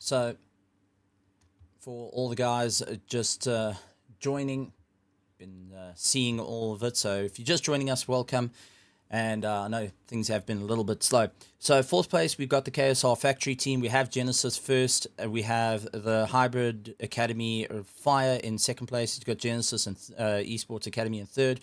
So, for all the guys just joining, been seeing all of it. So, if you're just joining us, welcome. And I know things have been a little bit slow. So, fourth place, we've got the KSR Factory team. We have Genesis first. We have the Hybrid Academy of Fire in second place. We've got Genesis and Esports Academy in third.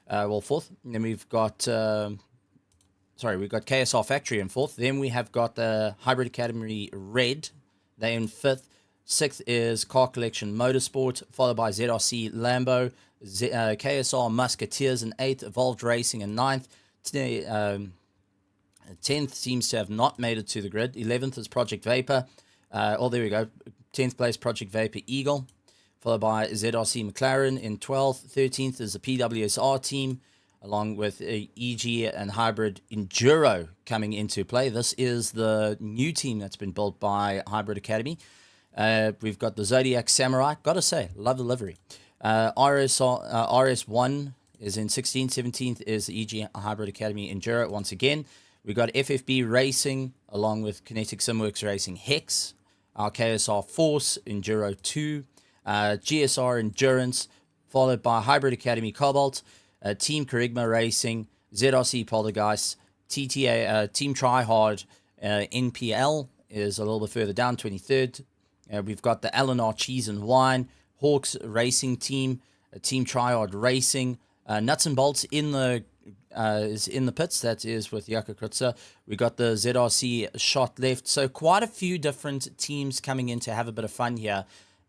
Fourth. And then we've got... we've got KSR Factory in fourth. Then we have got the Hybrid Academy Red. They're in fifth. Sixth is Car Collection Motorsport, followed by ZRC Lambo, KSR Musketeers in eighth, Evolved Racing in ninth. 10th seems to have not made it to the grid. 11th is Project Vapor. There we go. 10th place, Project Vapor Eagle, followed by ZRC McLaren in 12th. 13th is the PWSR team, along with EG and Hybrid Enduro coming into play. This is the new team that's been built by Hybrid Academy. We've got the Zodiac Samurai. Gotta say, love the livery. RS1 is in 16th. 17th is the EG Hybrid Academy Enduro once again. We've got FFB Racing, along with Kinetic Simworks Racing Hex. Our KSR Force Enduro 2. GSR Endurance, followed by Hybrid Academy Cobalt. Team Kerygma Racing, ZRC Poltergeist, TTA, Team Tryhard, NPL is a little bit further down, 23rd. We've got the Eleanor Cheese and Wine, Hawks Racing Team, Team Tryhard Racing, Nuts and Bolts is in the pits. That is with Yaka Krutza. We got the ZRC Shot Left. So quite a few different teams coming in to have a bit of fun here.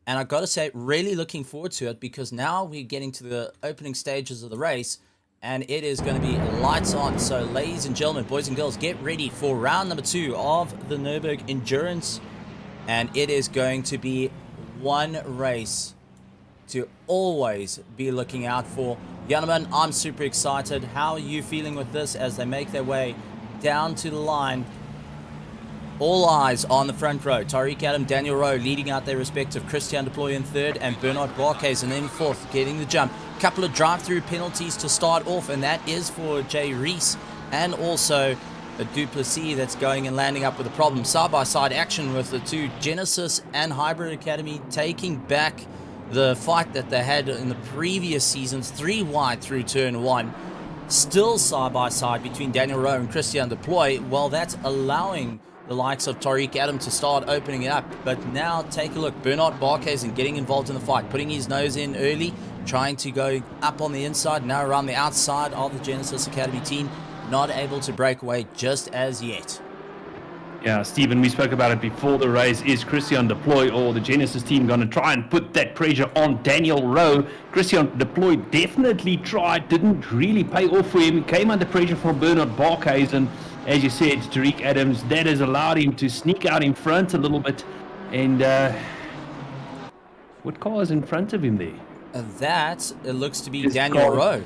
And I got to say, really looking forward to it, because now we're getting to the opening stages of the race, and it is going to be lights on. So, ladies and gentlemen, boys and girls, get ready for round number 2 of the Nurburgring Endurance. And it is going to be one race to always be looking out for. Gentlemen, I'm super excited. How are you feeling with this as they make their way down to the line? All eyes on the front row. Tariq Adam, Daniel Rowe leading out their respective. Christian Deploy in third, and Bernard Barques and then fourth, getting the jump. Couple of drive-through penalties to start off, and that is for Jay Reese, and also a Duplessis that's going and landing up with a problem. Side-by-side action with the two, Genesis and Hybrid Academy, taking back the fight that they had in the previous seasons, 3 wide through turn 1. Still side-by-side between Daniel Rowe and Christian Deploy. Well, that's allowing the likes of Tariq Adam to start opening it up. But now take a look. Bernard Barques and getting involved in the fight, putting his nose in early, trying to go up on the inside, now around the outside of the Genesis Academy team. Not able to break away just as yet. Yeah, Stephen, we spoke about it before the race. Is Christian Deploy or the Genesis team going to try and put that pressure on Daniel Rowe? Christian Deploy definitely tried, didn't really pay off for him. Came under pressure from Bernard Barques, and as you said, Tariq Adams, that has allowed him to sneak out in front a little bit. And what car is in front of him there? That, it looks to be Daniel Rowe.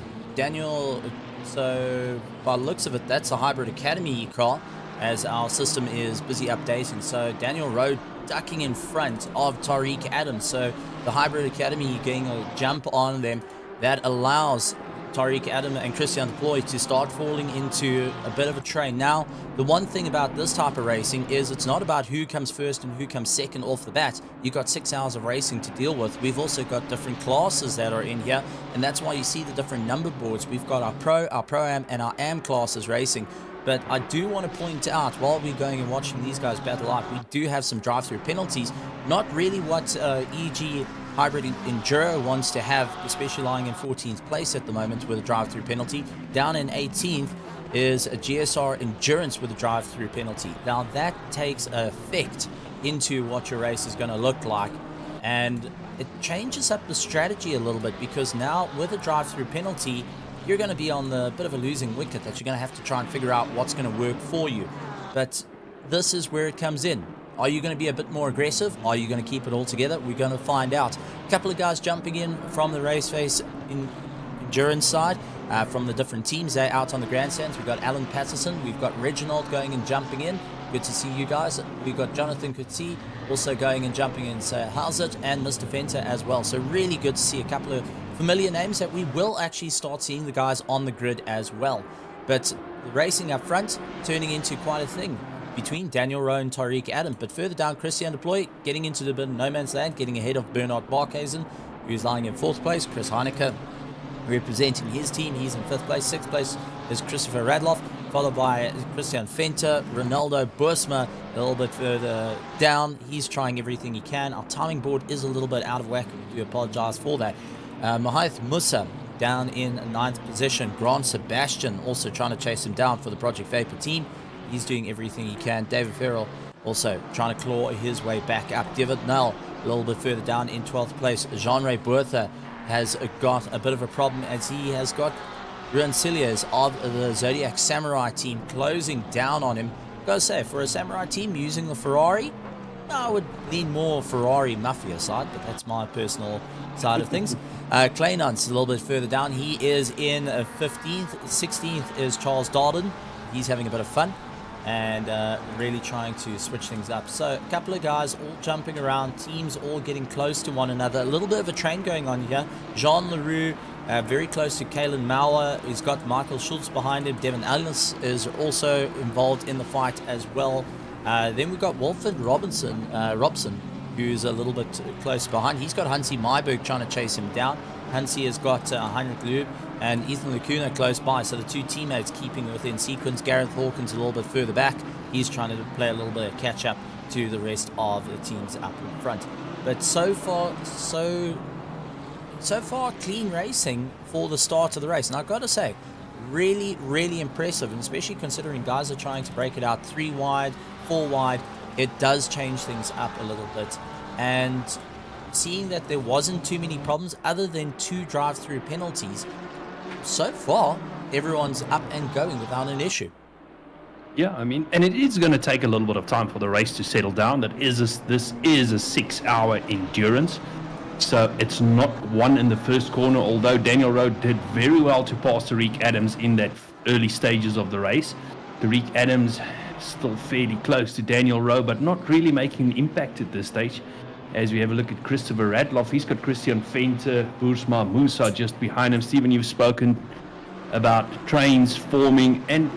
So by the looks of it, that's a Hybrid Academy car, as our system is busy updating. So Daniel Rowe ducking in front of Tariq Adams. So the Hybrid Academy getting a jump on them. That allows Tariq Adam and Christian Deploy to start falling into a bit of a train. Now, the one thing about this type of racing is it's not about who comes first and who comes second off the bat. You've got 6 hours of racing to deal with. We've also got different classes that are in here, and that's why you see the different number boards. We've got our Pro, our Pro-Am, and our Am classes racing. But I do want to point out, while we're going and watching these guys battle out, we do have some drive-through penalties. Not really what EG Hybrid Enduro wants to have, especially lying in 14th place at the moment with a drive-through penalty. Down in 18th is a GSR Endurance with a drive-through penalty. Now that takes effect into what your race is going to look like, and it changes up the strategy a little bit, because now with a drive-through penalty, you're going to be on the bit of a losing wicket that you're going to have to try and figure out what's going to work for you. But this is where it comes in. Are you going to be a bit more aggressive? Are you going to keep it all together? We're going to find out. A couple of guys jumping in from the RaceFace Endurance side, from the different teams. They're out on the grandstands. We've got Alan Patterson. We've got Reginald going and jumping in. Good to see you guys. We've got Jonathan Kutsi also going and jumping in. So how's it? And Mr. Fenter as well. So really good to see a couple of familiar names that we will actually start seeing the guys on the grid as well. But the racing up front turning into quite a thing. between Daniel Rowe and Tariq Adam. But further down, Christian Deploy getting into the bit of no man's land, getting ahead of Bernard Barkhuizen, who's lying in 4th place. Chris Heineke representing his team, he's in 5th place. 6th place is Christopher Radloff, followed by Christian Venter. Ronaldo Bursma a little bit further down. He's trying everything he can. Our timing board is a little bit out of whack. We do apologize for that. Mahath Musa down in 9th position. Grant Sebastian also trying to chase him down for the Project Vapor team. He's doing everything he can. David Farrell also trying to claw his way back up. David Null a little bit further down in 12th place. Jean-Ray Bertha has got a bit of a problem as he has got Ruan Cilliers of the Zodiac Samurai team closing down on him. Gotta say, for a Samurai team using the Ferrari, I would lean more Ferrari Mafia side, but that's my personal side of things. Clay Nuns a little bit further down. He is in 15th. 16th is Charles Darden. He's having a bit of fun and really trying to switch things up. So a couple of guys all jumping around, teams all getting close to one another. A little bit of a train going on here. Jean Leroux very close to Kalen Mauer. He's got Michael Schultz behind him. Devin Ellis is also involved in the fight as well. Then we've got Wolford Robson, who's a little bit close behind. He's got Hansi Myberg trying to chase him down. Hansi has got Heinrich Lube and Ethan Lacuna close by, so the two teammates keeping within sequence. Gareth Hawkins a little bit further back. He's trying to play a little bit of catch up to the rest of the teams up in front. But so far clean racing for the start of the race. And I've got to say, really impressive, and especially considering guys are trying to break it out 3 wide, 4 wide. It does change things up a little bit. And seeing that there wasn't too many problems other than 2 drive-through penalties, so far everyone's up and going without an issue. Yeah, I mean, and it is going to take a little bit of time for the race to settle down. This is a 6-hour endurance. So it's not one in the first corner, although Daniel Rowe did very well to pass Tariq Adams in that early stages of the race. Tariq Adams still fairly close to Daniel Rowe, but not really making an impact at this stage. As we have a look at Christopher Radloff, he's got Christian Venter, Bursma Musa just behind him. Stephen, you've spoken about trains forming, and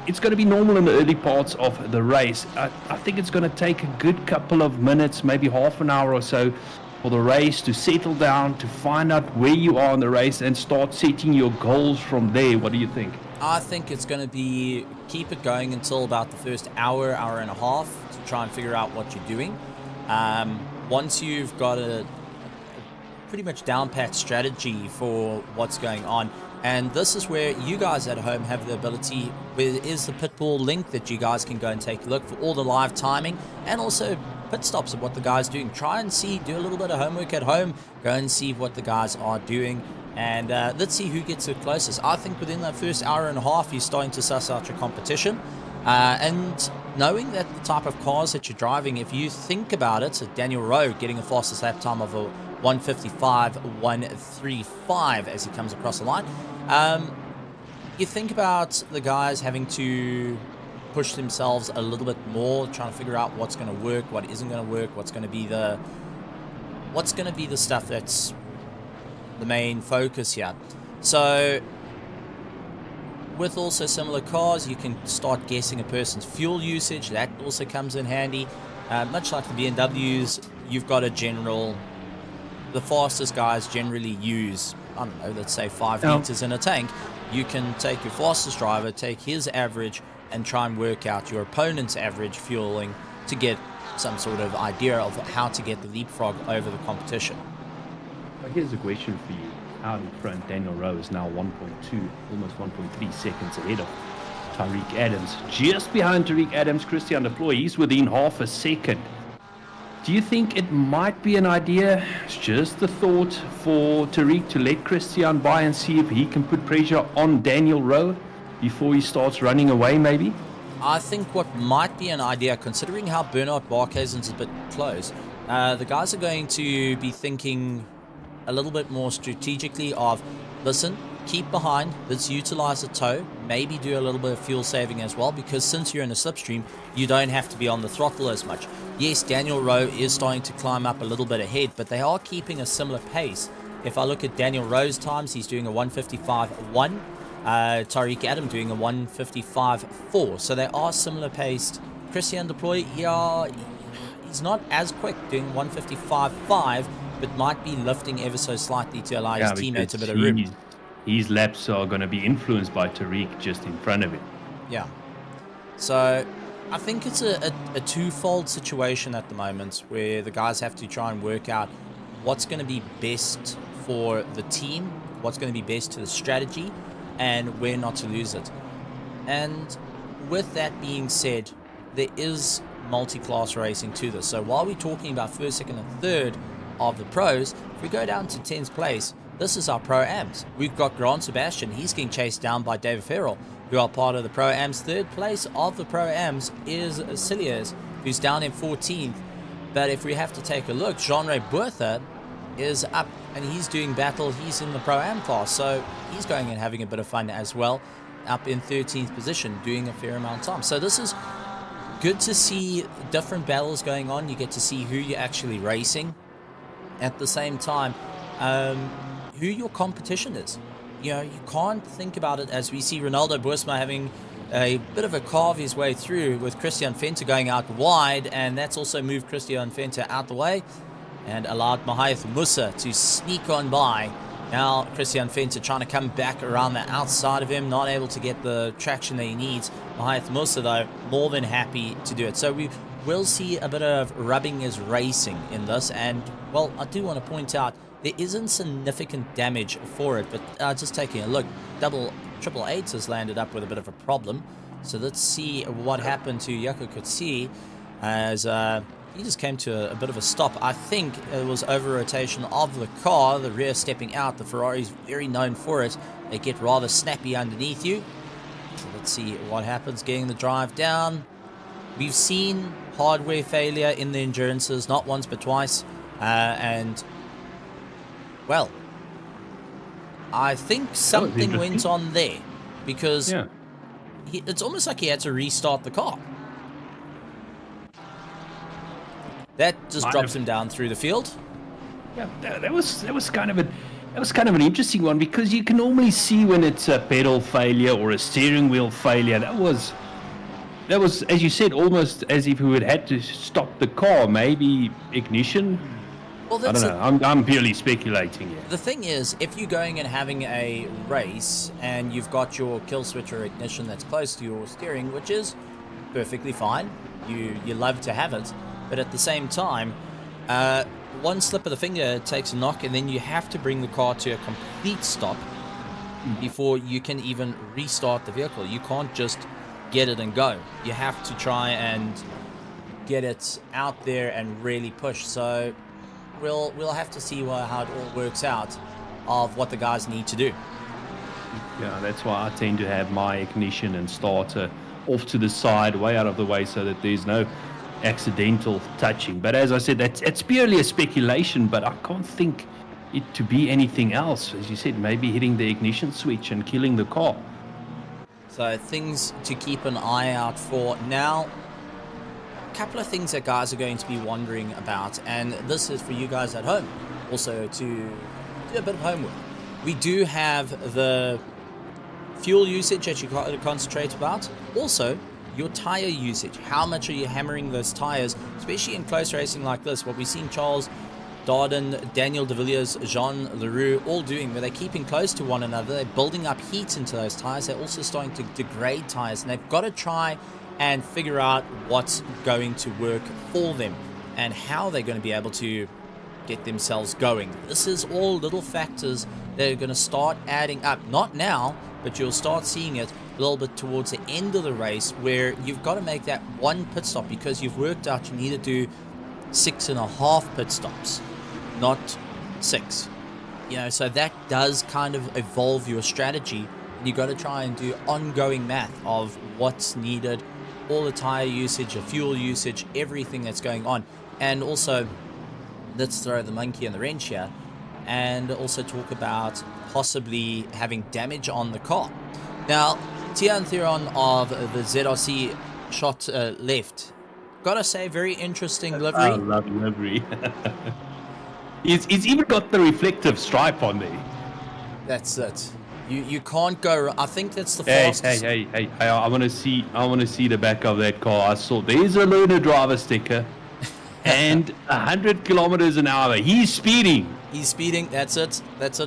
it's going to be normal in the early parts of the race. I think it's going to take a good couple of minutes, maybe half an hour or so, for the race to settle down, to find out where you are in the race and start setting your goals from there. What do you think? I think it's going to be keep it going until about the first hour and a half to try and figure out what you're doing. Once you've got a pretty much down pat strategy for what's going on, and this is where you guys at home have the ability, where is the pitwall link that you guys can go and take a look for all the live timing and also pit stops of what the guys are doing. Try and see, do a little bit of homework at home, go and see what the guys are doing, and let's see who gets the closest. I think within that first hour and a half, you're starting to suss out your competition, and knowing that the type of cars that you're driving, if you think about it, so Daniel Rowe getting the fastest lap time of a 1:55.135 as he comes across the line. You think about the guys having to push themselves a little bit more, trying to figure out what's going to work, what isn't going to work, what's going to be the stuff that's the main focus here. So with also similar cars, you can start guessing a person's fuel usage. That also comes in handy. Much like the BMWs, you've got the fastest guys generally use, I don't know, let's say 5 liters in a tank. You can take your fastest driver, take his average, and try and work out your opponent's average fueling to get some sort of idea of how to get the leapfrog over the competition. Well, here's a question for you. Out in front, Daniel Rowe is now 1.2, almost 1.3 seconds ahead of Tariq Adams. Just behind Tariq Adams, Christian Deploy, he's within half a second. Do you think it might be an idea, it's just a thought, for Tariq to let Christian by and see if he can put pressure on Daniel Rowe before he starts running away, maybe? I think what might be an idea, considering how Bernard Barkhuizen's a bit close, the guys are going to be thinking a little bit more strategically of, listen, keep behind, let's utilize the tow, maybe do a little bit of fuel saving as well, because since you're in a slipstream, you don't have to be on the throttle as much. Yes, Daniel Rowe is starting to climb up a little bit ahead, but they are keeping a similar pace. If I look at Daniel Rowe's times, he's doing a 1:55.1, Tariq Adam doing a 1:55.4, so they are similar paced Christian Deploy, yeah, he's not as quick, doing 155.5, but might be lifting ever so slightly to allow his teammates a bit of room. His laps are going to be influenced by Tariq just in front of him. Yeah. So I think it's a twofold situation at the moment where the guys have to try and work out what's going to be best for the team, what's going to be best to the strategy, and where not to lose it. And with that being said, there is multi-class racing to this. So while we're talking about first, second, and third of the pros, if we go down to 10th place, this is our Pro-Ams. We've got Grant Sebastian. He's getting chased down by David Farrell, who are part of the Pro-Ams. Third place of the Pro-Ams is Cilliers, who's down in 14th. But if we have to take a look, Jean-Ray Bertha is up, and he's doing battle. He's in the Pro-Am class, so he's going and having a bit of fun as well, up in 13th position, doing a fair amount of time. So this is good to see different battles going on. You get to see who you're actually racing. At the same time, who your competition is. You know, you can't think about it as we see Ronaldo Boersma having a bit of a carve his way through with Christian Venter going out wide, and that's also moved Christian Venter out the way and allowed Mahath Musa to sneak on by. Now Christian Venter trying to come back around the outside of him, not able to get the traction that he needs. Mahath Musa, though, more than happy to do it. So we will see a bit of rubbing his racing in this, and, well, I do want to point out there isn't significant damage for it, but just taking a look, triple eights has landed up with a bit of a problem. So let's see what happened to Jaco Coetzee as he just came to a bit of a stop. I think it was over-rotation of the car, the rear stepping out. The Ferrari's very known for it. They get rather snappy underneath you. So let's see what happens, getting the drive down. We've seen hardware failure in the Endurances, not once but twice, and well, I think something went on there, because it's almost like he had to restart the car. That just drops him down through the field. Yeah, that was kind of an interesting one, because you can normally see when it's a pedal failure or a steering wheel failure. That was, as you said, almost as if we would had to stop the car. Maybe ignition. Well, I don't know. I'm purely speculating here. The thing is, if you're going and having a race and you've got your kill switch or ignition that's close to your steering, which is perfectly fine, you love to have it, but at the same time, one slip of the finger takes a knock, and then you have to bring the car to a complete stop before you can even restart the vehicle. You can't just get it and go. You have to try and get it out there and really push. So we'll have to see how it all works out of what the guys need to do. Yeah, that's why I tend to have my ignition and starter off to the side, way out of the way, so that there's no accidental touching. But as I said, it's purely a speculation, but I can't think it to be anything else. As you said, maybe hitting the ignition switch and killing the car. So things to keep an eye out for. Now, a couple of things that guys are going to be wondering about, and this is for you guys at home also to do a bit of homework. We do have the fuel usage that you got to concentrate about. Also, your tire usage. How much are you hammering those tires, especially in close racing like this? What we've seen Charles Darden, Daniel De Villiers, Jean Leroux all doing, where they're keeping close to one another. They're building up heat into those tires. They're also starting to degrade tires, and they've got to try and figure out what's going to work for them and how they're going to be able to get themselves going. This is all little factors that are going to start adding up. Not now, but you'll start seeing it a little bit towards the end of the race, where you've got to make that one pit stop because you've worked out you need to do 6.5 pit stops, not 6. You know, so that does kind of evolve your strategy, and you got to try and do ongoing math of what's needed, all the tire usage, the fuel usage, everything that's going on. And also, let's throw the monkey in the wrench here and also talk about possibly having damage on the car. Now, Tian Theron of the ZRC shot left. Gotta say, very interesting livery. I love livery. he's even got the reflective stripe on there. That's it. You can't go. I think that's the Hey, fastest. hey! I want to see the back of that car. I saw there's a learner driver sticker, and 100 kilometers an hour. He's speeding. He's speeding. That's it.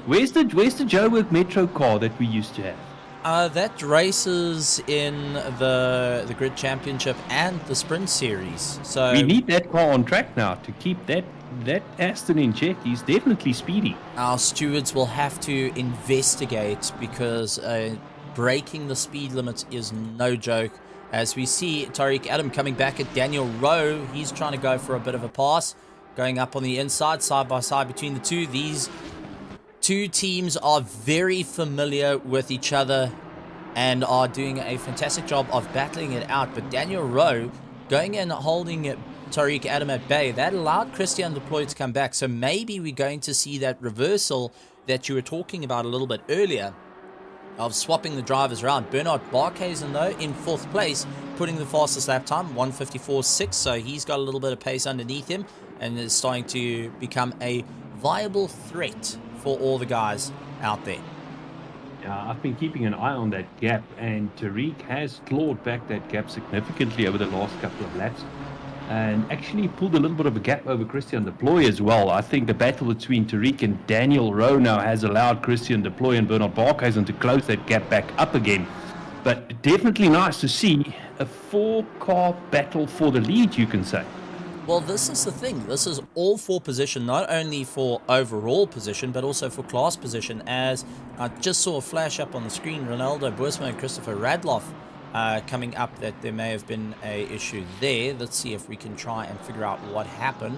Where's the Joburg Metro car that we used to have? That races in the Grid Championship and the Sprint Series. So we need that car on track now to keep that Aston in check. He's definitely speedy. Our stewards will have to investigate because breaking the speed limit is no joke. As we see Tariq Adam coming back at Daniel Rowe, he's trying to go for a bit of a pass, going up on the inside, side by side between the two. These two teams are very familiar with each other and are doing a fantastic job of battling it out. But Daniel Rowe going in, holding Tariq Adam at bay, that allowed Christian Deploy to come back. So maybe we're going to see that reversal that you were talking about a little bit earlier of swapping the drivers around. Bernard Barkhuizen, though, in 4th place, putting the fastest lap time, 1:54.6. So he's got a little bit of pace underneath him and is starting to become a viable threat for all the guys out there. Yeah, I've been keeping an eye on that gap, and Tariq has clawed back that gap significantly over the last couple of laps, and actually pulled a little bit of a gap over Christian Deploy as well. I think the battle between Tariq and Daniel Rowe now has allowed Christian Deploy and Bernard Barkhuizen to close that gap back up again. But definitely nice to see a 4-car battle for the lead, you can say. Well, this is the thing. This is all for position, not only for overall position, but also for class position. As I just saw a flash up on the screen, Ronaldo Boersma and Christopher Radloff coming up, that there may have been a issue there. Let's see if we can try and figure out what happened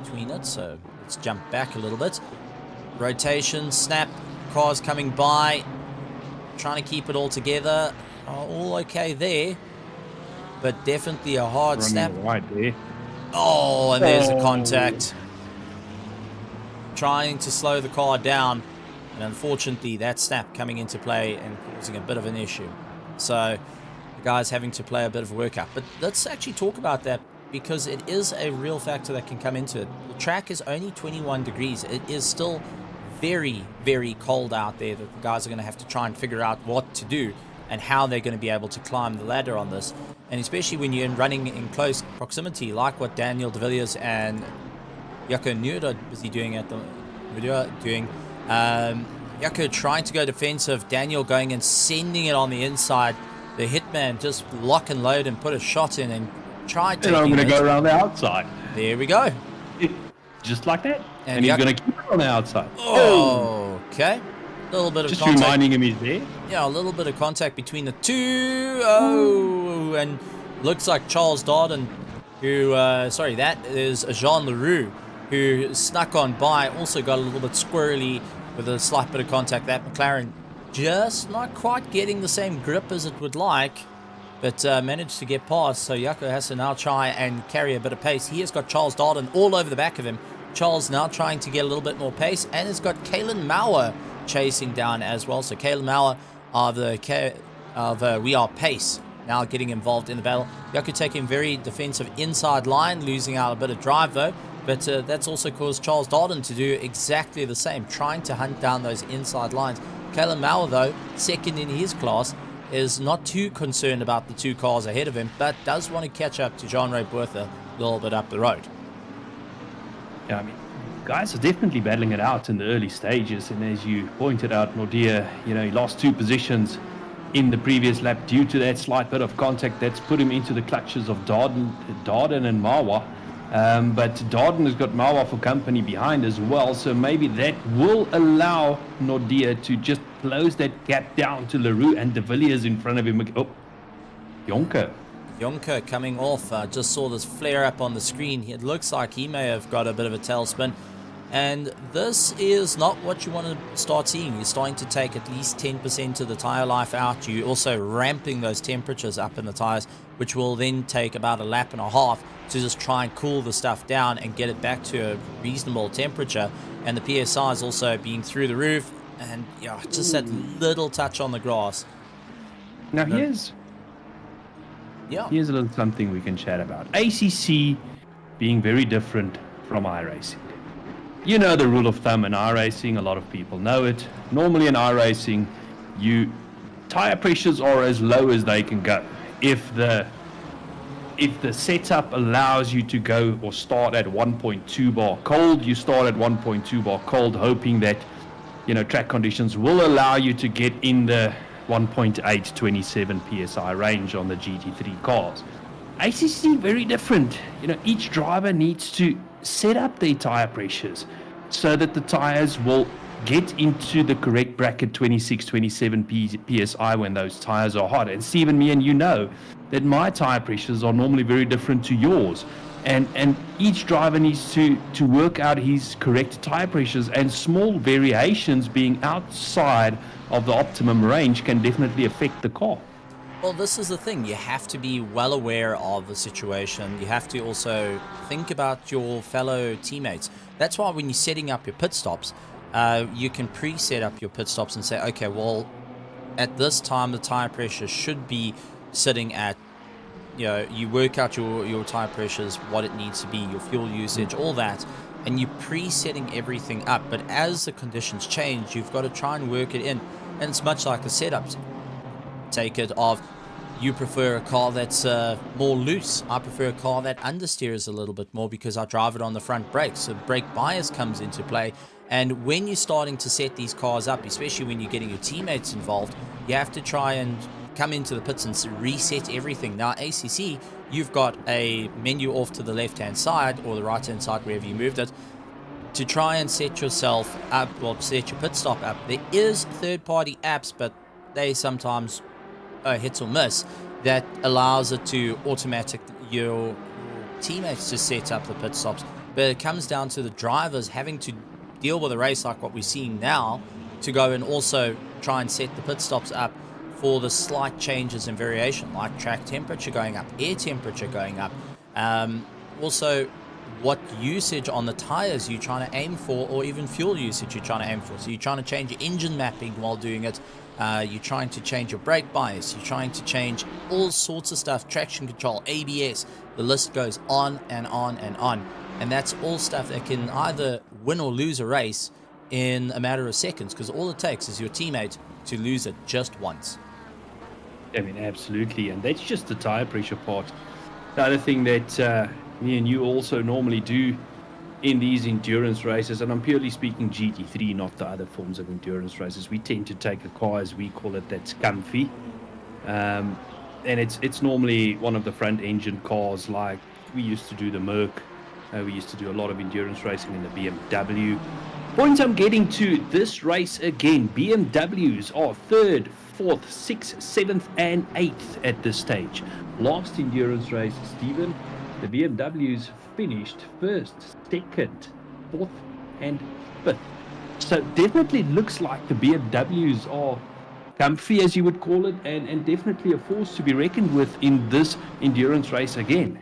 between it. So let's jump back a little bit. Rotation, snap, cars coming by, trying to keep it all together. All okay there. But definitely a hard snap. Right there. Oh, and there's the contact. Trying to slow the car down. And unfortunately, that snap coming into play and causing a bit of an issue. So the guy's having to play a bit of a workout. But let's actually talk about that, because it is a real factor that can come into it. The track is only 21 degrees. It is still very, very cold out there, that the guys are going to have to try and figure out what to do and how they're going to be able to climb the ladder on this. And especially when you're running in close proximity, like what Daniel de Villiers and Jaco Nuur are busy doing at the video. Jaco trying to go defensive, Daniel going and sending it on the inside. The hitman just lock and load and put a shot in and try to. And I'm going to go around the outside. There we go. Just like that. And he's going to keep it on the outside. Oh, okay. A little bit of just contact. Reminding him he's there. Yeah, a little bit of contact between the two. Oh, and looks like Charles Darden, who, that is Jean Leroux, who snuck on by, also got a little bit squirrely with a slight bit of contact. That McLaren just not quite getting the same grip as it would like, but managed to get past. So Jaco has to now try and carry a bit of pace. He has got Charles Darden all over the back of him. Charles now trying to get a little bit more pace, and has got Kalen Mauer chasing down as well. So Kalen Mauer of We Are Pace now getting involved in the battle. Jaco taking very defensive inside line, losing out a bit of drive though. But that's also caused Charles Darden to do exactly the same, trying to hunt down those inside lines. Kalen Mauer, though, second in his class, is not too concerned about the two cars ahead of him, but does want to catch up to John Ray Bertha a little bit up the road. Yeah, I mean, guys are definitely battling it out in the early stages. And as you pointed out, Nordia, he lost 2 positions in the previous lap due to that slight bit of contact that's put him into the clutches of Darden and Mauer. But Darden has got Mauer for company behind as well, so maybe that will allow Nordia to just close that gap down to Leroux and de Villiers in front of him. Oh, Jonker coming off. Just saw this flare up on the screen. It looks like he may have got a bit of a tailspin. And this is not what you want to start seeing. You're starting to take at least 10% of the tire life out. You're also ramping those temperatures up in the tires, which will then take about a lap and a half to just try and cool the stuff down and get it back to a reasonable temperature. And the PSI is also being through the roof. And yeah, just that little touch on the grass. Now here's a little something we can chat about. ACC being very different from iRacing. you know the rule of thumb in iRacing, a lot of people know it. Normally in iRacing, tire pressures are as low as they can go. If the setup allows you to go or start at 1.2 bar cold, you start at 1.2 bar cold, hoping that, track conditions will allow you to get in the 1.8, 27 PSI range on the GT3 cars. ACC, very different. Each driver needs to set up their tire pressures so that the tires will get into the correct bracket, 26, 27 PSI when those tires are hot. And Stephen, me and you know that my tire pressures are normally very different to yours. And each driver needs to work out his correct tire pressures, and small variations being outside of the optimum range can definitely affect the car. Well, this is the thing. You have to be well aware of the situation. You have to also think about your fellow teammates. That's why when you're setting up your pit stops, you can pre-set up your pit stops and say, okay, well, at this time, the tire pressure should be sitting at, you work out your tire pressures, what it needs to be, your fuel usage, all that, and you're pre-setting everything up. But as the conditions change, you've got to try and work it in. And it's much like a setup. Take it of, you prefer a car that's more loose. I prefer a car that understeers a little bit more because I drive it on the front brakes. So brake bias comes into play. And when you're starting to set these cars up, especially when you're getting your teammates involved, you have to try and come into the pits and reset everything. Now, ACC, you've got a menu off to the left-hand side or the right-hand side, wherever you moved it, to try and set yourself up, well, set your pit stop up. There is third-party apps, but they sometimes hits or miss, that allows it to automatic your teammates to set up the pit stops. But it comes down to the drivers having to deal with a race like what we're seeing now to go and also try and set the pit stops up for the slight changes and variation, like track temperature going up, air temperature going up, also what usage on the tires you're trying to aim for, or even fuel usage you're trying to aim for. So you're trying to change your engine mapping while doing it. You're trying to change your brake bias. You're trying to change all sorts of stuff, traction control, ABS. The list goes on and on and on. And that's all stuff that can either win or lose a race in a matter of seconds, because all it takes is your teammate to lose it just once. I mean, absolutely. And that's just the tire pressure part. The other thing that me and you also normally do in these endurance races, and I'm purely speaking GT3, not the other forms of endurance races, we tend to take a car, as we call it, that's comfy. And it's normally one of the front engine cars, like we used to do the Merc. We used to do a lot of endurance racing in the BMW. Point I'm getting to this race again, BMWs are 3rd, 4th, 6th, 7th and 8th at this stage. Last endurance race, Stephen, the BMWs finished 1st, 2nd, 4th and 5th. So definitely looks like the BMWs are comfy, as you would call it, and definitely a force to be reckoned with in this endurance race again.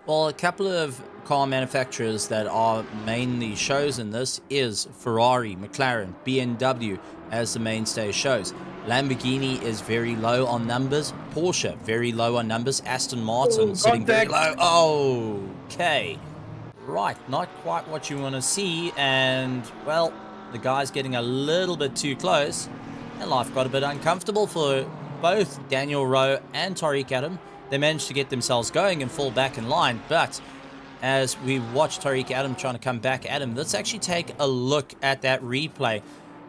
Well, a couple of car manufacturers that are mainly shows in this is Ferrari, McLaren, BMW as the mainstay shows. Lamborghini is very low on numbers. Porsche, very low on numbers. Aston Martin sitting very low. Okay. Right, not quite what you want to see. And, well, the guy's getting a little bit too close. And life got a bit uncomfortable for both Daniel Rowe and Tariq Adam. They managed to get themselves going and fall back in line. But as we watch Tariq Adam trying to come back at him, let's actually take a look at that replay.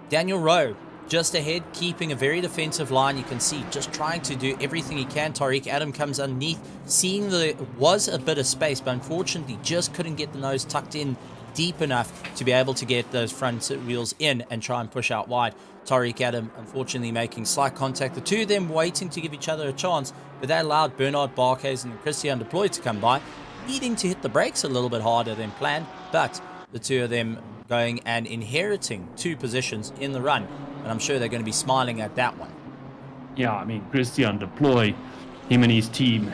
Daniel Rowe just ahead, keeping a very defensive line. You can see just trying to do everything he can. Tariq Adam comes underneath, seeing there was a bit of space, but unfortunately just couldn't get the nose tucked in deep enough to be able to get those front wheels in and try and push out wide. Tariq Adam unfortunately making slight contact. The two of them waiting to give each other a chance, but that allowed Bernard Barkhuizen and Christian Deploy to come by, needing to hit the brakes a little bit harder than planned, but the two of them going and inheriting 2 positions in the run, and I'm sure they're going to be smiling at that one. Yeah, I mean, Christian Deploy, him and his team,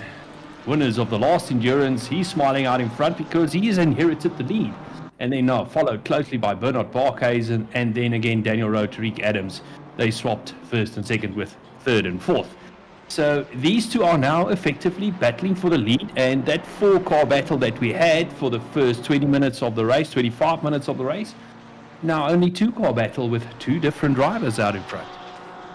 winners of the last endurance, he's smiling out in front because he's inherited the lead. And then followed closely by Bernard Barkhuizen, and then again Daniel Rowe, Tariq Adams. They swapped 1st and 2nd with 3rd and 4th. So these two are now effectively battling for the lead, and that 4-car battle that we had for the first 20 minutes of the race, 25 minutes of the race, now only 2-car battle with 2 different drivers out in front.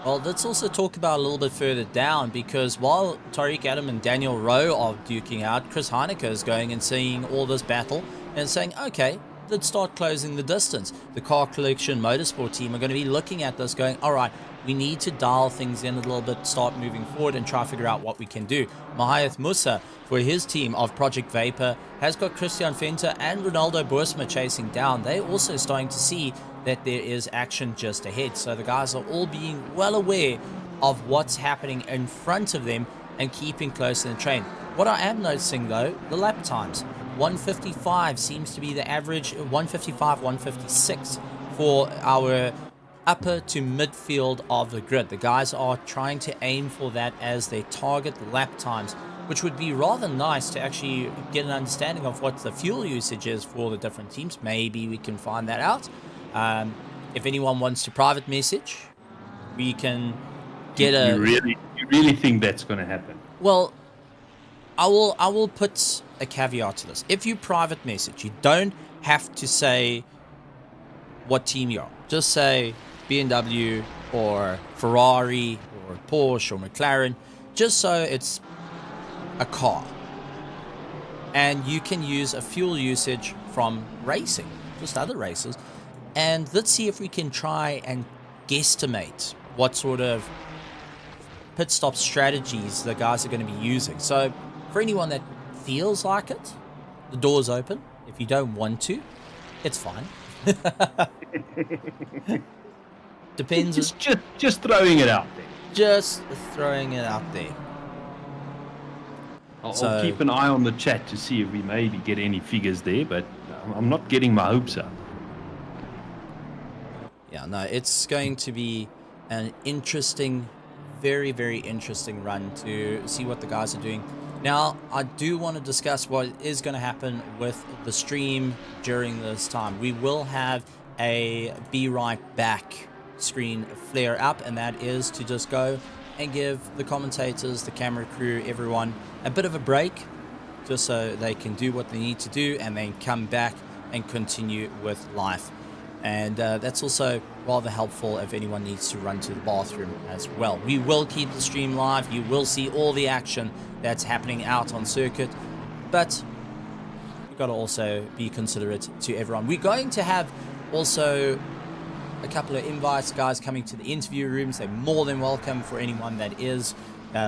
Well, let's also talk about a little bit further down, because while Tariq Adam and Daniel Rowe are duking out, Chris Heineke is going and seeing all this battle and saying, okay, let's start closing the distance. The Car Collection Motorsport team are going to be looking at this going, all right, we need to dial things in a little bit, start moving forward and try to figure out what we can do. Mahayath Musa, for his team of Project Vapor, has got Christian Venter and Ronaldo Boersma chasing down. They're also starting to see that there is action just ahead. So the guys are all being well aware of what's happening in front of them and keeping close to the train. What I am noticing though, the lap times. 155 seems to be the average, 155, 156 for our upper to midfield of the grid. The guys are trying to aim for that as their target lap times, which would be rather nice to actually get an understanding of what the fuel usage is for the different teams. Maybe we can find that out. If anyone wants to private message, we can get You really think that's going to happen? Well, I will put a caveat to this. If you private message, you don't have to say what team you are. Just say BMW or Ferrari or Porsche or McLaren, just so it's a car. And you can use a fuel usage from racing, just other races. And let's see if we can try and guesstimate what sort of pit stop strategies the guys are going to be using. So for anyone that feels like it, the door's open. If you don't want to, it's fine. Depends. Just throwing it out there. Just throwing it out there. I'll keep an eye on the chat to see if we maybe get any figures there, but I'm not getting my hopes up. Yeah, no, it's going to be an interesting, very, very interesting run to see what the guys are doing. Now, I do want to discuss what is going to happen with the stream during this time. We will have a Be Right Back screen flare up, and that is to just go and give the commentators, the camera crew, everyone a bit of a break, just so they can do what they need to do and then come back and continue with life. And that's also rather helpful if anyone needs to run to the bathroom as well. We will keep the stream live. You will see all the action that's happening out on circuit, but we've got to also be considerate to everyone. We're going to have also a couple of invites, guys coming to the interview rooms. They're more than welcome for anyone that is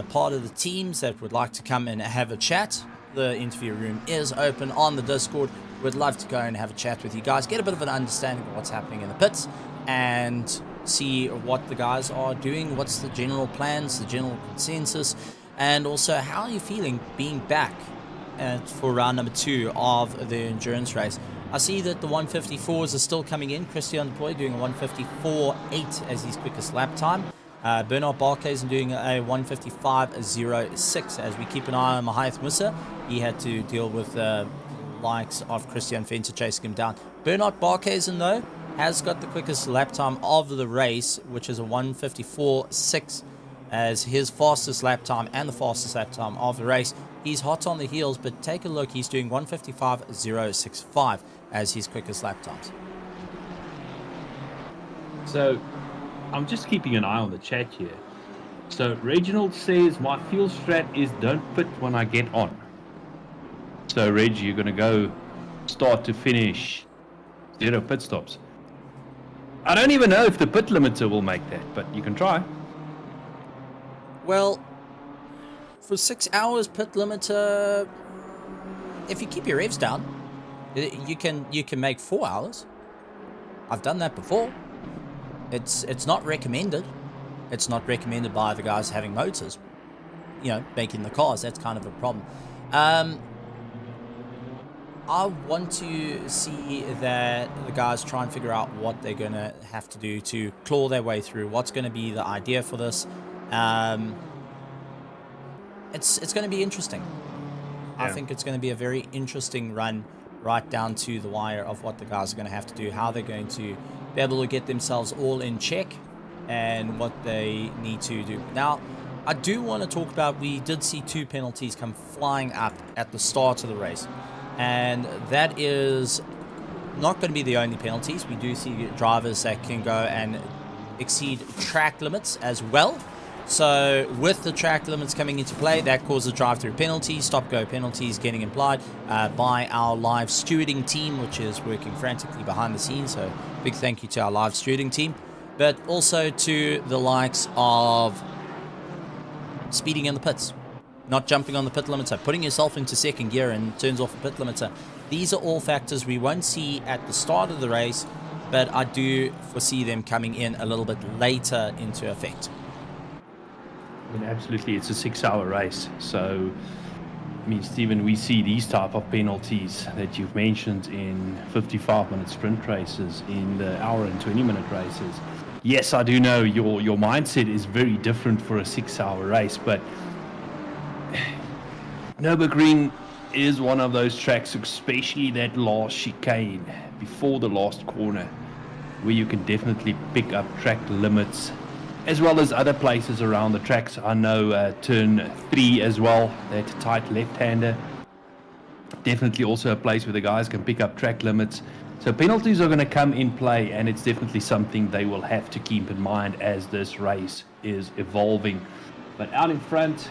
part of the teams that would like to come and have a chat. The interview room is open on the Discord. We'd love to go and have a chat with you guys, get a bit of an understanding of what's happening in the pits, and see what the guys are doing, what's the general plans, the general consensus, and also how are you feeling being back for round number 2 of the endurance race. I see that the 154s are still coming in. Christian Deploy doing a 154.8 as his quickest lap time. Bernard Barkhuizen doing a 155.06 as we keep an eye on Mahayath Musa. He had to deal with likes of Christian Venter chasing him down. Bernard Barkhuizen, though, has got the quickest lap time of the race, which is a 154.6 as his fastest lap time and the fastest lap time of the race. He's hot on the heels, but take a look. He's doing 155.065 as his quickest lap times. So I'm just keeping an eye on the chat here. So Reginald says, my fuel strat is don't pit when I get on. So Reg, you're going to go start to finish 0 pit stops. I don't even know if the pit limiter will make that, but you can try. Well, for 6 hours pit limiter, if you keep your revs down, you can make 4 hours. I've done that before. It's not recommended. It's not recommended by the guys having motors, you know, making the cars. That's kind of a problem. I want to see that the guys try and figure out what they're going to have to do to claw their way through. What's going to be the idea for this? It's going to be interesting. Yeah. I think it's going to be a very interesting run right down to the wire of what the guys are going to have to do, how they're going to be able to get themselves all in check and what they need to do. Now, I do want to talk about, we did see 2 penalties come flying up at the start of the race. And that is not going to be the only penalties. We do see drivers that can go and exceed track limits as well. So with the track limits coming into play, that causes drive-through penalties, stop-go penalties getting applied by our live stewarding team, which is working frantically behind the scenes. So big thank you to our live stewarding team, but also to the likes of speeding in the pits, not jumping on the pit limiter, putting yourself into second gear and turns off the pit limiter. These are all factors we won't see at the start of the race, but I do foresee them coming in a little bit later into effect. I mean, absolutely, it's a 6-hour race. So, I mean, Stephen, we see these type of penalties that you've mentioned in 55-minute sprint races, in the hour and 20-minute races. Yes, I do know your mindset is very different for a 6-hour race, but Nurburgring is one of those tracks, especially that last chicane before the last corner, where you can definitely pick up track limits, as well as other places around the tracks. I know turn 3 as well, that tight left-hander. Definitely also a place where the guys can pick up track limits. So penalties are going to come in play, and it's definitely something they will have to keep in mind as this race is evolving. But out in front,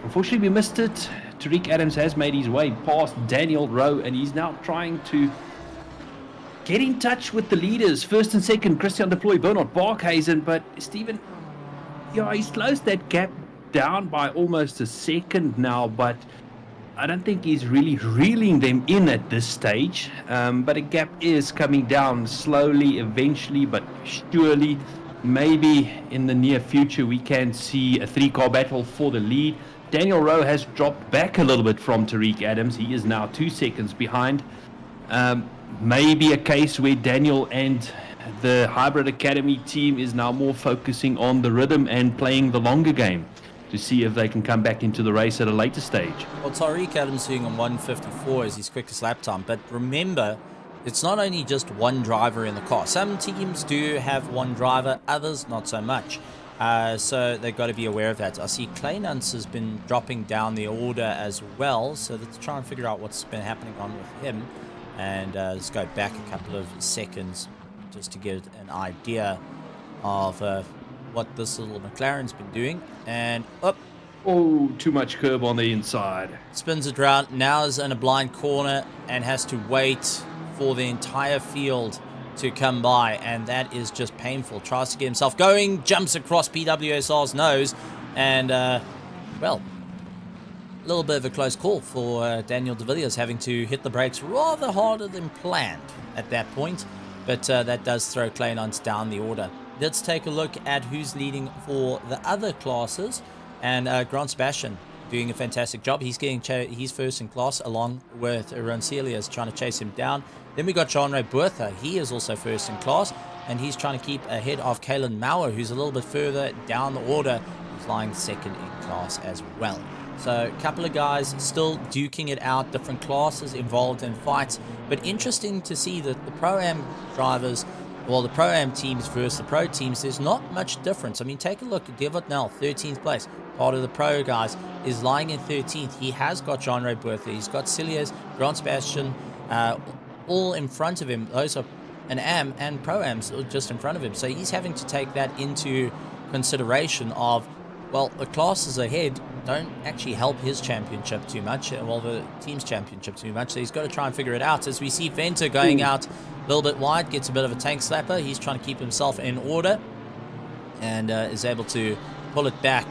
unfortunately we missed it. Tariq Adams has made his way past Daniel Rowe, and he's now trying to get in touch with the leaders. First and second, Christian Deploy, Bernard Barkhuizen. But Stephen, yeah, he's closed that gap down by almost a second now, but I don't think he's really reeling them in at this stage. But a gap is coming down slowly, eventually, but surely. Maybe in the near future we can see a 3-car battle for the lead. Daniel Rowe has dropped back a little bit from Tariq Adams. He is now 2 seconds behind. Maybe a case where Daniel and the Hybrid Academy team is now more focusing on the rhythm and playing the longer game to see if they can come back into the race at a later stage. Well, Tariq Adams doing on 1:54 is his quickest lap time, but remember, it's not only just one driver in the car. Some teams do have one driver, others not so much. So they've got to be aware of that. I see Kleinans has been dropping down the order as well, so let's try and figure out what's been happening on with him. And let's go back a couple of seconds just to get an idea of what this little McLaren's been doing. And up. Oh, too much curb on the inside. Spins it around, now is in a blind corner and has to wait for the entire field to come by, and that is just painful. Tries to get himself going, jumps across PWSR's nose, and well, a little bit of a close call for Daniel de Villiers, having to hit the brakes rather harder than planned at that point, but that does throw Kleinans down the order. Let's take a look at who's leading for the other classes, and Grant Sebastian doing a fantastic job. He's getting he's first in class, along with Roncelius is trying to chase him down. Then we got Jean-Ray Bertha. He is also first in class, and he's trying to keep ahead of Kalen Mauer, who's a little bit further down the order. He's lying second in class as well. So a couple of guys still duking it out, different classes involved in fights. But interesting to see that the Pro-Am drivers, well, the Pro-Am teams versus the Pro teams, there's not much difference. I mean, take a look at Devot Nell, 13th place. Part of the Pro guys is lying in 13th. He has got Jean-Ray Bertha. He's got Cilius, Grant Sebastian, all in front of him. Those are an Am and Pro-Ams just in front of him. So he's having to take that into consideration of, well, the classes ahead don't actually help his championship too much, well, the team's championship too much. So he's got to try and figure it out. As we see Venter going out a little bit wide, gets a bit of a tank slapper. He's trying to keep himself in order and is able to pull it back.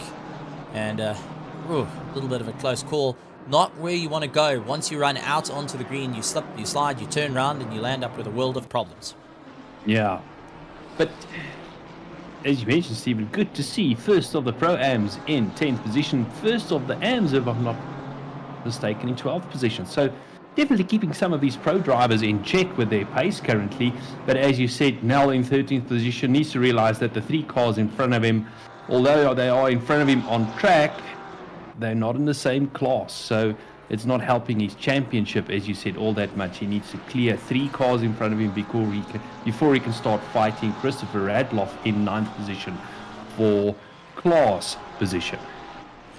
And a little bit of a close call. Not where you want to go. Once you run out onto the green, you slip, you slide, you turn around, and you land up with a world of problems. Yeah. But as you mentioned, Stephen, good to see first of the Pro-Ams in 10th position. First of the Ams, if I'm not mistaken, in 12th position. So definitely keeping some of these Pro drivers in check with their pace currently. But as you said, Nell in 13th position needs to realize that the 3 cars in front of him, although they are in front of him on track, they're not in the same class, so it's not helping his championship, as you said, all that much. He needs to clear 3 cars in front of him before he can start fighting Christopher Radloff in 9th position for class position.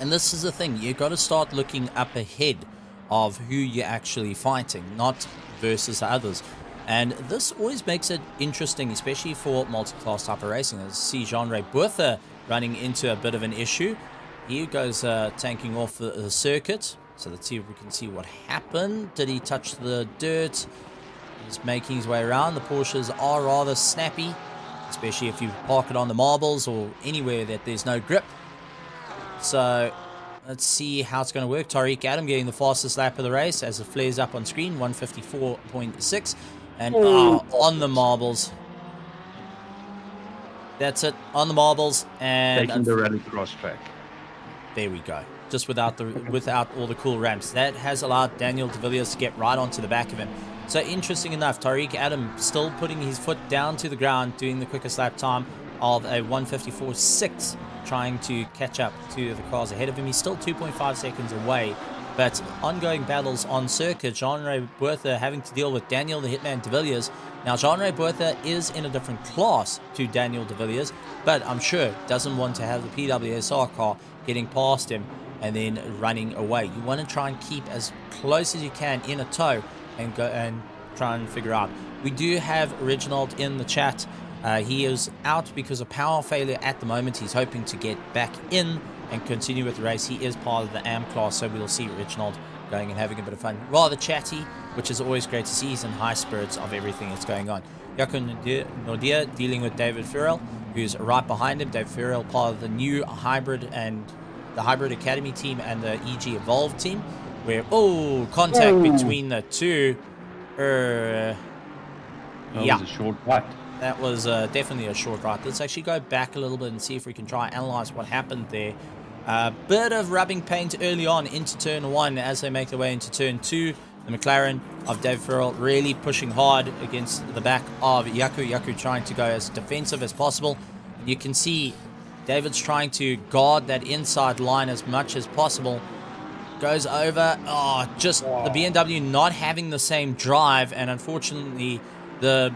And this is the thing, you got to start looking up ahead of who you're actually fighting, not versus the others. And this always makes it interesting, especially for multi-class type of racing. As you see Jean-Ray Bertha running into a bit of an issue. He goes tanking off the circuit. So let's see if we can see what happened. Did he touch the dirt? He's making his way around. The Porsches are rather snappy, especially if you park it on the marbles or anywhere that there's no grip. So let's see how it's going to work. Tariq Adam getting the fastest lap of the race as it flares up on screen, 154.6. And on the marbles. That's it, on the marbles. And taking the rallycross track. There we go. Just without all the cool ramps. That has allowed Daniel de Villiers to get right onto the back of him. So interesting enough, Tariq Adam still putting his foot down to the ground, doing the quickest lap time of a 154.6, trying to catch up to the cars ahead of him. He's still 2.5 seconds away, but ongoing battles on circuit. Jean-Ray Bertha having to deal with Daniel the Hitman de Villiers. Now, Jean-Ray Bertha is in a different class to Daniel de Villiers, but I'm sure doesn't want to have the PWSR car getting past him and then running away. You want to try and keep as close as you can in a tow and go and try and figure out. We do have Reginald in the chat. He is out because of power failure at the moment. He's hoping to get back in and continue with the race. He is part of the AM class, so we'll see Reginald going and having a bit of fun. Rather chatty, which is always great to see. He's in high spirits of everything that's going on. Jaco Nordia dealing with David Farrell, who's right behind him. David Farrell, part of the new hybrid and the Hybrid Academy team and the EG Evolve team, where contact between the two. That was a short right. That was definitely a short right. Let's actually go back a little bit and see if we can try and analyze what happened there. Bit of rubbing paint early on into turn 1 as they make their way into turn 2. The McLaren of David Farrell really pushing hard against the back of Jaco. Jaco trying to go as defensive as possible. You can see David's trying to guard that inside line as much as possible. Goes over. The BMW not having the same drive, and unfortunately the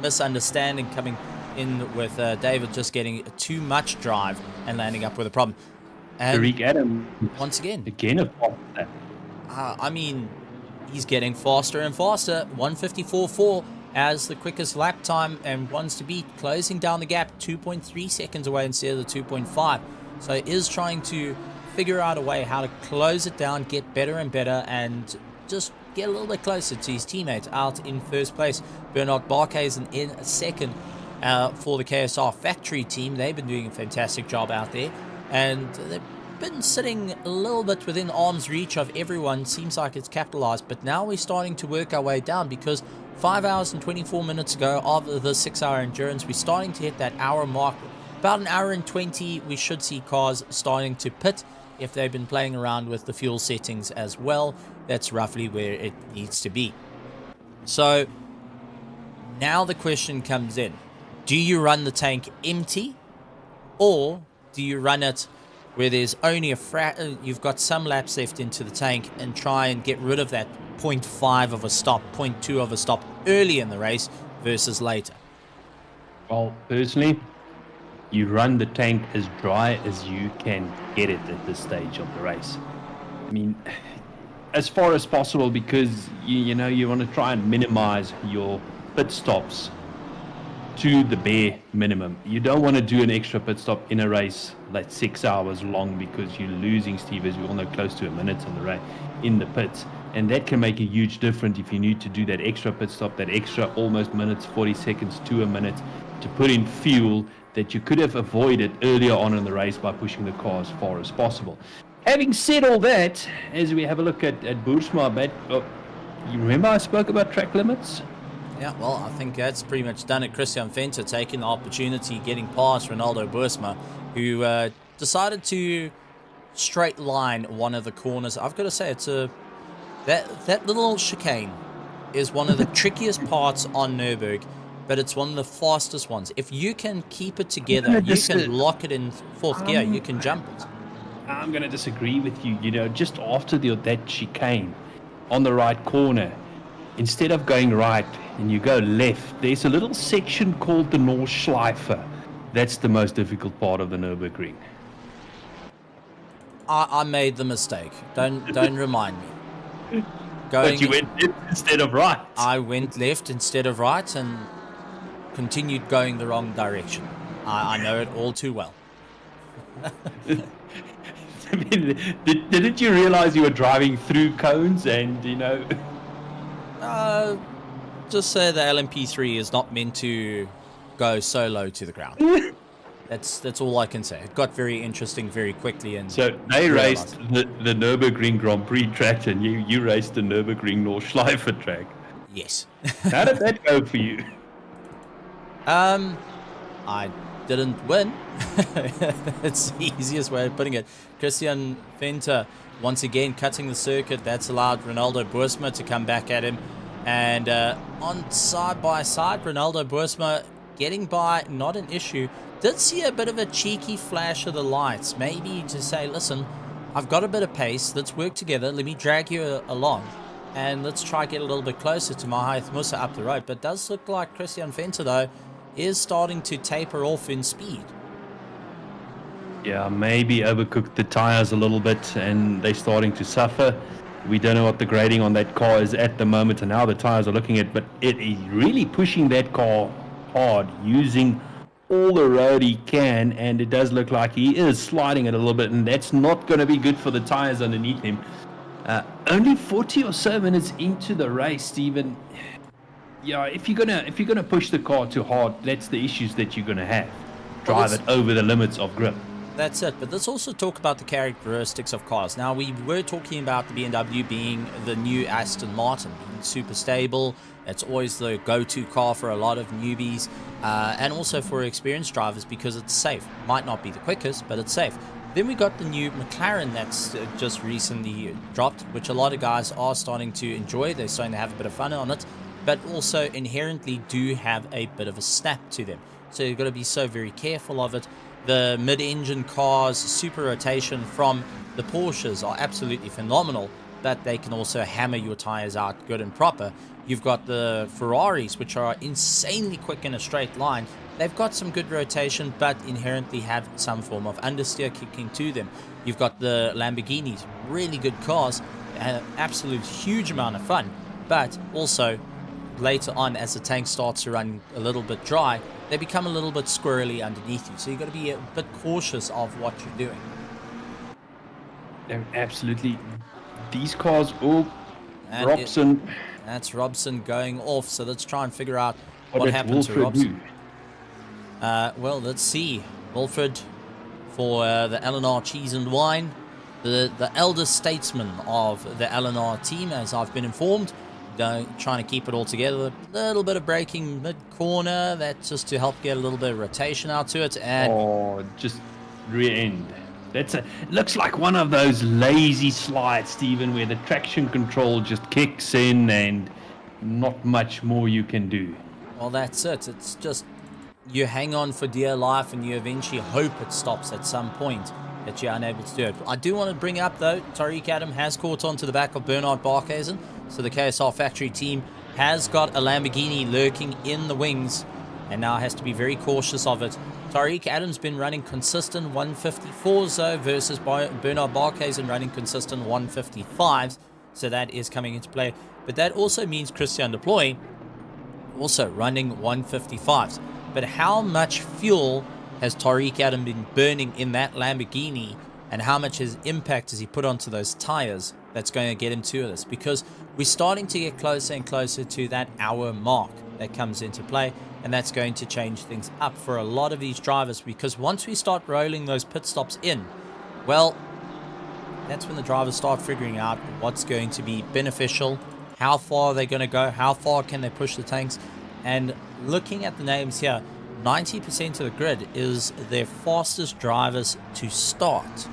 misunderstanding coming in with David just getting too much drive and landing up with a problem. And Tariq Adam once again a fault there. I mean, he's getting faster and faster. 154.4 as the quickest lap time and wants to beat, closing down the gap 2.3 seconds away instead of the 2.5. So he is trying to figure out a way how to close it down, get better and better, and just get a little bit closer to his teammates out in first place. Bernard Barkhuizen in second for the KSR factory team. They've been doing a fantastic job out there, and they've been sitting a little bit within arm's reach of everyone. Seems like it's capitalized, but now we're starting to work our way down, because 5 hours and 24 minutes ago of the 6-hour endurance, we're starting to hit that hour mark. About an hour and 20, we should see cars starting to pit if they've been playing around with the fuel settings as well. That's roughly where it needs to be. So now the question comes in. Do you run the tank empty, or do you run it where there's only you've got some laps left into the tank, and try and get rid of that 0.5 of a stop, 0.2 of a stop early in the race versus later? Well, personally, you run the tank as dry as you can get it at this stage of the race. I mean, as far as possible, because you want to try and minimize your pit stops to the bare minimum. You don't want to do an extra pit stop in a race that's 6 hours long, because you're losing, Steve, as we all know, close to a minute on the race in the pits. And that can make a huge difference if you need to do that extra pit stop, that extra almost minutes, 40 seconds to a minute, to put in fuel that you could have avoided earlier on in the race by pushing the car as far as possible. Having said all that, as we have a look at Boersma, you remember I spoke about track limits? Yeah, well, I think that's pretty much done it. Christian Venter taking the opportunity, getting past Ronaldo Boersma, who decided to straight line one of the corners. I've got to say, it's that little chicane is one of the trickiest parts on Nurburgring, but it's one of the fastest ones. If you can keep it together, you can lock it in fourth gear, you can jump it. I'm going to disagree with you. Just after that chicane on the right corner, instead of going right and you go left, there's a little section called the Nordschleife. That's the most difficult part of the Nurburgring. I made the mistake. Don't remind me. But you went left instead of right. I went left instead of right and continued going the wrong direction. I know it all too well. I mean, didn't you realize you were driving through cones and, you know? Just say the LMP3 is not meant to go so low to the ground. That's all I can say. It got very interesting very quickly. And so they raced the Nurburgring Grand Prix track, and you raced the Nurburgring Nordschleife track. Yes. How did that go for you? I didn't win. It's the easiest way of putting it. Christian Venter once again cutting the circuit. That's allowed Ronaldo Boersma to come back at him. And on side by side, Ronaldo Boersma getting by, not an issue. Did see a bit of a cheeky flash of the lights, maybe to say, listen, I've got a bit of pace, let's work together, let me drag you along, and let's try get a little bit closer to Mahath Musa up the road. But it does look like Christian Venter, though, is starting to taper off in speed. Yeah, maybe overcooked the tires a little bit, and they're starting to suffer. We don't know what the grading on that car is at the moment and how the tires are looking at, but it is really pushing that car hard, using all the road he can, and it does look like he is sliding it a little bit, and that's not going to be good for the tires underneath him. Only 40 or so minutes into the race, Stephen. Yeah, if you're gonna push the car too hard, that's the issues that you're gonna have. Drive it over the limits of grip. That's it. But let's also talk about the characteristics of cars. Now, we were talking about the BMW being the new Aston Martin, being super stable. It's always the go-to car for a lot of newbies, and also for experienced drivers because it's safe. Might not be the quickest, but it's safe. Then we got the new McLaren that's just recently dropped, which a lot of guys are starting to enjoy. They're starting to have a bit of fun on it, but also inherently do have a bit of a snap to them. So you've got to be so very careful of it. The mid-engine cars, super rotation from the Porsches are absolutely phenomenal, but they can also hammer your tires out good and proper. You've got the Ferraris, which are insanely quick in a straight line. They've got some good rotation, but inherently have some form of understeer kicking to them. You've got the Lamborghinis, really good cars, an absolute huge amount of fun, but also later on, as the tank starts to run a little bit dry, they become a little bit squirrely underneath you. So you've got to be a bit cautious of what you're doing. Absolutely. These cars, Robson. That's Robson going off. So let's try and figure out what happened to Robson. Well, let's see. Wilfred for the LNR Cheese and Wine, the eldest statesman of the LNR team, as I've been informed. Trying to keep it all together. A little bit of braking mid-corner. That's just to help get a little bit of rotation out to it. And just rear end. Looks like one of those lazy slides, Stephen, where the traction control just kicks in and not much more you can do. Well, that's it. It's just you hang on for dear life and you eventually hope it stops at some point, that you're unable to do it. I do want to bring up, though, Tariq Adam has caught on to the back of Bernard Barkhuizen. So the KSR factory team has got a Lamborghini lurking in the wings and now has to be very cautious of it. Tariq Adams been running consistent 154s though versus Bernard Barkhuizen running consistent 155s. So that is coming into play. But that also means Christian Deploy also running 155s. But how much fuel has Tariq Adam been burning in that Lamborghini, and how much his impact has he put onto those tires that's going to get him to this? Because we're starting to get closer and closer to that hour mark that comes into play, and that's going to change things up for a lot of these drivers, because once we start rolling those pit stops in, well, that's when the drivers start figuring out what's going to be beneficial, how far they're going to go, how far can they push the tanks. And looking at the names here, 90% of the grid is their fastest drivers to start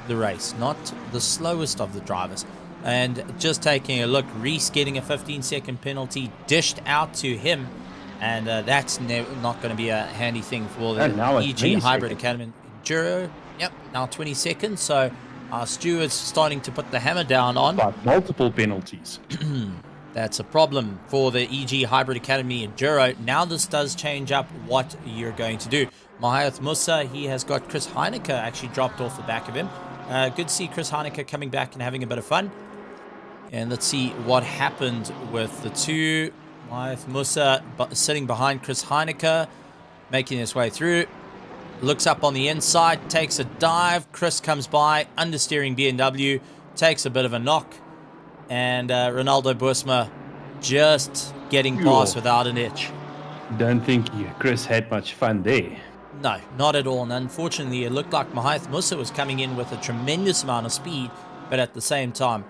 the race, not the slowest of the drivers. And just taking a look, Reese getting a 15-second penalty dished out to him, and that's not going to be a handy thing for the EG Hybrid Academy Enduro. Yep, now 20 seconds, so Steward's starting to put the hammer down on. But multiple penalties. That's a problem for the EG Hybrid Academy Enduro. Now this does change up what you're going to do. Mahath Musa, he has got Chris Heineke actually dropped off the back of him. Good to see Chris Heineke coming back and having a bit of fun. And let's see what happened with the two. Musa sitting behind Chris Heineke, making his way through. Looks up on the inside, takes a dive. Chris comes by, understeering BMW, takes a bit of a knock. And Ronaldo Boersma just getting past without an itch. Don't think Chris had much fun there. No, not at all. And unfortunately, it looked like Mahath Musa was coming in with a tremendous amount of speed, but at the same time,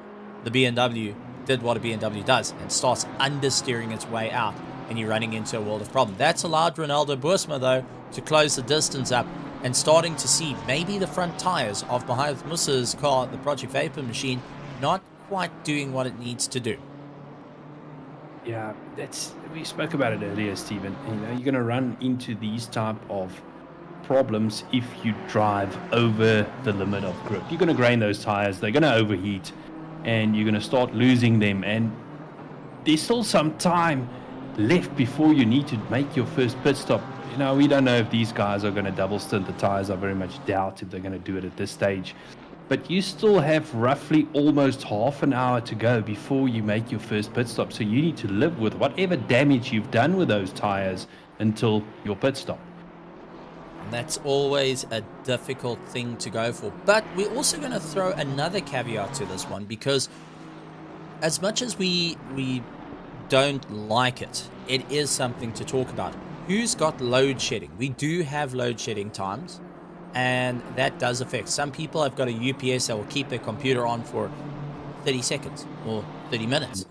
the BMW did what a BMW does and starts understeering its way out, and you're running into a world of problem. That's allowed Ronaldo Boersma, though, to close the distance up and starting to see maybe the front tires of Mahath Musa's car, the Project Vapor machine, not quite doing what it needs to do. Yeah, we spoke about it earlier, Stephen. You're going to run into these type of problems if you drive over the limit of grip. You're going to grain those tires, they're going to overheat, and you're going to start losing them. And there's still some time left before you need to make your first pit stop. We don't know if these guys are going to double stint the tires. I very much doubt if they're going to do it at this stage. But you still have roughly almost half an hour to go before you make your first pit stop. So you need to live with whatever damage you've done with those tires until your pit stop. And that's always a difficult thing to go for. But we're also going to throw another caveat to this one, because as much as we don't like it, it is something to talk about. Who's got load shedding? We do have load shedding times, and that does affect. Some people have got a UPS that will keep their computer on for 30 seconds or 30 minutes.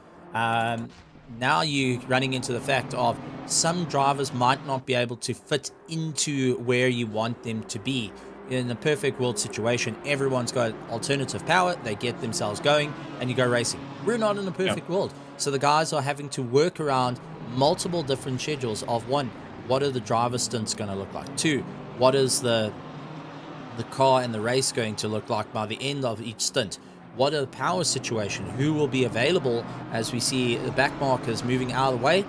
Now you're running into the fact of some drivers might not be able to fit into where you want them to be. In a perfect world situation, everyone's got alternative power, they get themselves going, and you go racing. We're not in a perfect world. So the guys are having to work around multiple different schedules of, one, what are the driver stints going to look like? Two, what is the car and the race going to look like by the end of each stint? What are the power situation? Who will be available as we see the back markers moving out of the way?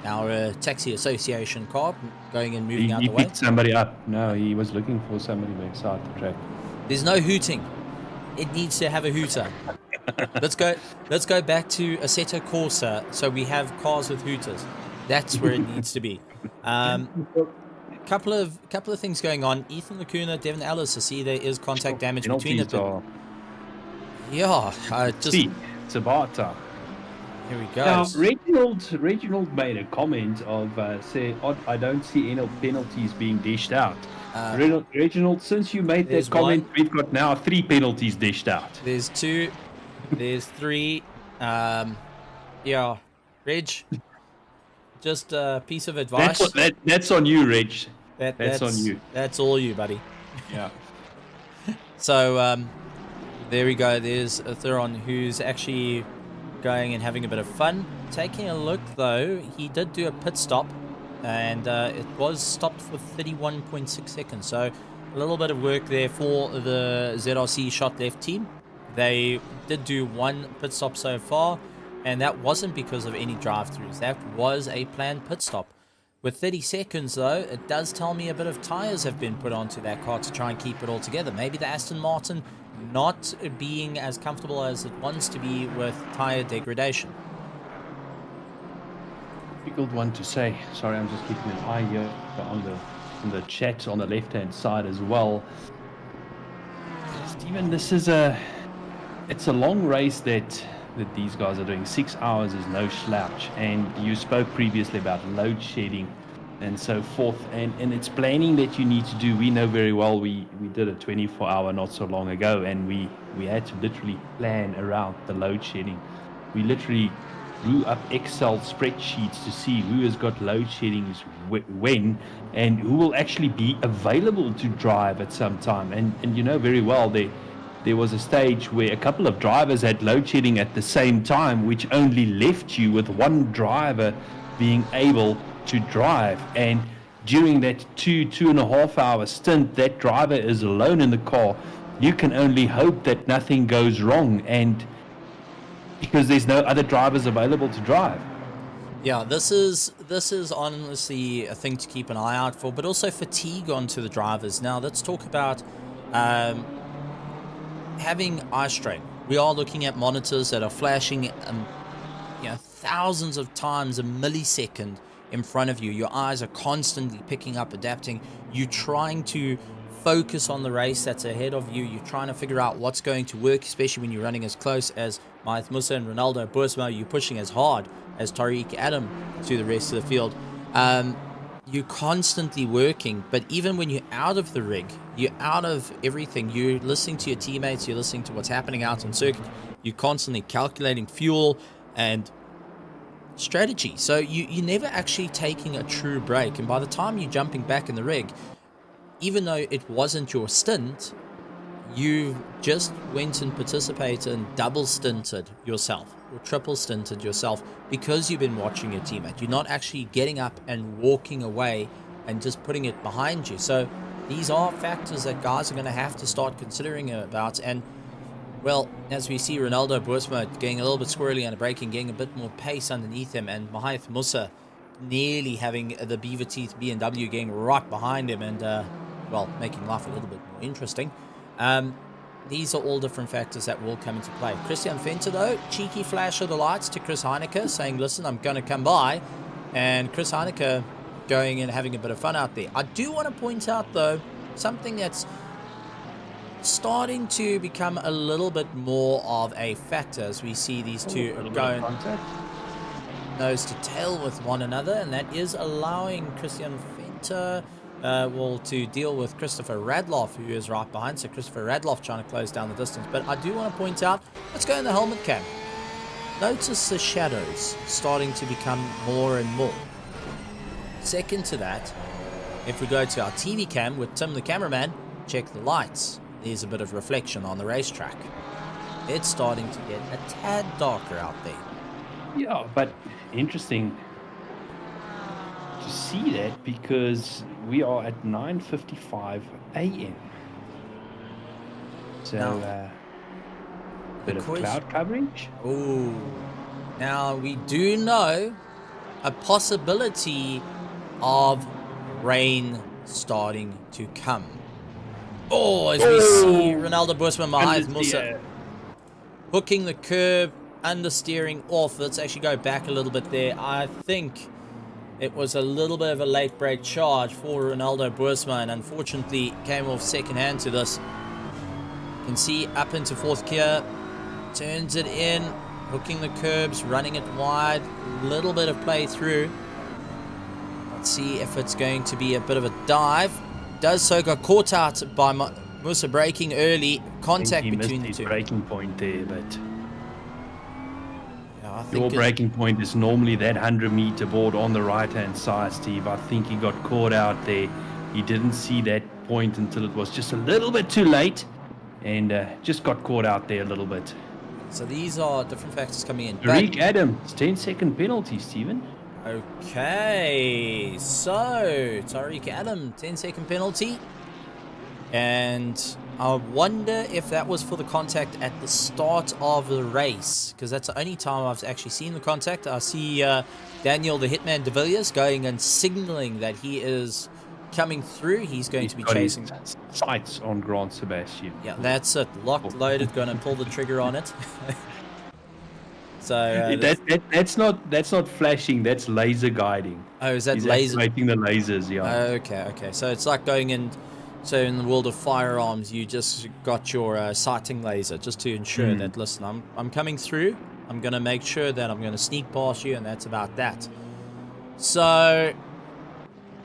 Our taxi association car going and moving out of the way. He beat somebody up. No, he was looking for somebody beside the track. There's no hooting. It needs to have a hooter. Let's go back to Assetto Corsa, so we have cars with hooters. That's where it needs to be. Couple of things going on. Ethan Lacuna, Devin Ellis. I see there is contact damage between the. Yeah, Tabata. Here we go. Now, Reginald made a comment of say, I don't see any penalties being dished out. Reginald, since you made that comment, we've got now 3 penalties dished out. There's 2. There's 3. Yeah, Reg, just a piece of advice. That's on you, Reg. That's on you. That's all you, buddy. Yeah. So there we go. There's a Theron who's actually going and having a bit of fun. Taking a look, though, he did do a pit stop, and it was stopped for 31.6 seconds. So a little bit of work there for the ZRC Shot Left team. They did do 1 pit stop so far, and that wasn't because of any drive-throughs. That was a planned pit stop. With 30 seconds, though, it does tell me a bit of tyres have been put onto that car to try and keep it all together. Maybe the Aston Martin not being as comfortable as it wants to be with tyre degradation. Difficult one to say. Sorry, I'm just keeping an eye here on the chat on the left-hand side as well. Stephen, it's a long race that these guys are doing. 6 hours is no slouch, and you spoke previously about load shedding and so forth, and it's planning that you need to do. We know very well, we did a 24-hour not so long ago, and we had to literally plan around the load shedding. We literally drew up Excel spreadsheets to see who has got load shedding when, and who will actually be available to drive at some time. And you know very well there was a stage where a couple of drivers had load shedding at the same time, which only left you with one driver being able to drive. And during that 2.5 hour stint, that driver is alone in the car. You can only hope that nothing goes wrong, and because there's no other drivers available to drive. Yeah, this is honestly a thing to keep an eye out for, but also fatigue onto the drivers. Now let's talk about having eye strain. We are looking at monitors that are flashing, thousands of times a millisecond in front of you. Your eyes are constantly picking up, adapting. You're trying to focus on the race that's ahead of you. You're trying to figure out what's going to work, especially when you're running as close as Mahith Musa and Ronaldo Boersma. You're pushing as hard as Tariq Adam to the rest of the field. You're constantly working, but even when you're out of the rig, you're out of everything, you're listening to your teammates, you're listening to what's happening out on circuit, you're constantly calculating fuel and strategy. So you're never actually taking a true break. And by the time you're jumping back in the rig, even though it wasn't your stint, you just went and participated and double stinted yourself or triple stinted yourself because you've been watching your teammate. You're not actually getting up and walking away and just putting it behind you. So these are factors that guys are going to have to start considering about. And well, as we see Ronaldo Boersma getting a little bit squirrely on the braking, getting a bit more pace underneath him, and Mahith Musa nearly having the beaver teeth BMW getting right behind him and making life a little bit more interesting. These are all different factors that will come into play. Christian Venter, though, cheeky flash of the lights to Chris Heineke, saying, listen, I'm going to come by. And Chris Heineke going and having a bit of fun out there. I do want to point out, though, something that's starting to become a little bit more of a factor as we see these two going nose to tail with one another, and that is allowing Christian Venter to deal with Christopher Radloff, who is right behind. So Christopher Radloff trying to close down the distance. But I do want to point out, let's go in the helmet cam. Notice the shadows starting to become more and more. Second to that, if we go to our TV cam with Tim the cameraman, check the lights. There's a bit of reflection on the racetrack. It's starting to get a tad darker out there. Yeah, but interesting to see that because we are at 9:55 a.m. So, bit of cloud coverage. Oh, now we do know a possibility of rain starting to come. Oh, as we see Ronaldo Boersma, Mahith Musa hooking the curb, understeering off. Let's actually go back a little bit there. I think it was a little bit of a late break charge for Ronaldo Boersma, and unfortunately came off second hand to this. You can see up into fourth gear, turns it in, hooking the curbs, running it wide, little bit of play through. Let's see if it's going to be a bit of a dive. Does so, got caught out by Musa braking early. Contact between the two. Braking point there, but I think your braking point is normally that 100-meter board on the right-hand side, Steve. I think he got caught out there. He didn't see that point until it was just a little bit too late, and just got caught out there a little bit. So these are different factors coming in. Tariq Adams, 10-second penalty, Stephen. Okay, so Tariq Adam, 10-second penalty. And I wonder if that was for the contact at the start of the race, because that's the only time I've actually seen the contact. I see Daniel the Hitman de Villiers going and signaling that he is coming through. He's going to be chasing sights on Grant Sebastian. Yeah, that's it. Locked, loaded, going to pull the trigger on it. So that's not flashing. That's laser guiding. Oh, is that He's laser? activating the lasers, yeah. Okay. So it's like going in. So in the world of firearms, you just got your sighting laser just to ensure that, listen, I'm coming through. I'm going to make sure that I'm going to sneak past you, and that's about that. So,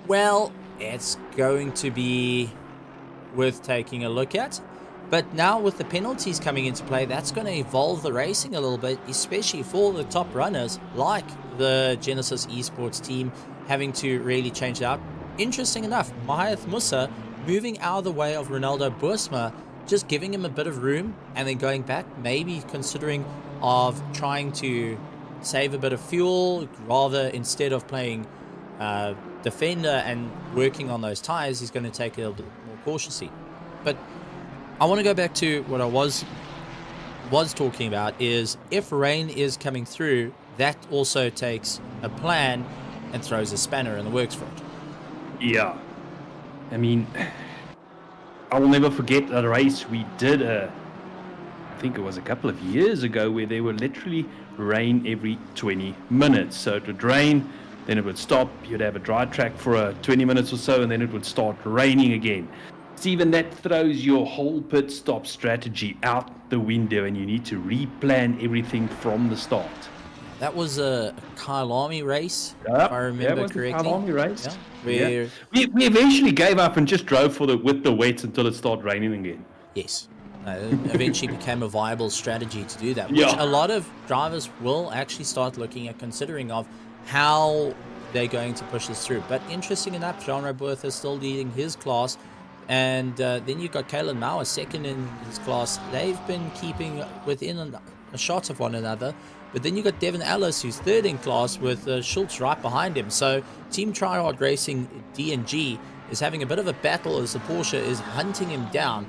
well, it's going to be worth taking a look at. But now with the penalties coming into play, that's going to evolve the racing a little bit, especially for the top runners like the Genesis Esports team having to really change it up. Interesting enough, Mahith Musa moving out of the way of Ronaldo Boersma, just giving him a bit of room and then going back, maybe considering of trying to save a bit of fuel, rather instead of playing defender and working on those tires, he's going to take it a little bit more cautiously. But I want to go back to what I was talking about, is if rain is coming through, that also takes a plan and throws a spanner in the works for it. Yeah. I mean, I will never forget a race we did I think it was a couple of years ago, where there were literally rain every 20 minutes. So it would rain, then it would stop, you'd have a dry track for 20 minutes or so, and then it would start raining again. Stephen, that throws your whole pit stop strategy out the window, and you need to replan everything from the start. That was a Kyle Army race, if I remember correctly. Kyle Army race. Yeah, We eventually gave up and just drove with the wets until it started raining again. Yes. It eventually became a viable strategy to do that, which a lot of drivers will actually start looking at, considering of how they're going to push this through. But interesting enough, Jean Roberth is still leading his class, and then you've got Kalen Mauer second in his class. They've been keeping within a shot of one another, but then you've got Devin Ellis, who's third in class, with Schultz right behind him. So Team Tryhard Racing DNG is having a bit of a battle as the Porsche is hunting him down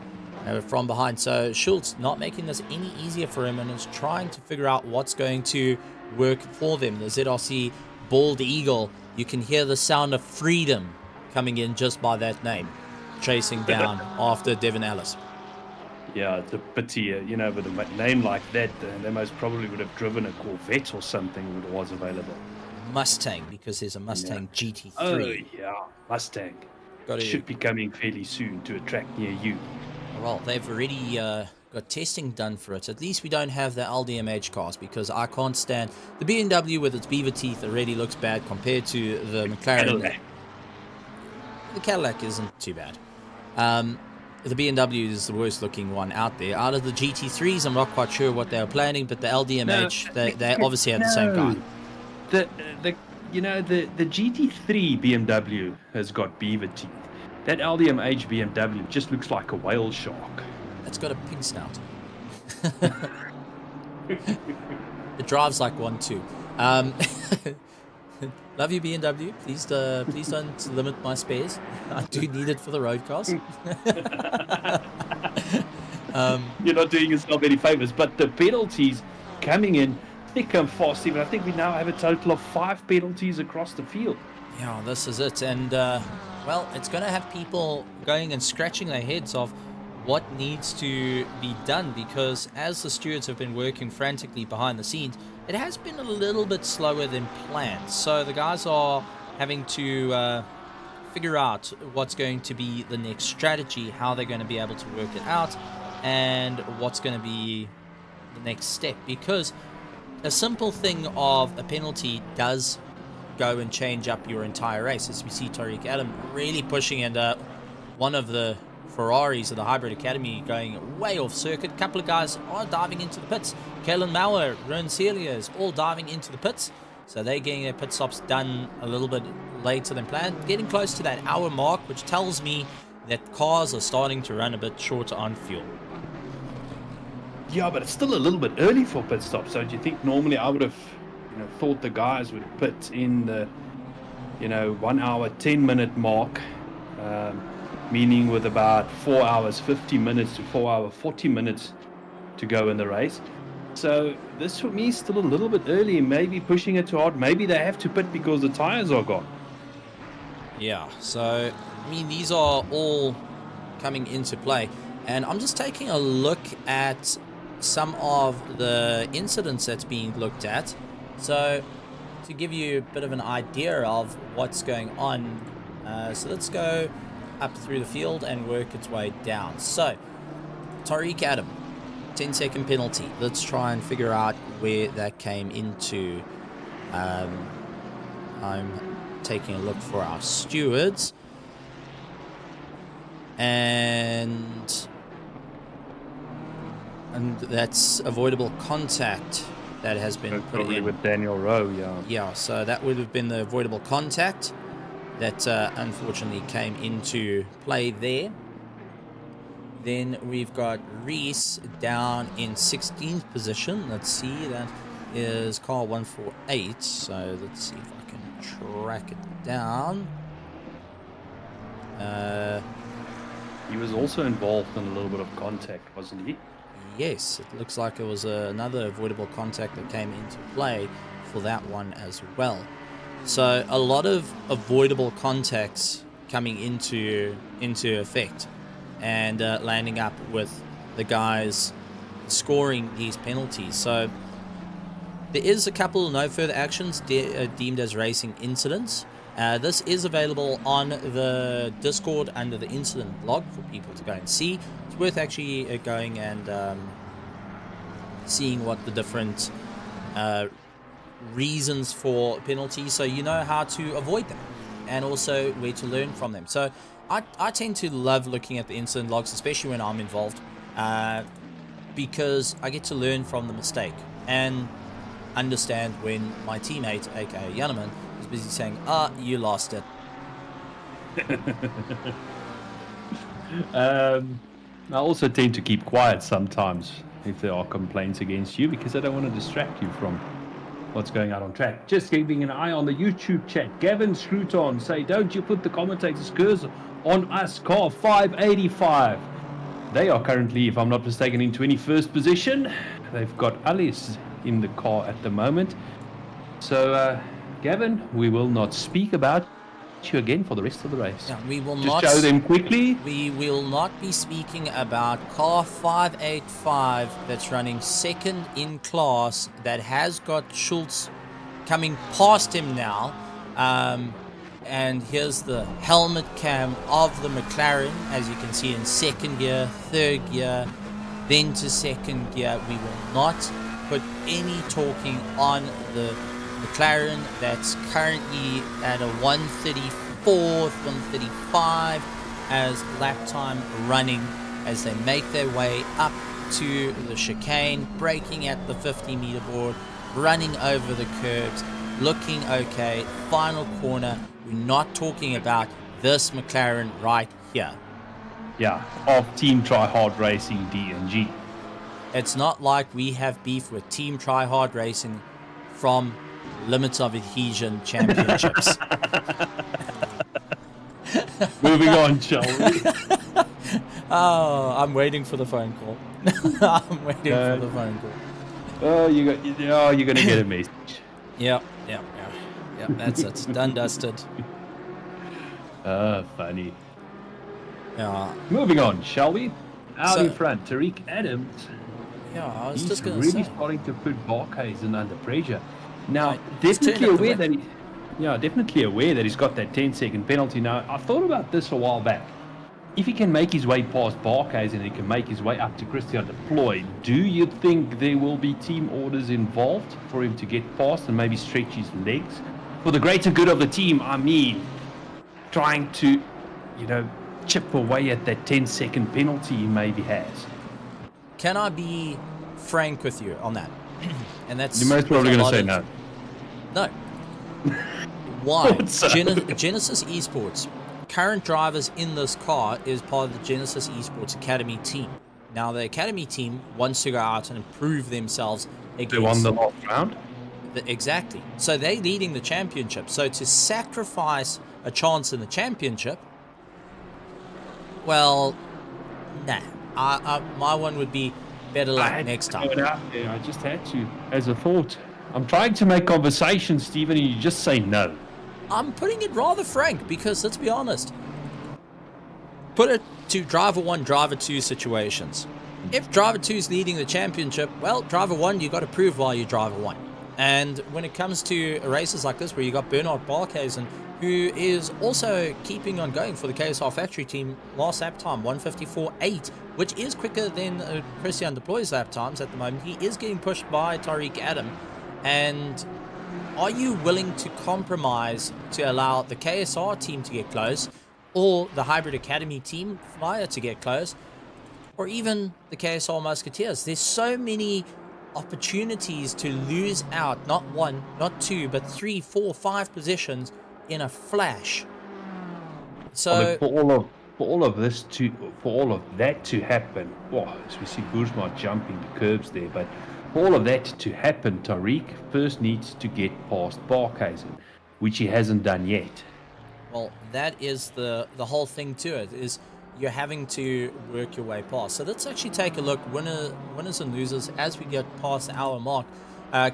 from behind. So Schultz not making this any easier for him, and is trying to figure out what's going to work for them. The ZRC Bald Eagle, you can hear the sound of freedom coming in just by that name, chasing down after Devin Ellis. Yeah, it's a pity, with a name like that, they most probably would have driven a Corvette or something if it was available. Mustang, because there's a Mustang GT3. Oh, yeah, Mustang. Should be coming fairly soon to a track near you. Well, they've already got testing done for it. At least we don't have the LDMH cars, because I can't stand... The BMW with its beaver teeth already looks bad compared to the McLaren. Cadillac. The Cadillac isn't too bad. The BMW is the worst looking one out there. Out of the GT3s, I'm not quite sure what they were planning, but the LDMH, they obviously have the same guy. The GT3 BMW has got beaver teeth. That LDMH BMW just looks like a whale shark. It's got a pig snout. It drives like one too. Love you, BMW. Please don't limit my spares. I do need it for the road cars. You're not doing yourself any favors, but the penalties coming in thick and fast. Even I think we now have a total of 5 penalties across the field. Yeah, this is it. And, well, it's going to have people going and scratching their heads of what needs to be done, because as the stewards have been working frantically behind the scenes, it has been a little bit slower than planned. So the guys are having to figure out what's going to be the next strategy, how they're going to be able to work it out, and what's going to be the next step. Because a simple thing of a penalty does go and change up your entire race. As we see Tariq Adam really pushing, and one of the Ferraris of the Hybrid Academy going way off circuit. A couple of guys are diving into the pits. Kalen Mauer, Ron Celia is all diving into the pits. So they're getting their pit stops done a little bit later than planned. Getting close to that hour mark, which tells me that cars are starting to run a bit shorter on fuel. Yeah, but it's still a little bit early for pit stops. So do you think normally I would have thought the guys would pit in the 1 hour 10-minute mark, meaning with about 4 hours 50 minutes to 4 hour 40 minutes to go in the race. So this for me is still a little bit early, maybe pushing it too hard. Maybe they have to pit because the tires are gone. Yeah, so I mean, these are all coming into play, and I'm just taking a look at some of the incidents that's being looked at. So to give you a bit of an idea of what's going on, so let's go up through the field and work its way down. So Tariq Adam, 10-second penalty. Let's try and figure out where that came into. I'm taking a look for our stewards, and that's avoidable contact that has been put in with Daniel Rowe. Yeah, so that would have been the avoidable contact that unfortunately came into play there. Then we've got Reese down in 16th position. Let's see, that is car 148. So let's see if I can track it down. He was also involved in a little bit of contact, wasn't he? Yes, it looks like it was another avoidable contact that came into play for that one as well. So a lot of avoidable contacts coming into effect, and landing up with the guys scoring these penalties. So there is a couple no further actions deemed as racing incidents. This is available on the Discord under the incident log for people to go and see. It's worth actually going and seeing what the different reasons for penalties, so you know how to avoid them and also where to learn from them. So I tend to love looking at the incident logs, especially when I'm involved, because I get to learn from the mistake and understand when my teammate, aka Yanneman, is busy saying, you lost it. I also tend to keep quiet sometimes if there are complaints against you, because I don't want to distract you from what's going on track. Just keeping an eye on the YouTube chat. Gavin Scruton say, don't you put the commentator's cursor on us, car 585. They are currently, if I'm not mistaken, in 21st position. They've got Alice in the car at the moment. So, Gavin, we will not speak about you again for the rest of the race. Yeah, we will just not show them quickly. We will not be speaking about car 585 that's running second in class, that has got Schultz coming past him now. And here's the helmet cam of the McLaren, as you can see, in second gear, third gear, then to second gear. We will not put any talking on the McLaren that's currently at a 134th, 135 as lap time running, as they make their way up to the chicane, braking at the 50-meter board, running over the curbs, looking okay. Final corner. We're not talking about this McLaren right here. Yeah, of Team Try Hard Racing DNG. It's not like we have beef with Team Try Hard Racing from Limits of Adhesion Championships. Moving on, shall we? Oh, I'm waiting for the phone call. I'm waiting for the phone call. Oh, you're going to get a message. Yep, that's it. Done, dusted. Funny. Yeah. Moving on, shall we? Out in So- front, Tariq Adams. Yeah, I was He's just going to really say. starting to put Barkhuizen under pressure. Now, Right, he's definitely turned up the aware whip. definitely aware that he's got that 10-second penalty. Now, I thought about this a while back. If he can make his way past Barkhuizen and he can make his way up to Christian Deploy, do you think there will be team orders involved for him to get past and maybe stretch his legs? For the greater good of the team, I mean, trying to, chip away at that 10-second penalty he maybe has. Can I be frank with you on that? And that's You're most probably with a going to lot say of- no. No. Why? What's up? Genesis Esports. Current drivers in this car is part of the Genesis Esports Academy team. Now, the Academy team wants to go out and improve themselves against... They won the last round? Exactly. So they're leading the championship. So to sacrifice a chance in the championship, well, nah. My one would be better luck next time. Yeah, I just had to, as a thought. I'm trying to make conversation, Stephen, and you just say no. I'm putting it rather frank because, let's be honest, put it to driver 1, driver 2 situations. If driver 2 is leading the championship, well, driver 1, you got to prove why you're driver 1. And when it comes to races like this, where you got Bernard Barkhuizen, who is also keeping on going for the KSR factory team, last lap time 154.8, which is quicker than Christian Deploy's lap times at the moment. He is getting pushed by Tariq Adam. And are you willing to compromise to allow the KSR team to get close, or the Hybrid Academy team flyer to get close, or even the KSR Musketeers? There's so many opportunities to lose out, not 1, not 2, but 3, 4, 5 positions in a flash. So for all of that to happen, as we see Boersma jumping the curbs there, but for all of that to happen, Tariq first needs to get past Barkhuizen, which he hasn't done yet. well, that is the whole thing to it, is you're having to work your way past. So let's actually take a look, winners and losers, as we get past the hour mark.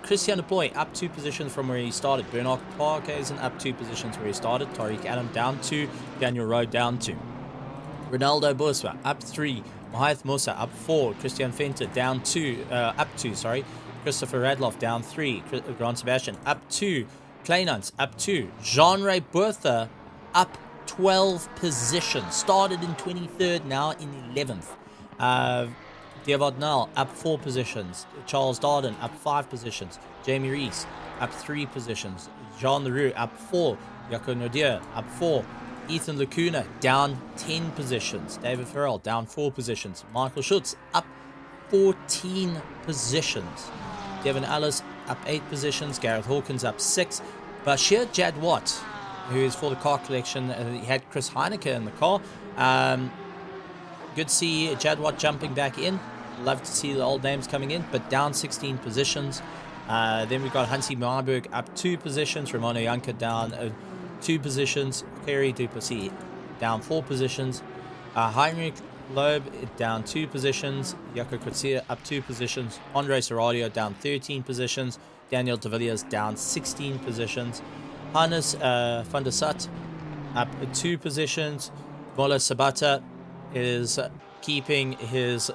Christian Deploy up 2 positions from where he started. Bernard Barkhuizen up 2 positions where he started. Tariq Adam down 2. Daniel Rowe down 2. Ronaldo Boersma up 3. Mahath Musa up 4. Christian Venter down 2. Up 2, sorry. Christopher Radloff down 3. Grant Sebastian up 2. Kleinans up 2. Jean-Ray Bertha up 12 positions. Started in 23rd, now in 11th. Diavod Nall up 4 positions. Charles Darden up 5 positions. Jamie Reese up 3 positions. Jean Leroux up 4. Jaco Nodier up 4. Ethan Lacuna down 10 positions. David Farrell down 4 positions. Michael Schutz up 14 positions. Devin Ellis up 8 positions. Gareth Hawkins up 6. Bashir Jadwat, who is for the car collection, he had Chris Heineke in the car. Good to see Jadwat jumping back in. Love to see the old names coming in, but down 16 positions. Then we've got Hansi Marburg up 2 positions. Romano Janka down 2 positions. Kerry Duplessis down 4 positions. Heinrich Loeb down 2 positions. Jaco Kutsia up 2 positions. Andre Serradio down 13 positions. Daniel de Villiers down 16 positions. Hannes van der Sat up 2 positions. Mola Sabata is keeping his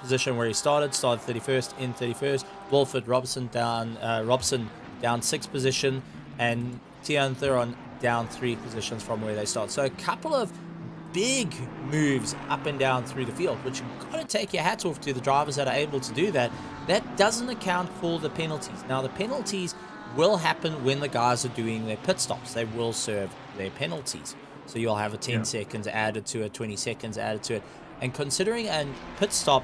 position where he started 31st in 31st. Wolford Robson down 6 position, and Tian Thuron down 3 positions from where they start. So a couple of big moves up and down through the field, which you've got to take your hats off to the drivers that are able to do that. That doesn't account for the penalties. Now the penalties will happen when the guys are doing their pit stops. They will serve their penalties. So you'll have a 10 seconds added to it, 20 seconds added to it. And considering a pit stop,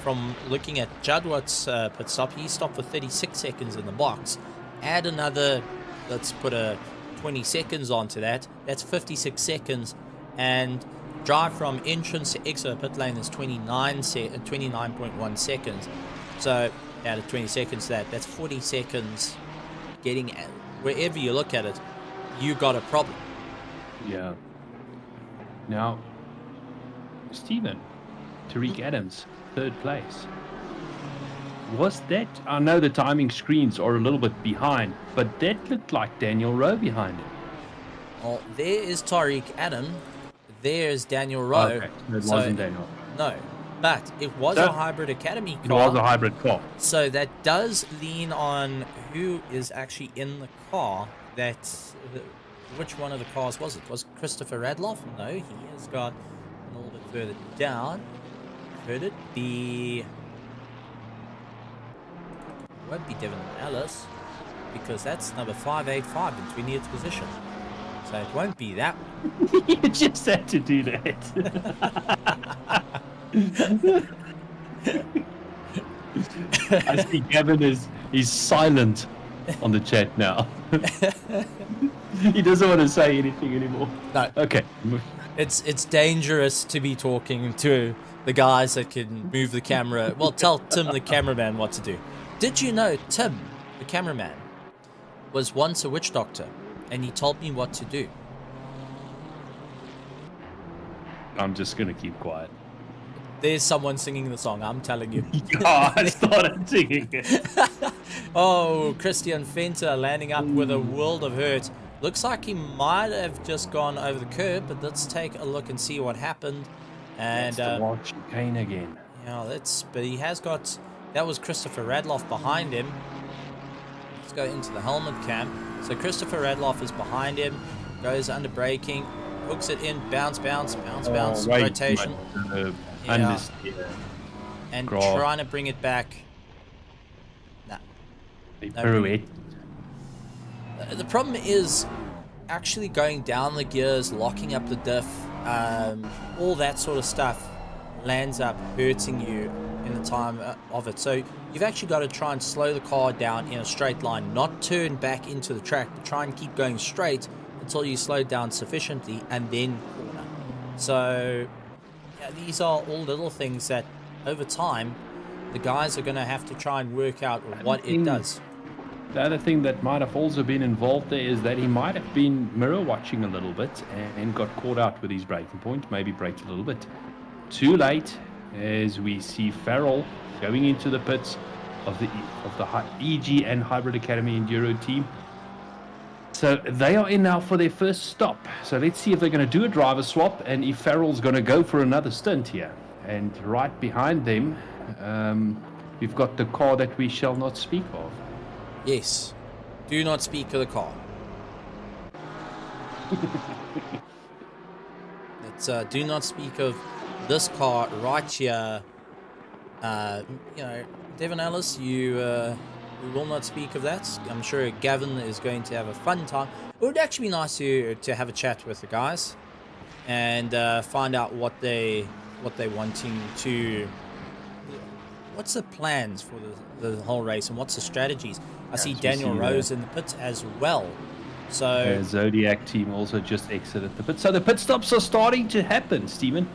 from looking at Jadwat's pit stop, he stopped for 36 seconds in the box. Add another, let's put a 20 seconds onto that. That's 56 seconds. And drive from entrance to exit of pit lane is 29.1 seconds. So add 20 seconds to that. That's 40 seconds getting at. Wherever you look at it, you got a problem. Yeah. Now, Stephen, Tariq Adams, 3rd place. Was that, I know the timing screens are a little bit behind, but that looked like Daniel Rowe behind him. Well, there is Tariq Adam. There's Daniel Rowe. Okay, it wasn't Daniel. No, but it was a hybrid academy car. It was a hybrid car. So that does lean on who is actually in the car. Which one of the cars was it? Was it Christopher Radloff? No, he has got a little bit further down. Could it be... It won't be Devin Ellis, because that's number 585 in 20th position. So it won't be that one. You just had to do that. I see Gavin is silent on the chat now. He doesn't want to say anything anymore. No. Okay. It's dangerous to be talking to the guys that can move the camera. Well, tell Tim the cameraman what to do. Did you know Tim, the cameraman, was once a witch doctor, and he told me what to do? I'm just going to keep quiet. There's someone singing the song, I'm telling you. Yeah, I started singing it. Oh, Christian Venter landing up with a world of hurt. Looks like he might have just gone over the curb, but let's take a look and see what happened. And that's the wrong chicane again. Yeah, but he has got, that was Christopher Radloff behind him. Let's go into the helmet cam. So Christopher Radloff is behind him, goes under braking, hooks it in, bounce, rotation. And trying to bring it back. Nah. The problem is actually going down the gears, locking up the diff, all that sort of stuff lands up hurting you in the time of it. So you've actually got to try and slow the car down in a straight line, not turn back into the track, but try and keep going straight until you slow down sufficiently and then corner. So yeah, these are all little things that over time the guys are going to have to try and work out what it does. The other thing that might have also been involved there is that he might have been mirror watching a little bit and got caught out with his braking point, maybe braked a little bit too late, as we see Farrell going into the pits of the EG and Hybrid Academy Enduro team. So they are in now for their first stop. So let's see if they're going to do a driver swap and if Farrell's going to go for another stint here. And right behind them, we've got the car that we shall not speak of. Yes. Do not speak of the car. Do not speak of this car right here. Devon Ellis, we will not speak of that. I'm sure Gavin is going to have a fun time. It would actually be nice to have a chat with the guys and find out what they're wanting to. What's the plans for the whole race and what's the strategies? I see Daniel Rose in the pits as well. So Zodiac team also just exited the pit. So the pit stops are starting to happen, Stephen.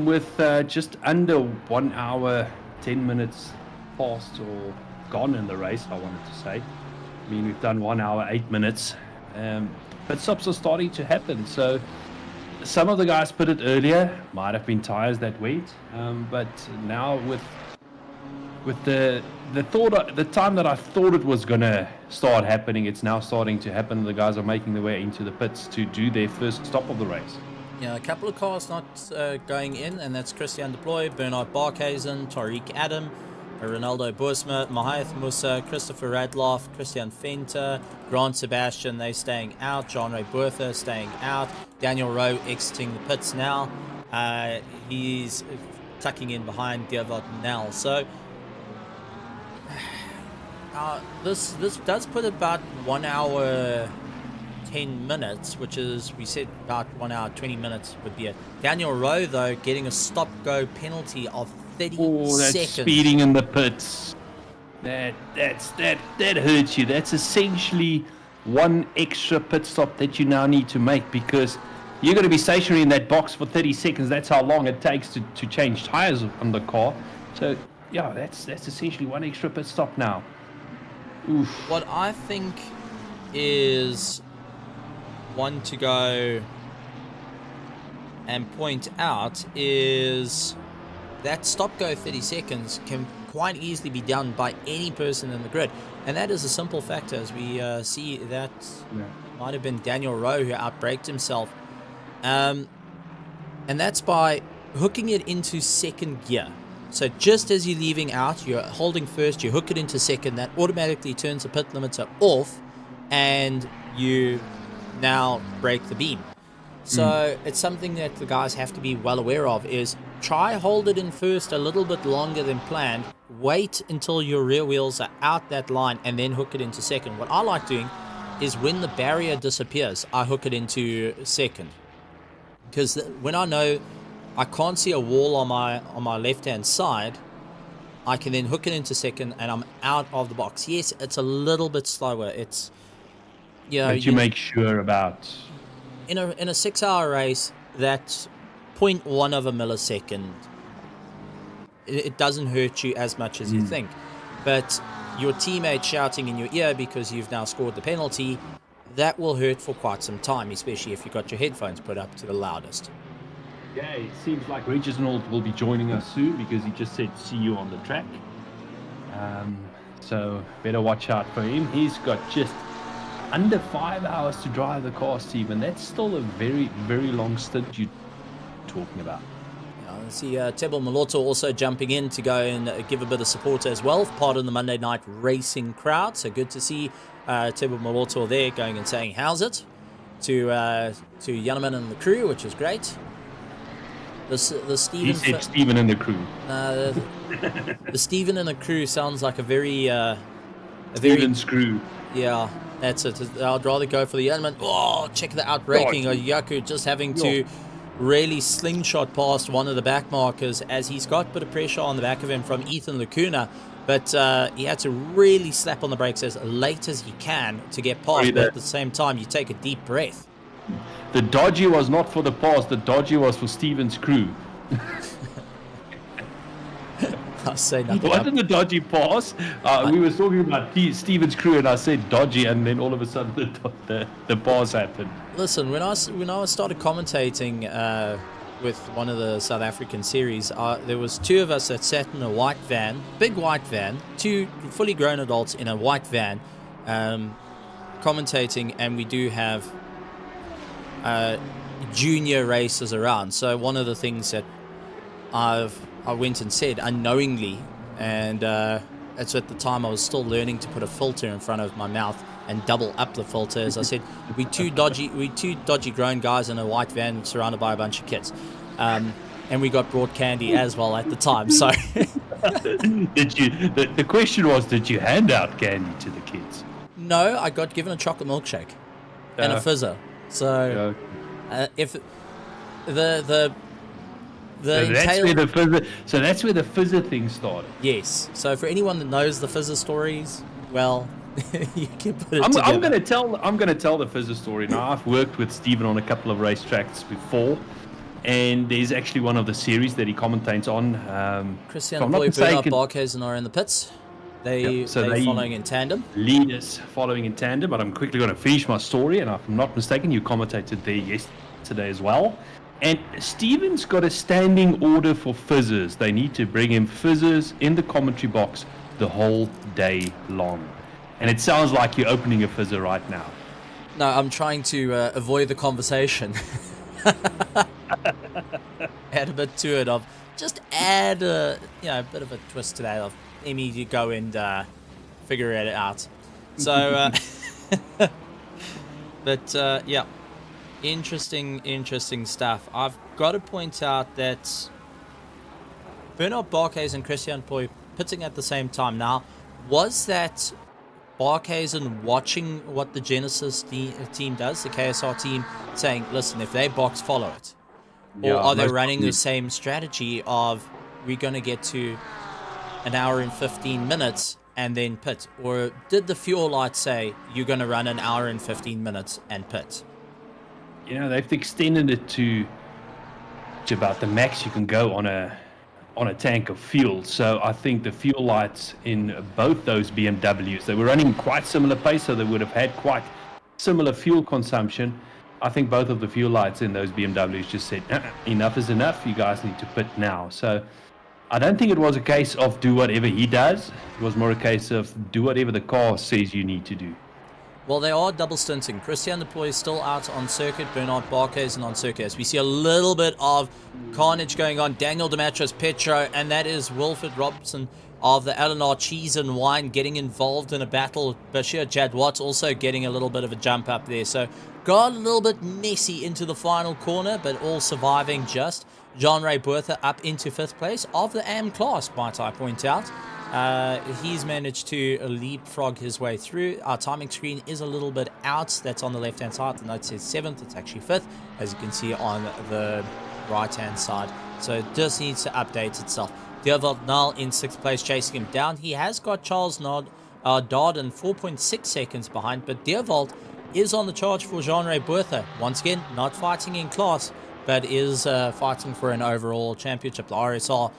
With just under 1 hour, 10 minutes past or gone in the race, I wanted to say. I mean, we've done 1 hour, 8 minutes. Pit stops are starting to happen. So some of the guys put it earlier, might have been tires that went. But now with the time that I thought it was going to start happening, it's now starting to happen. The guys are making their way into the pits to do their first stop of the race. Yeah, a couple of cars not going in, and that's Christian Deploy, Bernard Barkhuizen, Tariq Adam, Ronaldo Boersma, Mahath Musa, Christopher Radloff, Christian Fenter, Grant Sebastian, they staying out, John Ray Bertha staying out, Daniel Rowe exiting the pits now. He's tucking in behind Gervard Nell. So this does put about 1 hour 10 minutes, which is, we said about 1 hour 20 minutes would be it. Daniel Rowe, though, getting a stop-go penalty of 30 that's seconds. Speeding in the pits. That hurts you. That's essentially one extra pit stop that you now need to make, because you're going to be stationary in that box for 30 seconds. That's how long it takes to change tires on the car. So yeah, that's essentially one extra pit stop now. Oof. What I think is one to go and point out is that stop-go 30 seconds can quite easily be done by any person in the grid, and that is a simple factor, as we see that might have been Daniel Rowe who outbraked himself, and that's by hooking it into second gear. So just as you're leaving out, you're holding first, you hook it into second, that automatically turns the pit limiter off, and you now break the beam. So it's something that the guys have to be well aware of, is try hold it in first a little bit longer than planned, wait until your rear wheels are out that line, and then hook it into second. What I like doing is when the barrier disappears, I hook it into second, because when I know I can't see a wall on my left hand side, I can then hook it into second and I'm out of the box. Yes, it's a little bit slower. It's, But you make sure about in a 6-hour race, that's 0.1 of a millisecond. It doesn't hurt you as much as you think, but your teammate shouting in your ear because you've now scored the penalty, that will hurt for quite some time, especially if you've got your headphones put up to the loudest. Yeah, it seems like Reginald will be joining us soon, because he just said see you on the track. So better watch out for him. He's got just under 5 hours to drive the car, Steve, that's still a very, very long stint you're talking about. I see Tebo Maloto also jumping in to go and give a bit of support as well, part of the Monday night racing crowd. So good to see Tebo Maloto there going and saying how's it to Yanneman and the crew, which is great. The Steven. He said Steven and the crew. The Steven and the crew sounds like a very Steven's crew. Yeah, that's it. I'd rather go for the Yanneman. Oh, check the outbraking. Yaku just having to really slingshot past one of the back markers, as he's got a bit of pressure on the back of him from Ethan Lacuna, but he had to really slap on the brakes as late as he can to get past, but at the same time you take a deep breath. The dodgy was not for the pass, the dodgy was for Steven's crew. I'll say nothing. It wasn't a dodgy pass. We were talking about Steven's crew, and I said dodgy, and then all of a sudden the pass happened. Listen, when I started commentating with one of the South African series, there was two of us that sat in a white van, big white van, two fully grown adults in a white van, commentating, and we do have junior racers around. So one of the things that I went and said unknowingly, and it's at the time I was still learning to put a filter in front of my mouth and double up the filter. As I said, we two dodgy grown guys in a white van surrounded by a bunch of kids, and we got brought candy as well at the time. So, did you? The question was, did you hand out candy to the kids? No, I got given a chocolate milkshake and a fizzer. So, if the so that's where the fizzer thing started. Yes. So for anyone that knows the fizzer stories, well, you can put it together. I'm going to tell the fizzer story. Now, I've worked with Stephen on a couple of racetracks before, and there's actually one of the series that he commentates on. Christian Boy, Bernard Barkhuizen are in the pits. They're following in tandem. Leaders following in tandem, but I'm quickly going to finish my story, and if I'm not mistaken, you commentated there yesterday as well. And Stephen's got a standing order for fizzers. They need to bring him fizzers in the commentary box the whole day long. And it sounds like you're opening a fizzer right now. No, I'm trying to avoid the conversation. Add a bit to it of just add a bit of a twist to that of maybe you go and figure it out. So, but yeah. Interesting stuff. I've got to point out that Bernard Barkhuizen and Christian Boy pitting at the same time. Now, was that Barkhuizen watching what the Genesis team does, the KSR team, saying, listen, if they box, follow it? Or are they running the same strategy of we're going to get to an hour and 15 minutes and then pit? Or did the fuel light say you're going to run an hour and 15 minutes and pit? They've extended it to about the max you can go on a tank of fuel. So I think the fuel lights in both those BMWs, they were running quite similar pace, so they would have had quite similar fuel consumption. I think both of the fuel lights in those BMWs just said, enough is enough, you guys need to pit now. So I don't think it was a case of do whatever he does. It was more a case of do whatever the car says you need to do. Well, they are double stinting. Christian Deploy is still out on circuit. Bernard Barkhuizen on circuit. As we see a little bit of carnage going on. Daniel Dematros Petro, and that is Wilfred Robson of the Eleanor Cheese and Wine getting involved in a battle. Bashir Jadwat also getting a little bit of a jump up there. So got a little bit messy into the final corner, but all surviving just. Jean-Ray Bertha up into 5th place of the AM class, might I point out. He's managed to leapfrog his way through. Our timing screen is a little bit out. That's on the left-hand side. The note says 7th. It's actually 5th, as you can see on the right-hand side. So it just needs to update itself. Diervald Nal in 6th place, chasing him down. He has got Charles Darden 4.6 seconds behind, but Diervald is on the charge for Jean-Ray Bertha. Once again, not fighting in class, but is fighting for an overall championship. The RSR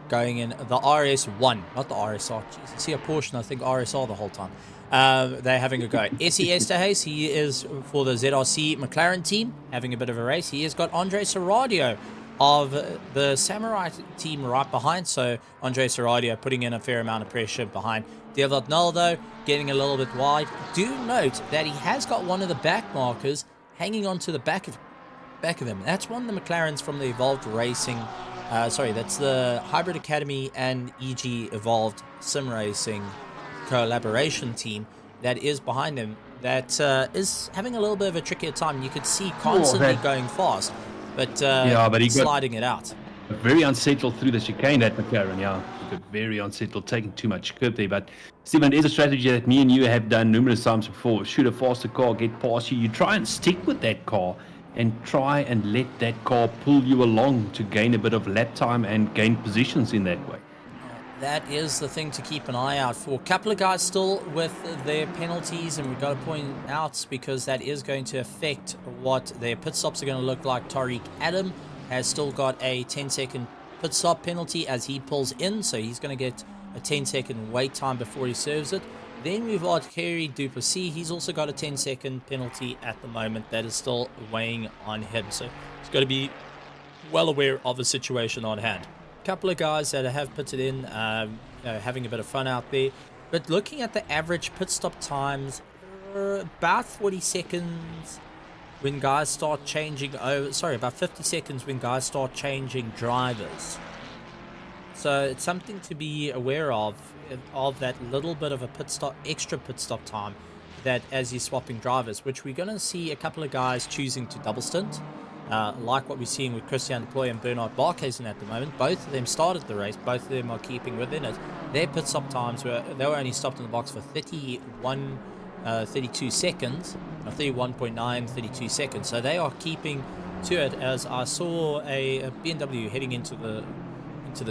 going in the RS1, not the RSR. Jeez, I see a Porsche and I think RSR the whole time. They're having a go. SES Hayes, he is for the ZRC McLaren team, having a bit of a race. He has got Andre Serradio of the Samurai team right behind. So Andre Serradio putting in a fair amount of pressure behind. Diervald Null, though, getting a little bit wide. Do note that he has got one of the back markers hanging onto the back of him. That's one of the McLarens from the Evolved Racing. That's the Hybrid Academy and EG Evolved Sim Racing collaboration team that is behind him. That is having a little bit of a trickier time. You could see constantly going fast, but he's sliding it out. Very unsettled through the chicane, that McLaren, very unsettled, taking too much curb there. But Stephen, there's a strategy that me and you have done numerous times before. Shoot a faster car, get past you. You try and stick with that car and try and let that car pull you along to gain a bit of lap time and gain positions in that way. That is the thing to keep an eye out for. A couple of guys still with their penalties, and we've got to point out because that is going to affect what their pit stops are going to look like. Tariq Adam has still got a 10-second pit stop penalty as he pulls in, so he's going to get a 10-second wait time before he serves it. Then we've got Kerry Duplessis. He's also got a 10-second penalty at the moment that is still weighing on him, so he's got to be well aware of the situation on hand. A couple of guys that have pitted in, having a bit of fun out there, but looking at the average pit stop times, about 40 seconds when guys start changing over, sorry, about 50 seconds when guys start changing drivers. So it's something to be aware of that little bit of a extra pit stop time that as you're swapping drivers, which we're going to see a couple of guys choosing to double stint, like what we're seeing with Christian Deploy and Bernard Barkhuizen at the moment. Both of them started the race, both of them are keeping within it. Their pit stop times they were only stopped in the box for 32 seconds, 31.9, 32 seconds. So they are keeping to it, as I saw a BMW heading into the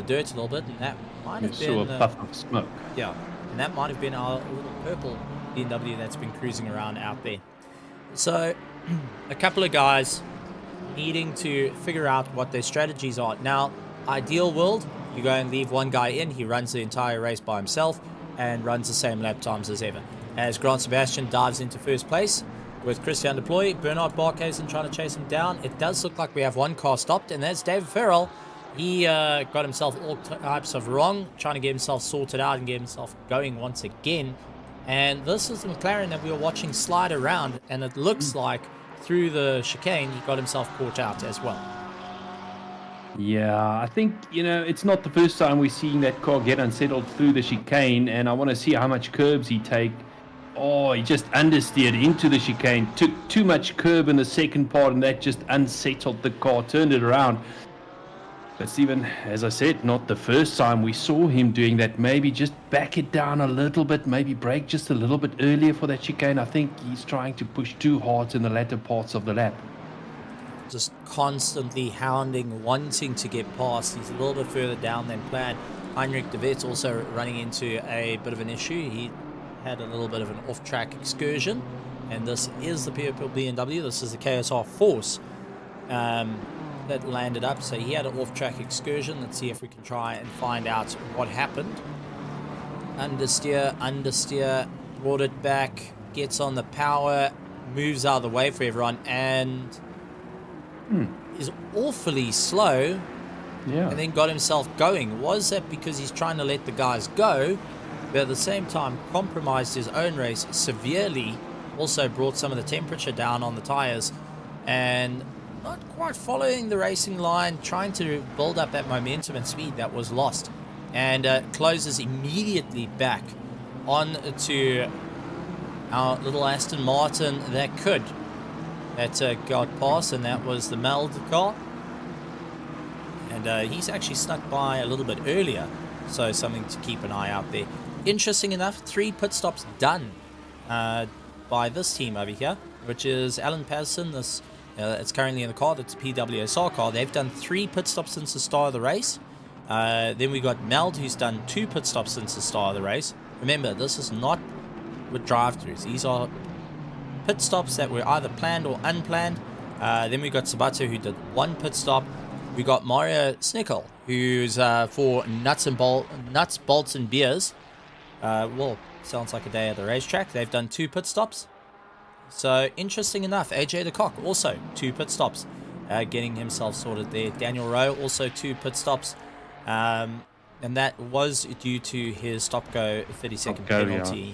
dirt a little bit, and that might have been a puff of smoke. Yeah, and that might have been our little purple BMW that's been cruising around out there. So a couple of guys needing to figure out what their strategies are. Now, ideal world, you go and leave one guy in, he runs the entire race by himself and runs the same lap times as ever. As Grant Sebastian dives into first place with Christian Deploy, Bernard Barkhuizen trying to chase him down. It does look like we have one car stopped, and that's David Farrell. He got himself all types of wrong, trying to get himself sorted out and get himself going once again. And this is the McLaren that we were watching slide around, and it looks like through the chicane he got himself caught out as well. Yeah, I think, it's not the first time we're seeing that car get unsettled through the chicane, and I want to see how much curbs he take. Oh, he just understeered into the chicane, took too much curb in the second part, and that just unsettled the car, turned it around. But Stephen, as I said, not the first time we saw him doing that. Maybe just back it down a little bit, maybe brake just a little bit earlier for that chicane. I think he's trying to push too hard in the latter parts of the lap. Just constantly hounding, wanting to get past. He's a little bit further down than planned. Heinrich de Wet also running into a bit of an issue. He had a little bit of an off-track excursion, and this is the purple BMW. This is the KSR Force that landed up, so he had an off-track excursion. Let's see if we can try and find out what happened. Understeer, brought it back, gets on the power, moves out of the way for everyone, and is awfully slow. Yeah. And then got himself going. Was that because he's trying to let the guys go, but at the same time compromised his own race severely, also brought some of the temperature down on the tires, and not quite following the racing line, trying to build up that momentum and speed that was lost, and closes immediately back on to our little Aston Martin that got past, and that was the Meld car. And he's actually snuck by a little bit earlier, so something to keep an eye out there. Interesting enough, 3 pit stops done by this team over here, which is Alan Patterson. It's currently in the car. That's a PWSR car. They've done 3 pit stops since the start of the race. Then we got Meld, who's done 2 pit stops since the start of the race. Remember, this is not with drive-thrus. These are pit stops that were either planned or unplanned. Then we got Sabato, who did 1 pit stop. We got Mario Snickel, who's for Nuts, Bolts, and Beers. Sounds like a day at the racetrack. They've done 2 pit stops. So, interesting enough, AJ de Kock also 2 pit stops, getting himself sorted there. Daniel Rowe also 2 pit stops, and that was due to his stop-go 30-second penalty. Yeah.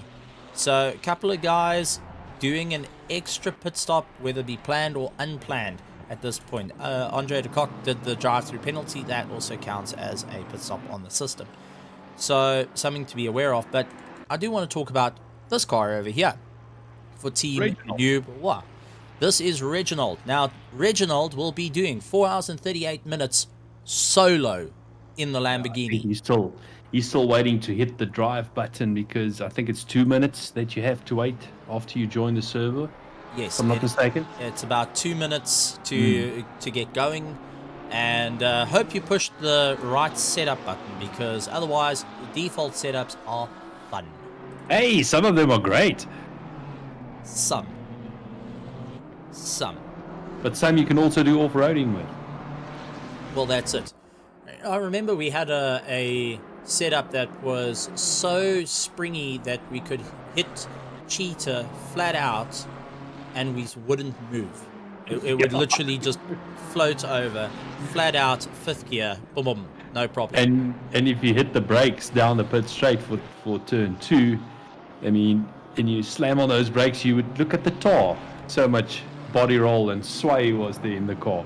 So, a couple of guys doing an extra pit stop, whether it be planned or unplanned at this point. Andre de Kock did the drive-through penalty. That also counts as a pit stop on the system. So, something to be aware of. But I do want to talk about this car over here. For Team Nurburgring. This is Reginald. Now, Reginald will be doing 4 hours and 38 minutes solo in the Lamborghini. He's still waiting to hit the drive button, because I think it's 2 minutes that you have to wait after you join the server. Yes, if I'm not mistaken. It's about 2 minutes to get going, and hope you push the right setup button, because otherwise the default setups are fun. Hey, some of them are great. Some. But some you can also do off-roading with. Well, that's it. I remember we had a setup that was so springy that we could hit Cheetah flat out and we wouldn't move. It would literally just float over, flat out, 5th gear, boom, boom, no problem. And if you hit the brakes down the pit straight for turn 2, I mean, and you slam on those brakes, you would look at the tar. So much body roll and sway was there in the car.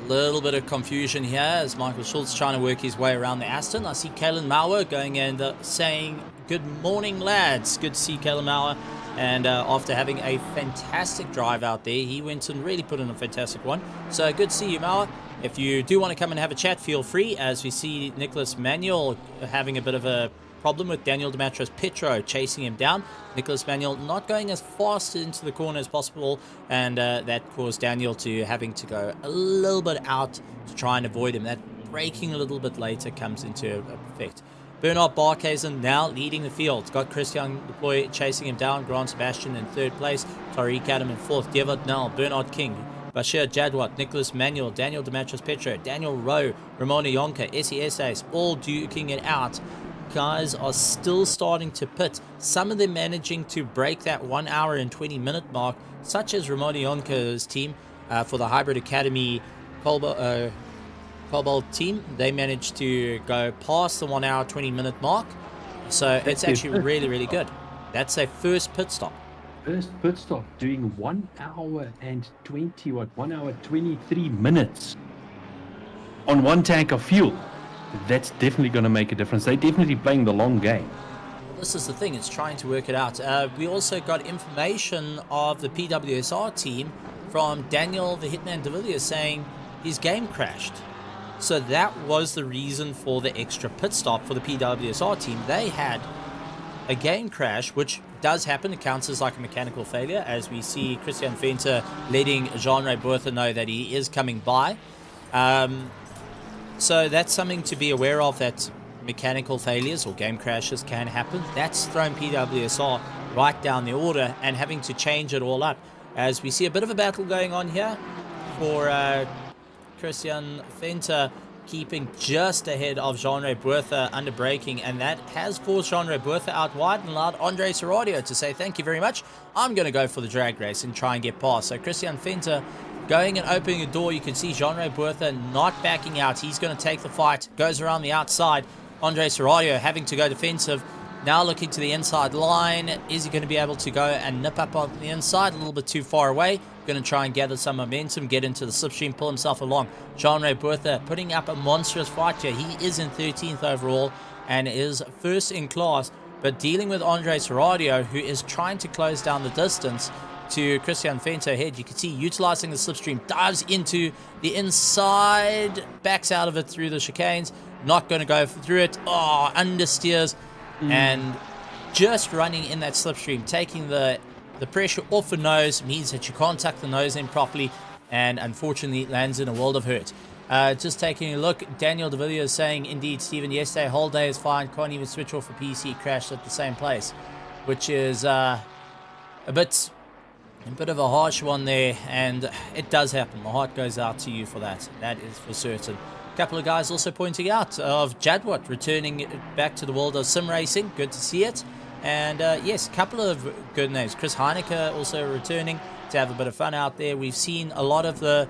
Little bit of confusion here as Michael Schultz trying to work his way around the Aston. I see Kalen Mauer going and saying, good morning, lads. Good to see Kalen Mauer. And after having a fantastic drive out there, he went and really put in a fantastic one. So good to see you, Mauer. If you do want to come and have a chat, feel free, as we see Nicholas Manuel having a bit of a problem with Daniel Petro chasing him down. Nicholas Manuel not going as fast into the corner as possible, and that caused Daniel to having to go a little bit out to try and avoid him. That braking a little bit later comes into effect. Bernard Barkhuizen now leading the field. Got Christian Deploy chasing him down. Grant Sebastian in third place. Tariq Adam in fourth. Devad Nell, Bernard King, Bashir Jadwat, Nicholas Manuel, Daniel Petro, Daniel Rowe, Ramona Yonka, SESAs, all duking it out. Guys are still starting to pit. Some of them managing to break that 1 hour and 20 minute mark, such as Ramona Yonka's team for the Hybrid Academy Cobalt team. They managed to go past the 1 hour 20 minute mark, so it's actually really, really good. That's a first pit stop. First pit stop doing 1 hour and 1 hour 23 minutes on one tank of fuel. That's definitely going to make a difference. They're definitely playing the long game. This is the thing, it's trying to work it out. We also got information of the PWSR team from Daniel the Hitman de Villiers saying his game crashed. So that was the reason for the extra pit stop for the PWSR team. They had a game crash, which does happen. It counts as like a mechanical failure, as we see Christian Venter letting Jean-Ray Bertha know that he is coming by. So that's something to be aware of, that mechanical failures or game crashes can happen. That's thrown PWSR right down the order and having to change it all up, as we see a bit of a battle going on here for Christian Venter keeping just ahead of Jean-Ray Bertha under braking, and that has forced Jean-Ray Bertha out wide and allowed Andre Serradio to say thank you very much. I'm going to go for the drag race and try and get past. So Christian Venter going and opening a door. You can see Jean-Ray Bertha not backing out. He's going to take the fight. Goes around the outside. Andre Serradio having to go defensive. Now looking to the inside line. Is he going to be able to go and nip up on the inside? A little bit too far away. Going to try and gather some momentum. Get into the slipstream. Pull himself along. Jean-Ray Bertha putting up a monstrous fight here. He is in 13th overall and is first in class. But dealing with Andre Serradio, who is trying to close down the distance to Christian Venter ahead. You can see utilizing the slipstream, dives into the inside, backs out of it through the chicanes, not going to go through it, understeers, and just running in that slipstream, taking the pressure off the nose, means that you can't tuck the nose in properly, and unfortunately lands in a world of hurt. Just taking a look, Daniel de Villiers saying, indeed, Stephen, yesterday whole day is fine, can't even switch off a PC, crashed at the same place, which is a bit of a harsh one there, and it does happen. My heart goes out to you for that. That is for certain. A couple of guys also pointing out of Jadwat returning back to the world of sim racing. Good to see it. And yes, a couple of good names. Chris Heineke also returning to have a bit of fun out there. We've seen a lot of the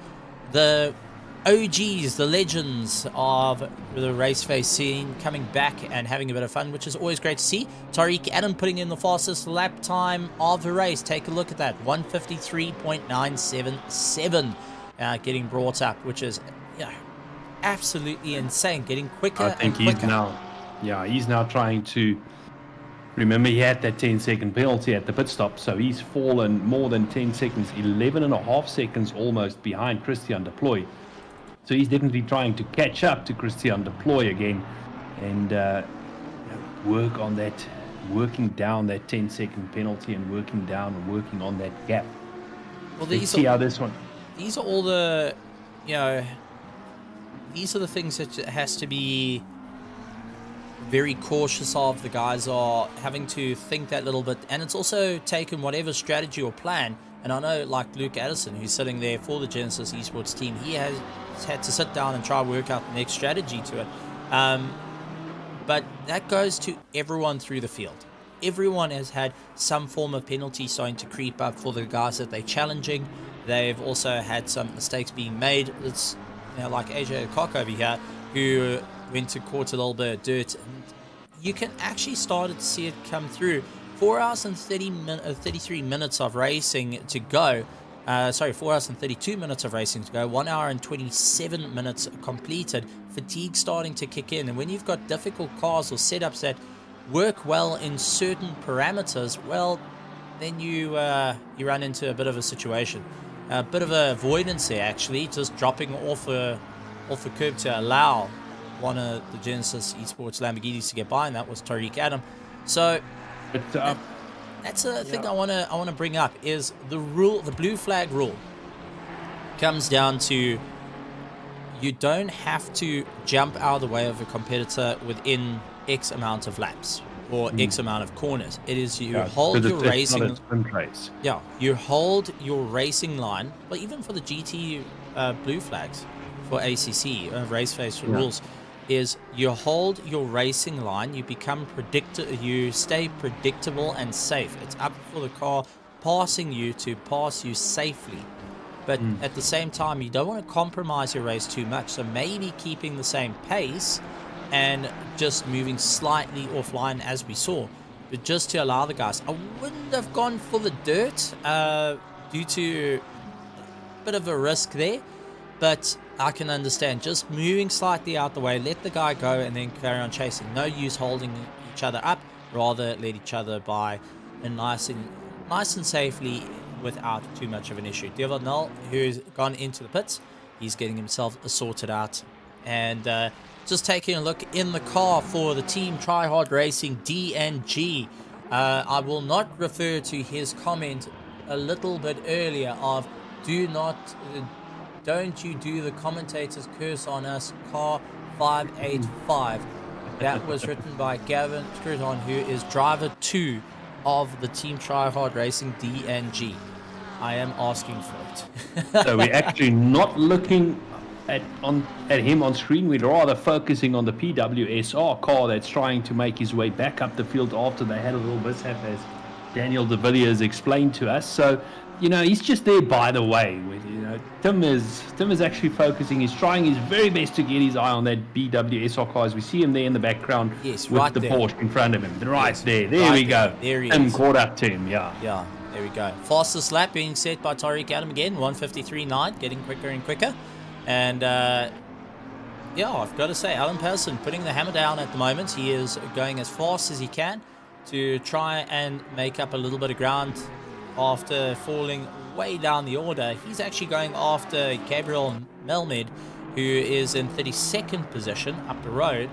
OGs, the legends of the RaceFace scene coming back and having a bit of fun, which is always great to see. Tariq Adam putting in the fastest lap time of the race. Take a look at that, 1:53.977, getting brought up, which is absolutely insane, getting quicker and quicker. He's now trying to, remember he had that 10-second penalty at the pit stop, so he's fallen more than 10 seconds, 11.5 seconds almost behind Christian Deploy. So he's definitely trying to catch up to Christian Deploy again and work on that, working down that 10-second penalty and working on that gap. Well, These are all the, these are the things that has to be very cautious of. The guys are having to think that little bit, and it's also taken whatever strategy or plan. And I know, like Luke Addison, who's sitting there for the Genesis Esports team, he has had to sit down and try and work out the next strategy to it. But that goes to everyone through the field. Everyone has had some form of penalty starting to creep up for the guys that they're challenging. They've also had some mistakes being made. It's like AJ Cock over here, who went to court a little bit of dirt. And you can actually start to see it come through. 4 hours and 33 minutes of racing to go. 4 hours and 32 minutes of racing to go, 1 hour and 27 minutes completed, fatigue starting to kick in. And when you've got difficult cars or setups that work well in certain parameters, well, then you run into a bit of a situation. A bit of a avoidance there, actually, just dropping off a curb to allow one of the Genesis Esports Lamborghinis to get by, and that was Tariq Adam. So that's a thing I want to bring up, is the rule, the blue flag rule comes down to you don't have to jump out of the way of a competitor within X amount of laps or X amount of corners. It is you hold your racing. It's not a sprint race. Yeah, you hold your racing line. But even for the GT blue flags for ACC RaceFace rules, is you hold your racing line. You become you stay predictable and safe. It's up for the car passing you to pass you safely. But at the same time, you don't want to compromise your race too much. So maybe keeping the same pace and just moving slightly offline, as we saw, but just to allow the guys. I wouldn't have gone for the dirt due to a bit of a risk there, but I can understand just moving slightly out the way, let the guy go, and then carry on chasing. No use holding each other up, rather let each other by and nice and safely without too much of an issue. Devil Null, who's gone into the pits, he's getting himself sorted out. And just taking a look in the car for the team Try Hard Racing DNG. I will not refer to his comment a little bit earlier of don't you do the commentator's curse on us, car 585. That was written by Gavin Scruton, who is driver 2 of the team Try Hard Racing DNG. I am asking for it. So we're actually not looking at him on screen. We're rather focusing on the PWSR car that's trying to make his way back up the field after they had a little mishap, as Daniel de Villiers explained to us. So, he's just there by the way. Tim is actually focusing. He's trying his very best to get his eye on that BWSR car, as we see him there in the background with the Porsche in front of him. There we go. There he is. Tim caught up to him, yeah. Yeah, there we go. Fastest lap being set by Tariq Adam again, 1:53.9, getting quicker and quicker. And I've got to say, Alan Patterson putting the hammer down at the moment. He is going as fast as he can to try and make up a little bit of ground after falling way down the order. He's actually going after Gabriel Melmed, who is in 32nd position up the road.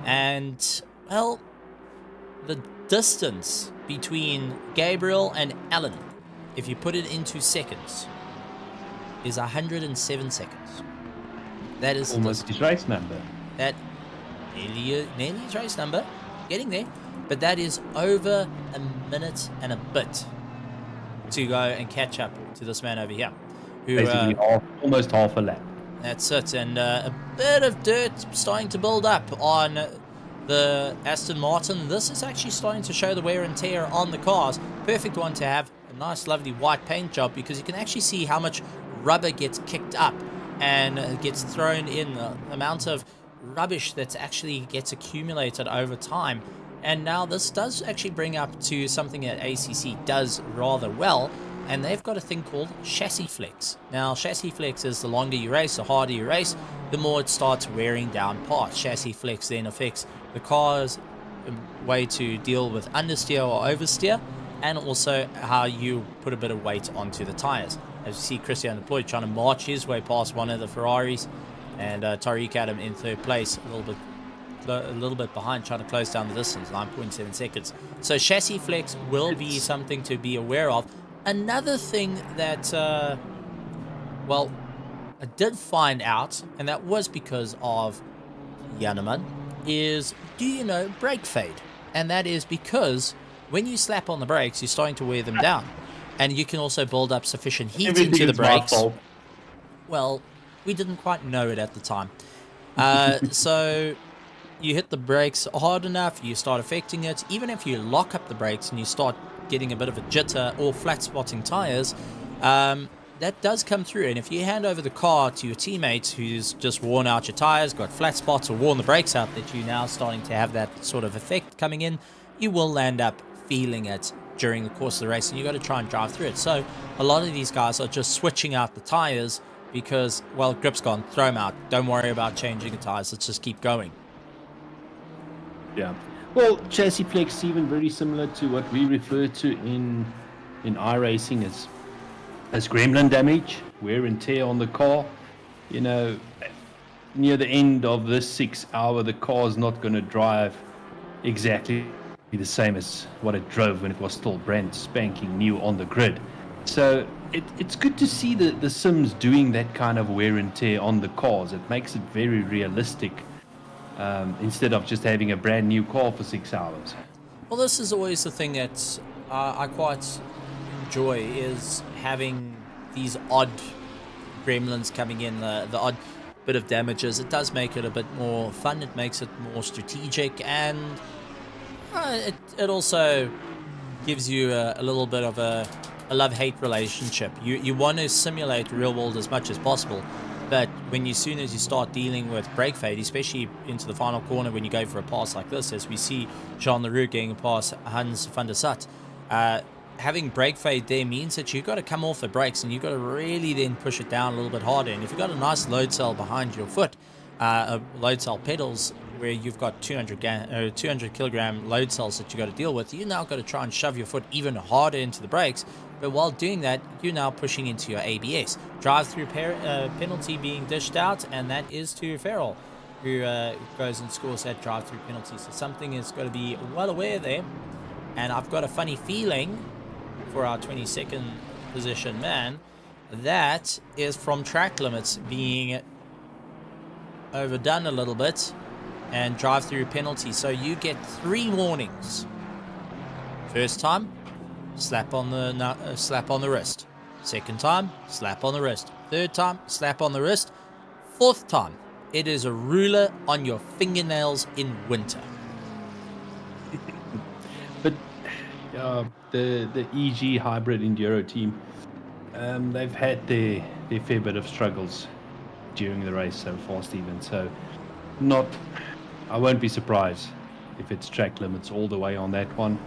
And, well, the distance between Gabriel and Alan, if you put it into seconds, is 107 seconds. That is almost his race number. That nearly his race number, getting there, but that is over a minute and a bit to go and catch up to this man over here, who basically almost half a lap. That's it, and a bit of dirt starting to build up on the Aston Martin. This is actually starting to show the wear and tear on the cars. Perfect one to have a nice, lovely white paint job, because you can actually see how much rubber gets kicked up and gets thrown in, the amount of rubbish that actually gets accumulated over time. And now this does actually bring up to something that ACC does rather well, and they've got a thing called chassis flex. Now, chassis flex is the longer you race, the harder you race, the more it starts wearing down parts. Chassis flex then affects the car's way to deal with understeer or oversteer, and also how you put a bit of weight onto the tires. As you see, Christian Deploy trying to march his way past one of the Ferraris, and Tariq Adam in third place, a little bit behind, trying to close down the distance, 9.7 seconds. So chassis flex will be something to be aware of. Another thing that, I did find out, and that was because of Yaneman, is, do you know brake fade? And that is because when you slap on the brakes, you're starting to wear them down. And you can also build up sufficient heat into the brakes. Well, we didn't quite know it at the time. So you hit the brakes hard enough, you start affecting it. Even if you lock up the brakes and you start getting a bit of a jitter or flat spotting tires, that does come through. And if you hand over the car to your teammate who's just worn out your tires, got flat spots, or worn the brakes out, that you're now starting to have that sort of effect coming in, you will land up feeling it during the course of the race, and you got to try and drive through it. So a lot of these guys are just switching out the tires because, well, grip's gone, throw them out. Don't worry about changing the tires. Let's just keep going. Yeah. Well, chassis flex, Stephen, very similar to what we refer to in iRacing as gremlin damage, wear and tear on the car. You know, near the end of this 6 hour, the car's not going to drive exactly the same as what it drove when it was still brand spanking new on the grid. So it's good to see the sims doing that kind of wear and tear on the cars. It makes it very realistic, instead of just having a brand new car for 6 hours. Well, this is always the thing that I quite enjoy, is having these odd gremlins coming in, the odd bit of damages. It does make it a bit more fun. It makes it more strategic, and it also gives you a little bit of a love-hate relationship. You want to simulate real world as much as possible, but soon as you start dealing with brake fade, especially into the final corner when you go for a pass like this, as we see Jean Leroux getting past Hans van der Sat, having brake fade there means that you've got to come off the brakes and you've got to really then push it down a little bit harder. And if you've got a nice load cell behind your foot, load cell pedals, where you've got 200 kilogram load cells that you got to deal with, you now got to try and shove your foot even harder into the brakes. But while doing that, you're now pushing into your ABS. Drive-through penalty being dished out, and that is to Farrell, who goes and scores that drive-through penalty. So something is got to be well aware there. And I've got a funny feeling for our 22nd position man, that is from track limits being overdone a little bit, and drive-through penalty. So you get 3 warnings. First time, slap on the wrist. Second time, slap on the wrist. Third time, slap on the wrist. Fourth time, it is a ruler on your fingernails in winter. But the EG hybrid enduro team, they've had their fair bit of struggles during the race so far, Stephen. So I won't be surprised if it's track limits all the way on that one.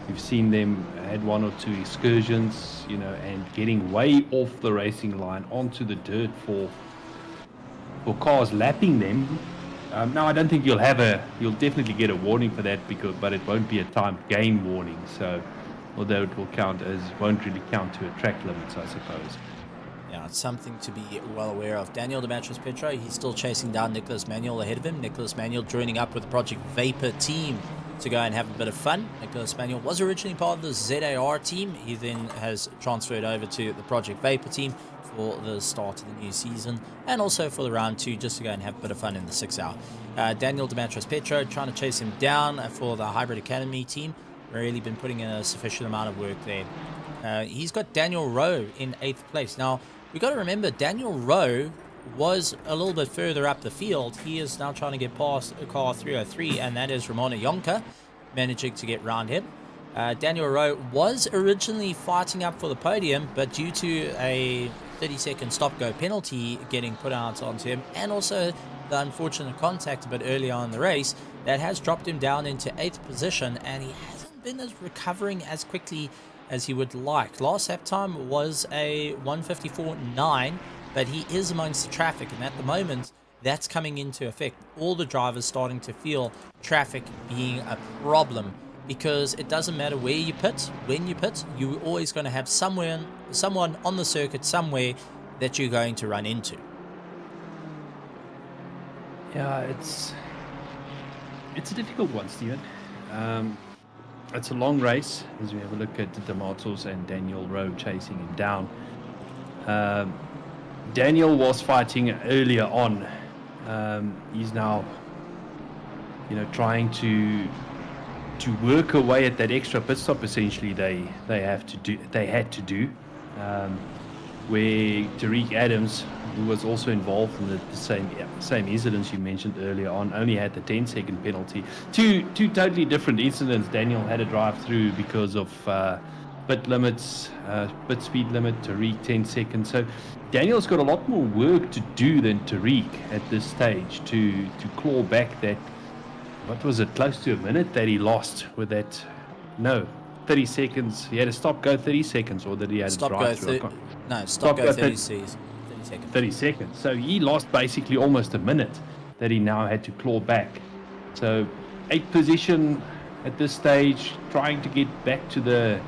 We've seen them had 1 or 2 excursions, and getting way off the racing line onto the dirt for cars lapping them. Now, I don't think you'll definitely get a warning for that, but it won't be a timed game warning. So, although it won't really count to a track limits, I suppose. Yeah, it's something to be well aware of. Daniel Petro, he's still chasing down Nicholas Manuel ahead of him. Nicholas Manuel joining up with the Project Vapor team to go and have a bit of fun. Nicholas Manuel was originally part of the ZAR team. He then has transferred over to the Project Vapor team for the start of the new season, and also for the round 2, just to go and have a bit of fun in the 6 hour. Daniel Petro trying to chase him down for the Hybrid Academy team. Really been putting in a sufficient amount of work there. He's got Daniel Rowe in 8th place. Now, we got to remember, Daniel Rowe was a little bit further up the field. He is now trying to get past car 303, and that is Ramona Yonka, managing to get round him. Daniel Rowe was originally fighting up for the podium, but due to a 30-second stop-go penalty getting put out onto him, and also the unfortunate contact a bit earlier on in the race, that has dropped him down into 8th position, and he hasn't been recovering as quickly as he would like. Last lap time was a 1:54.9, but he is amongst the traffic, and at the moment, that's coming into effect. All the drivers starting to feel traffic being a problem, because it doesn't matter where you pit, when you pit, you're always going to have someone on the circuit somewhere that you're going to run into. Yeah, it's a difficult one, Stephen. It's a long race, as we have a look at the Matos and Daniel Rowe chasing him down. Daniel was fighting earlier on. He's now, trying to work away at that extra pit stop. Essentially, they had to do, where Tariq Adams, who was also involved in the same incidents you mentioned earlier on, only had the 10-second penalty. Two totally different incidents. Daniel had a drive through because of pit limits, pit speed limit. Tariq 10 seconds. So Daniel's got a lot more work to do than Tariq at this stage to claw back that, what was it, close to a minute that he lost with that. No, 30 seconds. He had to stop go 30 seconds, or did he have to drive through? Stop go 30 seconds. 30 seconds. So he lost basically almost a minute that he now had to claw back. So 8th position at this stage, trying to get back to the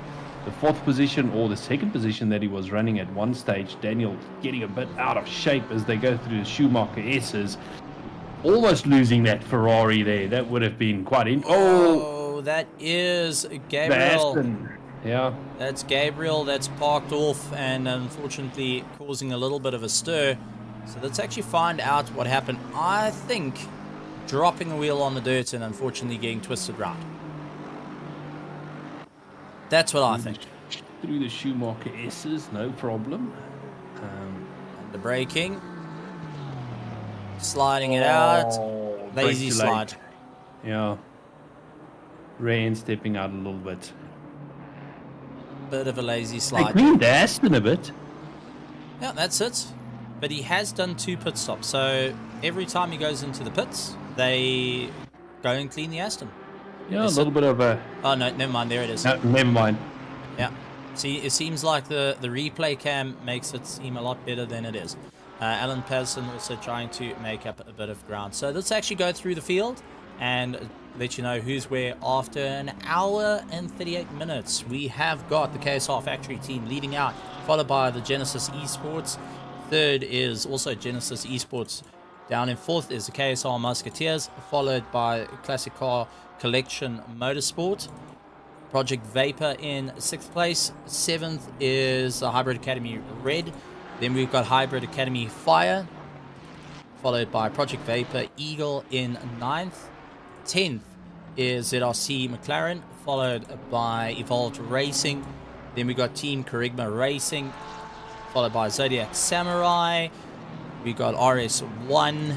4th position or the 2nd position that he was running at one stage. Daniel getting a bit out of shape as they go through the Schumacher S's. Almost losing that Ferrari there. That would have been quite Oh, that is Gabriel. Yeah. That's Gabriel that's parked off and unfortunately causing a little bit of a stir. So let's actually find out what happened. I think dropping a wheel on the dirt and unfortunately getting twisted round. That's what I think. Through the Schumacher S's, no problem. And the braking. Sliding it out. Lazy slide. Yeah. Rain stepping out a little bit. Bit of a lazy slide. They greened the Aston a bit. Yeah, that's it. But he has done 2 pit stops. So every time he goes into the pits, they go and clean the Aston. Yeah, a little bit of a... Oh, no, never mind. There it is. No, never mind. Yeah. See, it seems like the replay cam makes it seem a lot better than it is. Alan Patterson also trying to make up a bit of ground. So let's actually go through the field and let you know who's where after an hour and 38 minutes. We have got the KSR factory team leading out, followed by the Genesis Esports. 3rd is also Genesis Esports. Down in 4th is the KSR Musketeers, followed by Classic Car Collection Motorsport. Project Vapor in 6th place. 7th is the Hybrid Academy Red. Then we've got Hybrid Academy Fire, followed by Project Vapor Eagle in 9th. 10th is ZRC McLaren, followed by Evolved Racing. Then we got Team Kerigma Racing, followed by Zodiac Samurai. We got RS1,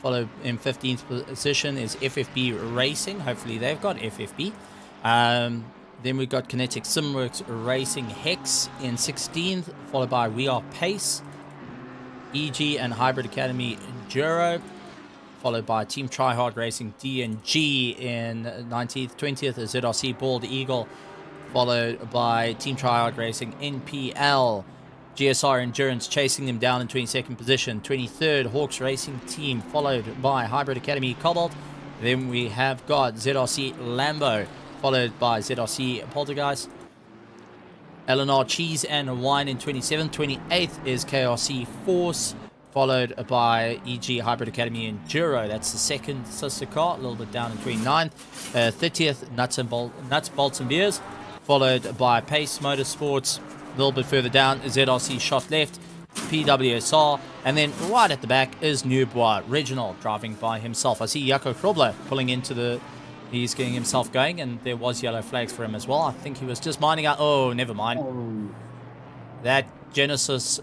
followed in 15th position is FFB Racing. Hopefully they've got FFB. Then we got Kinetic Simworks Racing Hex in 16th, followed by We Are Pace, EG and Hybrid Academy Enduro, followed by Team Tryhard Racing DNG in 19th. 20th is ZRC Bald Eagle, followed by Team Tryhard Racing NPL. GSR Endurance chasing them down in 22nd position. 23rd Hawks Racing Team, followed by Hybrid Academy Cobalt. Then we have got ZRC Lambo, followed by ZRC Poltergeist. LNR Cheese and Wine in 27th. 28th is KRC Force, followed by EG Hybrid Academy Enduro. That's the 2nd sister car, a little bit down in 29th. 30th Nuts, Bolts and Beers, followed by Pace Motorsports. A little bit further down is ZRC Shot Left, PWSR, and then right at the back is Nurburgring Reginald driving by himself. I see Jaco Krobler pulling into the... He's getting himself going, and there was yellow flags for him as well. I think he was just minding out... Oh, never mind. Oh. That Genesis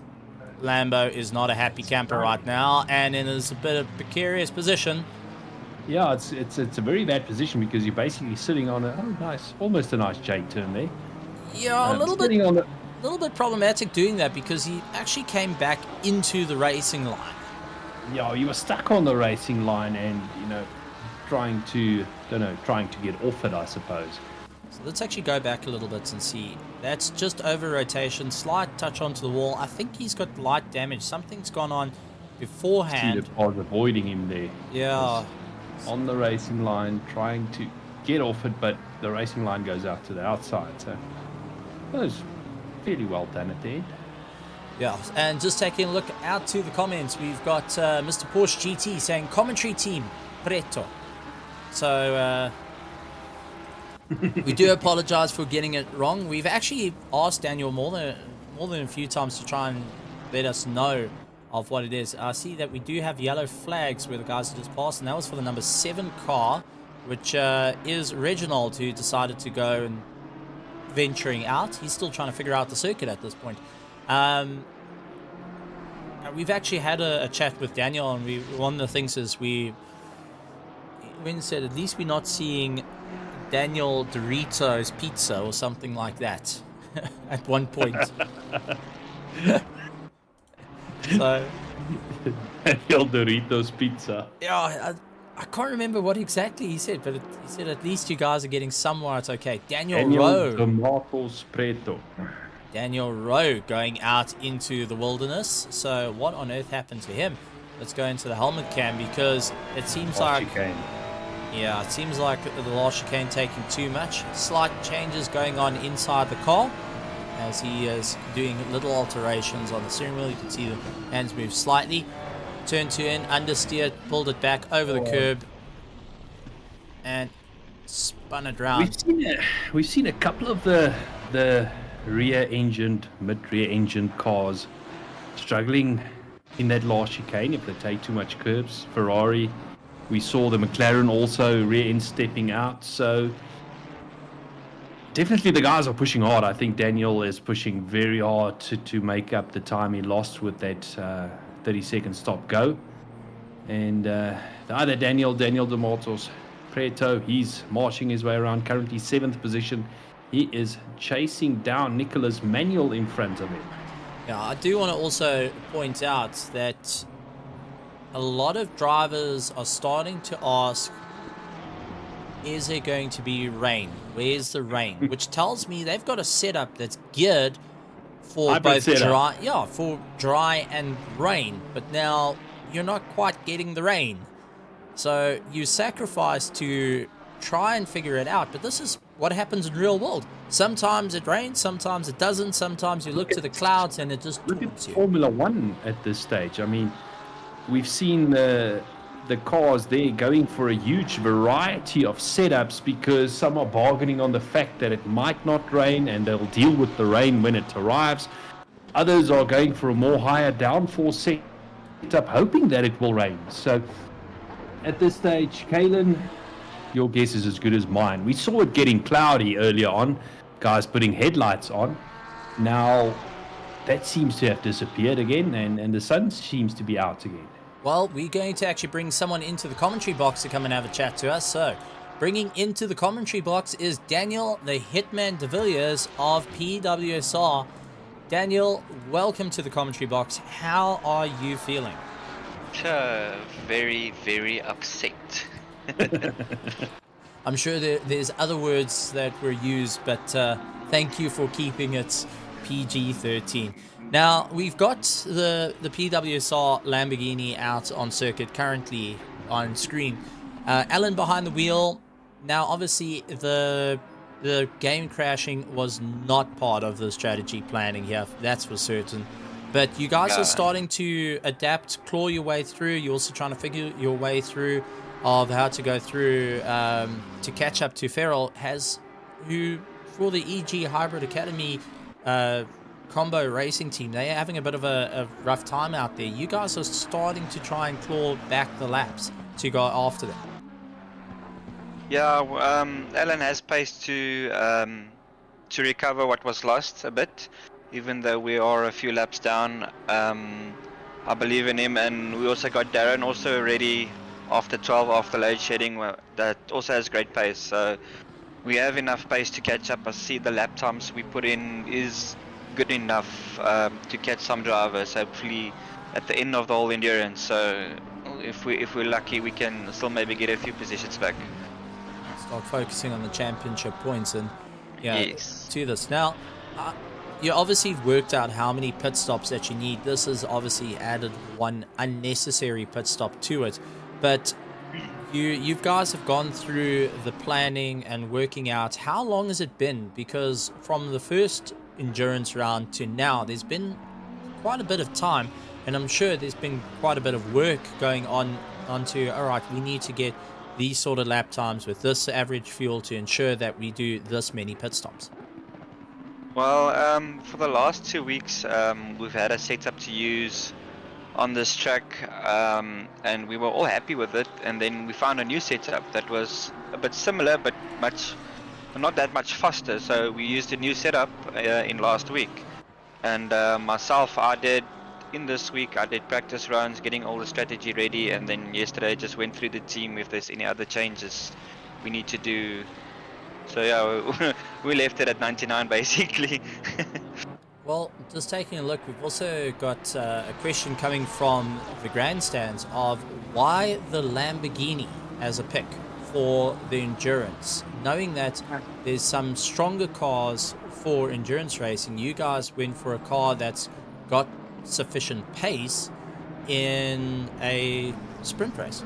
Lambo is not a happy camper right now, and in a bit of precarious position. Yeah, it's a very bad position because you're basically sitting on a... Oh, nice. Almost a nice J turn there. Yeah, a little bit problematic doing that because he actually came back into the racing line. Yeah, you were stuck on the racing line and, you know, trying to get off it, I suppose. So let's actually go back a little bit and see. That's just over rotation, slight touch onto the wall. I think he's got light damage. Something's gone on beforehand. See the cars avoiding him there. Yeah. On the racing line, trying to get off it, but the racing line goes out to the outside. So that was fairly well done at the end. Yeah, and just taking a look out to the comments, we've got Mr. Porsche GT saying, commentary team, Preto. So, we do apologize for getting it wrong. We've actually asked Daniel more than a few times to try and let us know of what it is. I see that we do have yellow flags where the guys have just passed, and that was for the number 7 car, which is Reginald, who decided to go and venturing out. He's still trying to figure out the circuit at this point. We've actually had a chat with Daniel, and one of the things is we said at least we're not seeing Daniel Doritos Pizza or something like that at one point. So Daniel Doritos Pizza. yeah, I can't remember what exactly he said, but he said at least you guys are getting somewhere. It's okay. Daniel Rowe. Daniel Rowe going out into the wilderness. So what on earth happened to him? Let's go into the helmet cam because it seems like... Yeah, it seems like the last chicane taking too much. Slight changes going on inside the car as he is doing little alterations on the steering wheel. You can see the hands move slightly. Turn to in, understeer, pulled it back over the curb, and spun it round. We've seen a couple of the rear-engined, mid-rear-engined cars struggling in that last chicane if they take too much curbs. Ferrari, we saw the McLaren also rear-end stepping out. So definitely the guys are pushing hard. I think Daniel is pushing very hard to make up the time he lost with that 30-second stop go. And the other Daniel de Matos, Preto, he's marching his way around, currently 7th position. He is chasing down Nicolas Manuel in front of him. Yeah, I do want to also point out that a lot of drivers are starting to ask, is there going to be rain? Where's the rain? Which tells me they've got a setup that's geared for both dry and rain, but now you're not quite getting the rain, so you sacrifice to try and figure it out. But this is what happens in real world. Sometimes it rains, sometimes it doesn't, sometimes you look to the clouds and it just taunts you. Formula One at this stage, I mean, we've seen the cars there going for a huge variety of setups because some are bargaining on the fact that it might not rain and they'll deal with the rain when it arrives. Others are going for a more higher downforce setup, hoping that it will rain. So at this stage, Kalen, your guess is as good as mine. We saw it getting cloudy earlier on, guys putting headlights on. Now that seems to have disappeared again, and the sun seems to be out again. Well, we're going to actually bring someone into the commentary box to come and have a chat to us. So, bringing into the commentary box is Daniel, the Hitman de Villiers of PWSR. Daniel, welcome to the commentary box. How are you feeling? Very, very upset. I'm sure there's other words that were used, but thank you for keeping it PG-13. Now, we've got the PWSR Lamborghini out on circuit currently on screen. Alan behind the wheel. Now, obviously, the game crashing was not part of the strategy planning here. That's for certain. But you guys are starting to adapt, claw your way through. You're also trying to figure your way through of how to go through to catch up to Ferrell, who for the EG Hybrid Academy combo racing team, they're having a bit of a rough time out there. You guys are starting to try and claw back the laps to go after them. Yeah, Alan has pace to recover what was lost a bit, even though we are a few laps down. I believe in him, and we also got Darren also ready after 12 after load shedding, that also has great pace. So we have enough pace to catch up. I see the lap times we put in is good enough to catch some drivers, hopefully at the end of the whole endurance. So if we're lucky, we can still maybe get a few positions back. Start focusing on the championship points and yes. To this. Now, you obviously worked out how many pit stops that you need. This has obviously added one unnecessary pit stop to it. But you guys have gone through the planning and working out. How long has it been? Because from the first endurance round to now, there's been quite a bit of time, and I'm sure there's been quite a bit of work going on onto, all right, we need to get these sort of lap times with this average fuel to ensure that we do this many pit stops. Well, for the last 2 weeks, we've had a setup to use on this track, and we were all happy with it. And then we found a new setup that was a bit similar, but not that much faster. So we used a new setup in last week. And myself, in this week, I did practice runs, getting all the strategy ready, and then yesterday I just went through the team if there's any other changes we need to do. So yeah, we left it at 99 basically. Well, just taking a look, we've also got a question coming from the grandstands of why the Lamborghini. as a pick for the endurance, knowing that there's some stronger cars for endurance racing? You guys went for a car that's got sufficient pace in a sprint race.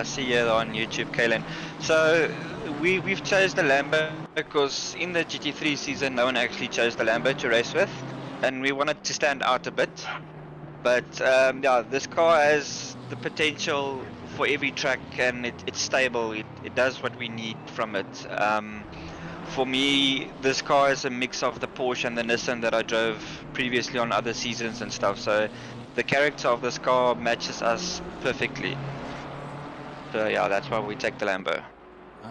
See you on YouTube, Kalen. So we've chose the Lambo because in the GT3 season, no one actually chose the Lambo to race with, and we wanted to stand out a bit. But yeah, this car has the potential for every track, and it's stable. It does what we need from it. For me, this car is a mix of the Porsche and the Nissan that I drove previously on other seasons and stuff. So the character of this car matches us perfectly. So yeah, that's why we take the Lambo.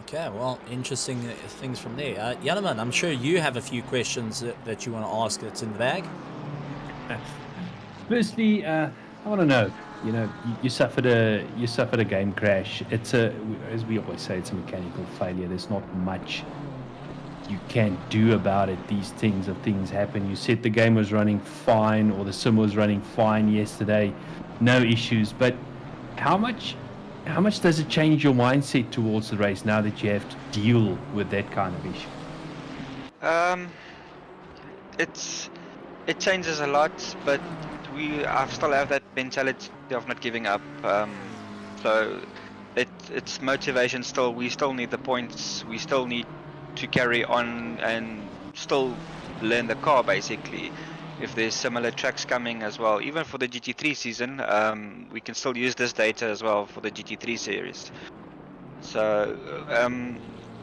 Okay, well, interesting things from there. Yanaman, I'm sure you have a few questions that you want to ask that's in the bag. Firstly, I want to know. You suffered a game crash. It's as we always say, it's a mechanical failure. There's not much you can do about it. These things happen. You said the game was running fine, or the sim was running fine yesterday, no issues. But how much does it change your mindset towards the race now that you have to deal with that kind of issue? It changes a lot, but I still have that mentality of not giving up. So it's motivation still. We still need the points. We still need to carry on and still learn the car, basically. If there's similar tracks coming as well, even for the GT3 season, we can still use this data as well for the GT3 series. So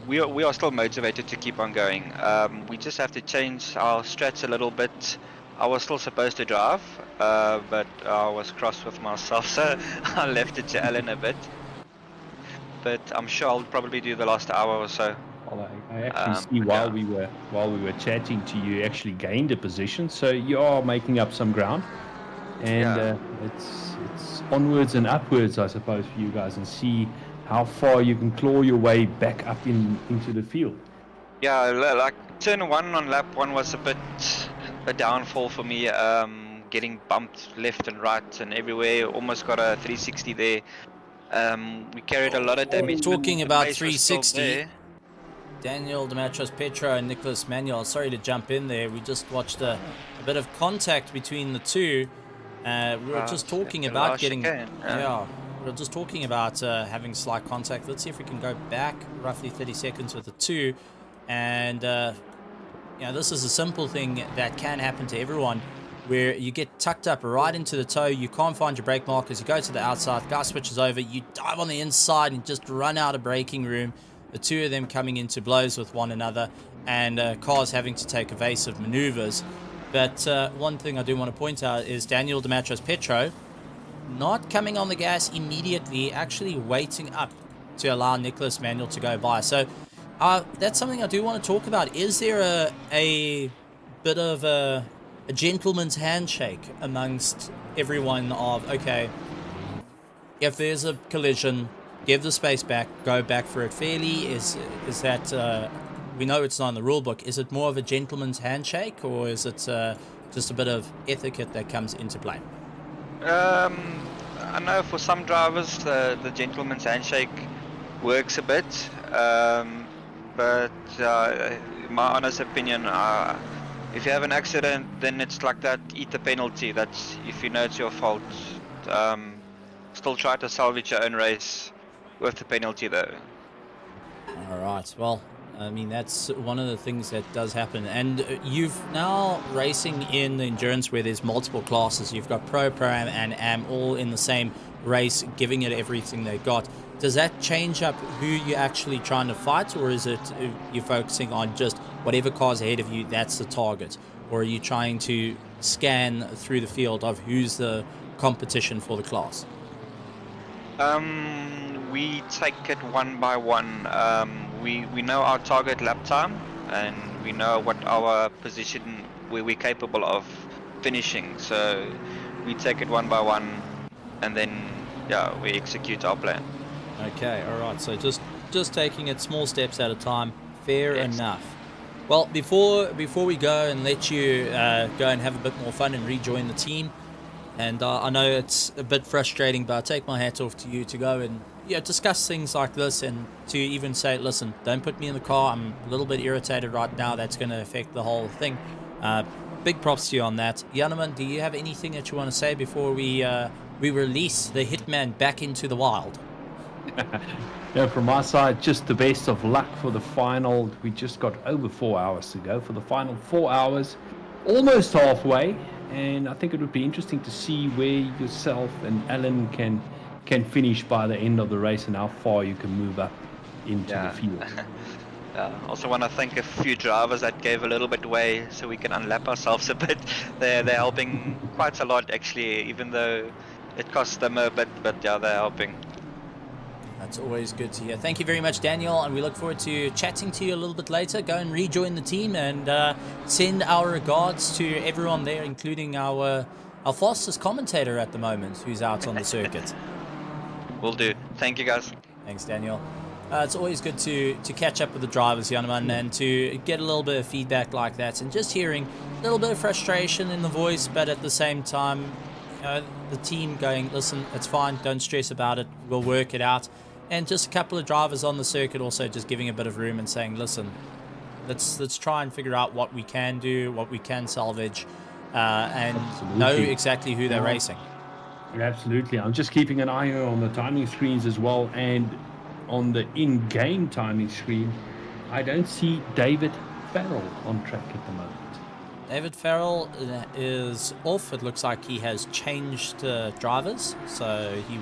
we are still motivated to keep on going. We just have to change our strats a little bit. I was still supposed to drive, but I was cross with myself, so I left it to Alan a bit. But I'm sure I'll probably do the last hour or so. Well, I actually see while we were chatting to you, actually gained a position, so you are making up some ground, and it's onwards and upwards, I suppose, for you guys, and see how far you can claw your way back up into the field. Yeah, like turn 1 on lap 1 was a bit a downfall for me, getting bumped left and right and everywhere. Almost got a 360 there. We carried a lot of damage. Talking about 360. Daniel Demetrios Petro and Nicholas Manuel, sorry to jump in there. We just watched a bit of contact between the two. We were just talking about getting... Yeah, we were just talking about having slight contact. Let's see if we can go back roughly 30 seconds with the two. And, this is a simple thing that can happen to everyone, where you get tucked up right into the toe. You can't find your brake markers. You go to the outside. The guy switches over. You dive on the inside and just run out of braking room. The two of them coming into blows with one another, and cars having to take evasive maneuvers. But one thing I do want to point out is Daniel Demetrios Petro not coming on the gas immediately, actually waiting up to allow Nicholas Manuel to go by. So that's something I do want to talk about. Is there a bit of a gentleman's handshake amongst everyone of, okay, if there's a collision, give the space back, go back for it fairly? Is that, we know it's not in the rule book, is it more of a gentleman's handshake, or is it just a bit of etiquette that comes into play? I know for some drivers the gentleman's handshake works a bit, but my honest opinion, if you have an accident, then it's like that, eat the penalty. That's if you know it's your fault. Still try to salvage your own race with the penalty though. All right, well, I mean, that's one of the things that does happen. And you've now racing in the endurance where there's multiple classes. You've got Pro, Pro-Am, and Am all in the same race, giving it everything they've got. Does that change up who you're actually trying to fight, or is it you're focusing on just whatever car's ahead of you, that's the target? Or are you trying to scan through the field of who's the competition for the class? We take it one by one. We know our target lap time, and we know what our position where we're capable of finishing. So we take it one by one, and then we execute our plan. Okay, all right. So just taking it small steps at a time. Fair enough. Well, before we go and let you go and have a bit more fun and rejoin the team, and I know it's a bit frustrating, but I take my hat off to you to go and discuss things like this, and to even say, listen, don't put me in the car. I'm a little bit irritated right now. That's going to affect the whole thing. Big props to you on that. Janneman, do you have anything that you want to say before we release the Hitman back into the wild? From my side, just the best of luck for the final. We just got over 4 hours to go for the final 4 hours, almost halfway. And I think it would be interesting to see where yourself and Alan can finish by the end of the race, and how far you can move up into the field. Also want to thank a few drivers that gave a little bit away so we can unlap ourselves a bit. They're helping quite a lot actually, even though it costs them a bit, but yeah, they're helping. That's always good to hear. Thank you very much, Daniel, and we look forward to chatting to you a little bit later. Go and rejoin the team, and send our regards to everyone there, including our fastest commentator at the moment, who's out on the circuit. Will do. Thank you, guys. Thanks, Daniel. It's always good to catch up with the drivers, Janneman, and to get a little bit of feedback like that, and just hearing a little bit of frustration in the voice, but at the same time, the team going, listen, it's fine, don't stress about it, we'll work it out. And just a couple of drivers on the circuit also just giving a bit of room and saying, listen, let's try and figure out what we can do, what we can salvage, and know exactly who they're racing. Absolutely. I'm just keeping an eye here on the timing screens as well, and on the in-game timing screen, I don't see David Farrell on track at the moment. David Farrell is off. It looks like he has changed drivers, so he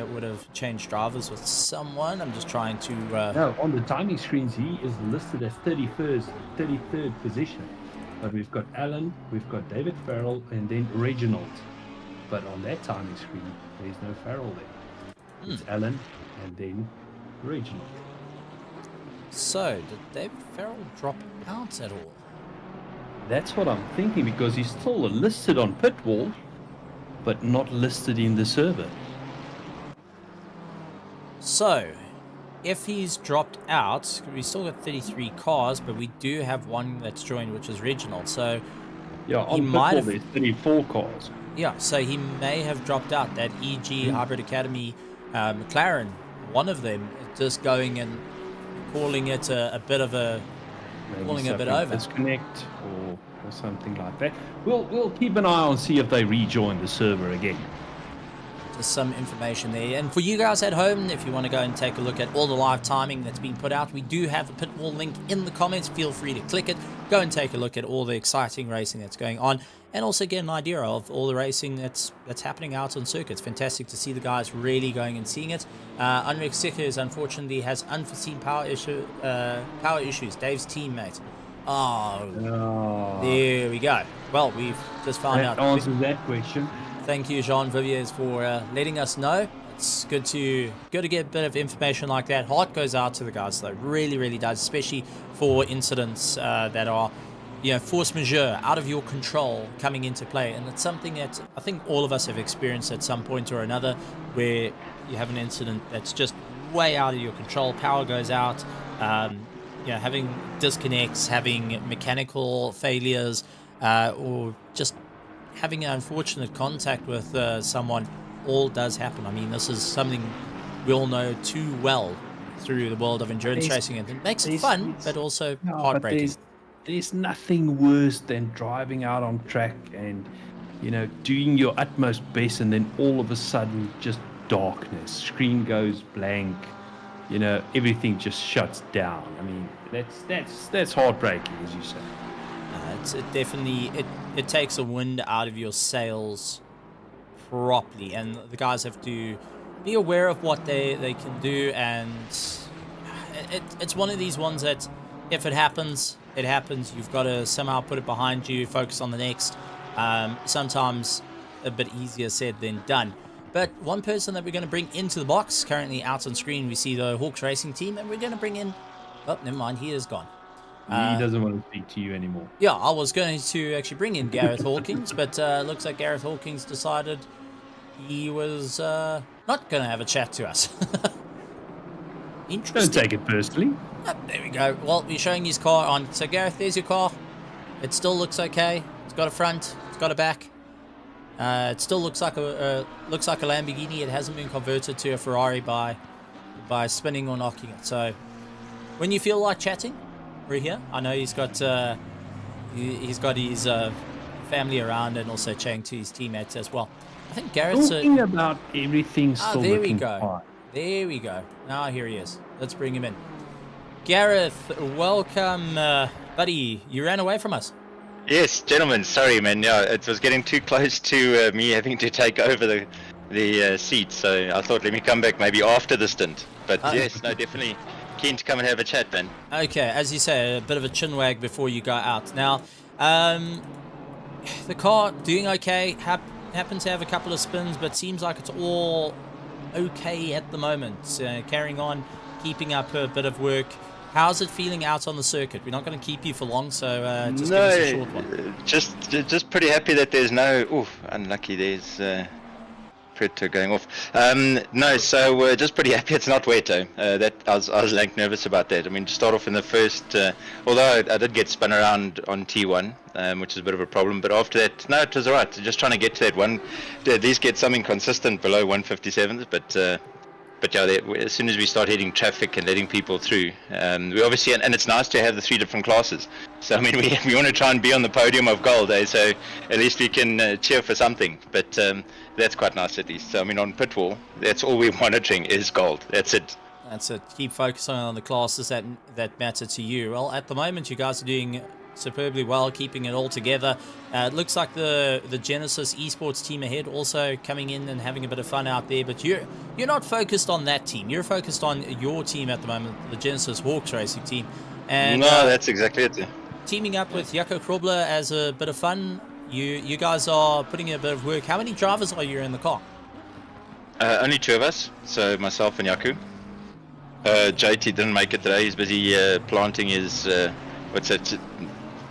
would have changed drivers with someone. I'm just trying to... No, on the timing screens, he is listed as 33rd position. But we've got Alan, we've got David Farrell, and then Reginald. But on that timing screen, there's no Farrell there. It's Alan, and then Reginald. So, did David Farrell drop out at all? That's what I'm thinking, because he's still listed on pitwall, but not listed in the server. So, if he's dropped out, we still got 33 cars, but we do have one that's joined, which is Reginald. So, yeah, on pitwall there's 34 cars. Yeah, so he may have dropped out. That EG Hybrid Academy McLaren, one of them, just going and calling it a bit of a... Maybe calling it a bit over. Disconnect or something like that. We'll keep an eye on, see if they rejoin the server again. Just some information there. And for you guys at home, if you want to go and take a look at all the live timing that's been put out, we do have a pitwall link in the comments. Feel free to click it. Go and take a look at all the exciting racing that's going on, and also get an idea of all the racing that's happening out on circuits. Fantastic to see the guys really going and seeing it. Unrex Sickers unfortunately has unforeseen power issues. Dave's teammate. Oh, there we go. Well, we've just found out. That answers that question. Thank you, Jean Viviers, for letting us know. It's good to get a bit of information like that. Heart goes out to the guys, though. Really, really does, especially for incidents that are, force majeure, out of your control, coming into play. And it's something that I think all of us have experienced at some point or another, where you have an incident that's just way out of your control. Power goes out, having disconnects, having mechanical failures, or just having an unfortunate contact with someone. All does happen. I mean, this is something we all know too well through the world of endurance racing, and it makes it fun, but also heartbreaking. There's nothing worse than driving out on track and, doing your utmost best, and then all of a sudden just darkness, screen goes blank, everything just shuts down. I mean, that's heartbreaking, as you say. It definitely takes a wind out of your sails properly, and the guys have to be aware of what they can do, and it's one of these ones that if it happens, it happens. You've got to somehow put it behind you, focus on the next. Sometimes a bit easier said than done. But one person that we're going to bring into the box, currently out on screen, we see the Hawks Racing team, and we're going to bring in... Oh, never mind, he is gone. He doesn't want to speak to you anymore. Yeah, I was going to actually bring in Gareth Hawkins, but looks like Gareth Hawkins decided he was not going to have a chat to us. Interesting. Don't take it personally. Oh, there we go. Well, we're showing his car on. So, Gareth, there's your car. It still looks okay. It's got a front. It's got a back. It still looks like a Lamborghini. It hasn't been converted to a Ferrari by spinning or knocking it. So when you feel like chatting, we're here. I know he's got his family around and also chatting to his teammates as well. I think Garrett's talking about everything still there we looking go. fine. There we go. Now here he is. Let's bring him in. Gareth, welcome, buddy. You ran away from us. Yes, gentlemen. Sorry, man. Yeah, it was getting too close to me having to take over the seat, so I thought let me come back maybe after the stint. But yes, no, definitely keen to come and have a chat, man. Okay, as you say, a bit of a chin wag before you go out. Now, the car doing okay. Happened to have a couple of spins, but seems like it's all okay at the moment. Carrying on, keeping up a bit of work. How's it feeling out on the circuit? We're not going to keep you for long, so just give us a short one. Just pretty happy that there's no... Oof, unlucky, there's Predator going off. No, so just pretty happy it's not wet, though. That I was like nervous about that. I mean, to start off in the first... although I did get spun around on T1, which is a bit of a problem, but after that, no, it was alright. Just trying to get to that one, to at least get something consistent below 157s, but yeah, as soon as we start hitting traffic and letting people through, we obviously, and it's nice to have the 3 different classes. So I mean, we want to try and be on the podium of gold, so at least we can cheer for something. But that's quite nice at least. So I mean, on pitwall, that's all we're monitoring is gold. That's it. That's it. Keep focusing on the classes that matter to you. Well, at the moment, you guys are doing superbly well, keeping it all together. It looks like the Genesis esports team ahead also coming in and having a bit of fun out there, but you're not focused on that team. You're focused on your team at the moment, the Genesis Hawks racing team. And no, that's exactly it. Teaming up with Jaco Krobler as a bit of fun. You guys are putting in a bit of work. How many drivers are you in the car? Only 2 of us, so myself and Jaco. JT didn't make it today. He's busy planting his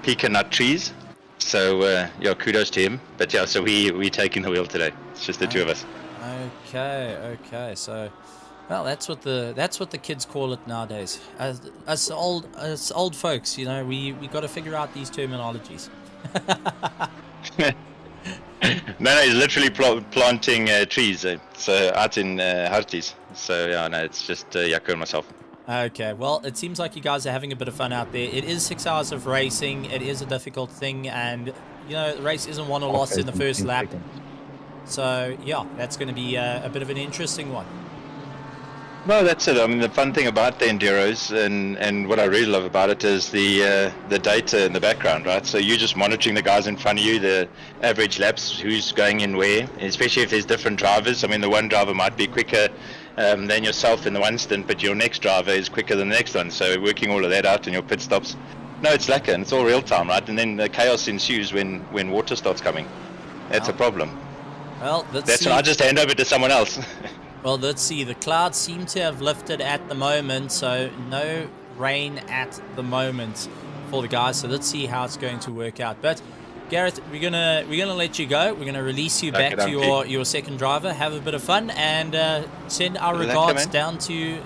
pecan nut trees, so yeah, kudos to him. But yeah, so we taking the wheel today. It's just the 2 of us. Okay. So, well, that's what the kids call it nowadays. As old folks, you know, we got to figure out these terminologies. No, he's literally planting trees. So out in Harties. So yeah, no, it's just Jaco and myself. Okay, well, it seems like you guys are having a bit of fun out there. It is 6 hours of racing. It is a difficult thing, and, you know, the race isn't won or lost in the first lap. So, yeah, that's going to be a bit of an interesting one. No, that's it. I mean, the fun thing about the Enduros and what I really love about it is the data in the background, right? So you're just monitoring the guys in front of you, the average laps, who's going in where, especially if there's different drivers. I mean, the one driver might be quicker than yourself in the one stint, but your next driver is quicker than the next one. So working all of that out in your pit stops. No, it's lekker, and it's all real time, right? And then the chaos ensues when water starts coming. That's a problem. Well, that's when I just hand over to someone else. Well, let's see. The clouds seem to have lifted at the moment, so no rain at the moment for the guys. So let's see how it's going to work out. But Gareth, we're gonna let you go. We're gonna release you back to your second driver. Have a bit of fun and send our regards down to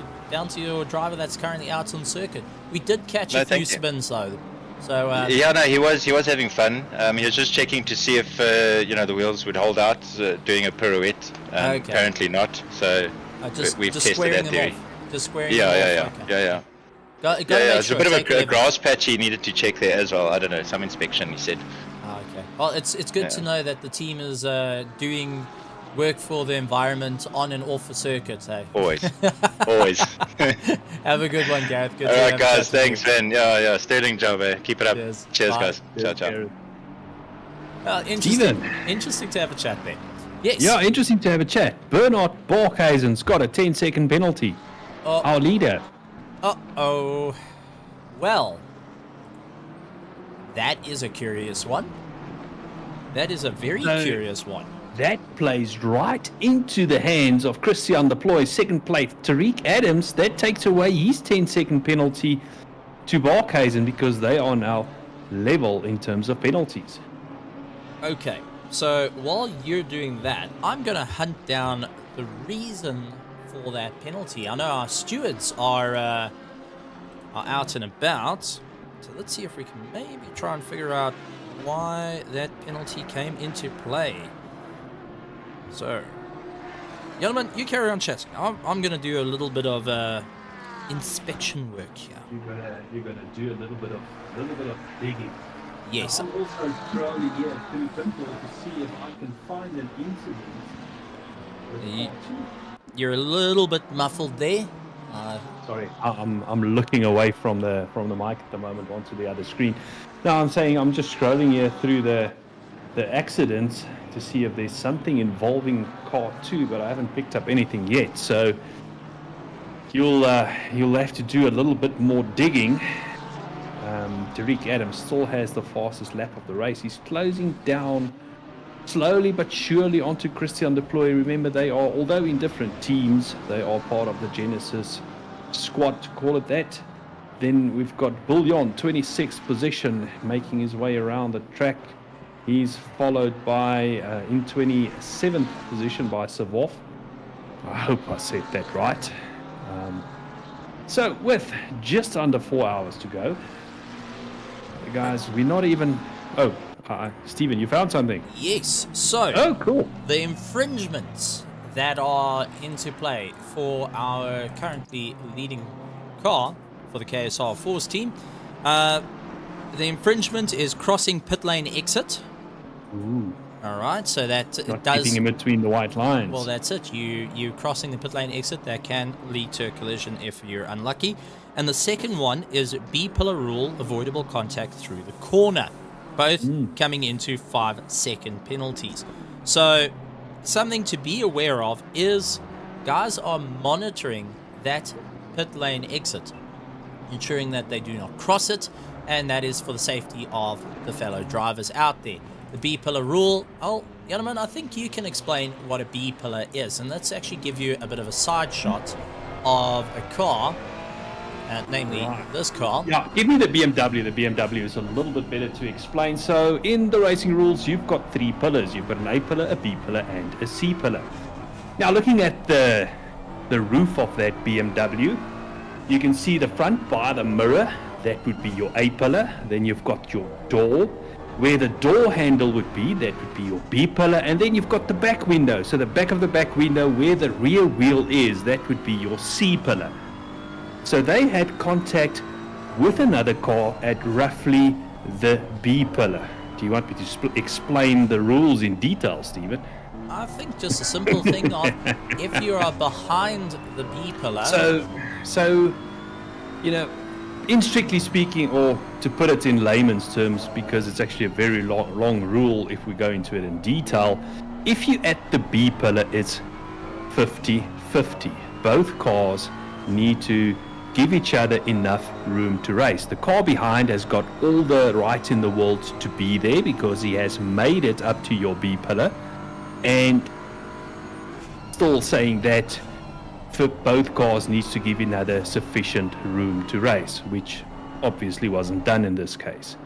your driver that's currently out on circuit. We did catch a few spins though. So yeah, no, he was having fun. He was just checking to see if the wheels would hold out doing a pirouette. Apparently not. So we've tested that theory. Just squaring them off. Yeah. Yeah, there's a bit of a grass patch he needed to check there as well. I don't know, some inspection he said. Okay. Well, it's good to know that the team is doing work for the environment on and off the circuit. Hey? Always. Have a good one, Gareth. Good. All right, guys. Thanks, man. Yeah. Sterling job, eh? Keep it up. Cheers guys. Ciao. Well, interesting to have a chat there. Yes. Yeah, interesting to have a chat. Bernard Borkheisen's got a 10-second penalty. Our leader. Uh-oh. Well, that is a curious one. That is a very curious one. That plays right into the hands of Christian Deploy's second place, Tariq Adams. That takes away his 10-second penalty to Borkhuizen because they are now level in terms of penalties. Okay, so while you're doing that, I'm going to hunt down the reason for that penalty. I know our stewards are out and about, so let's see if we can maybe try and figure out why that penalty came into play. So, gentlemen, you carry on chatting. I'm going to do a little bit of inspection work here. You're gonna do a little bit of digging. Yes. Now, I'm also scrolling here through Pitwall to see if I can find an incident. You're a little bit muffled there. Sorry, I'm looking away from the mic at the moment onto the other screen. No, I'm saying I'm just scrolling here through the accidents to see if there's something involving car 2, but I haven't picked up anything yet. So you'll have to do a little bit more digging. Tariq Adams still has the fastest lap of the race. He's closing down slowly but surely onto Christian Deploy. Remember, they are, although in different teams, they are part of the Genesis squad, to call it that. Then we've got Bouillon, 26th position, making his way around the track. He's followed by, in 27th position, by Savov. I hope I said that right. So with just under 4 hours to go, guys, we're not even... Oh, Stephen, you found something? Yes. So, oh, cool. The infringements that are into play for our currently leading car for the KSR Force team. The infringement is crossing pit lane exit. Ooh. All right, so that Not does... keeping in between the white lines. Well, that's it. You crossing the pit lane exit, that can lead to a collision if you're unlucky. And the second one is B-pillar rule, avoidable contact through the corner. Both coming into 5-second penalties. So something to be aware of is guys are monitoring that pit lane exit, ensuring that they do not cross it, and that is for the safety of the fellow drivers out there. The B-pillar rule, gentlemen, I think you can explain what a B-pillar is, and let's actually give you a bit of a side shot of a car, namely this car. Yeah, give me the BMW. The BMW is a little bit better to explain. So in the racing rules, you've got 3 pillars. You've got an A pillar, a B pillar, and a C pillar. Now, looking at the roof of that BMW, you can see the front by the mirror. That would be your A pillar. Then you've got your door. Where the door handle would be, that would be your B pillar, and then you've got the back window. So the back of the back window where the rear wheel is, that would be your C pillar. So they had contact with another car at roughly the B pillar. Do you want me to explain the rules in detail, Stephen? I think just a simple thing of if you are behind the B pillar. So, you know, in strictly speaking, or to put it in layman's terms, because it's actually a very long rule if we go into it in detail, if you're at the B pillar, it's 50-50. Both cars need to give each other enough room to race. The car behind has got all the right in the world to be there because he has made it up to your B pillar, and still saying that for both cars needs to give another sufficient room to race, which obviously wasn't done in this case.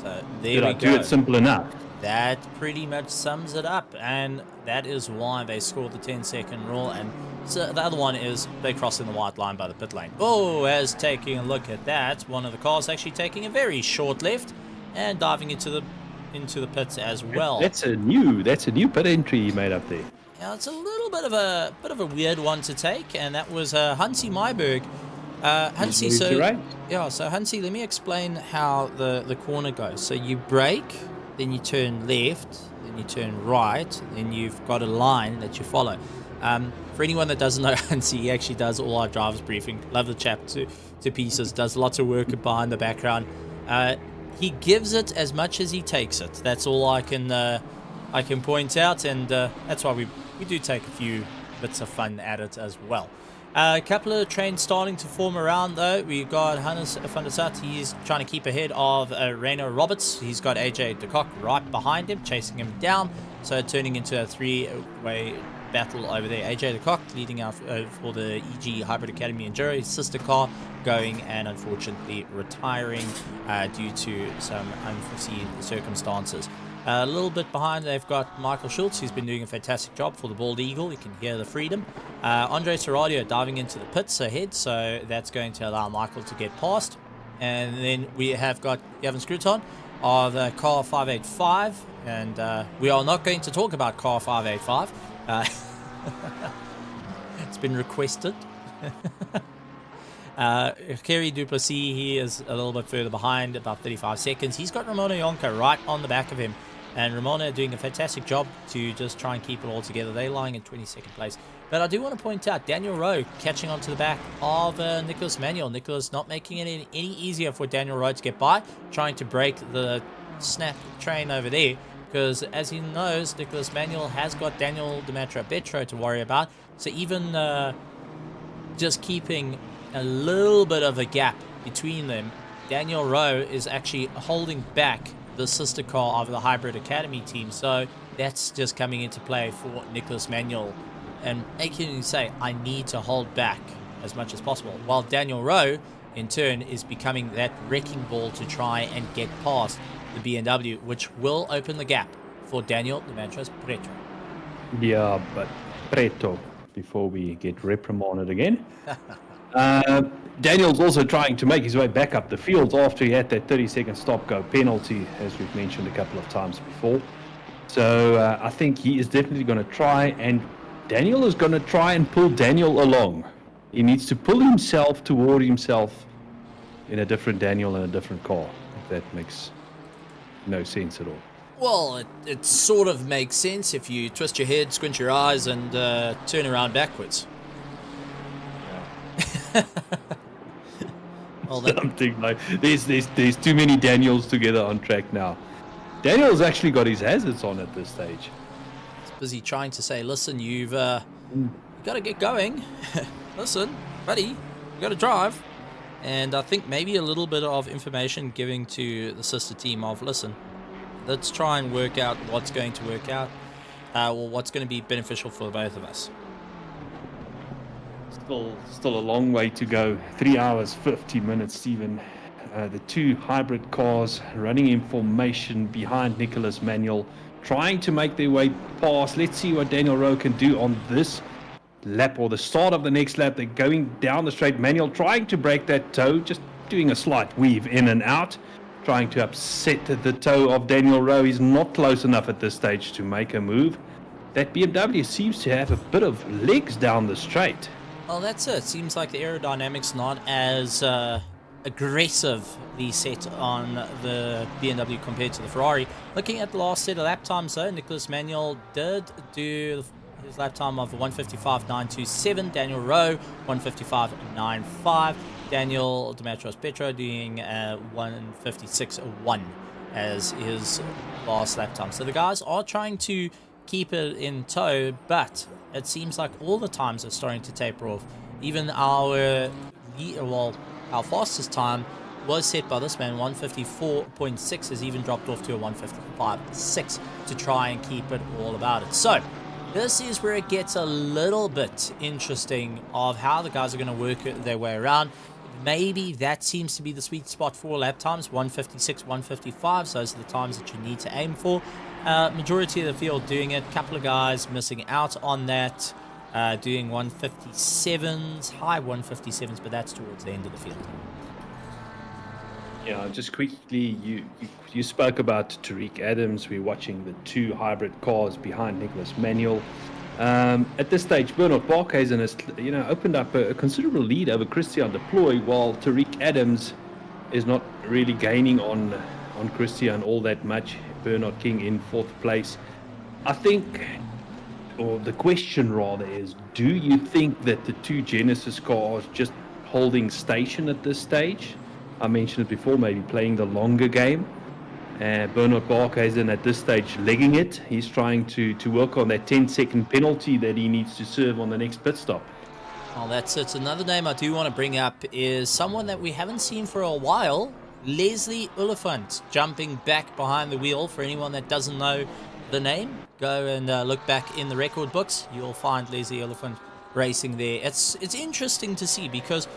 So there Did we I go. do it simple enough? That pretty much sums it up, and that is why they scored the 10-second rule. And so the other one is they crossing the white line by the pit lane. Oh, as taking a look at that, one of the cars actually taking a very short left and diving into the pits as well. That's a new pit entry he made up there. Yeah, it's a little bit of a weird one to take, and that was Hansi Myberg. Hansi, so Hansi, let me explain how the corner goes. So you brake, then you turn left, then you turn right, then you've got a line that you follow. For anyone that doesn't know Hansi, he actually does all our driver's briefing. Love the chap to pieces. Does lots of work behind the background. He gives it as much as he takes it. That's all I can point out, and that's why we do take a few bits of fun at it as well. A couple of trains starting to form around, though. We've got Hannes van der Sat. He's trying to keep ahead of Reino Roberts. He's got AJ de Kock right behind him, chasing him down. So turning into a 3-way battle over there. AJ de Kock leading out for the EG Hybrid Academy Enduro. His sister car going and unfortunately retiring due to some unforeseen circumstances. A little bit behind, they've got Michael Schultz, who's been doing a fantastic job for the Bald Eagle. You can hear the freedom. Andre Serradio diving into the pits ahead, so that's going to allow Michael to get past. And then we have got Yavin Scruton of car 585 And we are not going to talk about car 585. It's been requested. Kerry Duplessis, he is a little bit further behind, about 35 seconds. He's got Ramona Yonka right on the back of him. And Ramona doing a fantastic job to just try and keep it all together. They're lying in 22nd place. But I do want to point out Daniel Rowe catching onto the back of Nicholas Manuel. Nicholas not making it any easier for Daniel Rowe to get by, trying to break the snap train over there. Because as he knows, Nicholas Manuel has got Daniel Petro to worry about. So even just keeping a little bit of a gap between them, Daniel Rowe is actually holding back the sister car of the Hybrid Academy team. So that's just coming into play for Nicholas Manuel and making him say, I need to hold back as much as possible. While Daniel Rowe, in turn, is becoming that wrecking ball to try and get past the BMW, which will open the gap for Daniel Petro. Yeah, but Preto, before we get reprimanded again. Daniel's also trying to make his way back up the field after he had that 30-second stop-go penalty, as we've mentioned a couple of times before. So I think he is definitely going to try, and Daniel is going to try and pull Daniel along. He needs to pull himself toward himself in a different Daniel and a different car, if that makes no sense at all. Well, it sort of makes sense if you twist your head, squint your eyes, and turn around backwards. Well, something like there's too many Daniels together on track now. Daniel's actually got his hazards on at this stage. He's busy trying to say, listen, you've got to get going. Listen, buddy, you got to drive. And I think maybe a little bit of information giving to the sister team of, listen, let's try and work out what's going to work out, or what's going to be beneficial for both of us. Still a long way to go. 3 hours, 50 minutes, Stephen. The two hybrid cars running in formation behind Nicholas Manuel, trying to make their way past. Let's see what Daniel Rowe can do on this lap or the start of the next lap. They're going down the straight. Manuel trying to break that toe, just doing a slight weave in and out, trying to upset the toe of Daniel Rowe. He's not close enough at this stage to make a move. That BMW seems to have a bit of legs down the straight. Well, that's it. Seems like the aerodynamics not as aggressively set on the BMW compared to the Ferrari. Looking at the last set of lap times, though, Nicholas Manuel did do his lap time of 155.927. Daniel Rowe, 155.95. Daniel Petro doing 156.1 as his last lap time. So the guys are trying to keep it in tow, but it seems like all the times are starting to taper off. Even our fastest time was set by this man, 154.6, has even dropped off to a 155.6 to try and keep it all about it. So this is where it gets a little bit interesting of how the guys are going to work their way around. Maybe that seems to be the sweet spot for lap times, 156, 155. So those are the times that you need to aim for. Majority of the field doing it. Couple of guys missing out on that, doing 157s, high 157s, but that's towards the end of the field. Yeah, just quickly, you spoke about Tariq Adams. We're watching the two hybrid cars behind Nicholas Manuel. At this stage, Bernard Barkhuizen has opened up a considerable lead over Christian Deploy, while Tariq Adams is not really gaining on Christian all that much. Bernard King in fourth place. I think, or the question rather is, do you think that the two Genesis cars just holding station at this stage? I mentioned it before, maybe playing the longer game. Bernard Barkhuizen at this stage legging it. He's trying to work on that 10-second penalty that he needs to serve on the next pit stop. Well, that's it. Another name I do want to bring up is someone that we haven't seen for a while, Leslie Oliphant, jumping back behind the wheel. For anyone that doesn't know the name, go and look back in the record books. You'll find Leslie Oliphant racing there. It's interesting to see because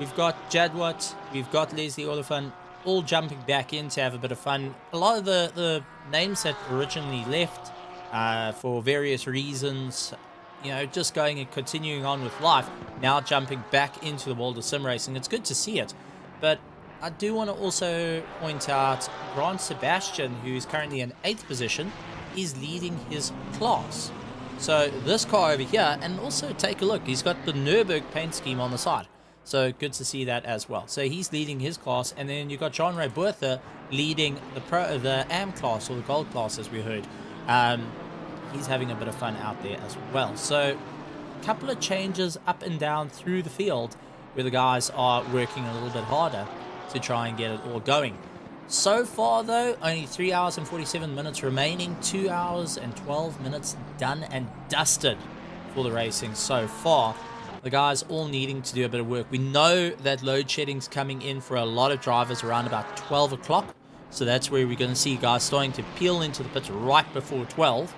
we've got Jadwat, we've got Leslie Oliphant, all jumping back in to have a bit of fun. A lot of the names that originally left for various reasons, just going and continuing on with life, now jumping back into the world of sim racing. It's good to see it. But I do want to also point out Grant Sebastian, who's currently in 8th position, is leading his class. So this car over here, and also take a look, he's got the Nurburgring paint scheme on the side. So good to see that as well. So he's leading his class, and then you've got John Ray Bertha leading the AM class, or the gold class, as we heard. He's having a bit of fun out there as well. So a couple of changes up and down through the field, where the guys are working a little bit harder to try and get it all going. So far though, only 3 hours and 47 minutes remaining, 2 hours and 12 minutes done and dusted for the racing so far. The guys all needing to do a bit of work. We know that load shedding's coming in for a lot of drivers around about 12 o'clock. So that's where we're going to see guys starting to peel into the pits right before 12.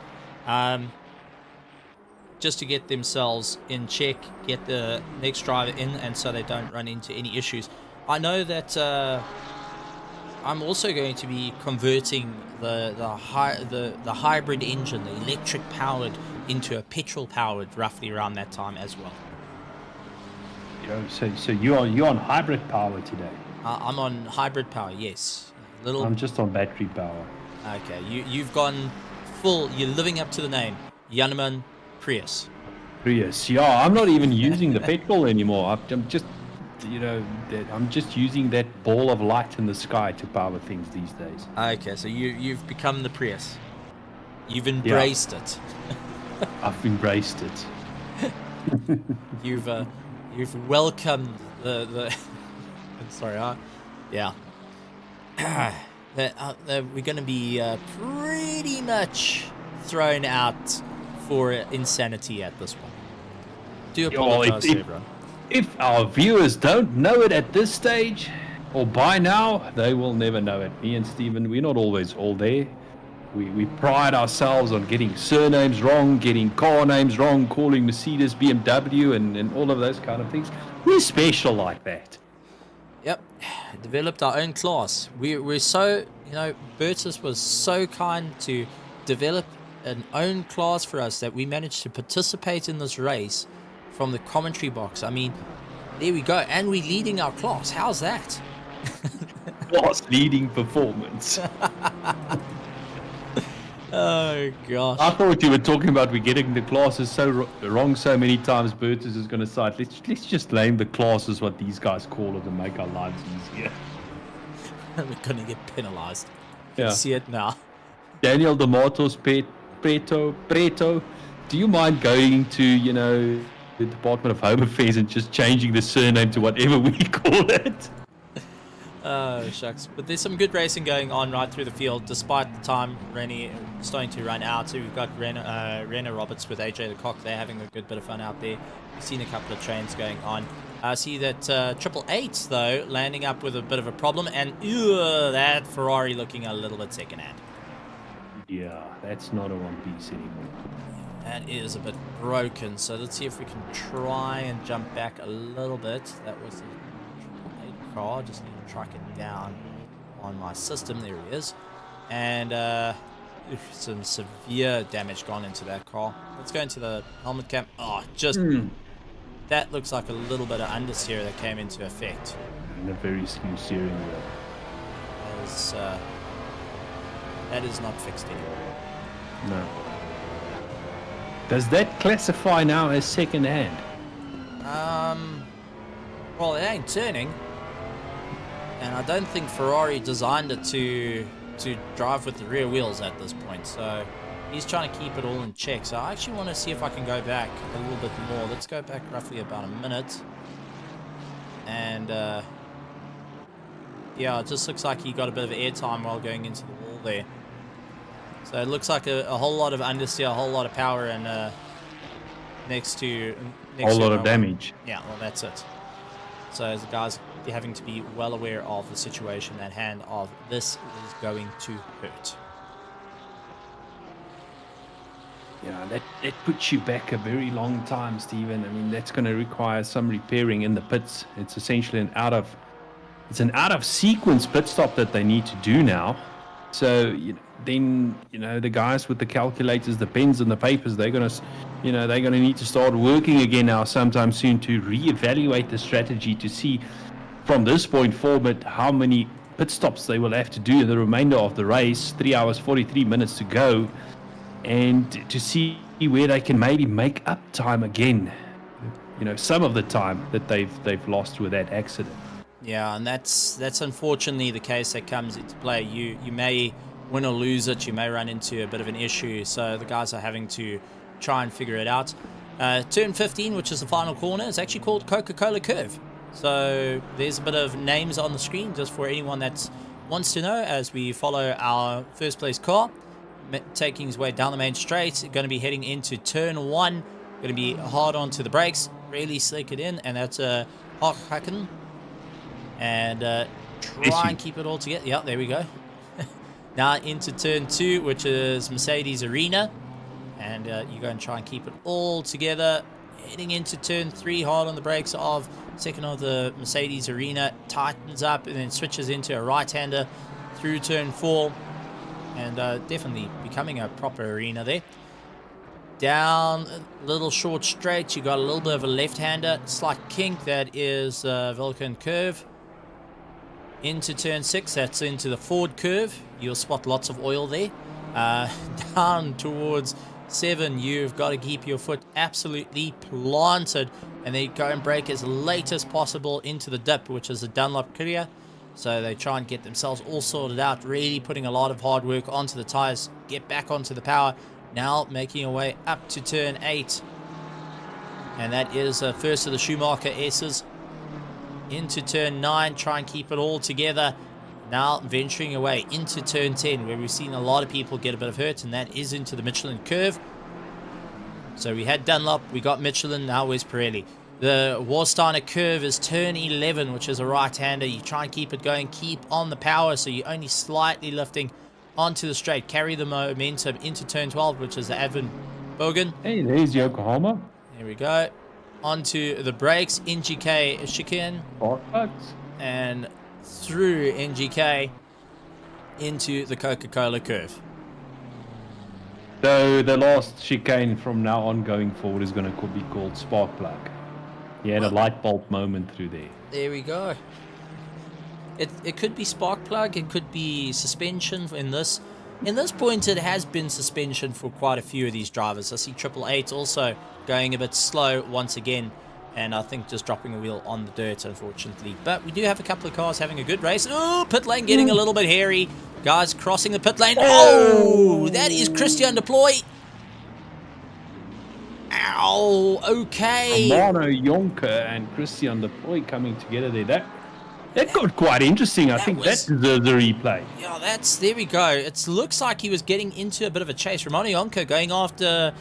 Just to get themselves in check, get the next driver in, and so they don't run into any issues. I know that I'm also going to be converting the hybrid engine, the electric powered, into a petrol powered roughly around that time as well. So you're on hybrid power today. I'm on hybrid power, yes. I'm just on battery power. Okay, you've gone full. You're living up to the name, Janneman Prius. Prius, yeah. I'm not even using the petrol anymore. I'm just, I'm just using that ball of light in the sky to power things these days. Okay, so you've become the Prius. You've embraced it. I've embraced it. You've welcomed the sorry, yeah. We're going to be pretty much thrown out for insanity at this point. Do apologize to everyone. If our viewers don't know it at this stage, or by now, they will never know it. Me and Stephen, we're not always all there. We pride ourselves on getting surnames wrong, getting car names wrong, calling Mercedes BMW and all of those kind of things. We're special like that. Yep, developed our own class. We're so, Bertus was so kind to develop an own class for us that we managed to participate in this race from the commentary box. I mean, there we go. And we're leading our class. How's that? Class leading performance. Oh, gosh. I thought you were talking about we're getting the classes so wrong so many times. Bertus is going to cite. Let's just name the classes what these guys call it and make our lives easier. We're going to get penalized. Yeah. See it now. Daniel D'Amatos Preto, do you mind going to, the Department of Home Affairs and just changing the surname to whatever we call it? Oh, shucks. But there's some good racing going on right through the field, despite the time starting to run out. So we've got Rena Roberts with AJ Lecoq. They're having a good bit of fun out there. We've seen a couple of trains going on. I see that 888, though, landing up with a bit of a problem. And that Ferrari looking a little bit second-hand. Yeah, that's not a one-piece anymore. That is a bit broken. So let's see if we can try and jump back a little bit. That was the car. Just need to track it down on my system. There he is. And some severe damage gone into that car. Let's go into the helmet cam. Oh, just that looks like a little bit of understeer that came into effect. And a very smooth steering wheel. That is not fixed anymore. No. Does that classify now as second hand? Well, it ain't turning. And I don't think Ferrari designed it to drive with the rear wheels at this point. So he's trying to keep it all in check. So I actually want to see if I can go back a little bit more. Let's go back roughly about a minute. And yeah, it just looks like he got a bit of airtime while going into the wall there. So it looks like a whole lot of understeer, a whole lot of power, and next to a whole lot of damage. Yeah, well, that's it. So the guys having to be well aware of the situation at hand of this is going to hurt. Yeah, that puts you back a very long time, Stephen. I mean, that's going to require some repairing in the pits. It's essentially an out of sequence pit stop that they need to do now. So then the guys with the calculators, the pens and the papers, they're going to need to start working again now sometime soon to reevaluate the strategy to see from this point forward, how many pit stops they will have to do in the remainder of the race. 3 hours, 43 minutes to go. And to see where they can maybe make up time again. You know, some of the time that they've lost with that accident. Yeah, and that's unfortunately the case that comes into play. You may win or lose it. You may run into a bit of an issue. So the guys are having to try and figure it out. Turn 15, which is the final corner, is actually called Coca-Cola Curve. So there's a bit of names on the screen just for anyone that wants to know as we follow our first place car taking his way down the main straight. Going to be heading into turn 1. Going to be hard onto the brakes, really slick it in, and that's a Hochhaken. And try and keep it all together. Yeah, there we go. Now into turn 2, which is Mercedes Arena. And you go and try and keep it all together. Heading into turn 3, hard on the brakes of second of the Mercedes Arena. Tightens up and then switches into a right-hander through turn 4. And definitely becoming a proper arena there. Down a little short straight, you got a little bit of a left-hander. Slight kink, that is Vulcan curve. Into turn 6, that's into the Ford curve. You'll spot lots of oil there. Down towards 7, you've got to keep your foot absolutely planted. And then go and brake as late as possible into the dip, which is the Dunlop clear. So they try and get themselves all sorted out, really putting a lot of hard work onto the tires, get back onto the power. Now making our way up to turn 8. And that is first of the Schumacher S's. Into turn 9, try and keep it all together. Now venturing away into turn 10, where we've seen a lot of people get a bit of hurt, and that is into the Michelin curve. So we had Dunlop, we got Michelin, now where's Pirelli? The Warsteiner curve is turn 11, which is a right-hander. You try and keep it going, keep on the power, so you're only slightly lifting onto the straight. Carry the momentum into turn 12, which is the Advent Bogan. Hey, there's Yokohama. There we go. Onto the brakes, NGK chicane. And through NGK into the Coca-Cola curve. So the last chicane from now on going forward is going to be called Spark Plug. He had a light bulb moment through there. There we go. It could be spark plug. It could be suspension in this. In this point, it has been suspension for quite a few of these drivers. I see 888 also going a bit slow once again. And I think just dropping a wheel on the dirt, unfortunately. But we do have a couple of cars having a good race. Oh, pit lane getting a little bit hairy. Guys crossing the pit lane. Oh, that is Christian Deploy. Ow, okay. Romano Jonker and Christian Deploy coming together there. That got quite interesting. I think that deserves a replay. Yeah, there we go. It looks like he was getting into a bit of a chase. Romano Jonker going after,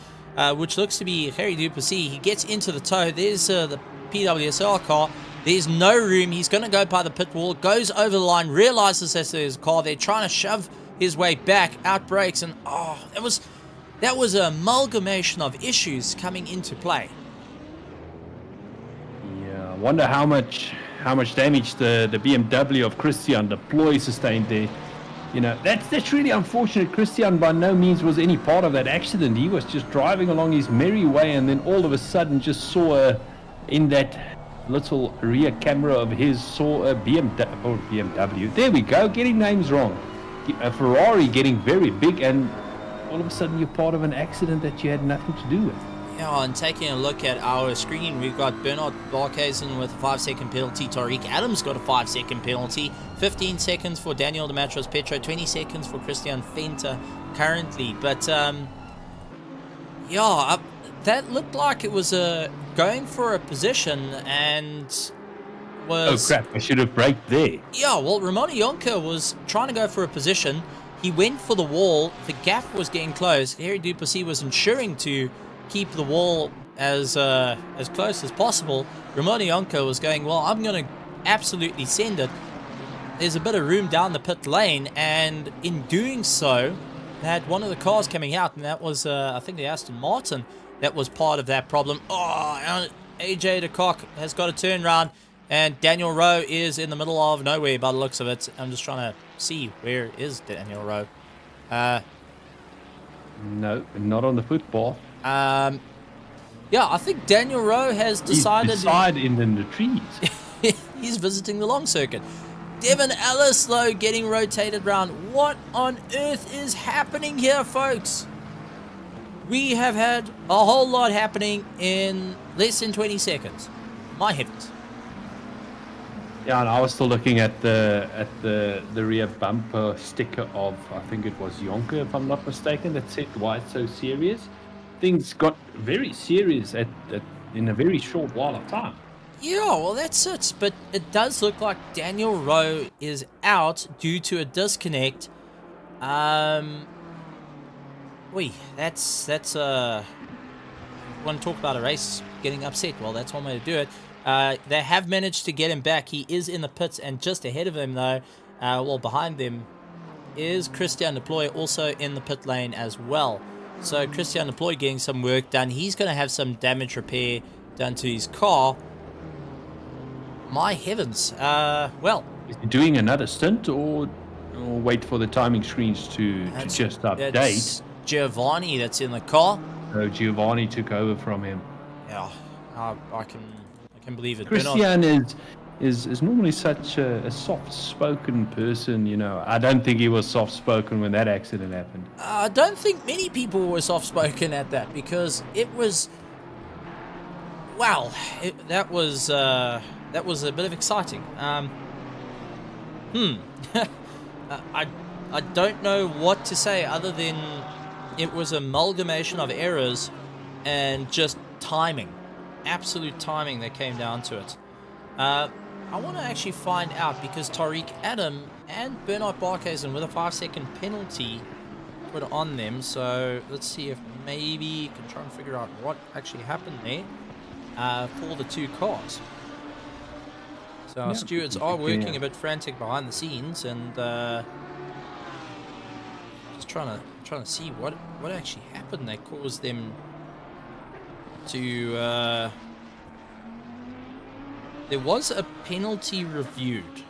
which looks to be Harry Duplessis. He gets into the toe. There's the PWSR car. There's no room. He's going to go by the pit wall, goes over the line, realizes that there's a car there, trying to shove his way back, out brakes, and that was an amalgamation of issues coming into play. Yeah, I wonder how much damage the BMW of Christian Deploy sustained there. You know, that's really unfortunate. Christian by no means was any part of that accident. He was just driving along his merry way, and then all of a sudden just saw in that little rear camera of his saw a BMW. There we go, getting names wrong. A Ferrari getting very big, and all of a sudden you're part of an accident that you had nothing to do with. Yeah, and taking a look at our screen, we've got Bernard Barkhuizen with a 5-second penalty. Tariq Adams got a 5-second penalty. 15 seconds for Daniel Dematros Petro. 20 seconds for Christian Fenter currently. But, that looked like it was going for a position and was... Oh crap, I should have braked there. Yeah, well, Romano Jonker was trying to go for a position. He went for the wall. The gap was getting closed. Harry Duplessis was ensuring to keep the wall as close as possible. Romano Jonker was going, well, I'm going to absolutely send it. There's a bit of room down the pit lane, and in doing so, they had one of the cars coming out, and that was, I think, the Aston Martin that was part of that problem. Oh, AJ de Kock has got a turn round, and Daniel Rowe is in the middle of nowhere by the looks of it. I'm just trying to see where is Daniel Rowe. No, not on the football. Yeah, I think Daniel Rowe has decided... He's in the trees. He's visiting the long circuit. Devin Ellis, though, getting rotated around. What on earth is happening here, folks? We have had a whole lot happening in less than 20 seconds. My heavens. Yeah, and I was still looking at the rear bumper sticker of, I think it was Yonker, if I'm not mistaken, that said why it's so serious. Things got very serious in a very short while of time. Yeah, well, that's it. But it does look like Daniel Rowe is out due to a disconnect. That's want to talk about a race getting upset? Well, that's one way to do it. They have managed to get him back. He is in the pits, and just ahead of him, though, behind them, is Christian Deploy, also in the pit lane as well. So Christian Deploy getting some work done. He's going to have some damage repair done to his car. My heavens. Well. Is he doing another stint or wait for the timing screens to just update? That's Giovanni that's in the car. So Giovanni took over from him. Yeah, I can believe it. Christian is normally such a soft-spoken person, you know. I don't think he was soft-spoken when that accident happened. I don't think many people were soft-spoken at that, because it was... Wow, that was a bit of exciting. I don't know what to say other than it was an amalgamation of errors and just timing. Absolute timing that came down to it. I want to actually find out, because Tariq Adam and Bernard Barkhuizen with a 5-second penalty put on them. So let's see if maybe you can try and figure out what actually happened there for the two cars. So our stewards are working a bit frantic behind the scenes, and just trying to see what actually happened that caused them to. There was a penalty reviewed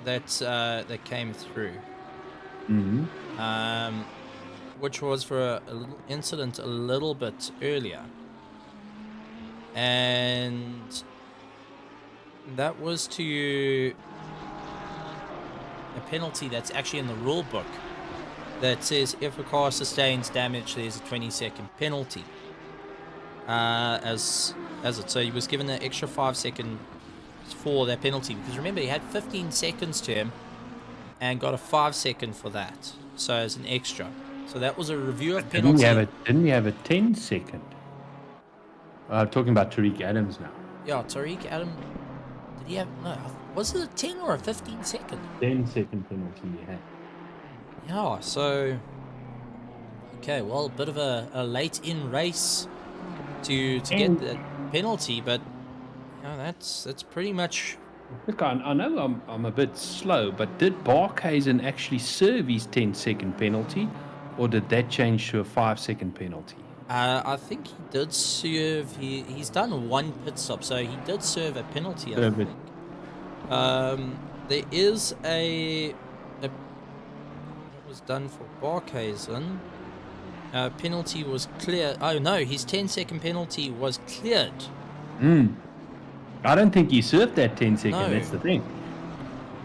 that came through, which was for a little incident a little bit earlier, and that was to a penalty that's actually in the rule book that says if a car sustains damage, there's a 20-second penalty. So he was given an extra 5 seconds for that penalty, because remember, he had 15 seconds to him and got a 5-second for that, so as an extra. So that was a review of penalty. Didn't we have a 10-second? I'm talking about Tariq Adams now. Yeah, Tariq Adam. Did he have... No, was it a 10 or a 15-second? 10-second penalty he had. Yeah, so... Okay, well, a bit of a late-in race to get the penalty, but you know, that's pretty much... Look, I know I'm a bit slow, but did Barkhuizen actually serve his 10-second penalty, or did that change to a 5-second penalty? I think he did serve... He's done one pit stop, so he did serve a penalty, I think. There is a... What was done for Barkhuizen... penalty was clear. Oh no, his 10-second penalty was cleared. I don't think he served that 10-second. No. That's the thing.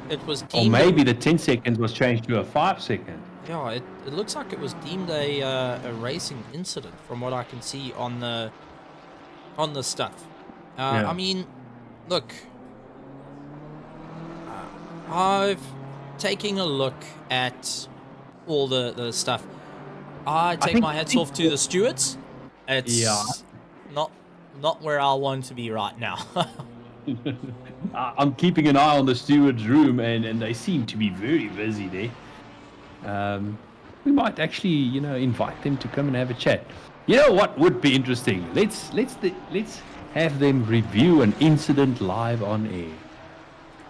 It was deemed... Or maybe the 10 seconds was changed to a 5-second. Yeah, it looks like it was deemed a racing incident from what I can see on the stuff. Yeah. I mean, look, I've taken a look at all the stuff. I take my hats off to the stewards. It's not where I want to be right now. I'm keeping an eye on the stewards' room, and they seem to be very busy there. We might actually, invite them to come and have a chat. You know what would be interesting? Let's have them review an incident live on air.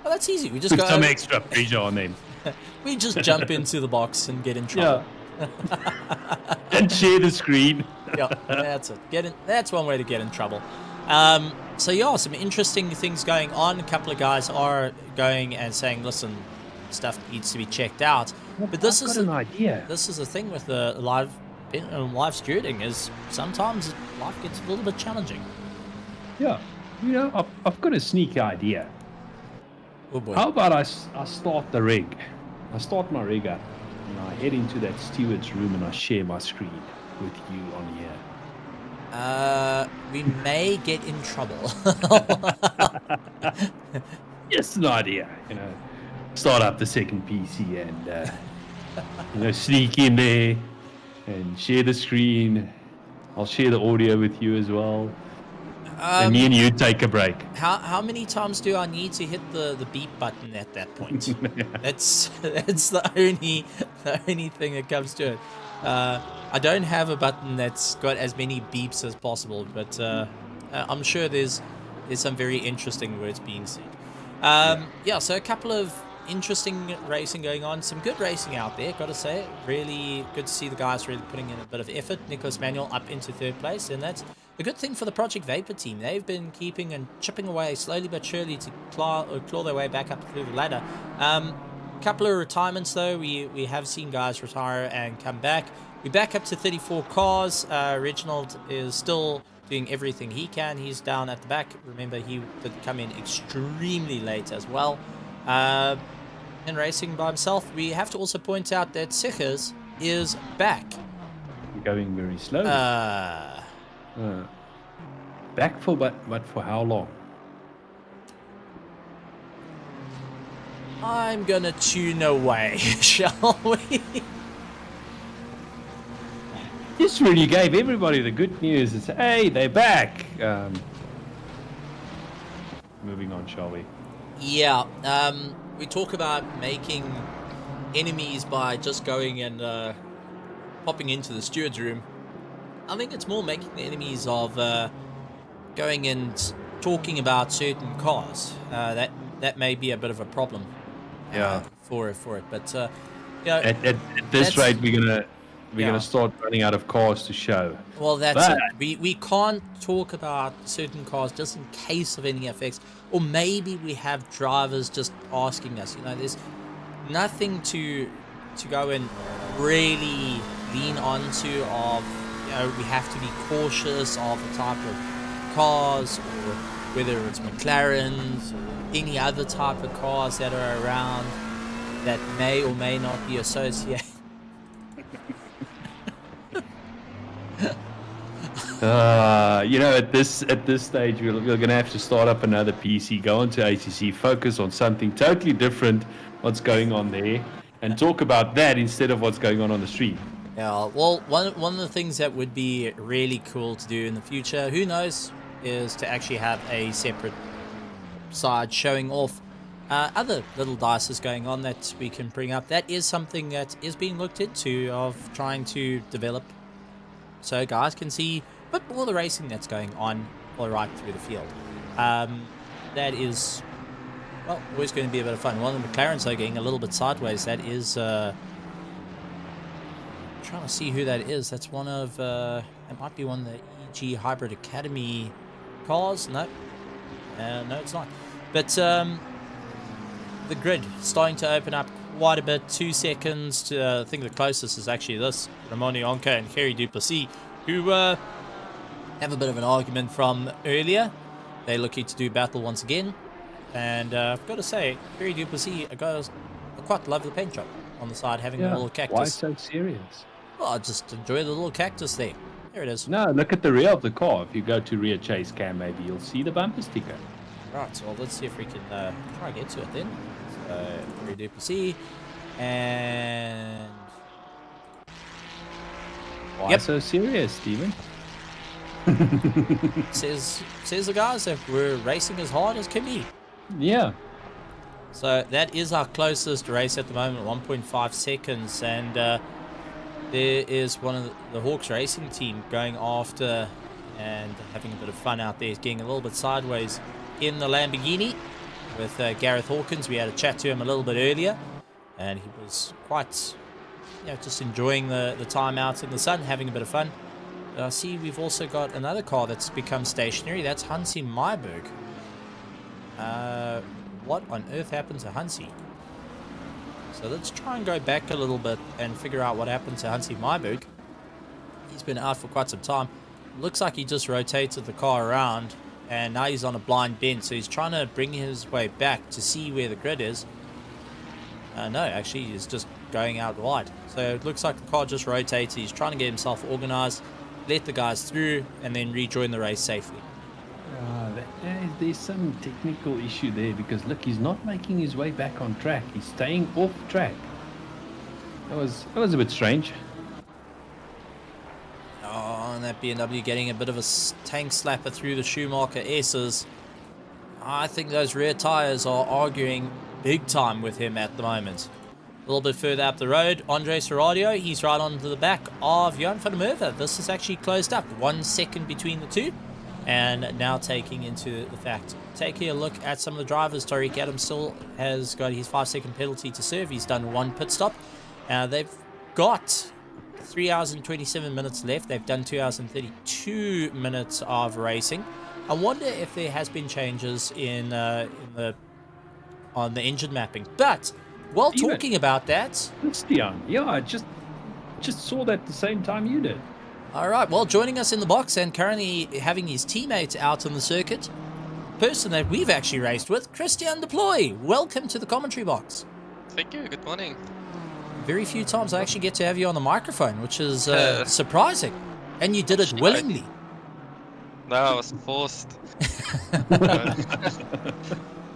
Well, that's easy. We just Put go some extra pressure on them. We just jump into the box and get in trouble. And share the screen. Yeah, that's it. That's one way to get in trouble. So yeah, some interesting things going on. A couple of guys are going and saying, "Listen, stuff needs to be checked out." But this is an idea. This is the thing with the live stewarding, is sometimes life gets a little bit challenging. Yeah, I've got a sneaky idea. Oh boy. How about I start the rig? I start my rig up, and I head into that steward's room, and I share my screen with you on here. We may get in trouble. Just an idea, Start up the second PC and sneak in there and share the screen. I'll share the audio with you as well. And me and you take a break. How many times do I need to hit the beep button at that point? That's the only thing that comes to it. I don't have a button that's got as many beeps as possible, but I'm sure there's some very interesting words being said. Yeah, so a couple of interesting racing going on. Some good racing out there, gotta say. Really good to see the guys really putting in a bit of effort. Nicholas Manuel up into 3rd place, and that's a good thing for the Project Vapor team. They've been keeping and chipping away slowly but surely to claw their way back up through the ladder. Couple of retirements though. We have seen guys retire and come back. We're back up to 34 cars. Reginald is still doing everything he can. He's down at the back. Remember, he did come in extremely late as well. In racing by himself. We have to also point out that Sichers is back. Going very slow. Back for but for how long? I'm gonna tune away, shall we? This really gave everybody the good news. It's, hey, they're back. Moving on, shall we? Yeah. We talk about making enemies by just going and popping into the steward's room. I think it's more making the enemies of going and talking about certain cars. That may be a bit of a problem. For it. But at this rate, we're gonna start running out of cars to show. Well, that's it. We can't talk about certain cars just in case of any effects, or maybe we have drivers just asking us. There's nothing to go and really lean onto. Of we have to be cautious of the type of cars, or whether it's McLarens or any other type of cars that are around that may or may not be associated. At this stage, we're going to have to start up another PC, go onto ACC, focus on something totally different, what's going on there, and talk about that instead of what's going on the street. Yeah, well, one of the things that would be really cool to do in the future, who knows, is to actually have a separate side showing off other little dices going on that we can bring up. That is something that is being looked into, of trying to develop, so guys can see a bit more of the racing that's going on all right through the field. That is, well, always going to be a bit of fun. One of the McLarens though getting a little bit sideways. That is trying to see who that is. That's one of it might be one of the EG Hybrid Academy cars. No, it's not. But the grid starting to open up quite a bit. 2 seconds to, I think the closest is actually this, Ramoni Onka and Kerry Duplessis, who have a bit of an argument from earlier. They're looking to do battle once again, and I've got to say, Kerry Duplessis, I quite love the paint job on the side, having a little cactus. Why so serious? Well, I just enjoy the little cactus there. There it is. No, look at the rear of the car. If you go to rear chase cam, maybe you'll see the bumper sticker. Right, so let's see if we can try and get to it then. So, Kerry Duplessis, and Why so serious, Stephen? says the guys that we're racing as hard as can be. Yeah. So that is our closest race at the moment, 1.5 seconds, and there is one of the Hawks racing team going after and having a bit of fun out there, getting a little bit sideways in the Lamborghini with Gareth Hawkins. We had a chat to him a little bit earlier, and he was quite, just enjoying the time out in the sun, having a bit of fun. I see we've also got another car that's become stationary. That's Hansi Myberg. What on earth happened to Hansi? So let's try and go back a little bit and figure out what happened to Hansi Myberg. He's been out for quite some time. Looks like he just rotated the car around and now he's on a blind bend, so he's trying to bring his way back to see where the grid is. No, actually, he's just going out wide. So it looks like the car just rotates. He's trying to get himself organized, let the guys through, and then rejoin the race safely. There's some technical issue there, because look, he's not making his way back on track. He's staying off track. That was a bit strange. Oh, and that BMW getting a bit of a tank slapper through the Schumacher S's. I think those rear tires are arguing big time with him at the moment. A little bit further up the road, Andre Serradio, he's right onto the back of Johan van der Merwe. This is actually closed up, 1 second between the two. And now taking into the fact, taking a look at some of the drivers, Tariq Adams still has got his 5-second penalty to serve. He's done 1 pit stop. They've got 3 hours and 27 minutes left. They've done 2 hours and 32 minutes of racing. I wonder if there has been changes on the engine mapping. But while talking about that, Christian, yeah, I just saw that the same time you did. All right, well, joining us in the box and currently having his teammates out on the circuit, person that we've actually raced with, Christian Deploy. Welcome to the commentary box. Thank you, good morning. Very few times I actually get to have you on the microphone, which is surprising. And you did it willingly. No, I was forced.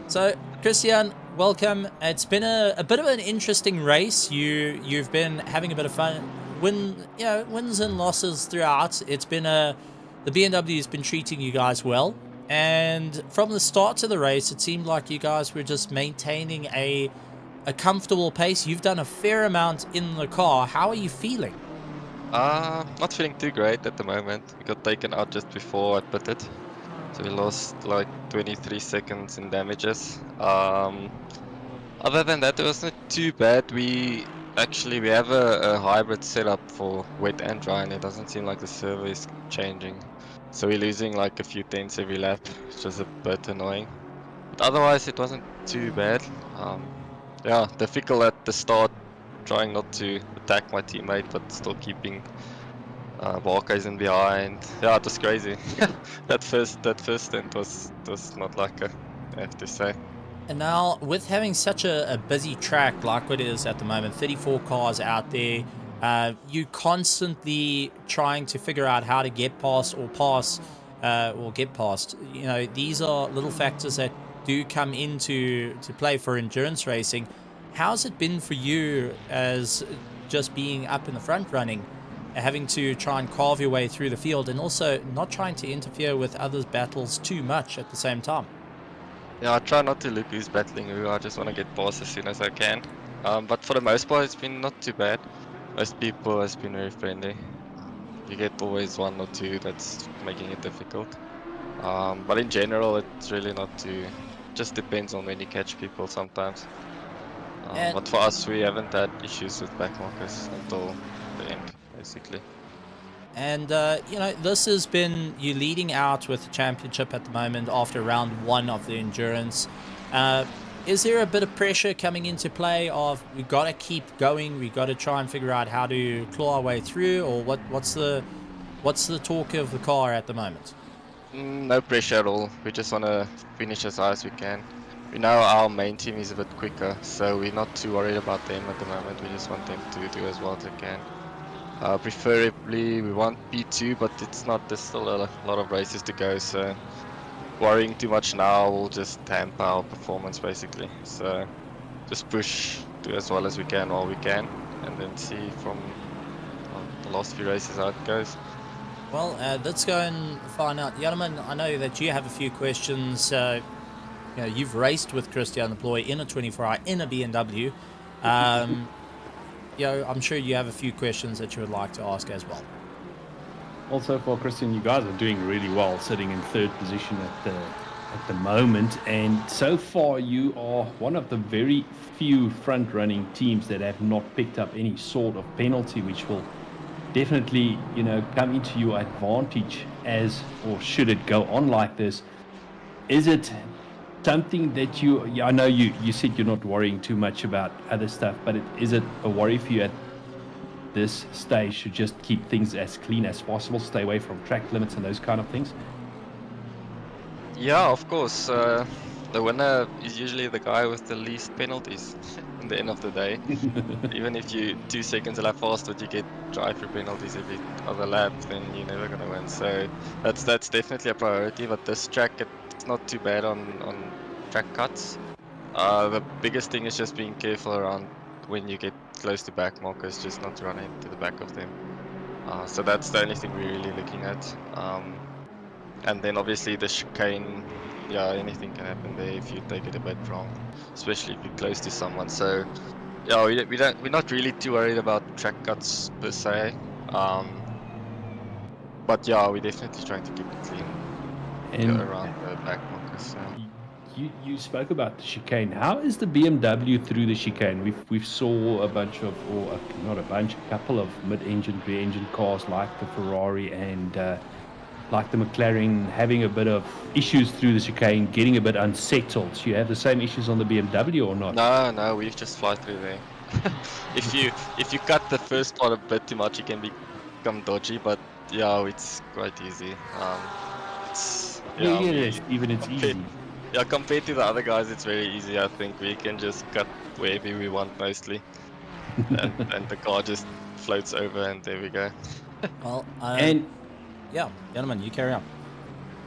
So, Christian, welcome. It's been a bit of an interesting race. You've been having a bit of fun. Wins and losses throughout. It's been the BMW has been treating you guys well, and from the start to the race, it seemed like you guys were just maintaining a comfortable pace. You've done a fair amount in the car. How are you feeling? Not feeling too great at the moment. We got taken out just before I pitted, so we lost like 23 seconds in damages. Other than that, it wasn't too bad. We have a hybrid setup for wet and dry, and it doesn't seem like the servo is changing. So we're losing like a few tenths every lap, which is a bit annoying. But otherwise, it wasn't too bad. Difficult at the start, trying not to attack my teammate, but still keeping Barkhuizen behind. Yeah, it was crazy. that first stint was not like I have to say. And now, with having such a busy track like it is at the moment, 34 cars out there, you constantly trying to figure out how to get past or get past. You know, these are little factors that do come into play for endurance racing. How's it been for you as just being up in the front running, having to try and carve your way through the field, and also not trying to interfere with others' battles too much at the same time? Yeah, I try not to look who's battling who. I just want to get past as soon as I can. But for the most part, it's been not too bad. Most people has been very friendly. You get always 1 or 2 that's making it difficult. But in general, it's really not too. Just depends on when you catch people sometimes. But for us, we haven't had issues with backmarkers until the end, basically. And, this has been you leading out with the championship at the moment after round 1 of the endurance. Is there a bit of pressure coming into play of we've got to keep going, we've got to try and figure out how to claw our way through, or what's the talk of the car at the moment? No pressure at all. We just want to finish as high as we can. We know our main team is a bit quicker, so we're not too worried about them at the moment. We just want them to do as well as they can. Preferably we want P2, but it's not. There's still a lot of races to go, so worrying too much now will just hamper our performance basically. So just push, do as well as we can while we can, and then see from the last few races how it goes. Well, let's go and find out. Janneman, I know that you have a few questions. You've raced with Christian Deploy in a 24-hour in a BMW. I'm sure you have a few questions that you would like to ask as well. Also for Christian, you guys are doing really well, sitting in 3rd position at the moment, and so far you are one of the very few front-running teams that have not picked up any sort of penalty, which will definitely come into your advantage or should it go on like this. Is it something that I know you said you're not worrying too much about other stuff, but is it a worry for you at this stage to just keep things as clean as possible, stay away from track limits and those kind of things? Yeah, of course. The winner is usually the guy with the least penalties in the end of the day. Even if you 2 seconds a lap faster, you get drive-through penalties every other lap, then you're never gonna win. So that's definitely a priority. But this track, it's not too bad on track cuts. The biggest thing is just being careful around when you get close to back markers, just not to run into the back of them. So that's the only thing we're really looking at. And then obviously the chicane, yeah, anything can happen there if you take it a bit wrong, especially if you're close to someone. So yeah, we're not really too worried about track cuts per se. But yeah, we're definitely trying to keep it clean And around the back markers. So. you spoke about the chicane. How is the BMW through the chicane? We've saw a bunch of, or not a bunch, a couple of mid-engine, rear-engine cars like the Ferrari and like the McLaren having a bit of issues through the chicane, getting a bit unsettled. Do you have the same issues on the BMW or not? No, we just fly through there. If you cut the first part a bit too much, it can become dodgy. But yeah, it's quite easy. Even it's easy. Yeah, compared to the other guys, it's very easy. I think we can just cut wherever we want mostly, and the car just floats over, and there we go. Well, And yeah, gentlemen, you carry on.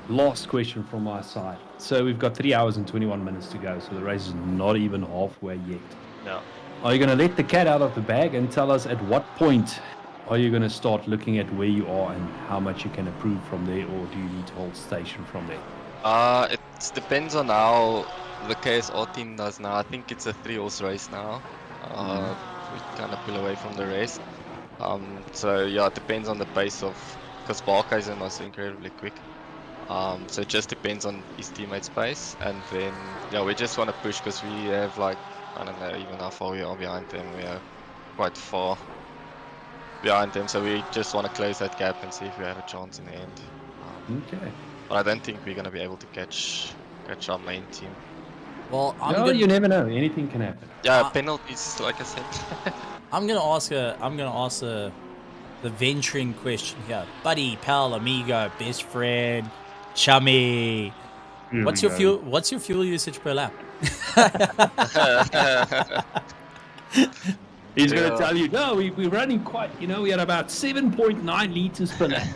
last question from my side. So we've got 3 hours and 21 minutes to go. So the race is not even halfway yet. No. Are you going to let the cat out of the bag and tell us at what point are you going to start looking at where you are and how much you can improve from there, or do you need to hold station from there? It depends on how the KSR team does now. I think it's a 3-horse race now. We kind of pull away from the race. So yeah, it depends on the pace of, because Barkhuizen was incredibly quick. So it just depends on his teammates' pace, and then yeah, we just want to push because we have like, I don't know even how far we are behind them. We are quite far behind them, so we just want to close that gap and see if we have a chance in the end. Okay. But I don't think we're gonna be able to catch our main team. Well, You never know. Anything can happen. Yeah, penalties, like I said. I'm gonna ask the venturing question here, buddy, pal, amigo, best friend, chummy. What's your fuel usage per lap? He's going to tell you, no, we're running quite, we are about 7.9 liters per lap.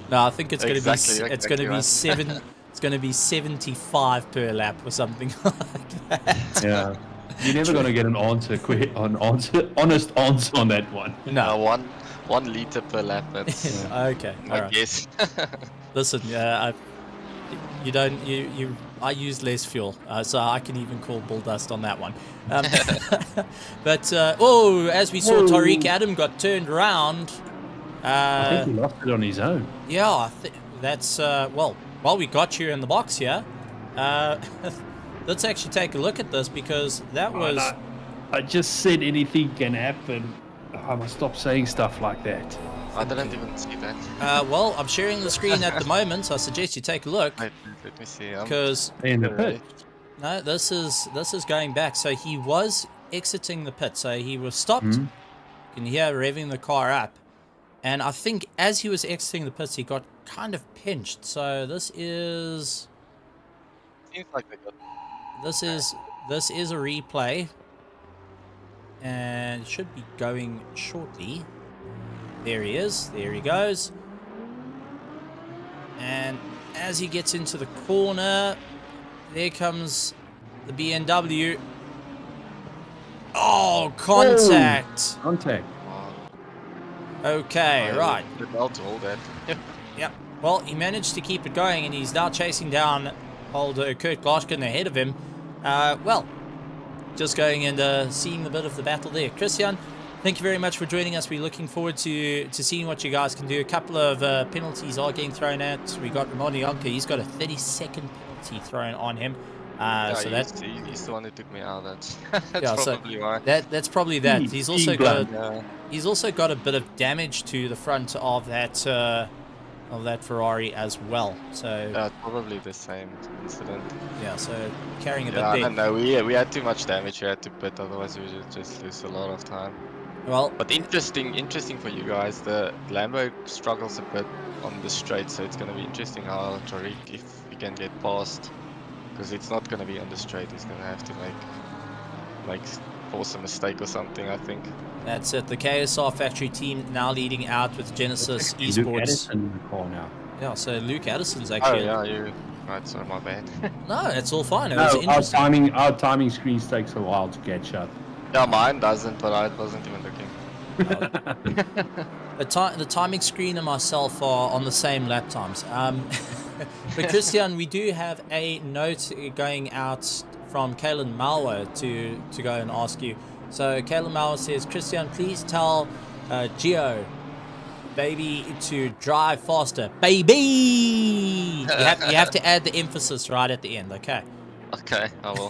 No, I think it's going to be Exactly. It's going to be 75 per lap or something like that. Yeah. You're never going to get an honest answer on that one. No. 1 liter per lap. That's Okay. I Right. guess. Listen, I use less fuel, so I can even call bull dust on that one. But as we saw, Tariq Adam got turned around. I think he lost it on his own. Yeah, that's while we got you in the box here, let's actually take a look at this, because that was. I just said anything can happen. I must stop saying stuff like that. I didn't even see that. Well, I'm sharing the screen at the moment, so I suggest you take a look. Let me see. Because In the pit. no, this is going back. So he was exiting the pit. So he was stopped. You can hear revving the car up, and I think as he was exiting the pits, he got kind of pinched. So this is Seems like they got. this is a replay, and it should be going shortly. There he is. There he goes. And as he gets into the corner, there comes the BMW. Oh, contact. Contact. Okay, right. Well told that. Yep. Well, he managed to keep it going, and he's now chasing down old Kurt Gloschken ahead of him. Just going and seeing a bit of the battle there. Christian, thank you very much for joining us. We're looking forward to seeing what you guys can do. A couple of penalties are getting thrown out. We got Ramon Yonka. He's got a 30-second penalty thrown on him. He's the one who took me out. That's probably why. That's probably that. He's also got a bit of damage to the front of that Ferrari as well. So probably the same incident. yeah, so carrying a bit I there. don't know. We had too much damage. We had to pit, otherwise we would just lose a lot of time. Well, But interesting for you guys. The Lambo struggles a bit on the straight, so it's going to be interesting how Tariq, if we he can get past, because it's not going to be on the straight. He's going to have to force a mistake or something, I think. That's it. The KSR factory team now leading out with Genesis Luke Esports. Addison in the call now. Yeah, so Luke Addison's Oh actually. yeah, you. Right, sorry, my bad. No, it's all fine. It was No, interesting. our timing screens takes a while to catch up. Yeah, mine doesn't, but I wasn't even looking. The timing screen and myself are on the same lap times. But Christian, we do have a note going out from Kalen Malwa to go and ask you. So Kalen Malwa says, Christian, please tell Gio, baby, to drive faster. Baby! You have to add the emphasis right at the end, okay? Okay, I will.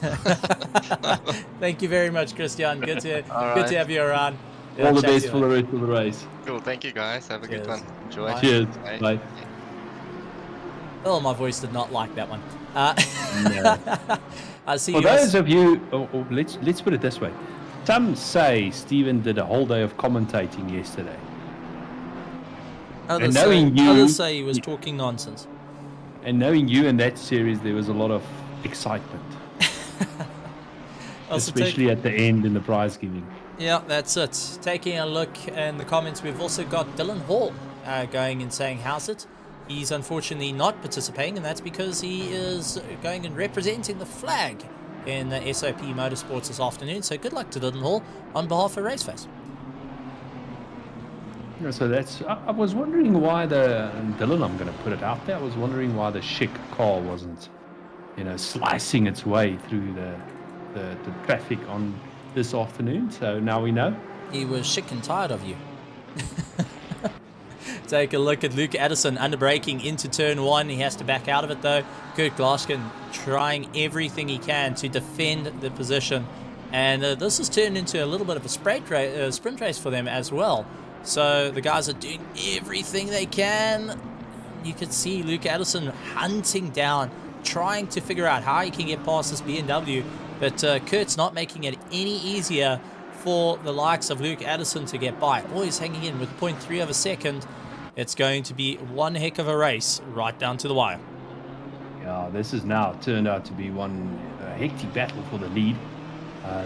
Thank you very much, Christian. Good to right. have you around. All the Chat to best you for the later. rest of the race. Cool, thank you guys. Have a good Cheers. one. Enjoy. Bye. Cheers. Bye. Bye. Oh, my voice did not like that one. No. I see For you. those of you, let's put it this way. Some say Stephen did a whole day of commentating yesterday. Others knowing say, you- others say he was talking nonsense. And knowing you in that series, there was a lot of excitement, Also especially at the end in the prize giving. yeah, that's it. Taking a look in the comments, we've also got Dylan Hall going and saying, how's it? He's unfortunately not participating, and that's because he is going and representing the flag in the SOP Motorsports this afternoon. So good luck to Dylan Hall on behalf of RaceFace. Yeah, so that's. I was wondering why Dylan. I'm going to put it out there. I was wondering why the Schick car wasn't, slicing its way through the traffic on this afternoon. So now we know. He was sick and tired of you. Take a look at Luke Addison under braking into turn one. He has to back out of it though. Kurt Glaskin trying everything he can to defend the position. And this has turned into a little bit of a sprint race for them as well. So the guys are doing everything they can. You could see Luke Addison hunting down, trying to figure out how he can get past this BMW. But Kurt's not making it any easier for the likes of Luke Addison to get by. Always hanging in with 0.3 of a second. It's going to be one heck of a race right down to the wire. Yeah, this has now turned out to be one hectic battle for the lead.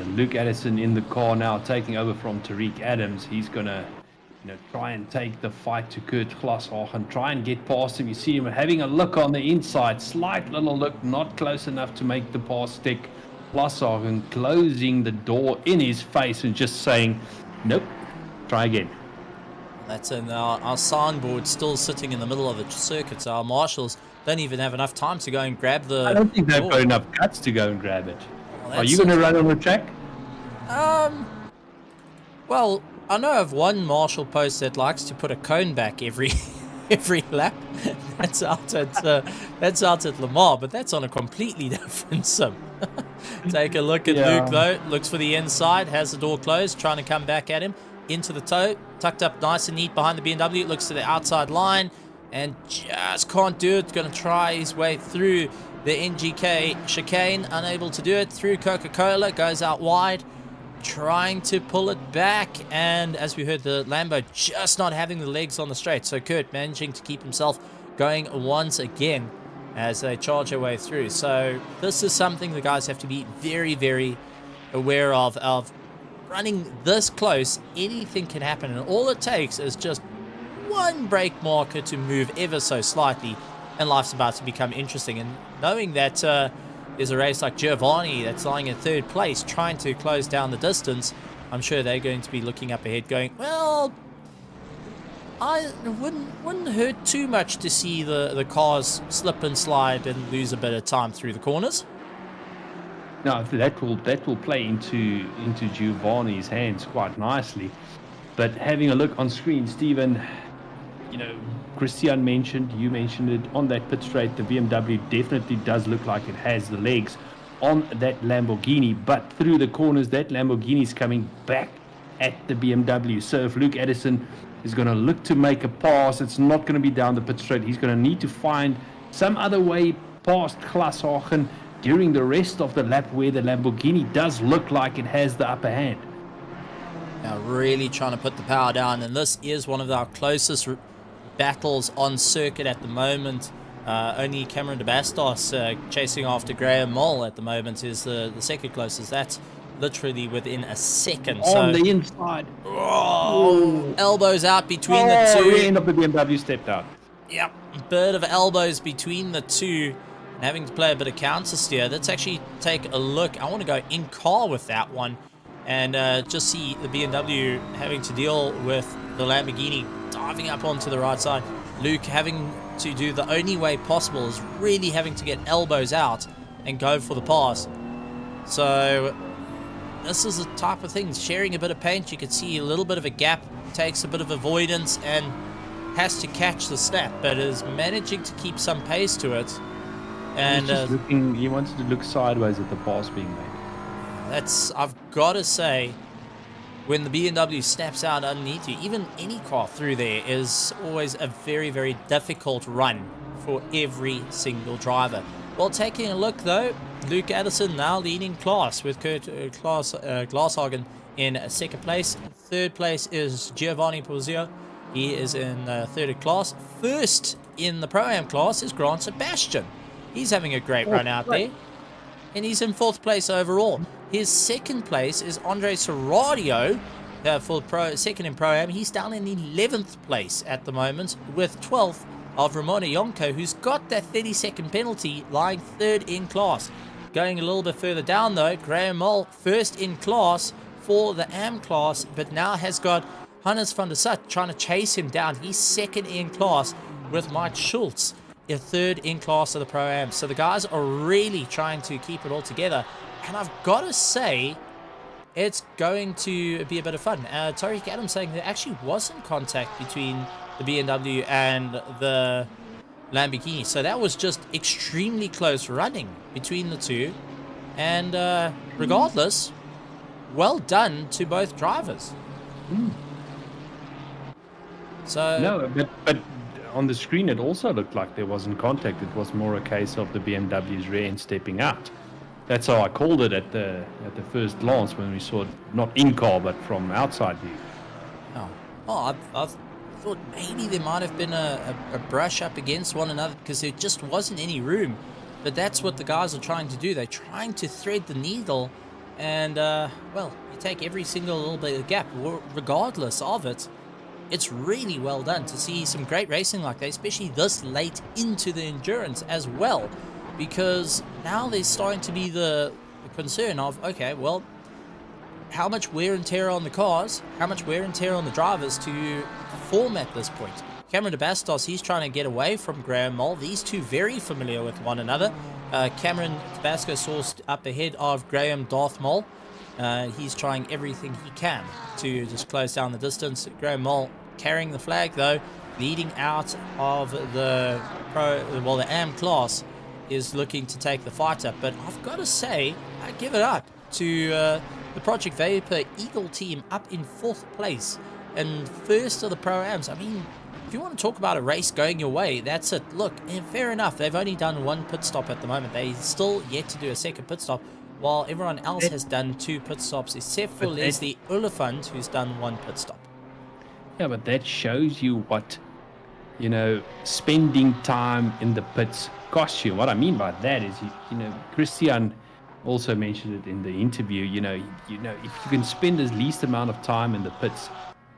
Luke Addison in the car now, taking over from Tariq Adams. He's gonna, try and take the fight to Kurt Glashagen, try and get past him. You see him having a look on the inside, slight little look, not close enough to make the pass stick. Glashagen closing the door in his face and just saying, nope, try again. That's in our signboard still sitting in the middle of the circuit, so our marshals don't even have enough time to go and grab the I don't think they've door. got enough guts to go and grab it. Well, Are that's you going to it. run on the track? Well, I know of one marshal post that likes to put a cone back every lap. That's out at Lamar, but that's on a completely different sim. Take a look at Yeah. Luke though. Looks for the inside, has the door closed, trying to come back at him into the toe, tucked up nice and neat behind the BMW. Looks to the outside line and just can't do it. Going to try his way through the NGK chicane, unable to do it. Through Coca-Cola, goes out wide, trying to pull it back, and as we heard, the Lambo just not having the legs on the straight. So Kurt managing to keep himself going once again as they charge their way through. So this is something the guys have to be very, very aware of running this close. Anything can happen, and all it takes is just one brake marker to move ever so slightly, and life's about to become interesting. And knowing that there's a race like Giovanni that's lying in third place trying to close down the distance, I'm sure they're going to be looking up ahead going, well, I wouldn't hurt too much to see the cars slip and slide and lose a bit of time through the corners. No, that will play into Giovanni's hands quite nicely. But having a look on screen, Stephen, Christian you mentioned it on that pit straight. The BMW definitely does look like it has the legs on that Lamborghini, but through the corners, that Lamborghini's coming back at the BMW. So if Luke Addison is going to look to make a pass, it's not going to be down the pit straight. He's going to need to find some other way past Glashagen during the rest of the lap where the Lamborghini does look like it has the upper hand. Now really trying to put the power down, and this is one of our closest battles on circuit at the moment. Only Cameron de Bastos chasing after Graham Moll at the moment is the second closest. That's literally within a second. On the inside. Elbows out between the two. Rear end of the BMW stepped out. Yep, bird of elbows between the two. And having to play a bit of counter steer. Let's actually take a look. I want to go in car with that one. And just see the BMW having to deal with the Lamborghini diving up onto the right side. Luke having to do the only way possible is really having to get elbows out and go for the pass. So this is the type of thing, sharing a bit of paint. You can see a little bit of a gap, takes a bit of avoidance and has to catch the snap, but is managing to keep some pace to it. And he wanted to look sideways at the pass being made. I've got to say, when the BMW snaps out underneath you, even any car through there is always a very, very difficult run for every single driver. Well, taking a look though, Luke Addison now leading class with Kurt Glashagen in second place. Third place is Giovanni Porzio. He is in third class. First in the Pro-Am class is Grant Sebastian. He's having a great run out there. And he's in fourth place overall. His second place is Andre Serradio for second in Pro-Am. He's down in 11th place at the moment with 12th of Ramona Yonko, who's got that 30-second penalty, lying third in class. Going a little bit further down though, Graham Moll first in class for the AM class, but now has got Hannes van der Sut trying to chase him down. He's second in class with Mike Schultz, a third in class of the Pro-Am. So the guys are really trying to keep it all together. And I've got to say, it's going to be a bit of fun. Tariq Adams saying there actually wasn't contact between the BMW and the Lamborghini. So that was just extremely close running between the two. And regardless, well done to both drivers. So no, but on the screen it also looked like there wasn't contact. It was more a case of the BMW's rear end stepping out. That's how I called it at the first glance when we saw it, not in car but from outside view. I thought maybe there might have been a brush up against one another because there just wasn't any room. But that's what the guys are trying to do. They're trying to thread the needle, and well, you take every single little bit of gap, regardless of it. It's really well done to see some great racing like that, especially this late into the endurance as well. Because now there's starting to be the concern of, okay, well, how much wear and tear on the cars, how much wear and tear on the drivers to perform at this point. Cameron de Bastos, he's trying to get away from Graham Moll. These two very familiar with one another. Cameron de Bastos sourced up ahead of Graham Darth Moll. He's trying everything he can to just close down the distance. Graham Moll carrying the flag though, leading out of the the AM class, is looking to take the fight up. But I've got to say, I give it up to the Project Vapor Eagle team up in fourth place and first of the Pro-Ams. I mean, if you want to talk about a race going your way, that's it. Look, fair enough, they've only done one pit stop at the moment. They still yet to do a second pit stop, while everyone else has done 2 pit stops, except for Leslie Oliphant, who's done 1 pit stop. Yeah, but that shows you what, spending time in the pits costs you. What I mean by that is, Christian also mentioned it in the interview. If you can spend the least amount of time in the pits,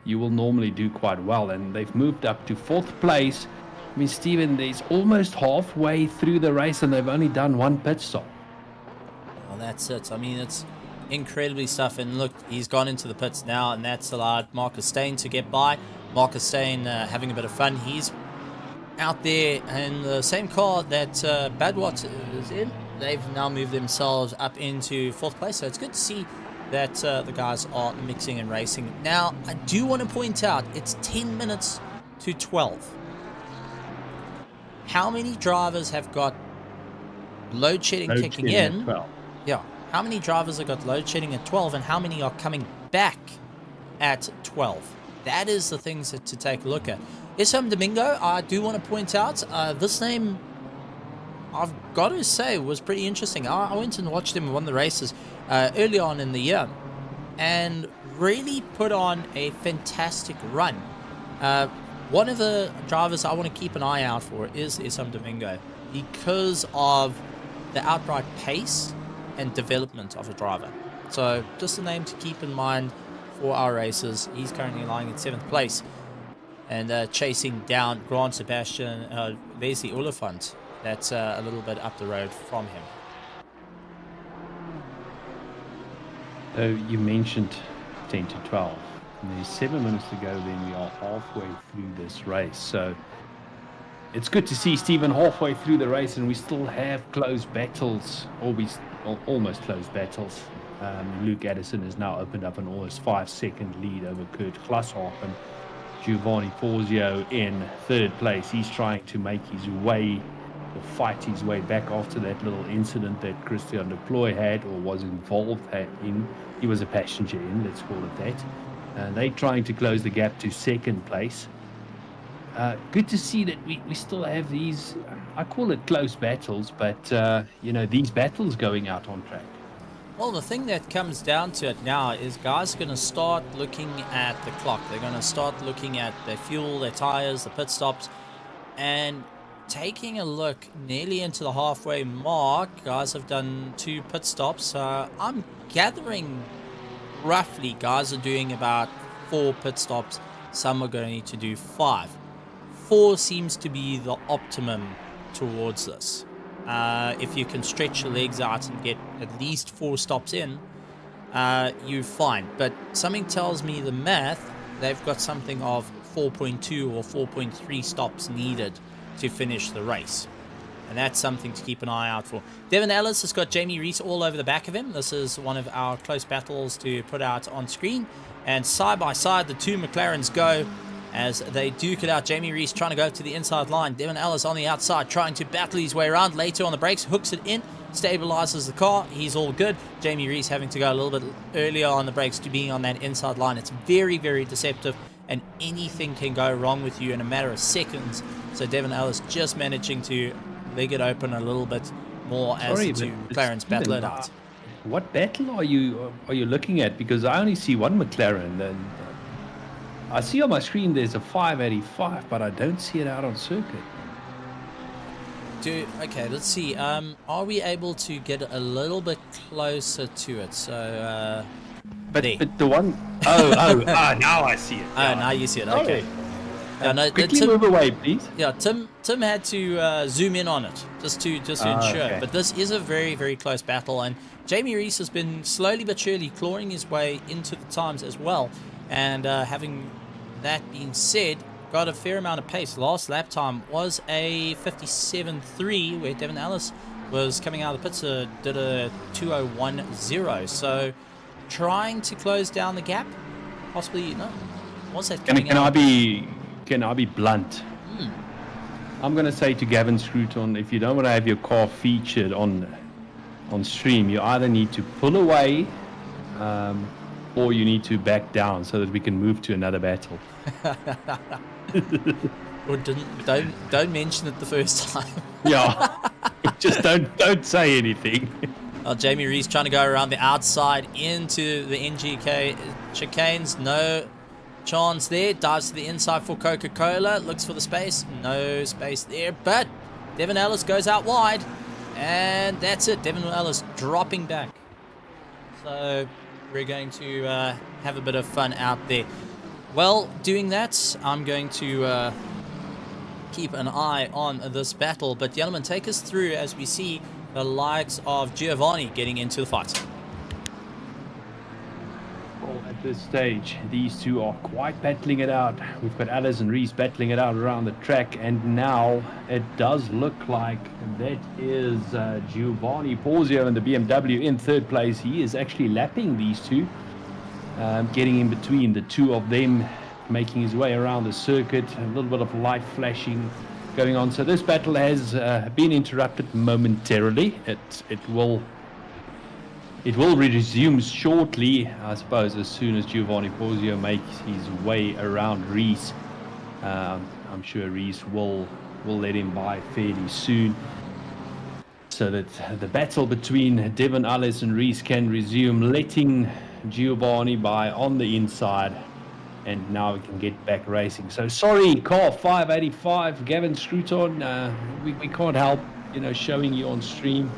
you will normally do quite well. And they've moved up to 4th place. I mean, Stephen, there's almost halfway through the race and they've only done 1 pit stop. Well, that's it. I mean, it's incredibly stuff. And look, he's gone into the pits now, and that's allowed Marcus Stain to get by. Marcus Stain having a bit of fun. He's out there in the same car that Badwatt is in. They've now moved themselves up into 4th place, so it's good to see that the guys are mixing and racing. Now, I do want to point out, it's 10 minutes to 12. How many drivers have got load shedding kicking in? Yeah. How many drivers have got load shedding at 12, and how many are coming back at 12? That is the things to take a look at. Isham Domingo, I do want to point out, this name, I've got to say, was pretty interesting. I went and watched him in one of the races early on in the year and really put on a fantastic run. One of the drivers I want to keep an eye out for is Isam Domingo because of the outright pace and development of a driver. So just a name to keep in mind for our races. He's currently lying in 7th place and chasing down Grant Sebastian Leslie Oliphant. That's a little bit up the road from him. You mentioned 10 to 12. And there's 7 minutes to go, then we are halfway through this race. So it's good to see Stephen halfway through the race, and we still have close battles, almost close battles. Luke Addison has now opened up an almost 5-second lead over Kurt Glashoff, and Giovanni Porzio in 3rd place. He's trying to make his way or fight his way back after that little incident that Christian Deploy had or was involved in. He was a passenger in, let's call it that. They're trying to close the gap to 2nd place. Good to see that we still have these, I call it close battles, but these battles going out on track. Well, the thing that comes down to it now is guys are going to start looking at the clock. They're going to start looking at their fuel, their tires, the pit stops, and taking a look nearly into the halfway mark. Guys have done 2 pit stops. I'm gathering roughly guys are doing about 4 pit stops. Some are going to do 5. 4 seems to be the optimum towards this. If you can stretch your legs out and get at least 4 stops in, you're fine. But something tells me the math, they've got something of 4.2 or 4.3 stops needed to finish the race. And that's something to keep an eye out for. Devin Ellis has got Jamie Rees all over the back of him. This is one of our close battles to put out on screen. And side by side, the 2 McLarens go as they duke it out. Jamie Rees trying to go to the inside line. Devin Ellis on the outside trying to battle his way around. Later on the brakes, hooks it in, stabilizes the car. He's all good. Jamie Rees having to go a little bit earlier on the brakes to being on that inside line. It's very, very deceptive, and anything can go wrong with you in a matter of seconds. So Devin Ellis just managing to leg it open a little bit more as the 2 McLarens battle it out. What battle are you looking at? Because I only see one McLaren, and I see on my screen there's a 585, but I don't see it out on circuit. Okay, let's see. Are we able to get a little bit closer to it? So, but the one, now I see it. Now you see it. Okay. No, quickly move away, please. Yeah, Tim had to zoom in on it just to ensure. Okay. But this is a very, very close battle, and Jamie Rees has been slowly but surely clawing his way into the times as well. And having that being said, got a fair amount of pace. Last lap time was a 57.3, where Devin Ellis was coming out of the pits, did a 2:01.0. So trying to close down the gap, possibly. No, what's that coming out? Can I be blunt? I'm going to say to Gavin Scruton, if you don't want to have your car featured on stream, you either need to pull away or you need to back down so that we can move to another battle. Or don't mention it the first time. Yeah, just don't say anything. Jamie Rees trying to go around the outside into the NGK chicanes. No chance there. Dives to the inside for Coca-Cola. Looks for the space. No space there. But Devin Ellis goes out wide. And that's it. Devin Ellis dropping back. So we're going to have a bit of fun out there. Well, doing that, I'm going to keep an eye on this battle. But gentlemen, take us through as we see the likes of Giovanni getting into the fight. Well, at this stage, these 2 are quite battling it out. We've got Alice and Rees battling it out around the track, and now it does look like that is Giovanni Porzio in the BMW in 3rd place. He is actually lapping these 2, getting in between the 2 of them, making his way around the circuit. A little bit of light flashing going on. So this battle has been interrupted momentarily. It will resume shortly, I suppose, as soon as Giovanni Porzio makes his way around Rees. I'm sure Rees will let him by fairly soon, so that the battle between Devin Ellis and Rees can resume, letting Giovanni by on the inside and now we can get back racing. So sorry, car 585, Gavin Scruton, we can't help, showing you on stream.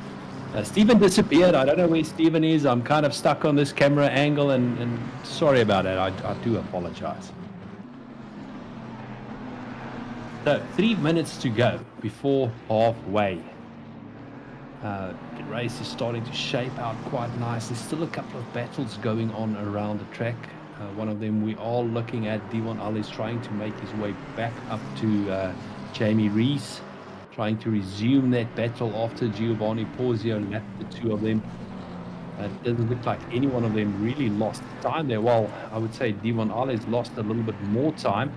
Stephen disappeared. I don't know where Stephen is. I'm kind of stuck on this camera angle, and sorry about that. I do apologize. So 3 minutes to go before halfway. The race is starting to shape out quite nice. There's still a couple of battles going on around the track. One of them we are looking at. Devon Ali's trying to make his way back up to Jamie Rees, trying to resume that battle after Giovanni Porzio lapped the two of them. It doesn't look like any one of them really lost time there. Well, I would say Devon Ali's lost a little bit more time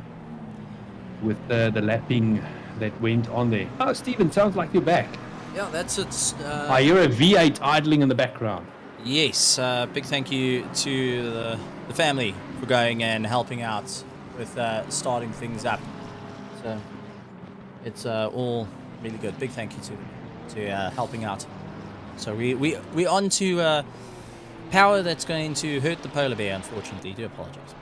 with the lapping that went on there. Oh, Stephen, sounds like you're back. Yeah, that's it. I hear a V8 idling in the background. Yes, big thank you to the family for going and helping out with starting things up. So it's all really good. Big thank you to helping out. So we're on to power that's going to hurt the polar bear, unfortunately. Do apologize.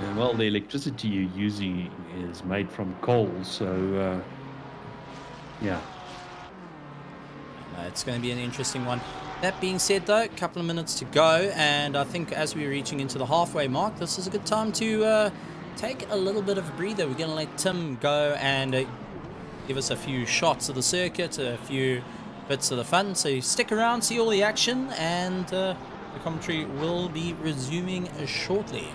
Yeah, well, the electricity you're using is made from coal, so yeah. It's going to be an interesting one. That being said, though, a couple of minutes to go, and I think as we're reaching into the halfway mark, this is a good time to take a little bit of a breather. We're going to let Tim go and give us a few shots of the circuit, a few bits of the fun. So stick around, see all the action, and the commentary will be resuming shortly.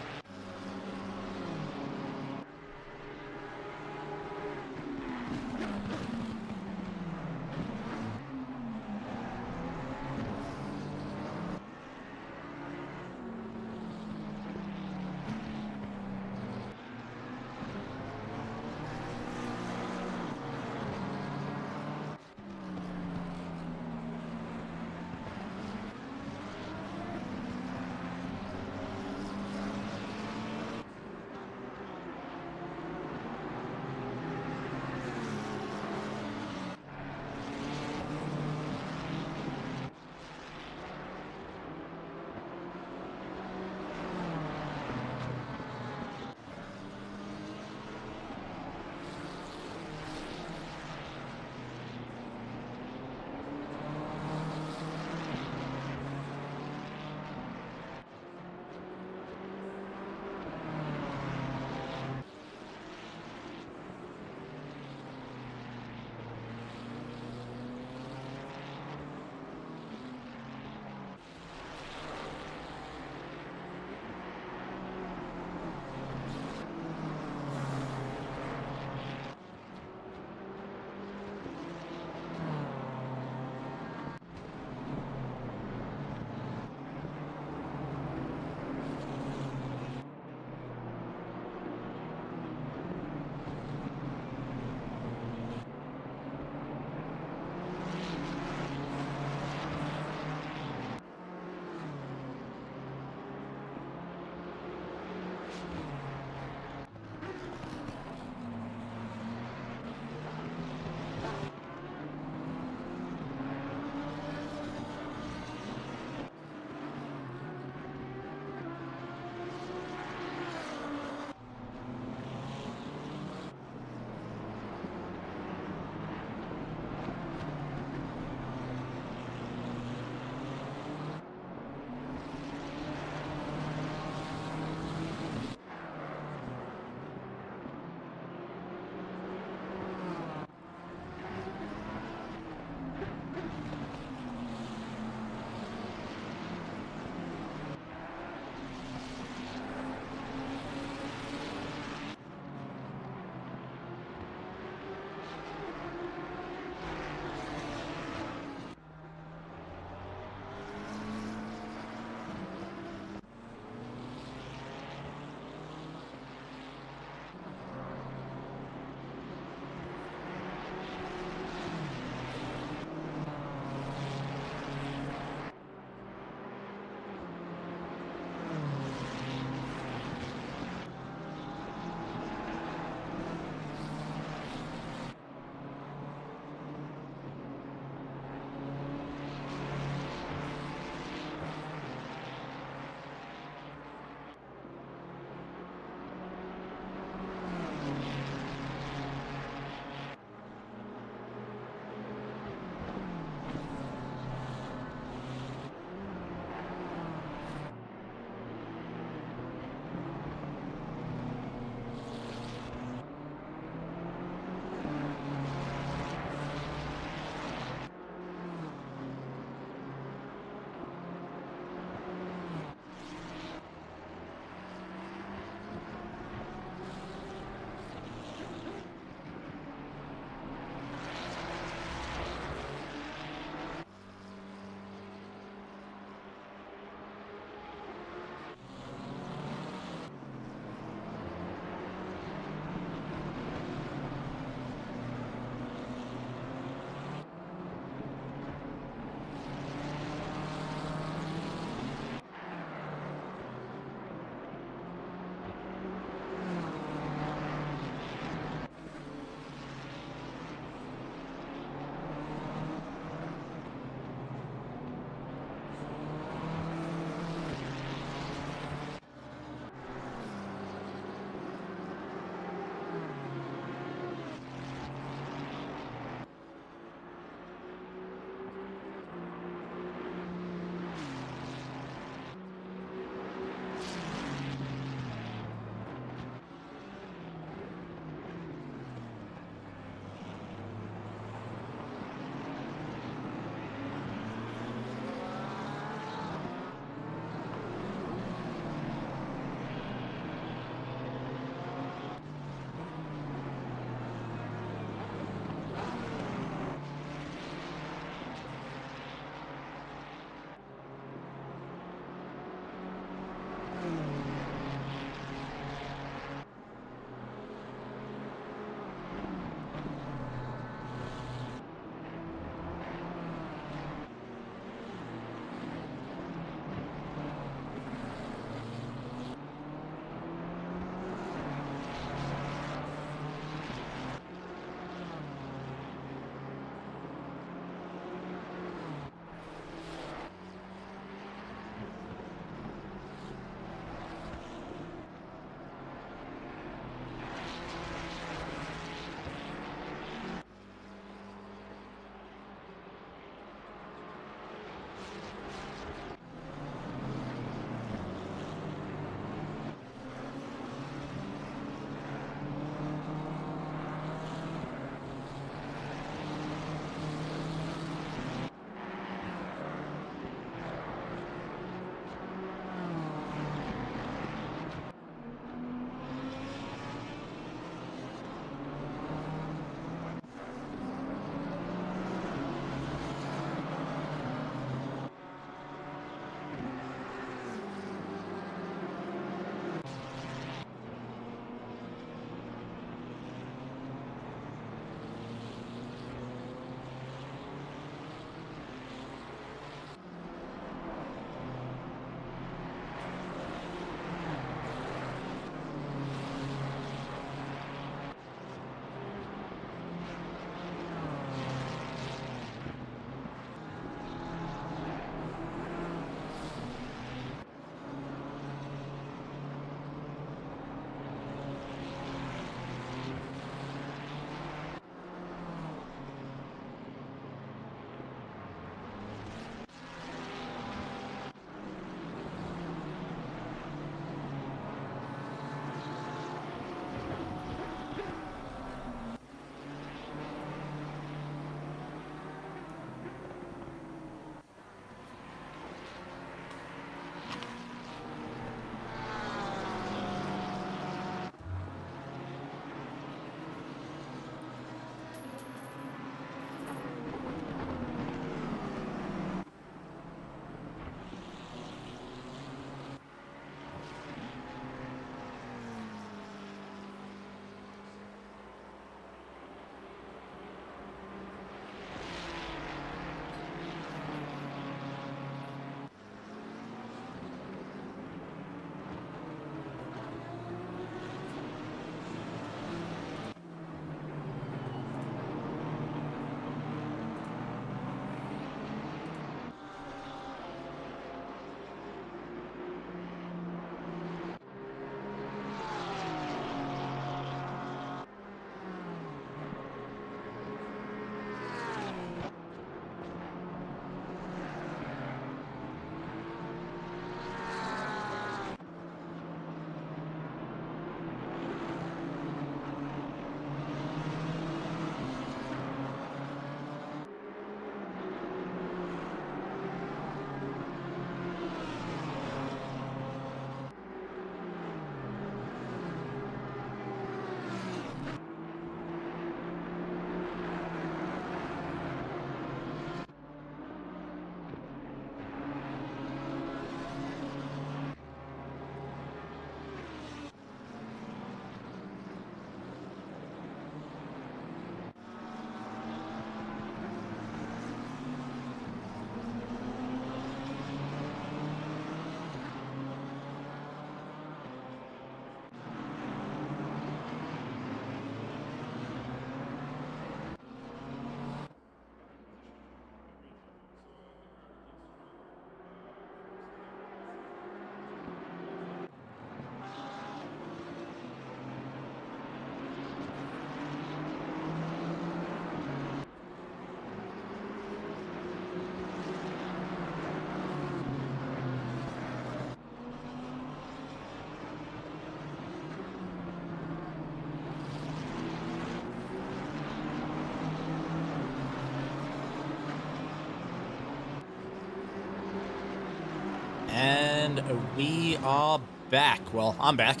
And we are back. Well, I'm back.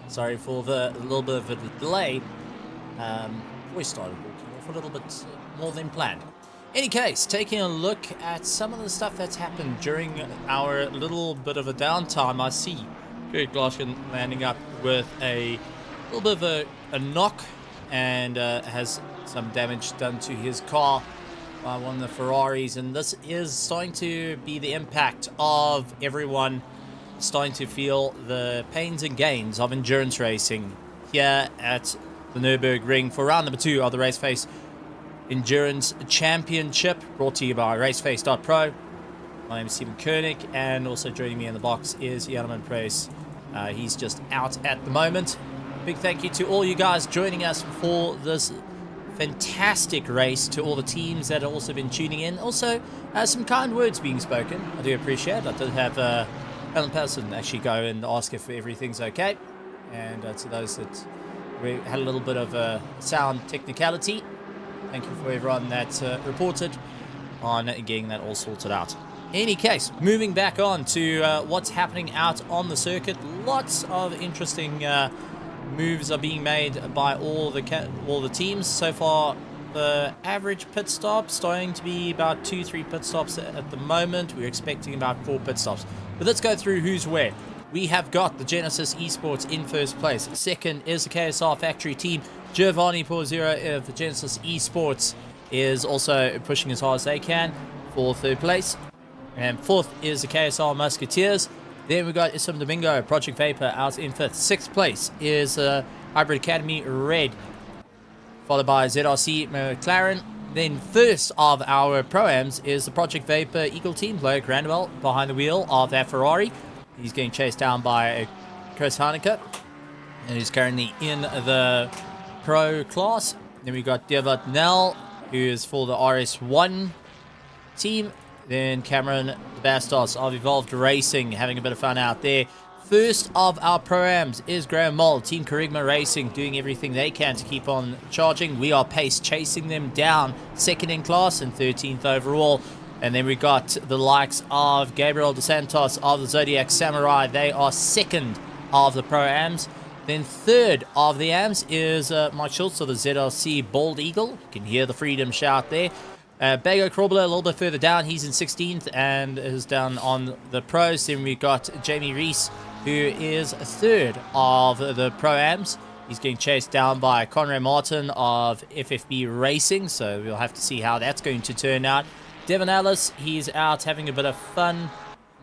Sorry for the little bit of a delay. We started walking off a little bit more than planned. Any case, taking a look at some of the stuff that's happened during our little bit of a downtime, I see Kurt Glaskin landing up with a little bit of a knock and has some damage done to his car by one of the Ferraris, and this is starting to be the impact of everyone starting to feel the pains and gains of endurance racing here at the Nurburgring for round number 2 of the RaceFace Endurance Championship, brought to you by RaceFace.Pro. My name is Stephen Koenig, and also joining me in the box is Jan Press. He's just out at the moment. Big thank you to all you guys joining us for this fantastic race, to all the teams that have also been tuning in. Also, some kind words being spoken. I do appreciate it. I did have Alan Person actually go and ask if everything's okay. And to those that we had a little bit of a sound technicality, thank you for everyone that reported on getting that all sorted out. In any case, moving back on to what's happening out on the circuit. Lots of interesting moves are being made by all the teams. So far, the average pit stop starting to be about 2-3 pit stops at the moment. We're expecting about 4 pit stops. But let's go through who's where. We have got the Genesis Esports in first place. Second is the KSR Factory team. Giovanni Porzero of the Genesis Esports is also pushing as hard as they can for third place. And fourth is the KSR Musketeers. Then we've got Isam Domingo, Project Vapor out in fifth. Sixth place is Hybrid Academy Red, followed by ZRC McLaren. Then first of our Pro-Ams is the Project Vapor Eagle team, Loic Randwell behind the wheel of that Ferrari. He's getting chased down by Chris Haneke, and he's currently in the Pro class. Then we've got Devat Nell, who is for the RS1 team. Then Cameron Bastos of Evolved Racing, having a bit of fun out there. First of our Pro-Ams is Graham Moll, Team Kerygma Racing, doing everything they can to keep on charging. We are pace chasing them down, second in class and 13th overall. And then we got the likes of Gabriel Dos Santos of the Zodiac Samurai. They are second of the Pro-Ams. Then third of the AMs is Mike Schultz of the ZRC Bald Eagle. You can hear the freedom shout there. Bago Krobler a little bit further down. He's in 16th and is down on the pros. Then we've got Jamie Reese, who is third of the Pro-Ams. He's getting chased down by Conrad Martin of FFB Racing, so we'll have to see how that's going to turn out. Devon Ellis, he's out having a bit of fun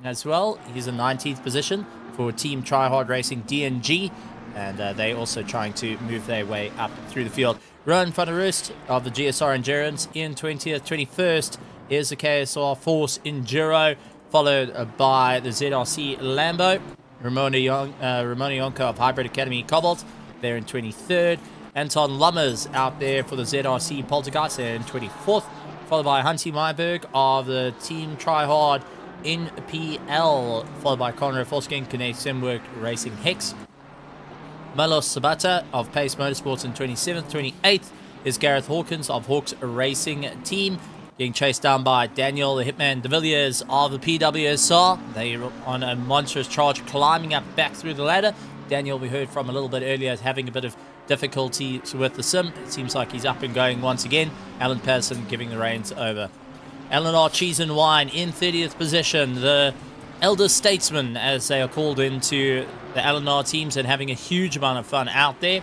as well. He's in 19th position for Team Tryhard Racing DNG, and they also trying to move their way up through the field. Rowan van der Roost of the GSR Endurance in 20th. 21st is the KSR Force Enduro, followed by the ZRC Lambo. Ramona Yonko of Hybrid Academy Cobalt, they're in 23rd. Anton Lummers out there for the ZRC Poltergeist, they're in 24th. Followed by Hunty Myberg of the Team Tryhard NPL, followed by Conrad Fosking, Kinetic Simwork Racing Hex. Malos Sabata of Pace Motorsports in 27th. 28th is Gareth Hawkins of Hawks Racing Team, getting chased down by Daniel the Hitman de Villiers of the PWSR. They are on a monstrous charge, climbing up back through the ladder. Daniel, we heard from a little bit earlier, is having a bit of difficulty with the sim. It seems like he's up and going once again. Alan Patterson giving the reins over. Alan R. Cheese and Wine in 30th position. The elder statesmen, as they are called into the Alan R teams, and having a huge amount of fun out there.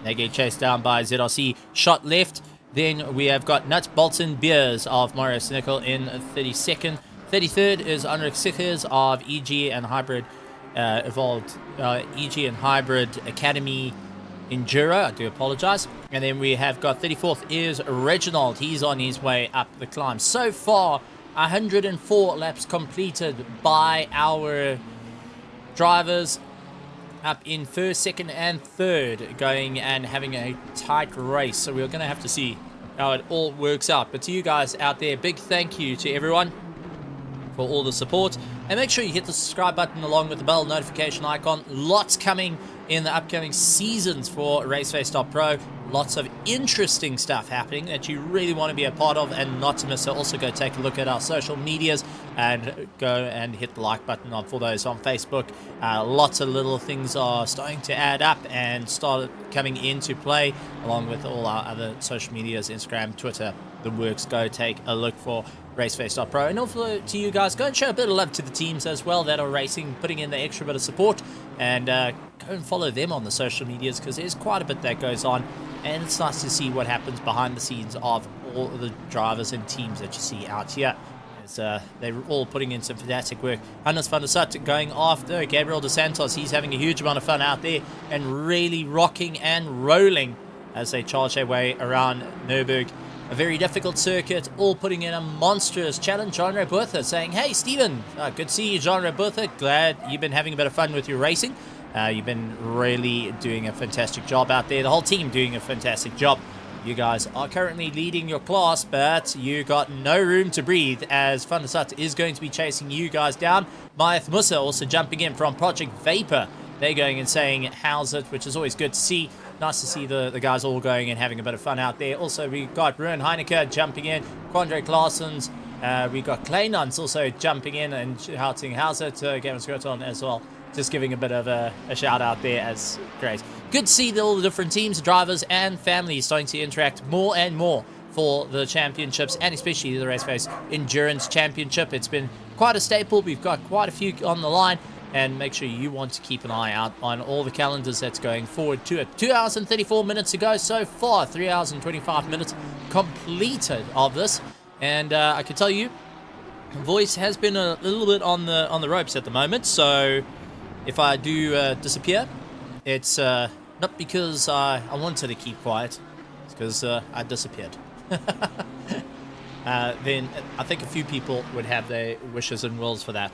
They get chased down by ZRC Shot Left. Then we have got Nuts Bolton Beers of Mario Snickel in 32nd. 33rd is Ulrich Sichers of EG and Hybrid Evolved EG and Hybrid Academy Enduro. I do apologize. And then we have got 34th is Reginald. He's on his way up the climb. So far, 104 laps completed by our drivers, up in first, second, and third, going and having a tight race. So we're going to have to see how it all works out. But to you guys out there, big thank you to everyone for all the support. And make sure you hit the subscribe button along with the bell notification icon. Lots coming in the upcoming seasons for RaceFace.Pro. Lots of interesting stuff happening that you really want to be a part of and not to miss. So also go take a look at our social medias. and go and hit the like button on for those on Facebook. Lots of little things are starting to add up and start coming into play, along with all our other social medias, Instagram, Twitter, the works. Go take a look for RaceFace.Pro, and also to you guys, go and show a bit of love to the teams as well that are racing, putting in the extra bit of support, and go and follow them on the social medias, because there's quite a bit that goes on, and it's nice to see what happens behind the scenes of all of the drivers and teams that you see out here. They're all putting in some fantastic work. Hannes van der Sat going after Gabriel dos Santos. He's having a huge amount of fun out there and really rocking and rolling as they charge their way around Nurburgring. A very difficult circuit, all putting in a monstrous challenge. John Robertha saying, hey, Stephen, good to see you, John Robertha. Glad you've been having a bit of fun with your racing. You've been really doing a fantastic job out there. The whole team doing a fantastic job. You guys are currently leading your class, but you got no room to breathe as Van der Sat is going to be chasing you guys down. Mayath Musa also jumping in from Project Vapor. They're going and saying, how's it, which is always good to see. Nice to see the guys all going and having a bit of fun out there. Also, we got Ruan Heineke jumping in. Quandre Claessens. We got Kleinans also jumping in and shouting, how's it, Gavin Skirton as well. Just giving a bit of a shout out there as great. Good to see all the different teams, drivers and families starting to interact more and more for the championships, and especially the RaceFace Endurance Championship. It's been quite a staple. We've got quite a few on the line, and make sure you want to keep an eye out on all the calendars that's going forward to it. 2 hours and 34 minutes to go so far. 3 hours and 25 minutes completed of this, and I can tell you, voice has been a little bit on the ropes at the moment. So if I do disappear, it's not because I wanted to keep quiet. It's because I disappeared. Then I think a few people would have their wishes and wills for that.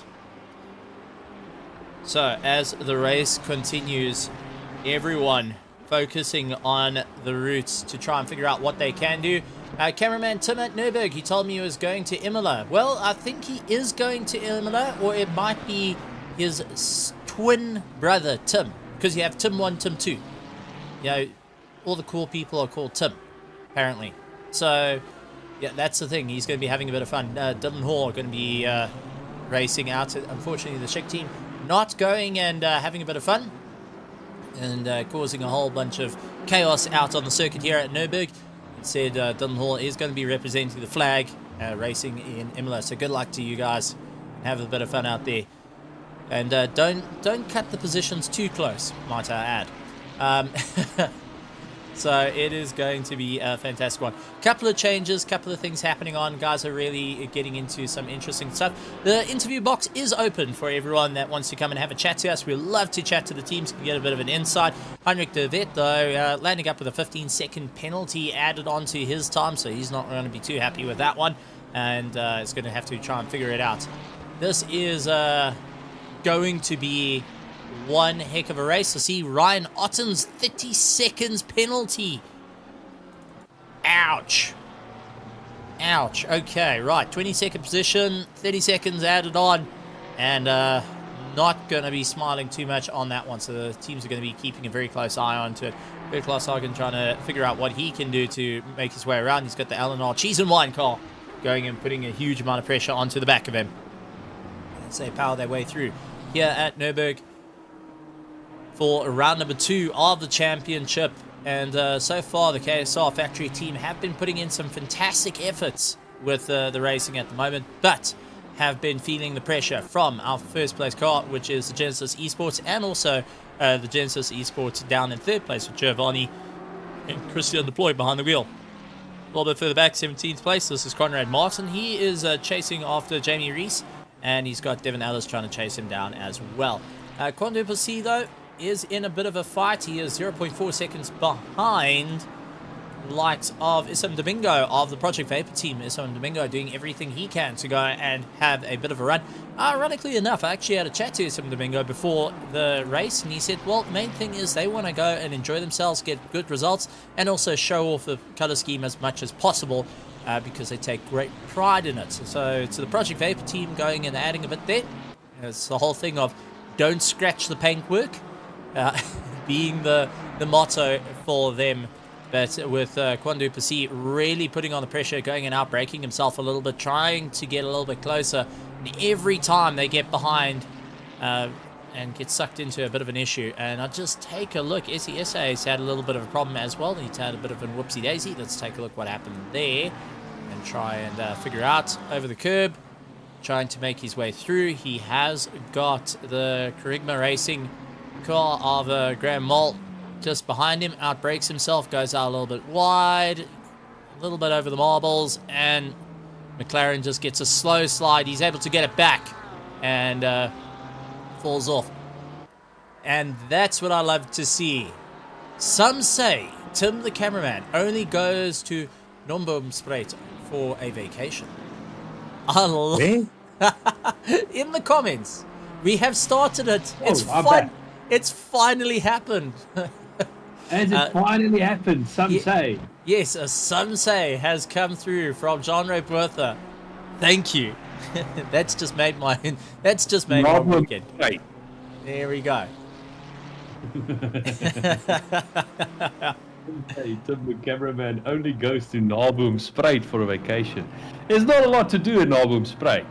So as the race continues, everyone focusing on the routes to try and figure out what they can do. Cameraman Tim at Nurburgring, he told me he was going to Imola. Well, I think he is going to Imola, or it might be his twin brother Tim, because you have Tim 1, Tim 2. You know, all the cool people are called Tim, apparently. So yeah, that's the thing. He's going to be having a bit of fun. Dylan Hall going to be racing out. Unfortunately, the Czech team not going and having a bit of fun and causing a whole bunch of chaos out on the circuit here at Nurburgring. Instead, Dylan Hall is going to be representing the flag, racing in Imola. So good luck to you guys. Have a bit of fun out there. And don't cut the positions too close, might I add. So it is going to be a fantastic one. Couple of changes, couple of things happening on. Guys are really getting into some interesting stuff. The interview box is open for everyone that wants to come and have a chat to us. We'd love to chat to the teams, get a bit of an insight. Heinrich de Vet, though, landing up with a 15-second penalty added on to his time, so he's not going to be too happy with that one, and is going to have to try and figure it out. This is going to be one heck of a race. I see Ryan Otten's 30 seconds penalty. Ouch. Ouch. Okay, right. 22nd position, 30 seconds added on, and not going to be smiling too much on that one. So the teams are going to be keeping a very close eye onto it. Klaas Hagen trying to figure out what he can do to make his way around. He's got the L&R cheese and wine car going and putting a huge amount of pressure onto the back of him as they power their way through here at Nurburgring for round number 2 of the championship. And so far the KSR factory team have been putting in some fantastic efforts with the racing at the moment, but have been feeling the pressure from our first place car, which is the Genesis Esports, and also the Genesis Esports down in 3rd place with Giovanni and Christian deployed behind the wheel. A little bit further back, 17th place, this is Conrad Martin. He is chasing after Jamie Reese, and he's got Devin Ellis trying to chase him down as well. Quando Passi, though, is in a bit of a fight. He is 0.4 seconds behind the likes of Issam Domingo of the Project Vapor team. Issam Domingo doing everything he can to go and have a bit of a run. Ironically enough, I actually had a chat to Issam Domingo before the race, and he said, well, the main thing is they want to go and enjoy themselves, get good results, and also show off the color scheme as much as possible, because they take great pride in it. So to the Project Vapor team going and adding a bit there, it's the whole thing of don't scratch the paintwork, being the motto for them. But with Quando Passi really putting on the pressure, going and out, breaking himself a little bit, trying to get a little bit closer, And every time they get behind and get sucked into a bit of an issue. And I'll just take a look. SESA has had a little bit of a problem as well. He's had a bit of a whoopsie-daisy. Let's take a look what happened there and try and figure out over the curb. Trying to make his way through. He has got the Kerygma Racing car of Graham Mole just behind him. Outbrakes himself, goes out a little bit wide, a little bit over the marbles, and McLaren just gets a slow slide. He's able to get it back and falls off. And that's what I love to see. Some say Tim the cameraman only goes to Nurburgring for a vacation. In the comments, we have started it. It's finally happened. Has it finally happened? Some say. Yes, a some say has come through from John Robertha. Thank you. That's just made my weekend. Right. There we go. Hey, Tim the cameraman only goes to Nurburgring for a vacation. There's not a lot to do in Nurburgring.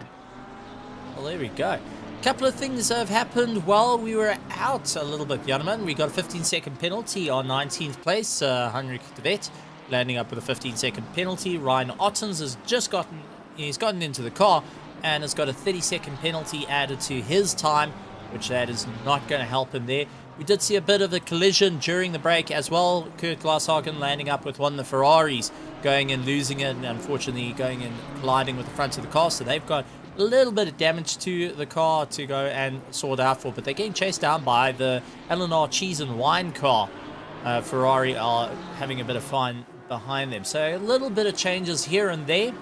Well, there we go. A couple of things have happened while we were out a little bit, Janneman. We got a 15-second penalty on 19th place. Heinrich de Wet landing up with a 15-second penalty. Ryan Ottens has just gotten into the car and has got a 30-second penalty added to his time, which that is not going to help him there. We did see a bit of a collision during the break as well. Kurt Glashagen landing up with one of the Ferraris, going and losing it, and unfortunately going and colliding with the front of the car. So they've got a little bit of damage to the car to go and sort out for, but they're getting chased down by the Eleanor Cheese and Wine car. Ferrari are having a bit of fun behind them. So a little bit of changes here and there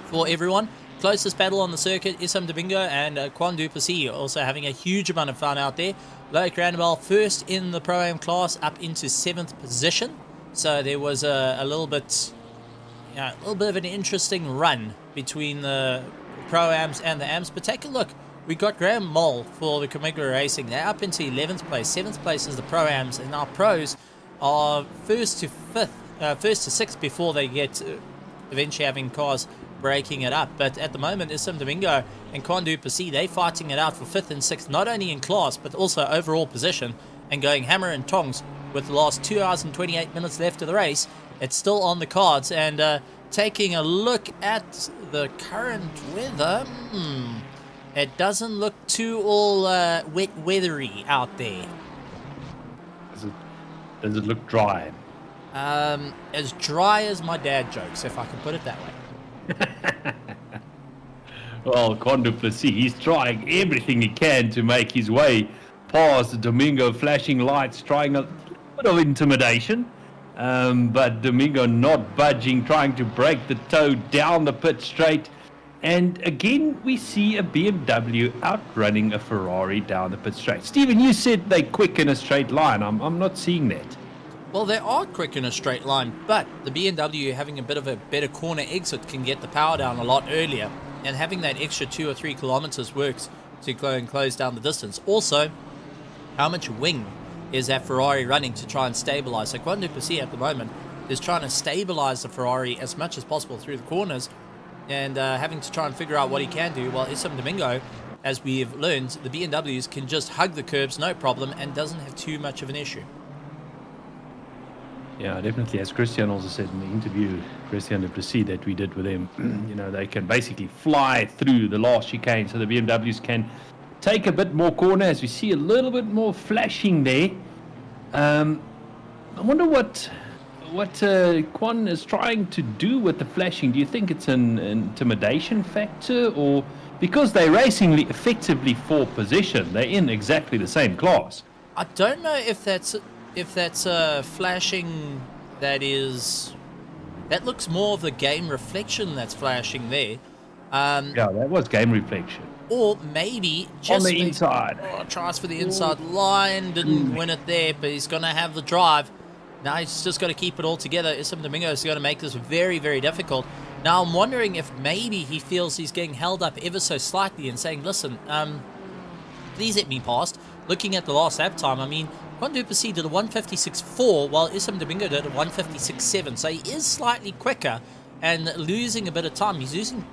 for everyone. Closest battle on the circuit, Issam Domingo and Quan Duplessis also having a huge amount of fun out there. Loic Randall first in the Pro-Am class up into 7th position. So there was a little bit of an interesting run between the Pro-Ams and the Ams. But take a look. We got Graham Mole for the Kerygma Racing. They're up into 11th place. 7th place is the Pro-Ams. And our Pros are first to 6th before they get eventually having cars breaking it up. But at the moment, Issam Domingo and Quan Duplessis, they're fighting it out for 5th and 6th, not only in class, but also overall position, and going hammer and tongs with the last 2 hours and 28 minutes left of the race. It's still on the cards, and taking a look at the current weather, it doesn't look too all wet weathery out there. Does it look dry? As dry as my dad jokes, if I can put it that way. Well, Quan Duplessis, he's trying everything he can to make his way past Domingo, flashing lights, trying a bit of intimidation. But Domingo not budging, trying to break the toe down the pit straight. And again, we see a BMW outrunning a Ferrari down the pit straight. Stephen, you said they quick in a straight line. I'm not seeing that. Well, they are quick in a straight line, but the BMW having a bit of a better corner exit can get the power down a lot earlier, and having that extra 2 or 3 kilometers works to go and close down the distance. Also, how much wing is that Ferrari running to try and stabilize? So Quan Duplessis at the moment is trying to stabilize the Ferrari as much as possible through the corners, and having to try and figure out what he can do, while Issam Domingo, as we've learned, the BMWs can just hug the curbs, no problem, and doesn't have too much of an issue. Yeah, definitely. As Christian also said in the interview, Christian Duplessis, that we did with him, they can basically fly through the last chicane, so the BMWs can take a bit more corner, as we see a little bit more flashing there. I wonder what Quan is trying to do with the flashing. Do you think it's an intimidation factor, or because they're racing effectively for position, they're in exactly the same class? I don't know if that's flashing that looks more of the game reflection that's flashing there. Yeah, that was game reflection. Or maybe just on the inside. Tries for the inside line, didn't win it there, but he's going to have the drive. Now he's just got to keep it all together. Issam Domingo is going to make this very, very difficult. Now I'm wondering if maybe he feels he's getting held up ever so slightly and saying, listen, please let me past. Looking at the last lap time, I mean, Quan Duplessis did a 156.4 while Issam Domingo did a 156.7. So he is slightly quicker and losing a bit of time. He's losing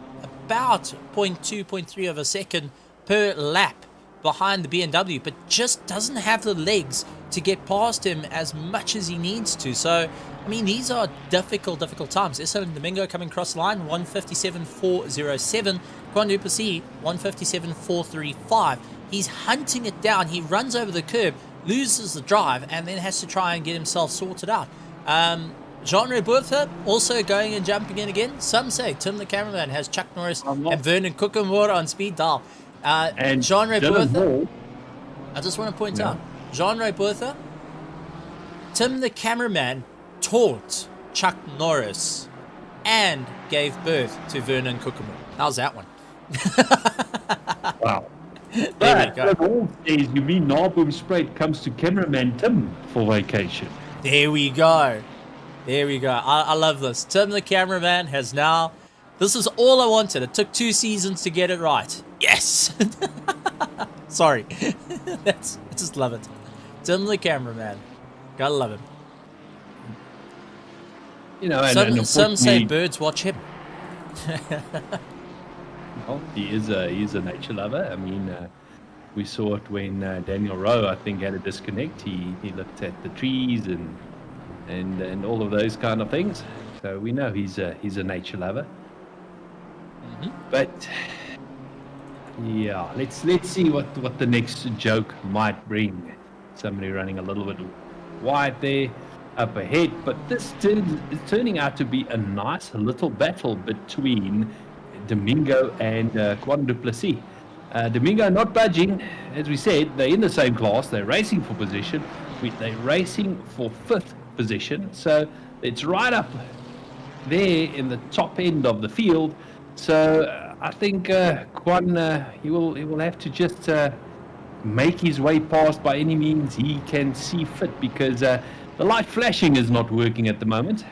about 0.2, 0.3 of a second per lap behind the BMW, but just doesn't have the legs to get past him as much as he needs to. So, I mean, these are difficult times. Issa Domingo coming across the line, 157.407. Quadruple C, 157.435. He's hunting it down. He runs over the curb, loses the drive, and then has to try and get himself sorted out. Jean-Roberta also going and jumping in again. Some say Tim the cameraman has Chuck Norris and Vernon Kukenmoor on speed dial. And Jean-Roberta, I just want to point out, Jean-Roberta, Tim the cameraman taught Chuck Norris and gave birth to Vernon Kukenmoor. How's that one? Wow. There we go. All days, you mean Nurburgring comes to cameraman Tim for vacation. There we go. I love this. Tim the cameraman has now... This is all I wanted. It took 2 seasons to get it right. Yes! Sorry. I just love it. Tim the cameraman. Gotta love him. You know, and some say birds watch him. Well, he is a nature lover. I mean, we saw it when Daniel Rowe, I think, had a disconnect. He looked at the trees and all of those kind of things. So we know he's a nature lover. But yeah, let's see what the next joke might bring. Somebody running a little bit wide there up ahead, but this is turning out to be a nice little battle between Domingo and Quan du Plessis. Domingo not budging, as we said. They're in the same class. They're racing for position. They're racing for 5th position, so it's right up there in the top end of the field. So I think Quan he will have to just make his way past by any means he can see fit, because the light flashing is not working at the moment.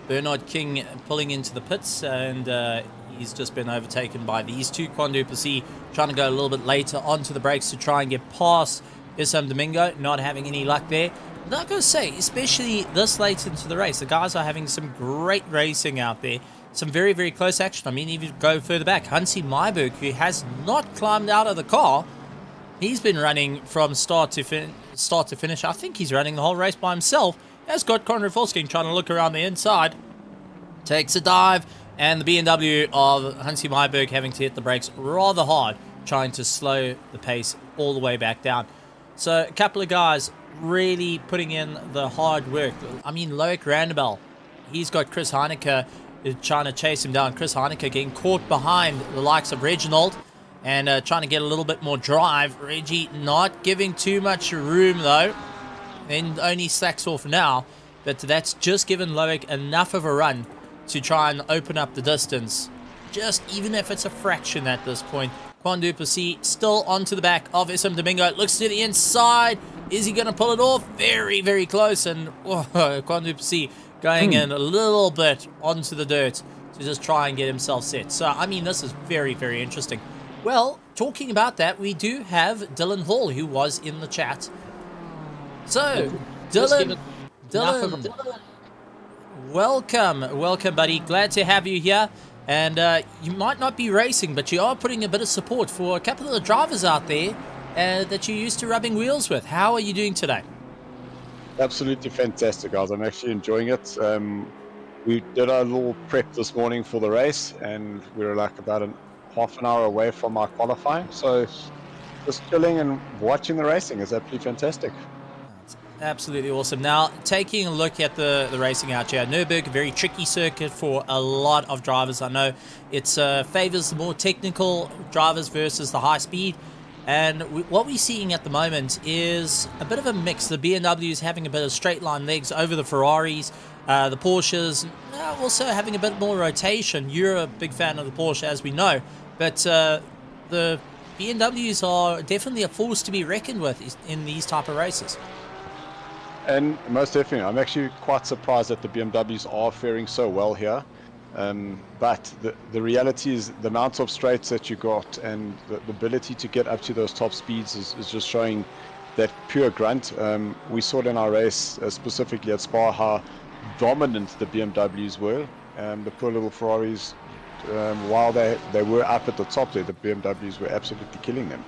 Bernard King pulling into the pits, and he's just been overtaken by these two. Quan du Plessis trying to go a little bit later onto the brakes to try and get past Issam Domingo, not having any luck there. I'm not going to say, especially this late into the race, the guys are having some great racing out there. Some very, very close action. I mean, if you go further back, Hansi Myberg, who has not climbed out of the car, he's been running from start to finish. I think he's running the whole race by himself. Has got Conrad Volsking trying to look around the inside. Takes a dive, and the BMW of Hansi Myberg having to hit the brakes rather hard, trying to slow the pace all the way back down. So a couple of guys really putting in the hard work. I mean, Loic Randebel, he's got Chris Heineke trying to chase him down. Chris Heineke getting caught behind the likes of Reginald and trying to get a little bit more drive. Reggie not giving too much room though, and only slacks off now, but that's just given Loic enough of a run to try and open up the distance, just even if it's a fraction at this point. Quan du Plessis still onto the back of Issam Domingo, looks to the inside. Is he going to pull it off? Very, very close, and Quan du Plessis going in a little bit onto the dirt to just try and get himself set. So, I mean, this is very, very interesting. Well, talking about that, we do have Dylan Hall, who was in the chat. So, Dylan, welcome, buddy. Glad to have you here. And you might not be racing, but you are putting a bit of support for a couple of the drivers out there that you're used to rubbing wheels with. How are you doing today? Absolutely fantastic, guys. I'm actually enjoying it. We did a little prep this morning for the race, and we were like about half an hour away from our qualifying. So just chilling and watching the racing is absolutely fantastic. Absolutely awesome. Now, taking a look at the racing out here, Nurburgring, a very tricky circuit for a lot of drivers. I know it favors the more technical drivers versus the high speed. And what we're seeing at the moment is a bit of a mix. The BMWs having a bit of straight line legs over the Ferraris. The Porsches also having a bit more rotation. You're a big fan of the Porsche, as we know. But the BMWs are definitely a force to be reckoned with in these type of races. And most definitely, I'm actually quite surprised that the BMWs are faring so well here. But the reality is the amount of straights that you got and the ability to get up to those top speeds is just showing that pure grunt. We saw it in our race, specifically at Spa, how dominant the BMWs were. The poor little Ferraris while they were up at the top there, the BMWs were absolutely killing them.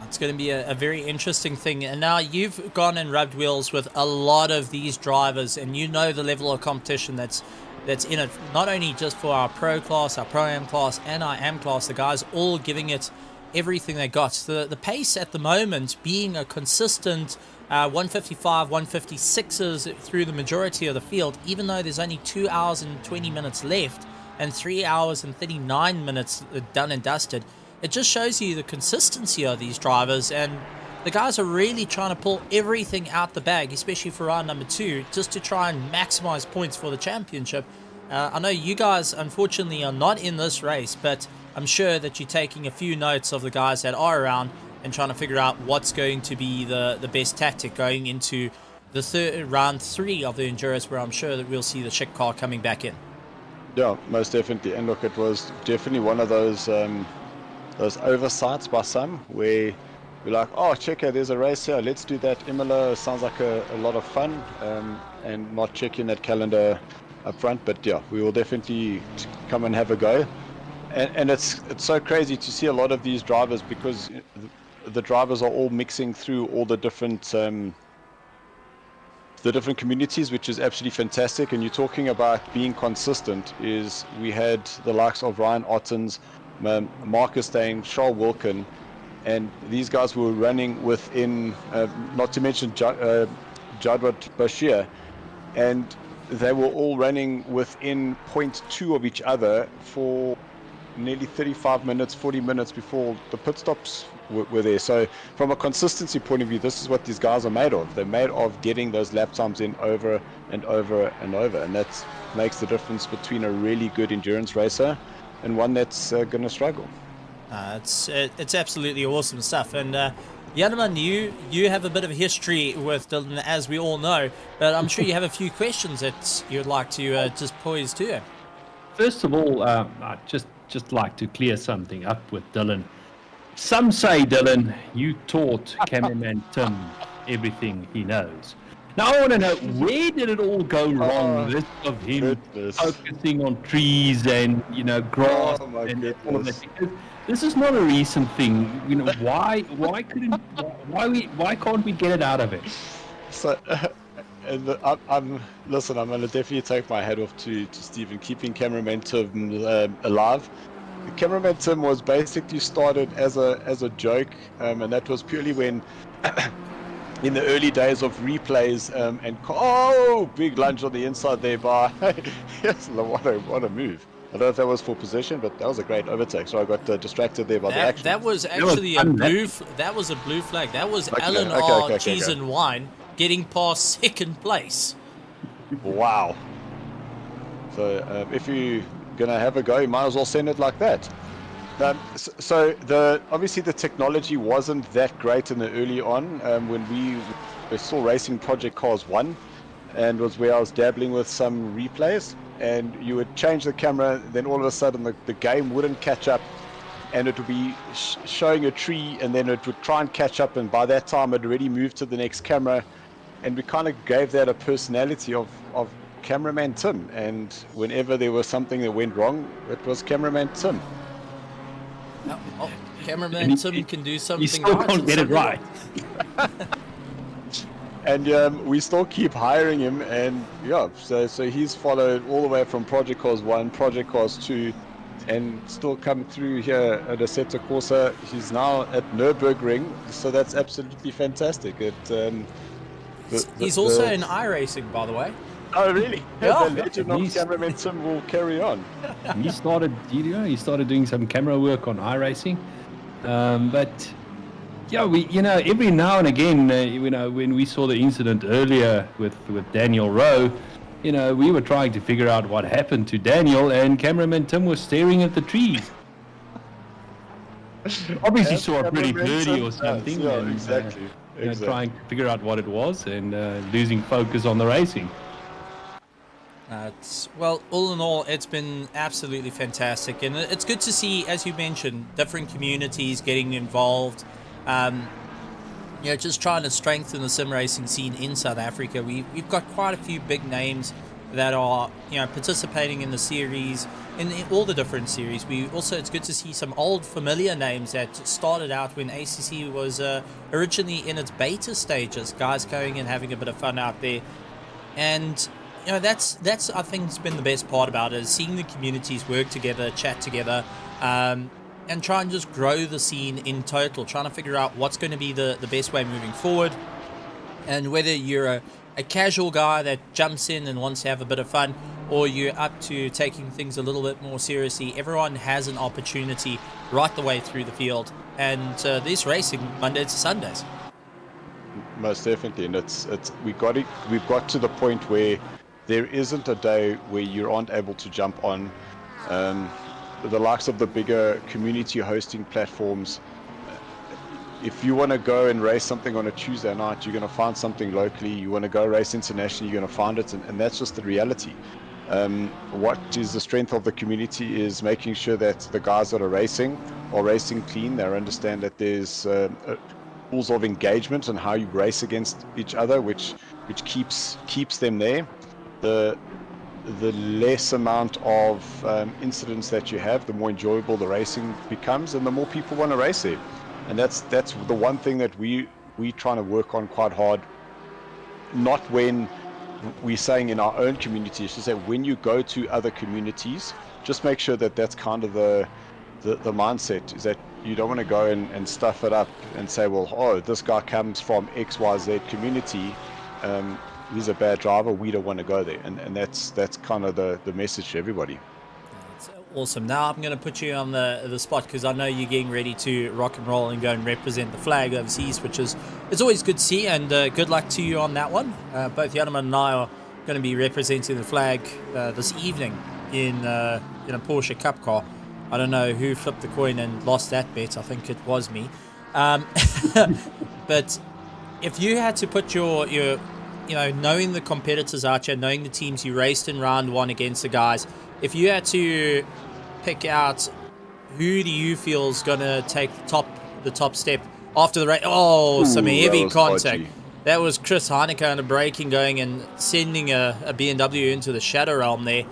It's going to be a very interesting thing. And now you've gone and rubbed wheels with a lot of these drivers, and you know the level of competition that's in it, not only just for our Pro class, our Pro-Am class, and our Am class. The guys all giving it everything they got. The pace at the moment being a consistent 155, 156s through the majority of the field, even though there's only 2 hours and 20 minutes left and 3 hours and 39 minutes done and dusted. It just shows you the consistency of these drivers, and the guys are really trying to pull everything out the bag, especially for round number 2, just to try and maximize points for the championship. I know you guys unfortunately are not in this race, but I'm sure that you're taking a few notes of the guys that are around and trying to figure out what's going to be the best tactic going into the round 3 of the Endurance, where I'm sure that we'll see the chick car coming back in. Yeah, most definitely. And look, it was definitely one of those oversights by some where we're like, oh, check out, there's a race here, let's do that. Imola sounds like a lot of fun, and not checking that calendar up front. But yeah, we will definitely come and have a go. And it's so crazy to see a lot of these drivers, because the drivers are all mixing through all the different communities, which is absolutely fantastic. And you're talking about being consistent. Is we had the likes of Ryan Ottens, Marcus Dane, Charles Wilkin, and these guys were running within, not to mention Jadwat Bashir, and they were all running within 0.2 of each other for nearly 35 minutes, 40 minutes before the pit stops were there. So from a consistency point of view, this is what these guys are made of. They're made of getting those lap times in over and over and over, and that makes the difference between a really good endurance racer and one that's going to struggle. It's absolutely awesome stuff. And Janeman, you have a bit of a history with Dylan, as we all know, but I'm sure you have a few questions that you'd like to just poise to him. First of all, I'd just like to clear something up with Dylan. Some say, Dylan, you taught cameraman Tim everything he knows. Now I want to know, where did it all go wrong? This of him focusing on trees and grass and all of that. Because this is not a recent thing. Why can't we get it out of it? So, I'm going to definitely take my hat off to Stephen, keeping cameraman Tim alive. Cameraman Tim was basically started as a joke, and that was purely when. In the early days of replays, and big lunge on the inside there by yes, what a move. I don't know if that was for position, but that was a great overtake. So I got distracted there by the action. That was actually a blue flag. That was Alan R. Cheese and Wine getting past second place. Wow. So if you're gonna have a go, you might as well send it like that. So obviously the technology wasn't that great in the early on, when we were still racing Project Cars 1, and was where I was dabbling with some replays, and you would change the camera, then all of a sudden the game wouldn't catch up, and it would be showing a tree, and then it would try and catch up, and by that time it already moved to the next camera, and we kind of gave that a personality of cameraman Tim, and whenever there was something that went wrong, it was cameraman Tim. Cameraman Tim can do something. You still can't get it right. And we still keep hiring him, and yeah, so he's followed all the way from Project Cars 1, Project Cars 2, and still come through here at Assetto Corsa. He's now at Nurburgring, so that's absolutely fantastic. He's also in iRacing, by the way. Oh, really? Yeah. The legend of cameraman Tim will carry on. He started doing some camera work on iRacing, but yeah, every now and again, when we saw the incident earlier with Daniel Rowe, we were trying to figure out what happened to Daniel, and cameraman Tim was staring at the trees. Obviously saw a pretty birdie or something. Yeah, and, exactly. Trying to figure out what it was, and losing focus on the racing. Well, all in all, it's been absolutely fantastic, and it's good to see, as you mentioned, different communities getting involved. Just trying to strengthen the sim racing scene in South Africa. We've got quite a few big names that are, you know, participating in the series, in all the different series. It's good to see some old familiar names that started out when ACC was originally in its beta stages, guys going and having a bit of fun out there. And you know, that's I think has been the best part about it, is seeing the communities work together, chat together, and try and just grow the scene in total, trying to figure out what's going to be the best way moving forward. And whether you're a casual guy that jumps in and wants to have a bit of fun, or you're up to taking things a little bit more seriously, everyone has an opportunity right the way through the field. And there's racing Mondays to Sundays. Most definitely, and we've got to the point where there isn't a day where you aren't able to jump on. The likes of the bigger community hosting platforms, if you want to go and race something on a Tuesday night, you're going to find something locally. You want to go race internationally, you're going to find it, and that's just the reality. What is the strength of the community is making sure that the guys that are racing clean. They understand that there's rules of engagement and how you race against each other, which keeps them there. The less amount of incidents that you have, the more enjoyable the racing becomes, and the more people want to race there. And that's the one thing that we trying to work on quite hard. Not when we're saying in our own community, it's just that when you go to other communities, just make sure that that's kind of the mindset, is that you don't want to go and stuff it up and say, well, oh, this guy comes from XYZ community, he's a bad driver, we don't want to go there. And that's kind of the message to everybody. Awesome. Now I'm going to put you on the spot, because I know you're getting ready to rock and roll and go and represent the flag overseas, which is it's always good to see, and good luck to you on that one. Both Janneman and I are going to be representing the flag this evening in a Porsche Cup car. I don't know who flipped the coin and lost that bet. I think it was me. But if you had to put your knowing the competitors out here, knowing the teams you raced in round one against the guys, if you had to pick out who do you feel is going to take the top step after the race? Oh, some heavy contact. Dodgy. That was Chris Heineke under braking, going and sending a BMW into the shadow realm there.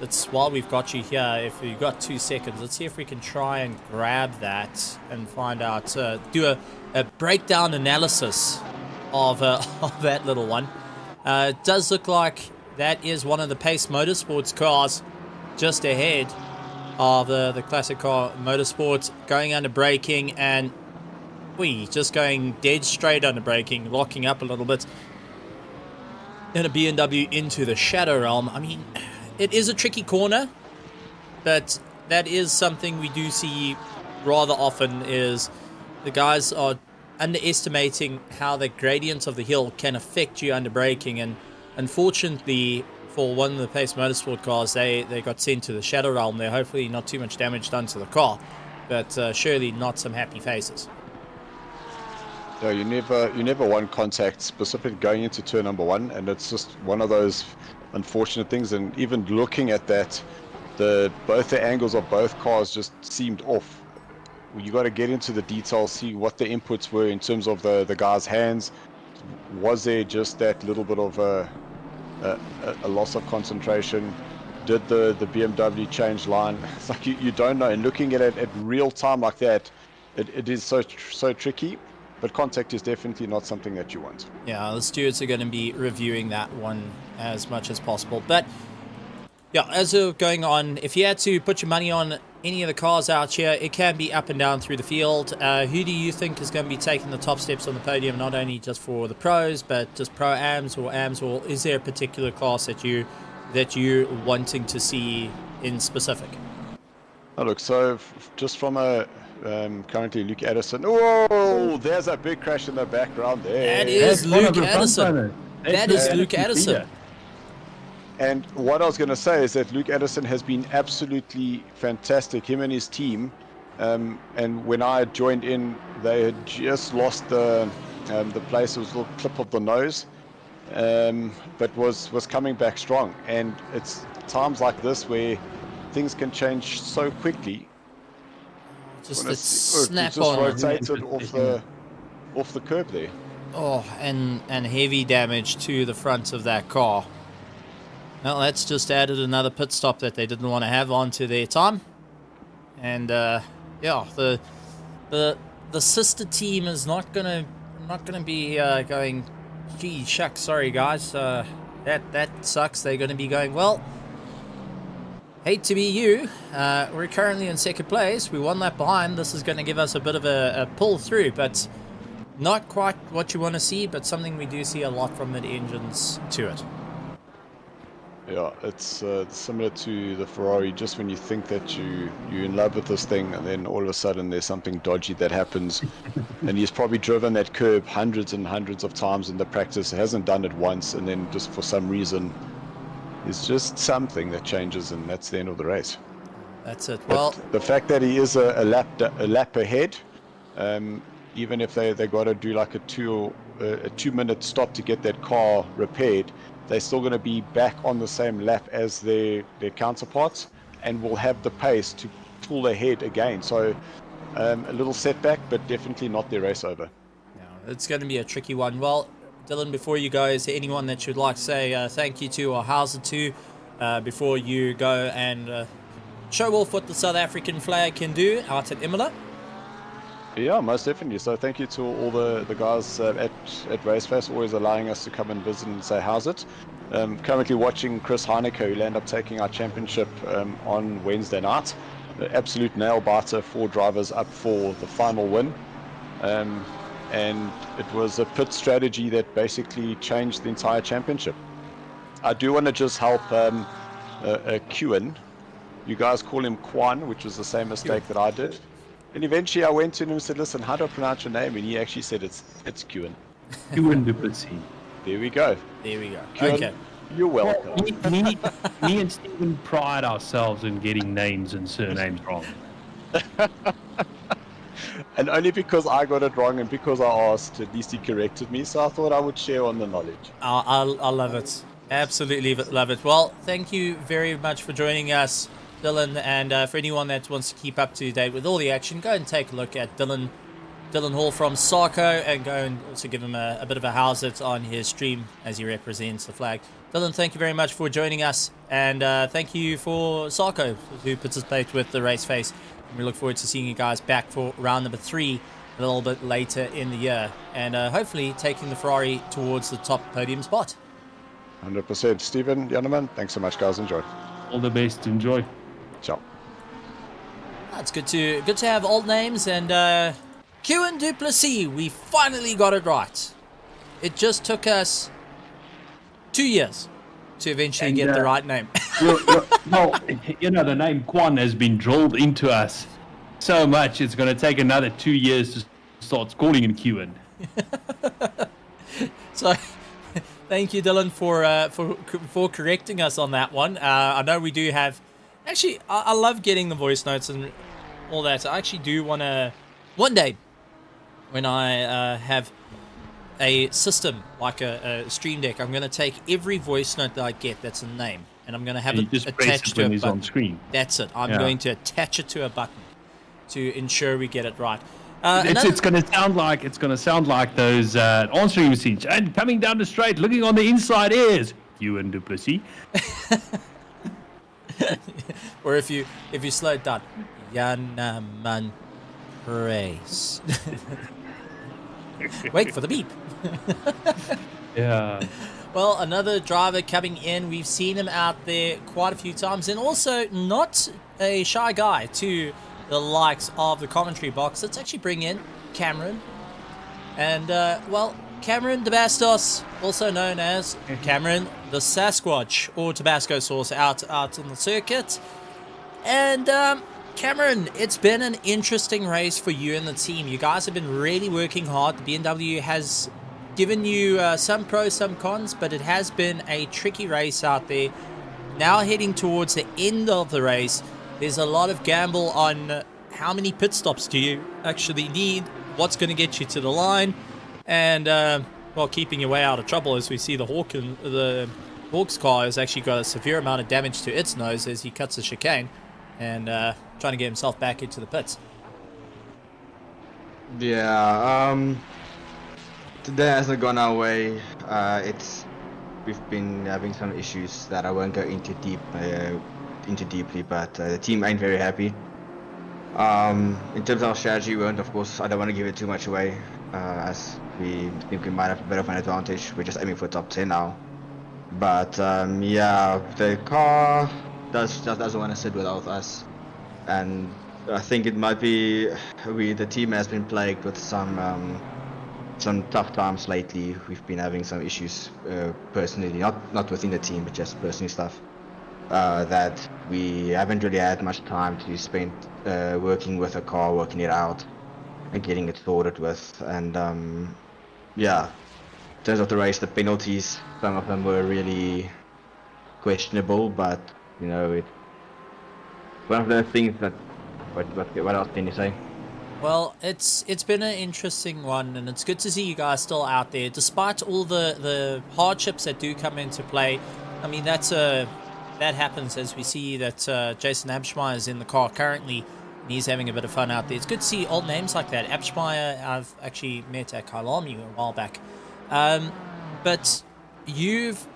It's while we've got you here, if you've got 2 seconds, let's see if we can try and grab that and find out, do a breakdown analysis of that little one. It does look like that is one of the Pace Motorsports cars just ahead of the Classic Car Motorsport, going under braking, and just going dead straight under braking, locking up a little bit, and a BMW into the shadow realm. I mean, it is a tricky corner, but that is something we do see rather often, is the guys are underestimating how the gradient of the hill can affect you under braking. And unfortunately for one of the Pace Motorsport cars, they got sent to the shadow realm there. Hopefully not too much damage done to the car, but surely not some happy faces. No, you never want contact specifically going into turn number one, and it's just one of those unfortunate things. And even looking at that, both the angles of both cars just seemed off. You got to get into the details, see what the inputs were in terms of the guy's hands. Was there just that little bit of a loss of concentration? Did the BMW change line? It's like you don't know. And looking at it at real time like that, it is so tricky. But contact is definitely not something that you want. Yeah, the stewards are going to be reviewing that one as much as possible. But yeah, as we're going on, if you had to put your money on any of the cars out here, it can be up and down through the field. Who do you think is going to be taking the top steps on the podium, not only just for the pros, but just pro-ams or ams, or is there a particular class that you're wanting to see in specific? Oh, look, so just from a currently Luke Addison. Oh, there's a big crash in the background there. That is Luke Addison. That is Luke Addison. And what I was going to say is that Luke Addison has been absolutely fantastic, him and his team. And when I joined in, they had just lost the place. It was a little clip of the nose, but was coming back strong. And it's times like this where things can change so quickly. Just a snap just on. rotated off the curb there. Oh, and heavy damage to the front of that car. Well, that's just added another pit stop that they didn't want to have onto their time. And yeah, the sister team is not gonna be going, gee shucks, sorry guys, that sucks. They're gonna be going, well, hate to be you, we're currently in second place, we won that behind, this is going to give us a bit of a pull through, but not quite what you want to see, but something we do see a lot from mid-engines to it. Yeah, it's similar to the Ferrari, just when you think that you're in love with this thing, and then all of a sudden there's something dodgy that happens. And he's probably driven that curb hundreds and hundreds of times in the practice, hasn't done it once, and then just for some reason it's just something that changes, and that's the end of the race. That's it. But well, the fact that he is a lap ahead, even if they got to do like a 2-minute stop to get that car repaired, they're still going to be back on the same lap as their counterparts, and will have the pace to pull ahead again. So a little setback, but definitely not their race over. yeah, it's going to be a tricky one. Well, Dylan, before you go, is there anyone that you'd like to say thank you to or how's it to before you go and show off what the South African flag can do out at Imola? Yeah, most definitely. So thank you to all the guys at RaceFace, always allowing us to come and visit and say how's it. Currently watching Chris Heineke, who'll end up taking our championship on Wednesday night. The absolute nail biter, 4 drivers up for the final win. And it was a pit strategy that basically changed the entire championship. I do want to just help Kewan. You guys call him Kwan, which was the same mistake that I did. And eventually I went to him and said, listen, how do I pronounce your name? And he actually said it's Kewan. Kewan Duplessis. There we go. There we go. Kewan, Okay. you're welcome. Me and Stephen pride ourselves in getting names and surnames wrong. And only because I got it wrong and because I asked, at least he corrected me. So I thought I would share on the knowledge. I love it. Absolutely love it. Well, thank you very much for joining us, Dylan, and for anyone that wants to keep up to date with all the action, go and take a look at Dylan Hall from Sarko, and go and also give him a bit of a how's it on his stream as he represents the flag. Dylan, thank you very much for joining us, and thank you for Sarko, who participated with the RaceFace. And we look forward to seeing you guys back for round number 3 a little bit later in the year, and hopefully taking the Ferrari towards the top podium spot. 100%. Stephen, Janneman, thanks so much, guys. Enjoy. All the best. Enjoy. Ciao. It's good to have old names, and Kewan Duplessis, we finally got it right. It just took us 2 years to eventually get the right name. Well, you know, the name Kwan has been drilled into us so much, it's going to take another 2 years to start calling him Kewan. So, thank you, Dylan, for correcting us on that one. I know we do have... Actually, I love getting the voice notes and all that. I actually do want to... One day, when I have a system, like a stream deck, I'm going to take every voice note that I get that's a name, and I'm going to have it attached to a button. On screen. That's it. I'm going to attach it to a button to ensure we get it right. It's going to sound like those answering machines. And coming down the straight, looking on the inside is Kewan Duplessis. Or if you slow it down, Yanaman Race. Wait for the beep. Yeah. Well, another driver coming in. We've seen him out there quite a few times, and also not a shy guy to the likes of the commentary box. Let's actually bring in Cameron. And, well, Cameron de Bastos, also known as Cameron the Sasquatch, or Tabasco sauce out on the circuit. And, Cameron, it's been an interesting race for you and the team. You guys have been really working hard. The BMW has given you some pros, some cons, but it has been a tricky race out there. Now heading towards the end of the race, there's a lot of gamble on how many pit stops do you actually need, what's going to get you to the line, and, well, keeping your way out of trouble, as we see the Hawks car has actually got a severe amount of damage to its nose as he cuts the chicane and trying to get himself back into the pits. Yeah, today hasn't gone our way. we've been having some issues that I won't go into deeply, but the team ain't very happy. In terms of our strategy, we won't, of course, I don't want to give it too much away, as we think we might have a bit of an advantage. We're just aiming for top 10 now. But yeah, the car doesn't want to sit without us, and I think it might be the team has been plagued with some tough times lately. We've been having some issues personally, not within the team, but just personal stuff. That we haven't really had much time to spend working with a car, working it out, and getting it sorted with. And yeah, in terms of the race, the penalties, some of them were really questionable, but you know, it's one of those things that. What else can you say? Well, it's been an interesting one, and it's good to see you guys still out there, despite all the hardships that do come into play. I mean, that happens, as we see that Jason Abschmeyer is in the car currently, and he's having a bit of fun out there. It's good to see old names like that. Abschmeyer, I've actually met at Kailami a while back, but you've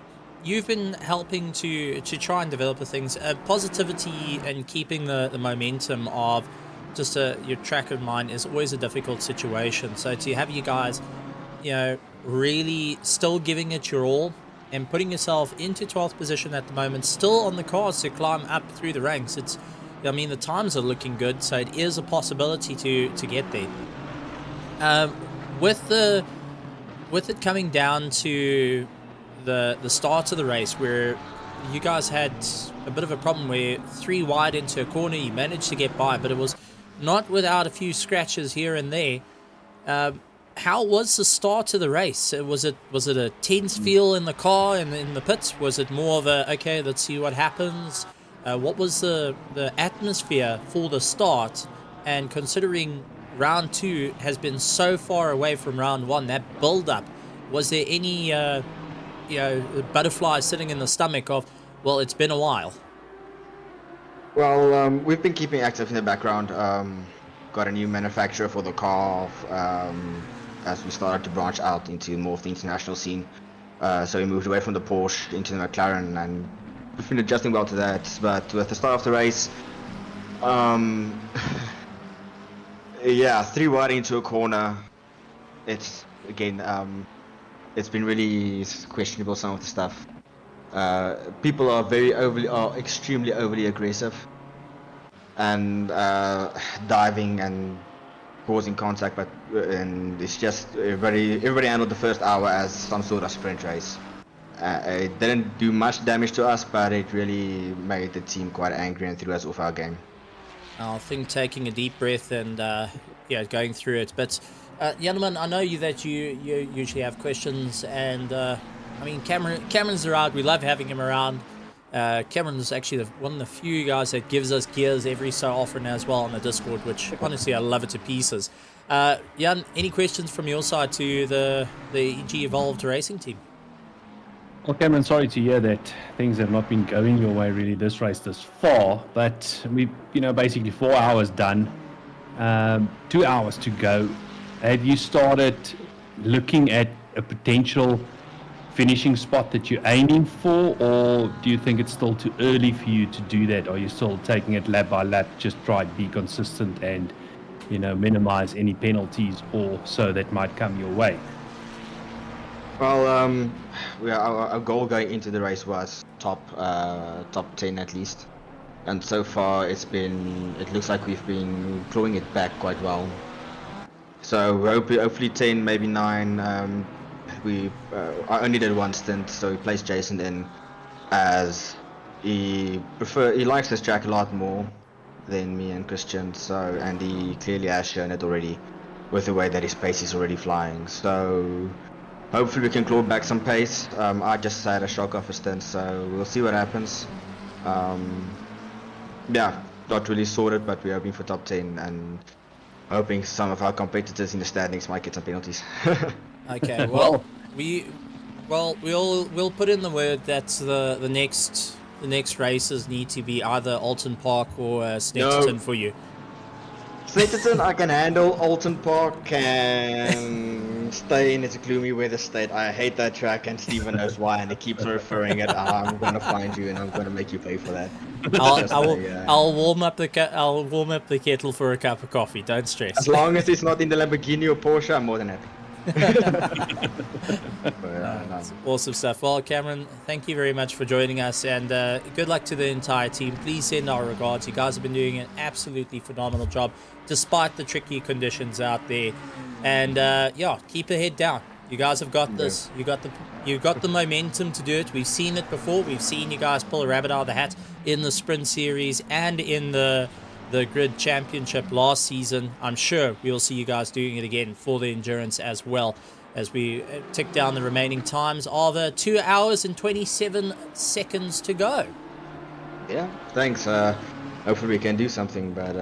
been helping to try and develop the things, positivity, and keeping the momentum of just your track in mind is always a difficult situation. So to have you guys, you know, really still giving it your all and putting yourself into 12th position at the moment, still on the cards to climb up through the ranks. I mean, the times are looking good, so it is a possibility to get there. With it coming down to the start of the race, where you guys had a bit of a problem where 3 wide into a corner, you managed to get by, but it was not without a few scratches here and there. How was the start of the race? Was it a tense feel in the car and in the pits? Was it more of a, okay, let's see what happens? What was the atmosphere for the start? And considering round 2 has been so far away from round 1, that build-up, was there any butterflies sitting in the stomach of, well, it's been a while? Well, we've been keeping active in the background. Got a new manufacturer for the car as we started to branch out into more of the international scene. So we moved away from the Porsche into the McLaren, and we've been adjusting well to that. But with the start of the race, yeah, 3 wide into a corner. It's again, it's been really questionable, some of the stuff. People are extremely overly aggressive and diving and causing contact, and it's just everybody handled the first hour as some sort of sprint race. It didn't do much damage to us, but it really made the team quite angry and threw us off our game. I think taking a deep breath and going through it. But Janneman, I know that you usually have questions, and I mean, Cameron's around. We love having him around. Cameron's actually one of the few guys that gives us gears every so often as well on the Discord, which honestly I love it to pieces. Jan, any questions from your side to the EG Evolved Racing team? Well, Cameron, sorry to hear that things have not been going your way really this race this far, but we, basically 4 hours done, 2 hours to go. Have you started looking at a potential finishing spot that you're aiming for, or do you think it's still too early for you to do that? Are you still taking it lap by lap, just try to be consistent and, minimize any penalties or so that might come your way? Well, our goal going into the race was top 10 at least, and so far it looks like we've been clawing it back quite well. So hopefully 10, maybe 9. I only did one stint, so we placed Jason in, as he likes this track a lot more than me and Christian. So, and he clearly has shown it already with the way that his pace is already flying. So hopefully we can claw back some pace. I just had a shock off a stint, so we'll see what happens. Yeah, not really sorted, but we're hoping for top 10 and hoping some of our competitors in the standings might get some penalties. Okay, well, we'll put in the word that the next races need to be either Alton Park or Snetterton for you. Snetterton I can handle. Alton Park can Staying is a gloomy weather state. I hate that track, and Steven knows why, and he keeps referring it. I'm gonna find you, and I'm gonna make you pay for that. I'll warm up the kettle for a cup of coffee. Don't stress. As long as it's not in the Lamborghini or Porsche, I'm more than happy. Awesome stuff. Well, Cameron, thank you very much for joining us, and good luck to the entire team. Please send our regards. You guys have been doing an absolutely phenomenal job despite the tricky conditions out there, and yeah, keep the head down. You guys have got this. You got the momentum to do it. We've seen it before. We've seen you guys pull a rabbit out of the hat in the sprint series and in the grid championship last season. I'm sure we'll see you guys doing it again for the endurance as well, as we tick down the remaining times of 2 hours and 27 seconds to go. Yeah, thanks. Hopefully we can do something, but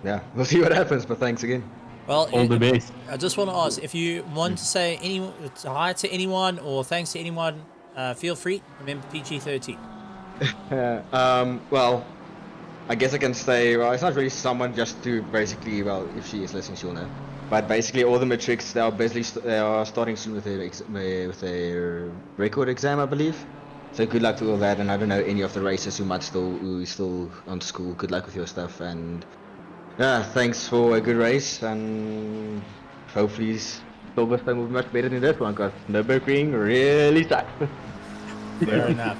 yeah, we'll see what happens. But thanks again. Well, all the best. I just want to ask, if you want to say hi to anyone or thanks to anyone, feel free. Remember PG-13. Well, I guess I can say, well, it's not really someone, just to basically, well, if she is listening, she'll know. But basically, all the metrics, they are starting soon with their record exam, I believe. So good luck to all that, and I don't know any of the racers who is still on school. Good luck with your stuff, and yeah, thanks for a good race, and hopefully Silverstone will be much better than this one, because Nurburgring really sucks. Fair enough.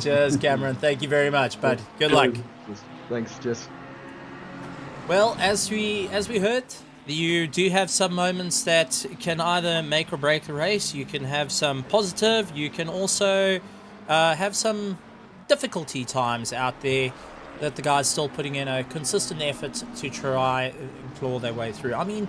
Cheers, Cameron. Thank you very much, bud. Good luck. Thanks, cheers. Well, as we heard, you do have some moments that can either make or break the race. You can have some positive. You can also have some difficulty times out there that the guys still putting in a consistent effort to try and claw their way through. I mean,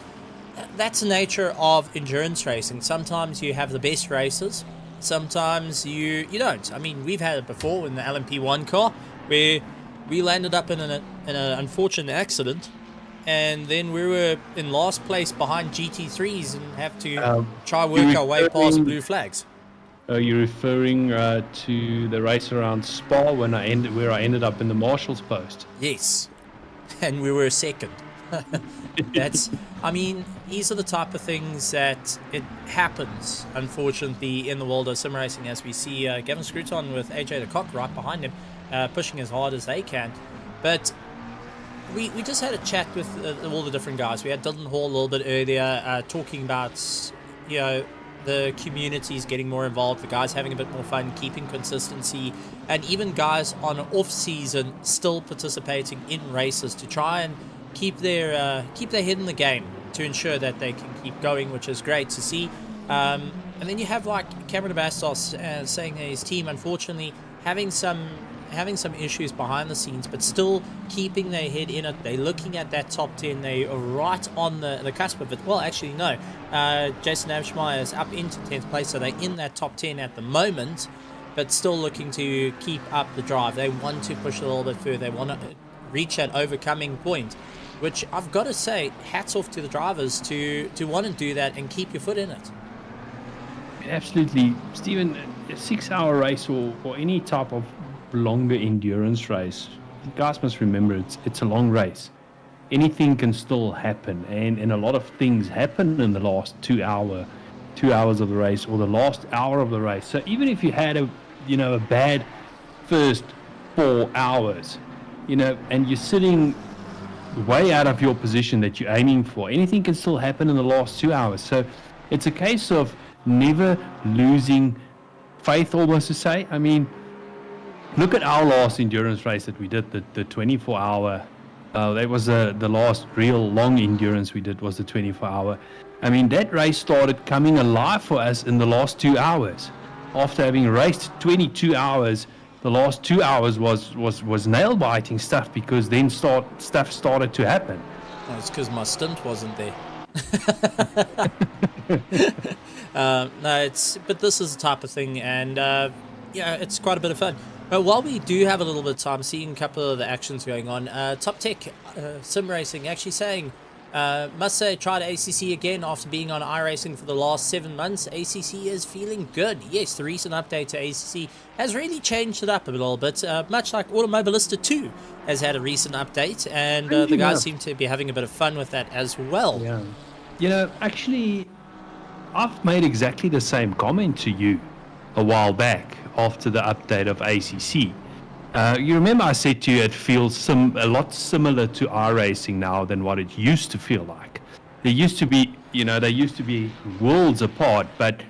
that's the nature of endurance racing. Sometimes you have the best races. Sometimes you don't. I mean, we've had it before in the LMP1 car where we landed up in an unfortunate accident, and then we were in last place behind GT3s and have to try work our way past blue flags. Are you referring to the race around Spa where I ended up in the marshal's post? Yes, and we were second. I mean, these are the type of things that it happens, unfortunately, in the world of sim racing, as we see Gavin Scruton with AJ the Cock right behind him, pushing as hard as they can. But we just had a chat with all the different guys. We had Dylan Hall a little bit earlier, talking about, the communities getting more involved, the guys having a bit more fun, keeping consistency, and even guys on off season still participating in races to try and keep their head in the game to ensure that they can keep going, which is great to see. And then you have like Cameron Bastos saying that his team, unfortunately, having some issues behind the scenes, but still keeping their head in it. They're looking at that top 10. They are right on the cusp of it. Well, actually, no. Jason Abschmeyer is up into 10th place, so they're in that top 10 at the moment, but still looking to keep up the drive. They want to push a little bit further. They want to reach that overcoming point, which I've got to say, hats off to the drivers to want to do that and keep your foot in it. Absolutely. Stephen, a 6-hour race or any type of longer endurance race, you guys must remember it's a long race. Anything can still happen, and a lot of things happen in the last 2 hours of the race or the last hour of the race. So even if you had a bad first 4 hours, and you're sitting way out of your position that you're aiming for, anything can still happen in the last 2 hours. So it's a case of never losing faith, almost to say. I mean, look at our last endurance race that we did, the 24-hour. That was the last real long endurance we did, was the 24-hour. I mean, that race started coming alive for us in the last 2 hours. After having raced 22 hours, the last 2 hours was nail-biting stuff, because then stuff started to happen. Well, it's because my stint wasn't there. But this is the type of thing, and it's quite a bit of fun. But while we do have a little bit of time, seeing a couple of the actions going on, Top Tech Sim Racing actually saying, must say, tried ACC again after being on iRacing for the last 7 months. ACC is feeling good. Yes, the recent update to ACC has really changed it up a little bit, much like Automobilista 2 has had a recent update, and the guys seem to be having a bit of fun with that as well. Yeah. Actually, I've made exactly the same comment to you a while back after the update of ACC. You remember I said to you it feels a lot similar to iRacing now than what it used to feel like. They used to be worlds apart, but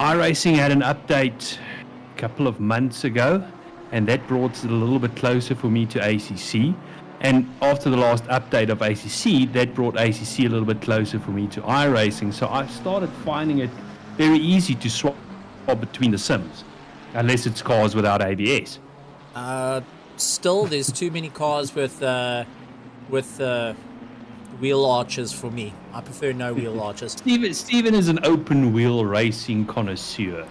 iRacing had an update a couple of months ago, and that brought it a little bit closer for me to ACC. And after the last update of ACC, that brought ACC a little bit closer for me to iRacing. So I started finding it very easy to swap between the sims, unless it's cars without ABS. Still, there's too many cars with wheel arches for me. I prefer no wheel arches. Steven is an open wheel racing connoisseur.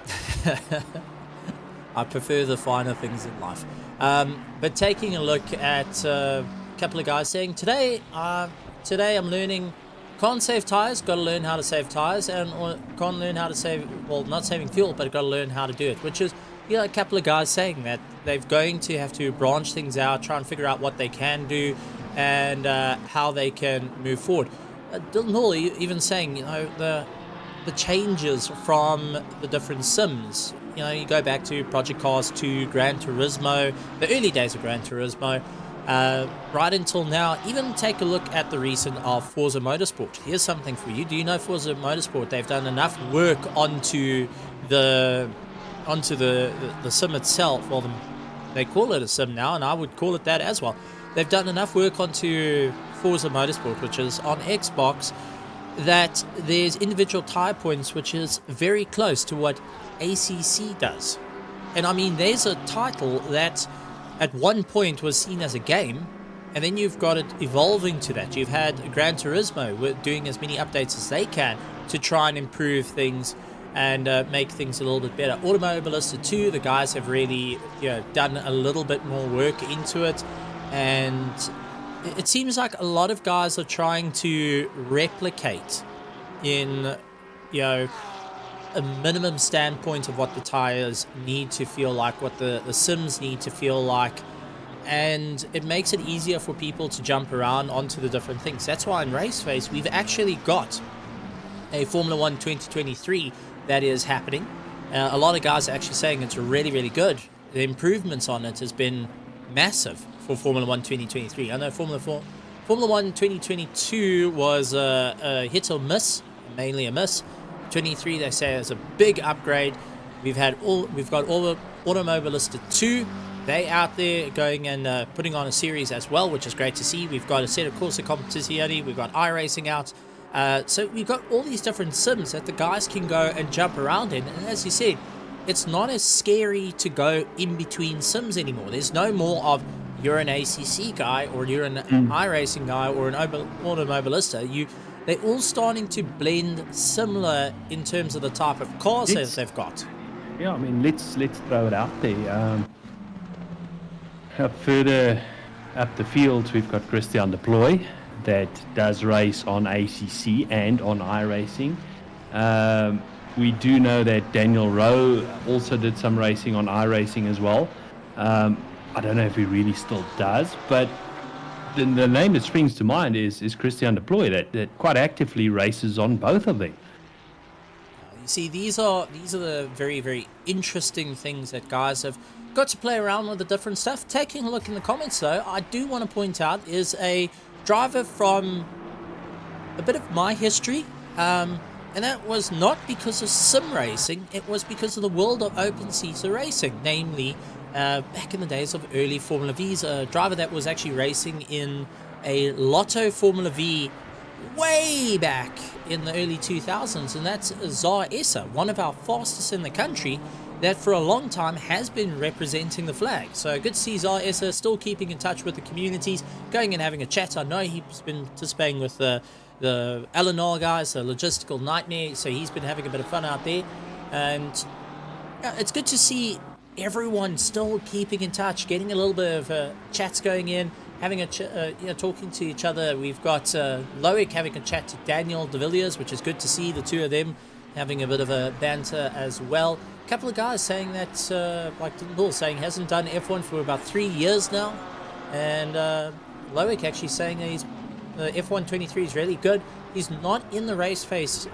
I prefer the finer things in life. But taking a look at a couple of guys saying today I'm learning can't save tires, got to learn how to save tires, and or can't learn how to save, well, not saving fuel, but got to learn how to do it, which is, you know, a couple of guys saying that they're going to have to branch things out, try and figure out what they can do and how they can move forward. Dylan Hall even saying, you know, the changes from the different sims. You know, you go back to Project Cars 2, Gran Turismo, the early days of Gran Turismo, right until now. Even take a look at the recent of Forza Motorsport. Here's something for you. Do you know Forza Motorsport? They've done enough work onto the sim itself. Well, they call it a sim now, and I would call it that as well. They've done enough work onto Forza Motorsport, which is on Xbox, that there's individual tire points, which is very close to what ACC does. And I mean, there's a title that at one point was seen as a game, and then you've got it evolving to that. You've had Gran Turismo doing as many updates as they can to try and improve things and make things a little bit better. Automobilista 2, the guys have really, you know, done a little bit more work into it, and it seems like a lot of guys are trying to replicate in, you know, a minimum standpoint of what the tires need to feel like, what the sims need to feel like, and it makes it easier for people to jump around onto the different things. That's why in RaceFace we've actually got a Formula 1 2023 that is happening. A lot of guys are actually saying it's really, really good. The improvements on it has been massive for Formula 1 2023. I know Formula 1 2022 was a hit or miss, mainly a miss. 23 they say is a big upgrade. We've got Automobilista 2. They out there going and putting on a series as well, which is great to see. We've got a set of Corsa Competizione. We've got iRacing out. So we've got all these different sims that the guys can go and jump around in. And as you said, it's not as scary to go in between sims anymore. There's no more of you're an ACC guy or you're an iRacing guy or an Automobilista. They're all starting to blend similar in terms of the type of cars that they've got. Yeah, I mean, let's throw it out there. Further up the field, we've got Christian Deploy that does race on ACC and on iRacing. We do know that Daniel Rowe also did some racing on iRacing as well. I don't know if he really still does, but the name that springs to mind is Christian Deploy that quite actively races on both of them. You see, these are the very, very interesting things that guys have got to play around with the different stuff. Taking a look in the comments though, I do want to point out is a driver from a bit of my history, and that was not because of sim racing, it was because of the world of open seater racing, namely back in the days of early Formula V's, a driver that was actually racing in a Lotto Formula V way back in the early 2000s, and that's Zar Essa, one of our fastest in the country, that for a long time has been representing the flag. So good to see Zar Essa still keeping in touch with the communities, going and having a chat. I know he's been participating with the Eleanor guys, the Logistical Nightmare, so he's been having a bit of fun out there, and it's good to see everyone still keeping in touch, getting a little bit of chats going in, having talking to each other. We've got Loic having a chat to Daniel De Villiers, which is good to see the two of them having a bit of a banter as well. A couple of guys saying that, like Bull saying, hasn't done F1 for about 3 years now, and Loic actually saying that he's The F123 is really good. He's not in the RaceFace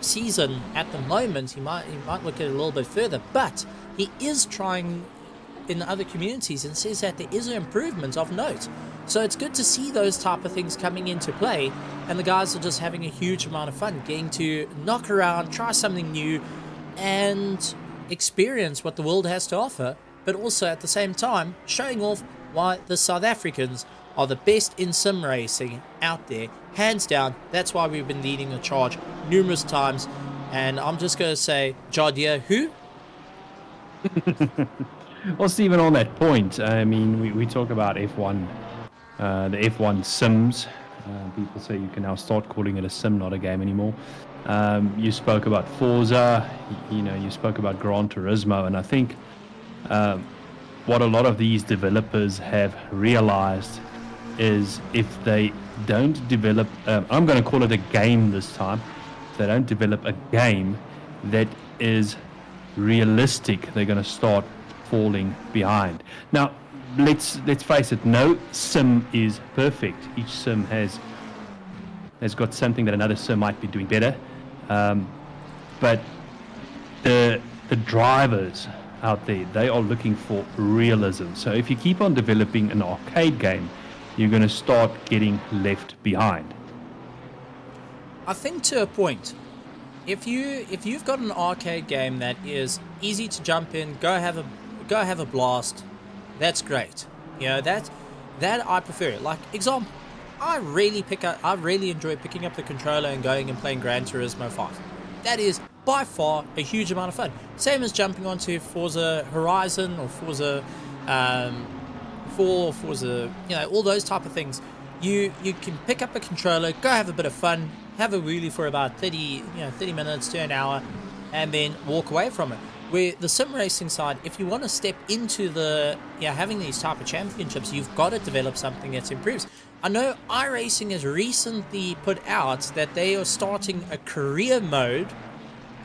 season at the moment. He might look at it a little bit further, but he is trying in other communities and says that there is an improvement of note. So it's good to see those type of things coming into play, and the guys are just having a huge amount of fun getting to knock around, try something new, and experience what the world has to offer, but also at the same time showing off why the South Africans are the best in sim racing out there, hands down. That's why we've been leading the charge numerous times, and I'm just going to say, Jardia, who? Well, Stephen, on that point, I mean, we talk about F1, the F1 sims. People say you can now start calling it a sim, not a game anymore. You spoke about Forza, you spoke about Gran Turismo, and I think what a lot of these developers have realized is if they don't develop, I'm going to call it a game this time, if they don't develop a game that is realistic, they're going to start falling behind. Now, let's face it, no sim is perfect. Each sim has got something that another sim might be doing better, but the drivers out there, they are looking for realism. So if you keep on developing an arcade game, you're going to start getting left behind. I think to a point, if you've got an arcade game that is easy to jump in, go have a blast, that's great. That I prefer. Like example, I really enjoy picking up the controller and going and playing Gran Turismo 5. That is by far a huge amount of fun. Same as jumping onto Forza Horizon or Forza 4, Forza, all those type of things. You can pick up a controller, go have a bit of fun, have a wheelie for about 30 minutes to an hour, and then walk away from it. Where the sim racing side, if you want to step into the having these type of championships, you've got to develop something that improves. I know iRacing has recently put out that they are starting a career mode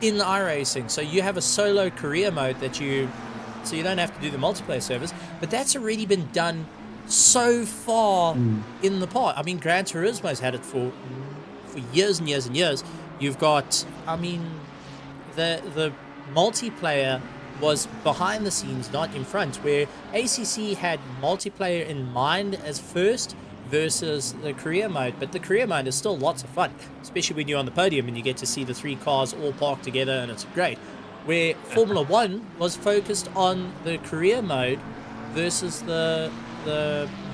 in the iRacing. So you have a solo career mode so you don't have to do the multiplayer servers, but that's already been done so far in the past. I mean, Gran Turismo's had it for years and years and years. You've got, the multiplayer was behind the scenes, not in front, where ACC had multiplayer in mind as first versus the career mode, but the career mode is still lots of fun, especially when you're on the podium and you get to see the three cars all parked together, and it's great. Where Formula 1 was focused on the career mode versus the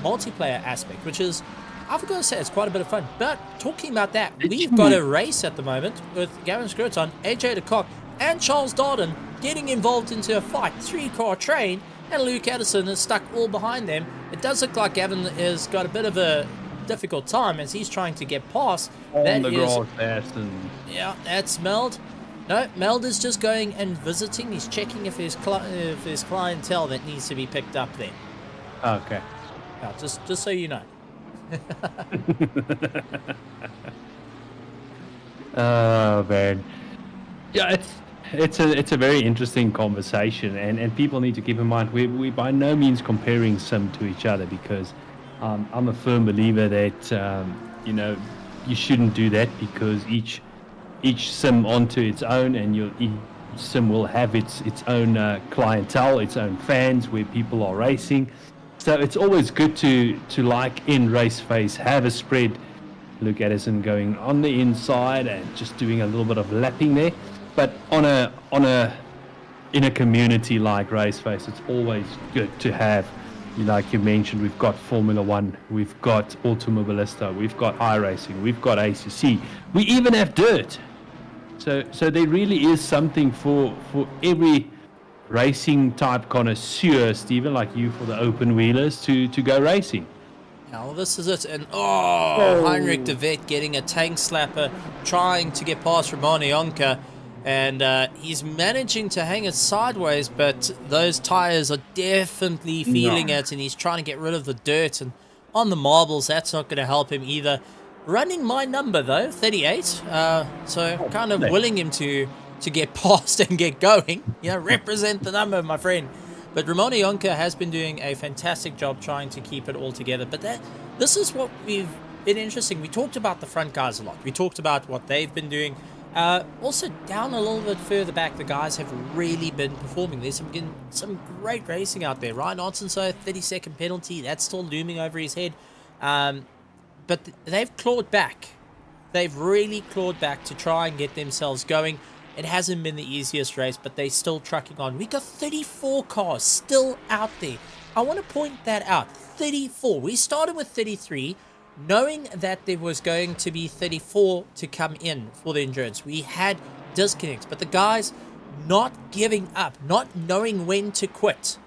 multiplayer aspect, which is, I've got to say, it's quite a bit of fun. But talking about that, we've got a race at the moment with Gavin Skirton, AJ de Kock, and Charles Darden getting involved into a fight, 3-car train, and Luke Addison is stuck all behind them. It does look like Gavin has got a bit of a difficult time as he's trying to get past. Yeah, that's Meld. No, Meld is just going and visiting. He's checking if there's clientele that needs to be picked up there. Okay. Yeah, just so you know. Oh man, yeah, it's a very interesting conversation, and people need to keep in mind we by no means comparing sim to each other, because I'm a firm believer that you shouldn't do that, because each sim onto its own, and each sim will have its own clientele, its own fans where people are racing. So it's always good to like in RaceFace have a spread. Luke Addison going on the inside and just doing a little bit of lapping there. But in a community like RaceFace, it's always good to have, like you mentioned, we've got Formula 1, we've got Automobilista, we've got iRacing, we've got ACC, we even have Dirt. So there really is something for every racing type connoisseur, Stephen, like you, for the open wheelers to go racing. Yeah, well, this is it. And Heinrich de Vet getting a tank slapper, trying to get past Romani Onka, and he's managing to hang it sideways, but those tires are definitely feeling it, and he's trying to get rid of the dirt, and on the marbles, that's not going to help him either. Running my number though, 38, so kind of willing him to get past and get going, represent the number, my friend. But Romani Onka has been doing a fantastic job trying to keep it all together. But this is what we've been interesting. We talked about the front guys a lot. We talked about what they've been doing. Also, down a little bit further back, the guys have really been performing. There's some great racing out there. Ryan Ottenso, 30-second penalty. That's still looming over his head. But they've clawed back. They've really clawed back to try and get themselves going. It hasn't been the easiest race, but they're still trucking on. We got 34 cars still out there. I want to point that out. 34. We started with 33, knowing that there was going to be 34 to come in for the endurance. We had disconnects, but the guys not giving up, not knowing when to quit,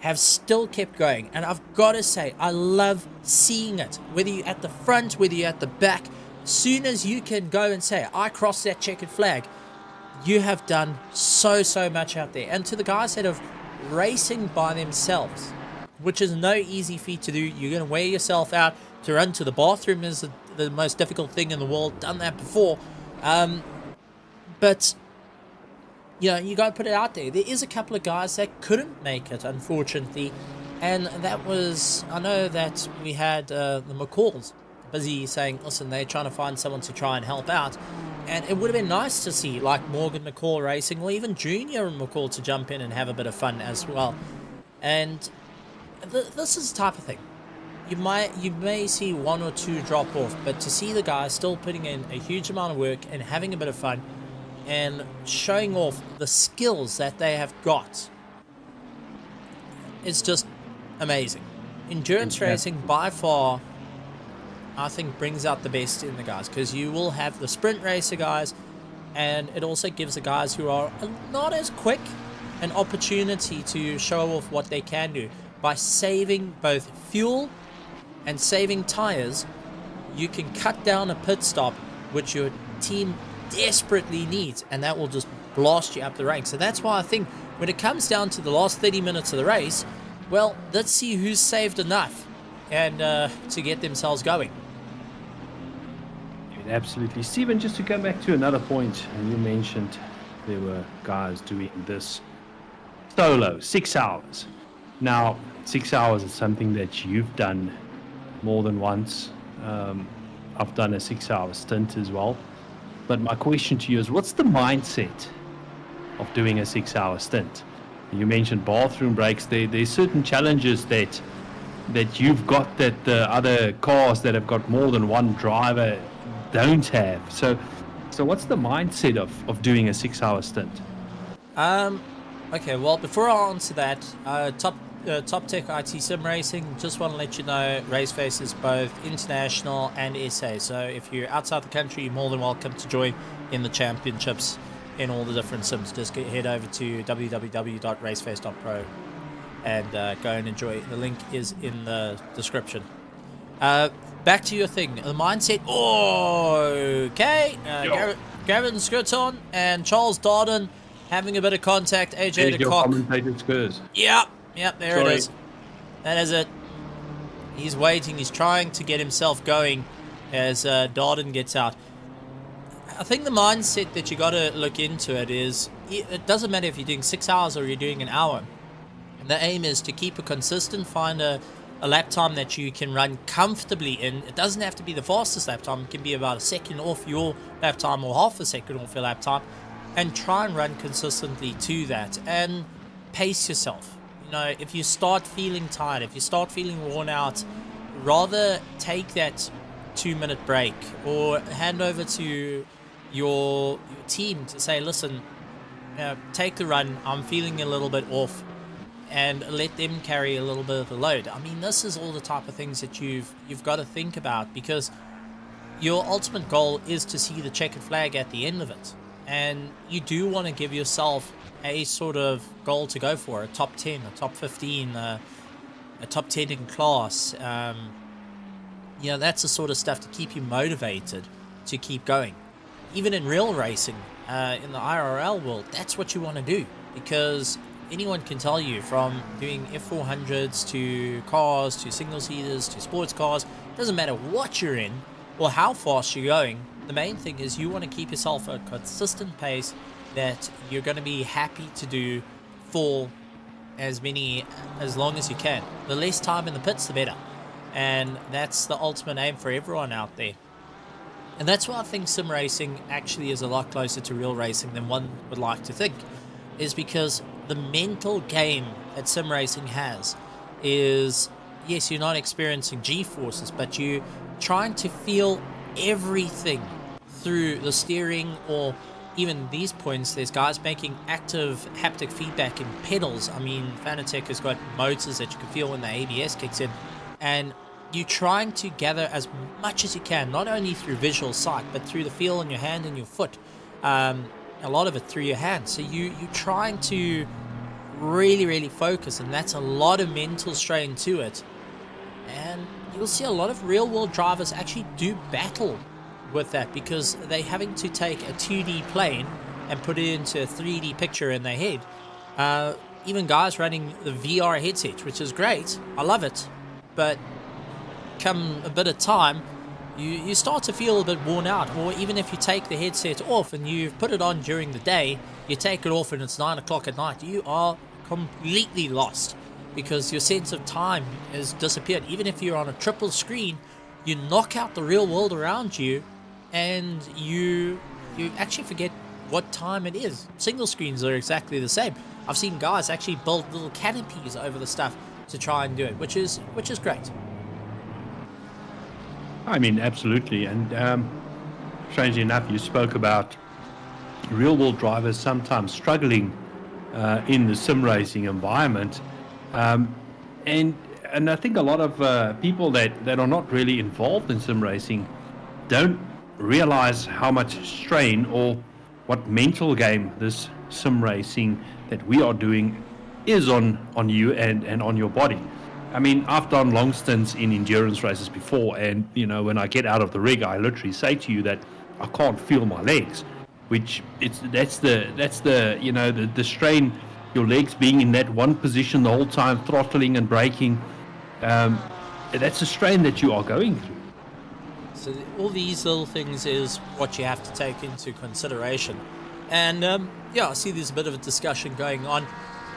have still kept going. And I've got to say, I love seeing it. Whether you're at the front, whether you're at the back, soon as you can go and say, I crossed that checkered flag, you have done so much out there. And to the guys that are racing by themselves, which is no easy feat to do. You're going to wear yourself out. To run to the bathroom is the most difficult thing in the world. Done that before. But, you know, you got to put it out there. There is a couple of guys that couldn't make it, unfortunately. And that was, I know that we had the McCalls busy saying, listen, they're trying to find someone to try and help out. And it would have been nice to see, like Morgan McCall racing, or even Junior McCall to jump in and have a bit of fun as well. And this is the type of thing. You may see one or two drop off, but to see the guys still putting in a huge amount of work and having a bit of fun and showing off the skills that they have got, it's just amazing. Endurance racing, by far, I think brings out the best in the guys, because you will have the sprint racer guys, and it also gives the guys who are not as quick an opportunity to show off what they can do. By saving both fuel and saving tires, you can cut down a pit stop, which your team desperately needs, and that will just blast you up the ranks. So that's why I think when it comes down to the last 30 minutes of the race, well, let's see who's saved enough and to get themselves going. Absolutely. Stephen, just to come back to another point, and you mentioned there were guys doing this solo, 6 hours. Now, 6 hours is something that you've done more than once. I've done a 6-hour stint as well. But my question to you is, what's the mindset of doing a 6-hour stint? You mentioned bathroom breaks. There's certain challenges that you've got that the other cars that have got more than one driver don't have. So what's the mindset of doing a 6-hour stint? Okay, well, before I answer that, Top Tech IT Sim Racing, just want to let you know RaceFace is both international and SA. So if you're outside the country, you're more than welcome to join in the championships in all the different sims. Just head over to www.RaceFace.Pro and go and enjoy. The link is in the description. Back to your thing, the mindset. Okay, Gavin Skirton and Charles Darden having a bit of contact. AJ de Kock. Yep, there it is. That is it. He's waiting. He's trying to get himself going as Darden gets out. I think the mindset that you got to look into it is, it doesn't matter if you're doing 6 hours or you're doing an hour. The aim is to keep it consistent, find a lap time that you can run comfortably in. It doesn't have to be the fastest lap time. It can be about a second off your lap time or half a second off your lap time, and try and run consistently to that and pace yourself. You know, if you start feeling tired, if you start feeling worn out, rather take that 2-minute break or hand over to your team to say, listen, take the run, I'm feeling a little bit off, and let them carry a little bit of the load. I mean, this is all the type of things that you've got to think about, because your ultimate goal is to see the checkered flag at the end of it. And you do want to give yourself a sort of goal to go for, a top 10, a top 15, a top 10 in class. You know, that's the sort of stuff to keep you motivated to keep going. Even in real racing, in the IRL world, that's what you want to do, because anyone can tell you, from doing F400s to cars to single-seaters to sports cars, doesn't matter what you're in or how fast you're going, the main thing is you want to keep yourself at a consistent pace that you're going to be happy to do for as long as you can. The less time in the pits, the better. And that's the ultimate aim for everyone out there. And that's why I think sim racing actually is a lot closer to real racing than one would like to think, is because the mental game that sim racing has is, yes, you're not experiencing G-forces, but you're trying to feel everything through the steering, or even these points, there's guys making active haptic feedback in pedals. I mean, Fanatec has got motors that you can feel when the ABS kicks in, and you're trying to gather as much as you can, not only through visual sight, but through the feel in your hand and your foot. A lot of it through your hand. So you're trying to really focus, and that's a lot of mental strain to it. And you'll see a lot of real-world drivers actually do battle with that, because they're having to take a 2D plane and put it into a 3D picture in their head. Even guys running the VR headset, which is great. I love it. But come a bit of time, you start to feel a bit worn out. Or even if you take the headset off and you've put it on during the day, you take it off and it's 9 o'clock at night, you are completely lost, because your sense of time has disappeared. Even if you're on a triple screen, you knock out the real world around you, and you actually forget what time it is. Single screens are exactly the same. I've seen guys actually build little canopies over the stuff to try and do it, which is great. I mean, absolutely. And strangely enough, you spoke about real-world drivers sometimes struggling in the sim racing environment. And I think a lot of people that are not really involved in sim racing don't realize how much strain or what mental game this sim racing that we are doing is on you and on your body. I mean, I've done long stints in endurance races before, and you know, when I get out of the rig, I literally say to you that I can't feel my legs, which that's the you know, the strain, your legs being in that one position the whole time, throttling and braking. That's a strain that you are going through. So all these little things is what you have to take into consideration. And yeah, I see there's a bit of a discussion going on.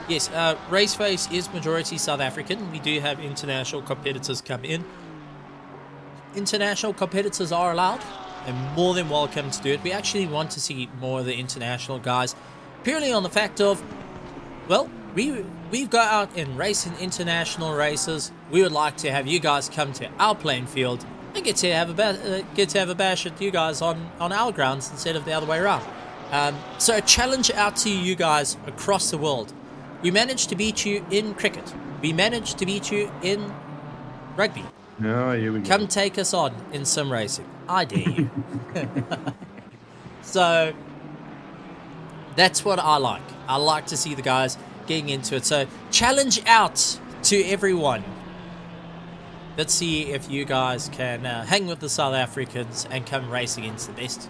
Yes, RaceFace is majority South African. We do have international competitors come in. International competitors are allowed and more than welcome to do it. We actually want to see more of the international guys, purely on the fact of, well, we've got out and race in international races. We would like to have you guys come to our playing field and get to have a bash at you guys on our grounds instead of the other way around. So a challenge out to you guys across the world. We managed to beat you in cricket. We managed to beat you in rugby. No, here we go. Come take us on in sim racing. I dare you. So that's what I like. I like to see the guys getting into it. So challenge out to everyone. Let's see if you guys can hang with the South Africans and come race against the best.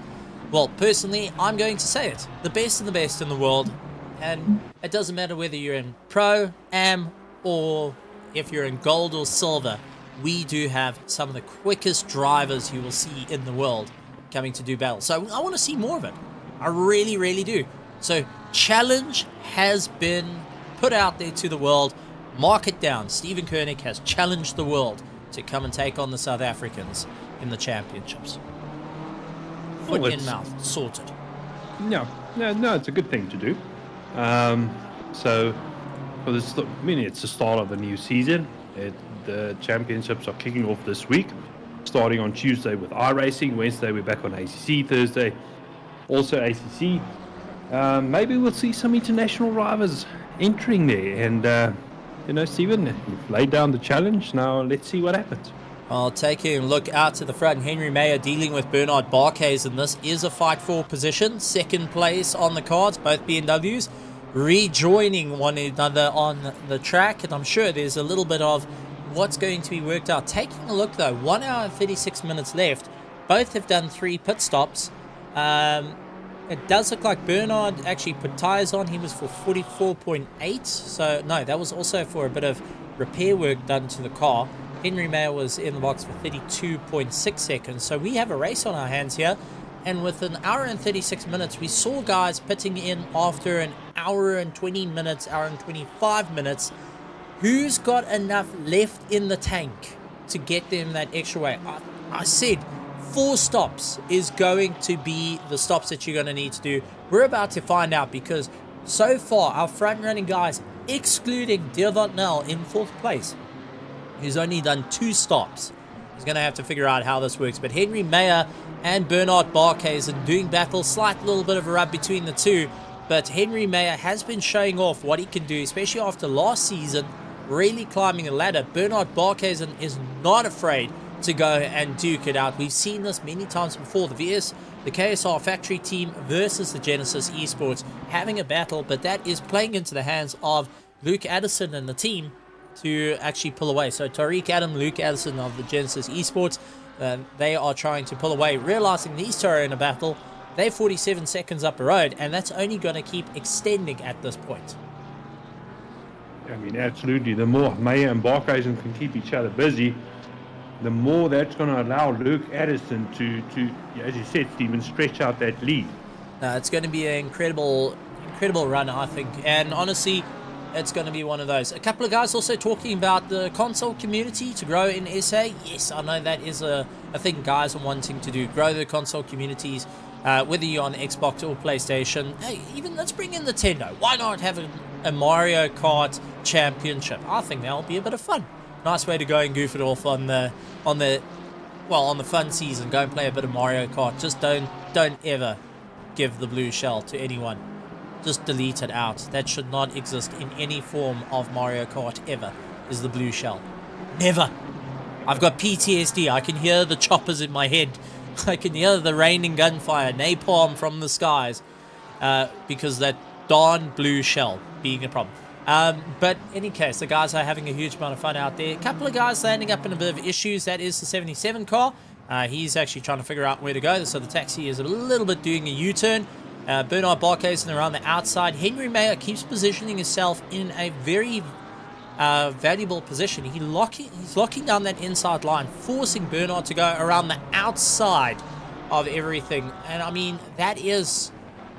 Well, personally, I'm going to say it. The best of the best in the world. And it doesn't matter whether you're in Pro, Am, or if you're in Gold or Silver. We do have some of the quickest drivers you will see in the world coming to do battle. So I want to see more of it. I really, really do. So challenge has been put out there to the world. Mark it down. Stephen Koenig has challenged the world to come and take on the South Africans in the championships. Foot in mouth. Sorted. No, it's a good thing to do. So, for this, I mean, it's the start of the new season. The championships are kicking off this week, starting on Tuesday with iRacing. Wednesday we're back on ACC. Thursday also ACC. Maybe we'll see some international drivers entering there. And you know, Stephen, you've laid down the challenge. Now let's see what happens. I'll take a look out to the front. Henry Mayer dealing with Bernard Barkhuis, and this is a fight for position. Second place on the cards, both BMWs rejoining one another on the track, and I'm sure there's a little bit of what's going to be worked out. Taking a look though, 1 hour and 36 minutes left. Both have done 3 pit stops. It does look like Bernard actually put tires on. He was for 44.8. So no, that was also for a bit of repair work done to the car. Henry Mayer was in the box for 32.6 seconds. So we have a race on our hands here. And with 1 hour and 36 minutes, we saw guys pitting in after 1 hour and 20 minutes, hour and 25 minutes. Who's got enough left in the tank to get them that extra way. I said 4 stops is going to be the stops that you're going to need to do. We're about to find out, because so far our front running guys, excluding Devon Nell in 4th place, who's only done 2 stops, is going to have to figure out how this works. But Henry Mayer and Bernard Barkhuizen doing battle, slight little bit of a rub between the two, but Henry Mayer has been showing off what he can do, especially after last season really climbing the ladder. Bernard Barkhuizen is not afraid to go and duke it out. We've seen this many times before. The KSR factory team versus the Genesis Esports having a battle, but that is playing into the hands of Luke Addison and the team to actually pull away. So Tariq Adam, Luke Addison of the Genesis Esports, they are trying to pull away, realizing these two are in a battle. They're 47 seconds up the road, and that's only going to keep extending at this point. I mean, absolutely. The more Mayer and Barkhuizen can keep each other busy, the more that's going to allow Luke Addison to, as you said, Stephen, stretch out that lead. It's going to be an incredible run, I think. And honestly, it's going to be one of those. A couple of guys also talking about the console community to grow in SA. Yes, I know that is a thing guys are wanting to do. Grow the console communities, whether you're on Xbox or PlayStation. Hey, even let's bring in Nintendo. Why not have a Mario Kart championship? I think that'll be a bit of fun. Nice way to go and goof it off on the fun season. Go and play a bit of Mario Kart. Just don't ever give the blue shell to anyone. Just delete it out. That should not exist in any form of Mario Kart ever, is the blue shell. Never. I've got PTSD. I can hear the choppers in my head. I can hear the raining gunfire, napalm from the skies, because that darn blue shell being a problem. But in any case, the guys are having a huge amount of fun out there. A couple of guys landing up in a bit of issues. That is the 77 car. He's actually trying to figure out where to go. So the taxi is a little bit doing a U-turn. Bernard Barkhuizen around the outside. Henry Mayer keeps positioning himself in a very valuable position. He's locking down that inside line, forcing Bernard to go around the outside of everything. And I mean, that is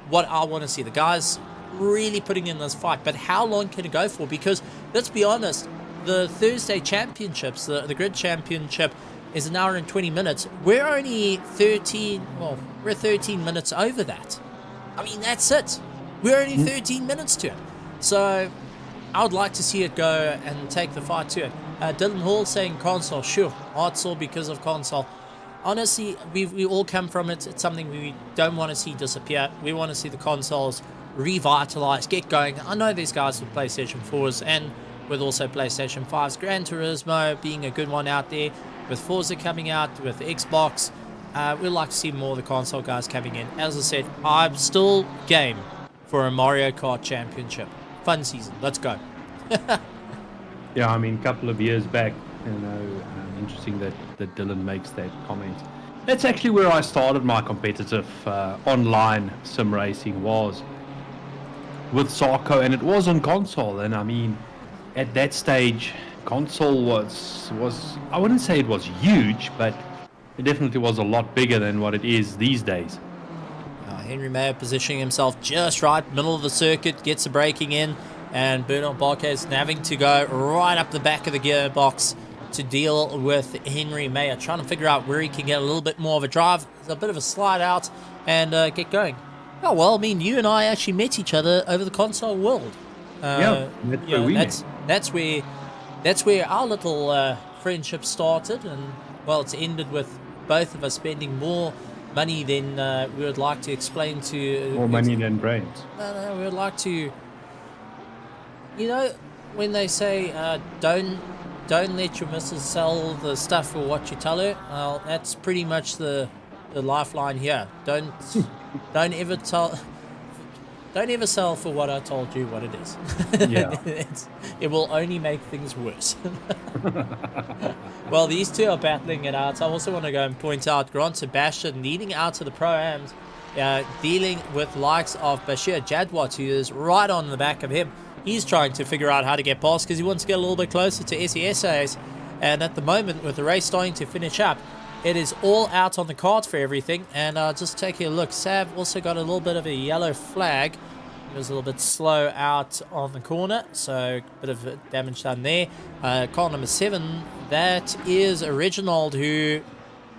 what I want to see. The guys really putting in this fight. But how long can it go for? Because let's be honest, the Thursday championships, the grid championship, is an hour and 20 minutes. We're only 13 minutes over that. I mean, that's it. We're only 13 minutes to it. So I would like to see it go and take the fight to it. Dylan Hall saying console. Sure, heart sore because of console. Honestly, we all come from it. It's something we don't want to see disappear. We want to see the consoles revitalized, get going. I know these guys with PlayStation 4s and with also PlayStation 5s. Gran Turismo being a good one out there. With Forza coming out, with Xbox. We'd like to see more of the console guys coming in. As I said, I'm still game for a Mario Kart championship. Fun season. Let's go. Yeah, I mean, a couple of years back, interesting that Dylan makes that comment. That's actually where I started my competitive online sim racing, was with Sarko, and it was on console. And I mean, at that stage, console was I wouldn't say it was huge, but it definitely was a lot bigger than what it is these days. Henry Mayer positioning himself just right, middle of the circuit, gets the braking in, and Bernard Barkhuizen having to go right up the back of the gearbox to deal with Henry Mayer, trying to figure out where he can get a little bit more of a drive, a bit of a slide out, and get going. Oh, well, I mean, you and I actually met each other over the console world. That's where our little friendship started, and, well, it's ended with both of us spending more money than we would like to explain to... More money than brains. No, we would like to... You know, when they say, don't let your missus sell the stuff for what you tell her, well, that's pretty much the lifeline here. Don't ever sell for what I told you what it is. Yeah. It will only make things worse. Well, these two are battling it out. I also want to go and point out Grant Sebastian leading out to the Pro-Ams, dealing with likes of Bashir Jadwat, who is right on the back of him. He's trying to figure out how to get past because he wants to get a little bit closer to SESAs. And at the moment, with the race starting to finish up, it is all out on the cards for everything. And just taking a look, Sav also got a little bit of a yellow flag. was a little bit slow out on the corner, so a bit of damage done there. Car number 7, that is a Reginald who...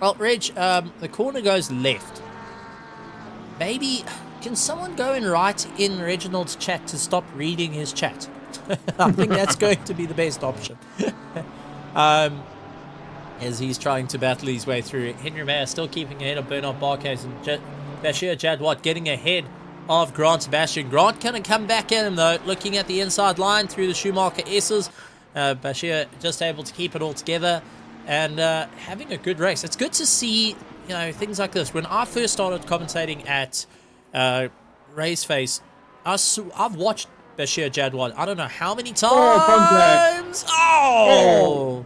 Well, Reg, the corner goes left. Maybe, can someone go and write in Reginald's chat to stop reading his chat? I think that's going to be the best option. As he's trying to battle his way through. Henry Mayer still keeping ahead of Bernard Barkhuis and Bashir Jadwat getting ahead of Grant Sebastian. Grant going to come back at him though, looking at the inside line through the Schumacher S's. Bashir just able to keep it all together and having a good race. It's good to see, things like this. When I first started commentating at RaceFace, I've watched Bashir Jadwat I don't know how many times. Oh!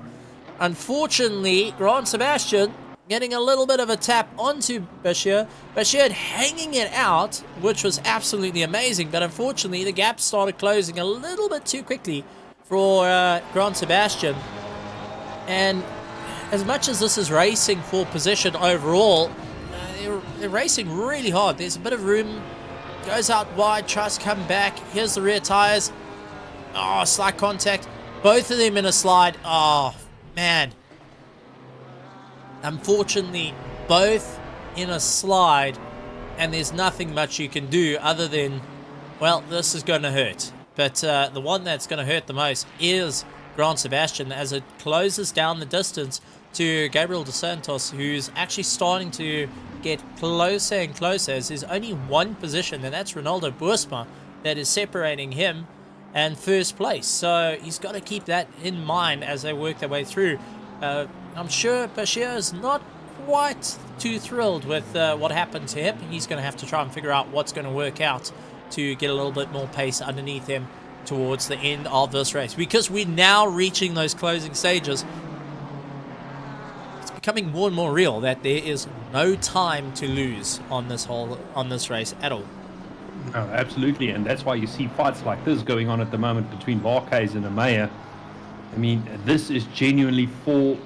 Unfortunately, Grant Sebastian getting a little bit of a tap onto Bashir. Bashir hanging it out, which was absolutely amazing, but unfortunately the gap started closing a little bit too quickly for Grant Sebastian. And as much as this is racing for position overall, they're racing really hard. There's a bit of room. Goes out wide, tries to come back. Here's the rear tires. Oh, slight contact. Both of them in a slide. Oh, man. Unfortunately, both in a slide, and there's nothing much you can do other than, well, this is going to hurt. But the one that's going to hurt the most is Grant Sebastian as it closes down the distance to Gabriel Dos Santos, who's actually starting to get closer and closer, as there's only one position, and that's Ronaldo Boersma, that is separating him and first place. So he's got to keep that in mind as they work their way through. I'm sure Bashir is not quite too thrilled with what happened to him. He's going to have to try and figure out what's going to work out to get a little bit more pace underneath him towards the end of this race, because we're now reaching those closing stages. It's becoming more and more real that there is no time to lose on this race at all. No, absolutely, and that's why you see fights like this going on at the moment between Barkhuis and Amaya. I mean, this is genuinely for,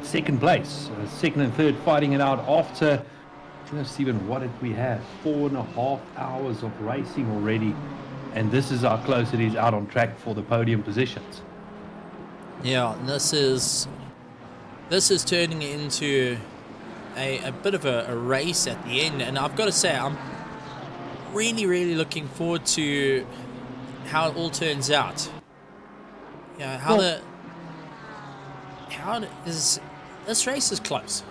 second place, second and third fighting it out after, Stephen, what did we have? 4.5 hours of racing already, and this is how close it is out on track for the podium positions. Yeah, this is turning into a bit of a race at the end, and I've got to say, I'm really looking forward to how it all turns out. This race is close.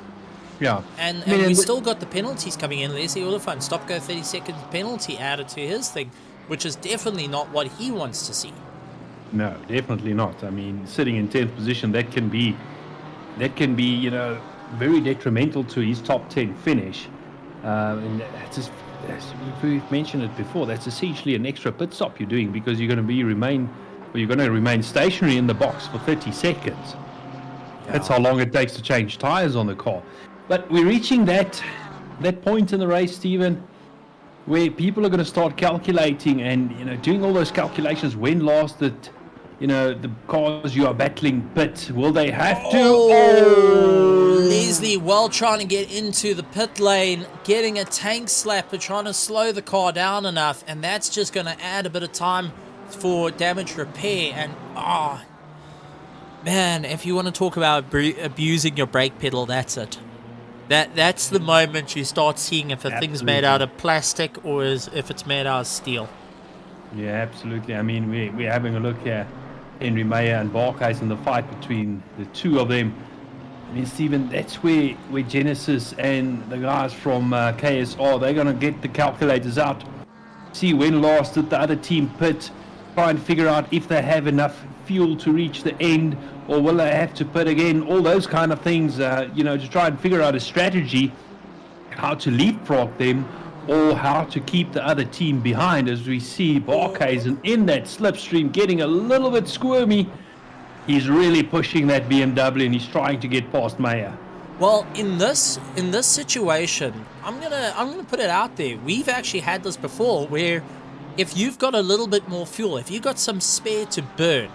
Yeah. And we still got the penalties coming in. Leslie Oliphant, stop go 30 seconds penalty added to his thing, which is definitely not what he wants to see. No, definitely not. I mean, sitting in 10th position, that can be very detrimental to his top 10 finish. And that's just, as we've mentioned it before, that's essentially an extra pit stop you're doing, because you're going to remain stationary in the box for 30 seconds. Yeah. That's how long it takes to change tires on the car. But we're reaching that point in the race, Stephen, where people are going to start calculating and doing all those calculations. When last did the cars you are battling pit? Will they have to? Oh, Leslie, well, trying to get into the pit lane, getting a tank slap, but trying to slow the car down enough, and that's just going to add a bit of time for damage repair. And man, if you want to talk about abusing your brake pedal, that's it. That's the moment you start seeing if a thing's made out of plastic or if it's made out of steel. Yeah, absolutely. I mean, we're having a look here, Henry Mayer and Barkhuis, in the fight between the two of them. I mean, Stephen, that's where Genesis and the guys from KSR, they're going to get the calculators out, see when last did the other team pit, try and figure out if they have enough fuel to reach the end, or will they have to pit again, all those kind of things, to try and figure out a strategy, how to leapfrog them, or how to keep the other team behind, as we see Barkhuis in that slipstream getting a little bit squirmy. He's really pushing that BMW and he's trying to get past Mayer. Well, in this situation, I'm gonna put it out there. We've actually had this before, where if you've got a little bit more fuel, if you've got some spare to burn,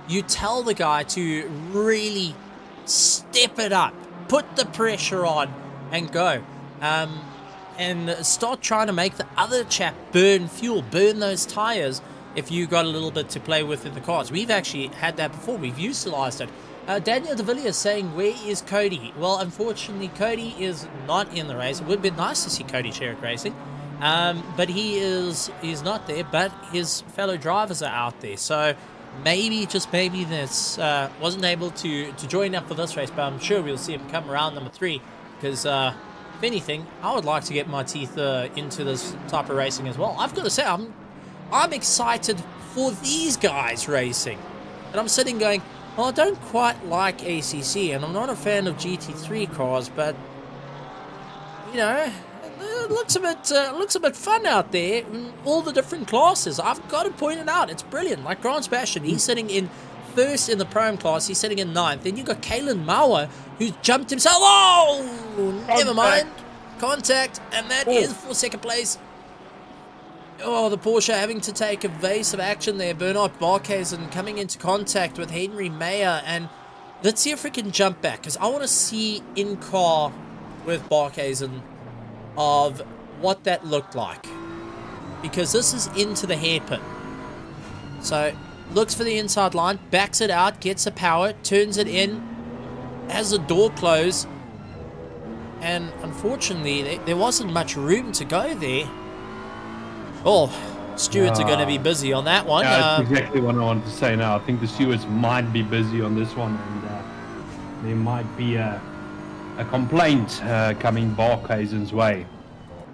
you tell the guy to really step it up, put the pressure on, and go. and start trying to make the other chap burn fuel, burn those tires if you got a little bit to play with in the cars. We've actually had that before. We've utilized it. Daniel De Villiers saying, where is Cody? Well, unfortunately, Cody is not in the race. It would have been nice to see Cody Sherrick racing, but he's not there, but his fellow drivers are out there. So maybe, just maybe, this wasn't able to join up for this race, but I'm sure we'll see him come around number 3, because if anything, I would like to get my teeth into this type of racing as well. I've got to say, I'm excited for these guys racing. And I'm sitting going, well, I don't quite like ACC, and I'm not a fan of GT3 cars, but, you know, it looks a bit fun out there in all the different classes. I've got to point it out. It's brilliant. Like Grant Sebastian, he's sitting in first in the Pro class. He's sitting in 9th. Then you've got Kalen Mauer, who's jumped himself. Oh, never mind. Contact, and that is for 2nd place. Oh, the Porsche having to take evasive action there. Bernard Barkhuizen coming into contact with Henry Mayer. And let's see if we can jump back, because I want to see in car with Barkhuizen of what that looked like, because this is into the hairpin. So looks for the inside line, backs it out, gets a power, turns it in, has the door closed, and unfortunately there wasn't much room to go there. Oh, stewards are going to be busy on that one. Yeah, that's exactly what I wanted to say now. I think the stewards might be busy on this one, and there might be a complaint coming Barkhuizen's way.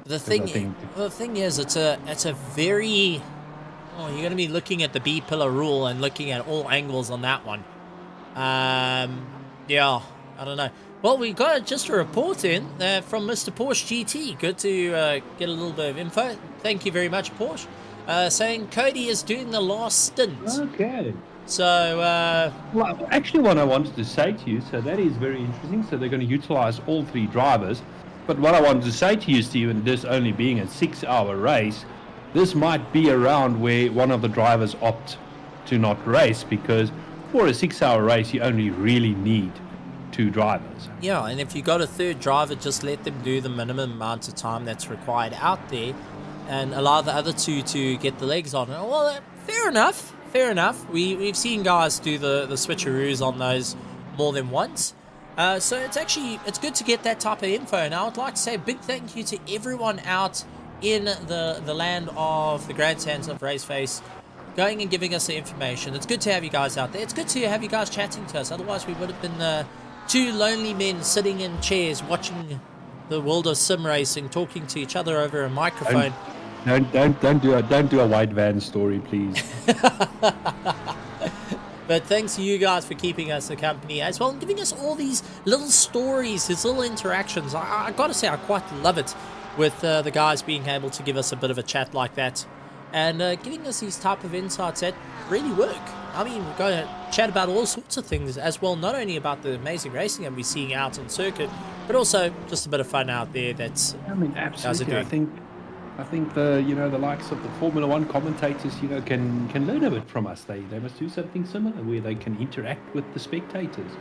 The thing is, it's a very... Oh, you're going to be looking at the B-pillar rule and looking at all angles on that one. Yeah, I don't know. Well, we got just a report in from Mr. Porsche GT. Good to get a little bit of info. Thank you very much, Porsche. Saying Cody is doing the last stint. Okay. So, well, actually, what I wanted to say to you, so that is very interesting. So they're going to utilize all 3 drivers. But what I wanted to say to you, Stephen, this only being a 6-hour race, this might be around where one of the drivers opt to not race, because for a 6-hour race, you only really need 2 drivers. Yeah, and if you got a 3rd driver, just let them do the minimum amount of time that's required out there and allow the other 2 to get the legs on. Well, fair enough. Fair enough. We've seen guys do the switcheroos on those more than once. So it's good to get that type of info. And I would like to say a big thank you to everyone out in the land of the grandstands of RaceFace, going and giving us the information. It's good to have you guys out there. It's good to have you guys chatting to us. Otherwise, we would have been 2 lonely men sitting in chairs watching the world of sim racing, talking to each other over a microphone. Don't do a white van story, please. But thanks to you guys for keeping us a company as well, and giving us all these little stories, these little interactions. I gotta say, I quite love it with the guys being able to give us a bit of a chat like that, and giving us these type of insights that really work. I mean, we're going to chat about all sorts of things as well, not only about the amazing racing that we're seeing out on circuit, but also just a bit of fun out there. That's, I mean, absolutely. I think the likes of the Formula One commentators, can learn a bit from us. They must do something similar where they can interact with the spectators.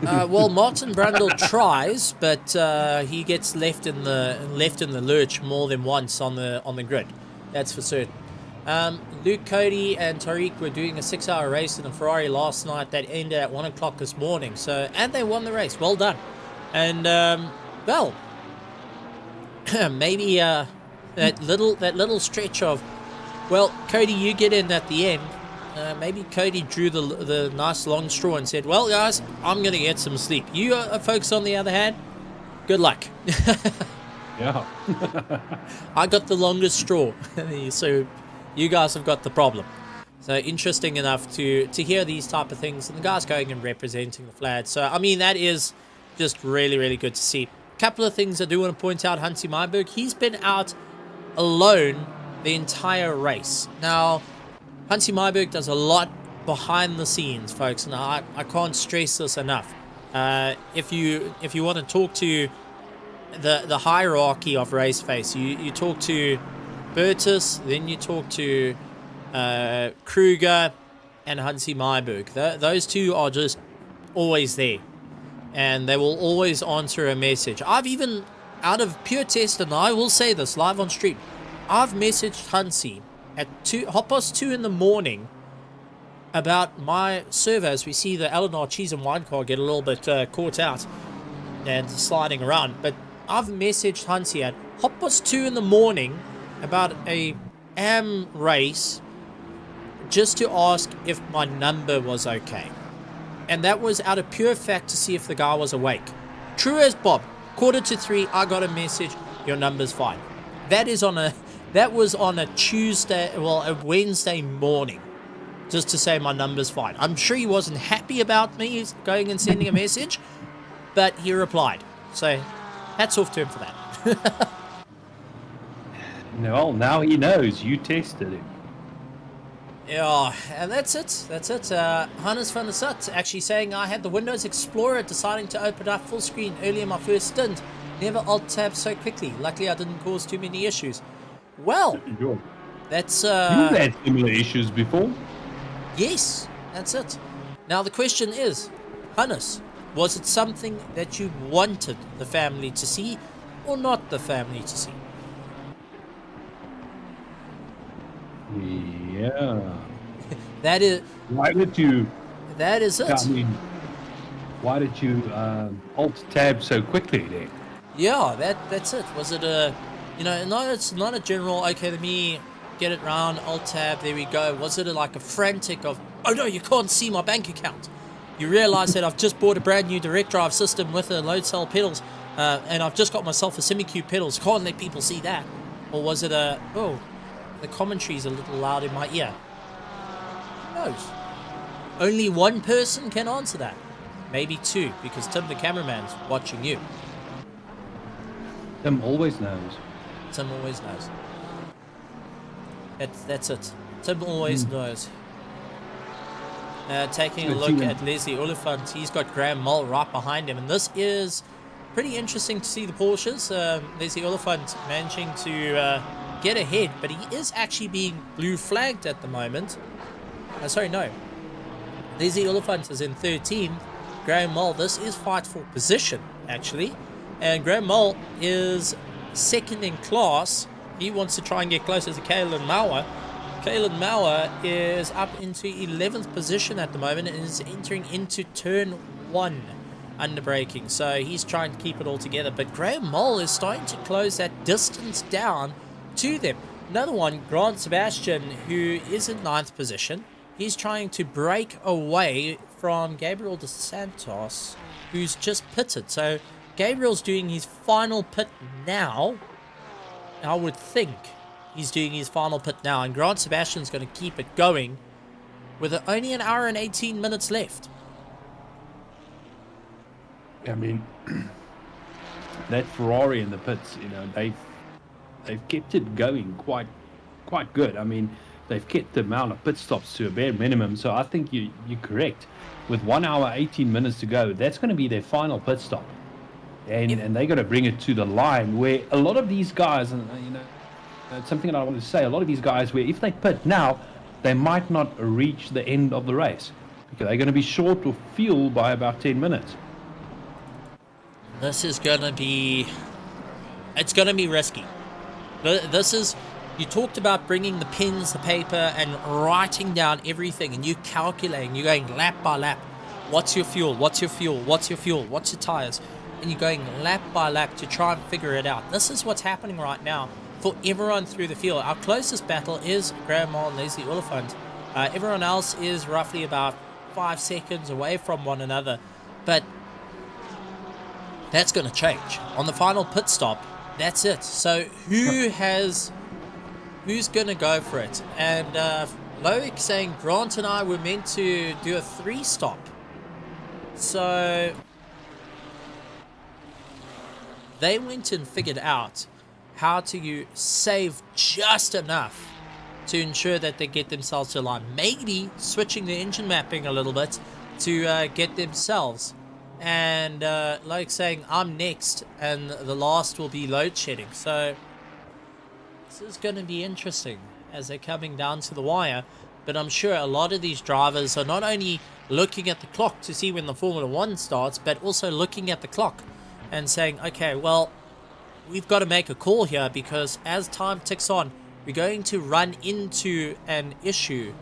Well, Martin Brundle tries, but he gets left in the lurch more than once on the grid. That's for certain. Luke, Cody, and Tariq were doing a 6-hour race in a Ferrari last night that ended at 1 o'clock this morning. And they won the race. Well done. And well, maybe that little stretch of, well, Cody, you get in at the end. Maybe Cody drew the nice long straw and said, well, guys, I'm going to get some sleep. You folks, on the other hand, good luck. Yeah. I got the longest straw, so you guys have got the problem. So interesting enough to hear these type of things, and the guys going and representing the flag. So, I mean, that is just really, really good to see. A couple of things I do want to point out. Hansi Myberg, he's been out alone the entire race. Now, Hansi Myberg does a lot behind the scenes, folks, and I can't stress this enough. If you want to talk to the hierarchy of RaceFace, you talk to Bertus, then you talk to Kruger and Hansi Myberg. Those 2 are just always there, and they will always answer a message. I've even out of pure test, and I will say this live on stream, I've messaged Hansi at 2:30 in the morning about my server, as we see the Eleanor cheese and wine car get a little bit caught out and sliding around. But I've messaged Hansi at 2:30 in the morning about a AM race just to ask if my number was okay. And that was out of pure fact to see if the guy was awake. True as Bob. 2:45, I got a message, your number's fine. That was on a Tuesday, well, a Wednesday morning, just to say my number's fine. I'm sure he wasn't happy about me going and sending a message, but he replied. So, hats off to him for that. Well, now he knows you tested him. Yeah, and that's it. Hannes van der Sut actually saying I had the Windows Explorer deciding to open up full screen early in my first stint. Never alt-tab so quickly. Luckily, I didn't cause too many issues. Well, that's... You've had similar issues before. Yes, that's it. Now, the question is, Hannes, was it something that you wanted the family to see or not the family to see? Yeah. That is... Why did you... That is it. I mean, why did you alt-tab so quickly then? Yeah, that's it. Was it a... You know, no, it's not a general, okay, let me get it round, alt-tab, there we go. Was it like a frantic of, oh no, you can't see my bank account. You realize that I've just bought a brand new direct drive system with a load cell pedals, and I've just got myself a semi-cube pedals. Can't let people see that. Or was it a, oh, the commentary's a little loud in my ear. Who knows? Only one person can answer that. Maybe two, because Tim the cameraman's watching you. Tim always knows. Tim always knows. That's it. Tim always knows. Taking a look at Leslie Oliphant, he's got Graham Mull right behind him, and this is pretty interesting to see the Porsches. Leslie Oliphant managing to get ahead, but he is actually being blue flagged at the moment. Sorry, no. Leslie Oliphant is in 13th. Graham Mull, this is fight for position, actually. And Graham Mull is second in class. He wants to try and get closer to Kalen Mauer. Kalen Mauer is up into 11th position at the moment and is entering into turn 1 under braking. So he's trying to keep it all together. But Graham Mull is starting to close that distance down to them. Another one, Grant Sebastian, who is in 9th position. He's trying to break away from Gabriel dos Santos, who's just pitted. So Gabriel's doing his final pit now. I would think he's doing his final pit now, and Grant Sebastian's going to keep it going with only an hour and 18 minutes left. I mean, that Ferrari in the pits, you know, they've kept it going quite good. I mean, they've kept the amount of pit stops to a bare minimum, so I think you're correct. With 1 hour 18 minutes to go, that's going to be their final pit stop. And they got to bring it to the line where a lot of these guys, and you know, it's something that I want to say, a lot of these guys, where if they pit now, they might not reach the end of the race because they're going to be short of fuel by about 10 minutes. This is going to be, it's going to be risky. This is, you talked about bringing the pens, the paper, and writing down everything, and you calculating, you're going lap by lap. What's your fuel? What's your fuel? What's your fuel? What's your tires? And you're going lap by lap to try and figure it out. This is what's happening right now for everyone through the field. Our closest battle is Graham Mull and Leslie Oliphant. Everyone else is roughly about 5 seconds away from one another. But that's going to change. On the final pit stop, that's it. So who's going to go for it? And Loic saying Grant and I were meant to do a 3-stop. So they went and figured out how to save just enough to ensure that they get themselves to line. Maybe switching the engine mapping a little bit to get themselves. And like saying, I'm next, and the last will be load shedding. So this is going to be interesting as they're coming down to the wire. But I'm sure a lot of these drivers are not only looking at the clock to see when the Formula 1 starts, but also looking at the clock and saying, okay, well, we've got to make a call here, because as time ticks on, we're going to run into an issue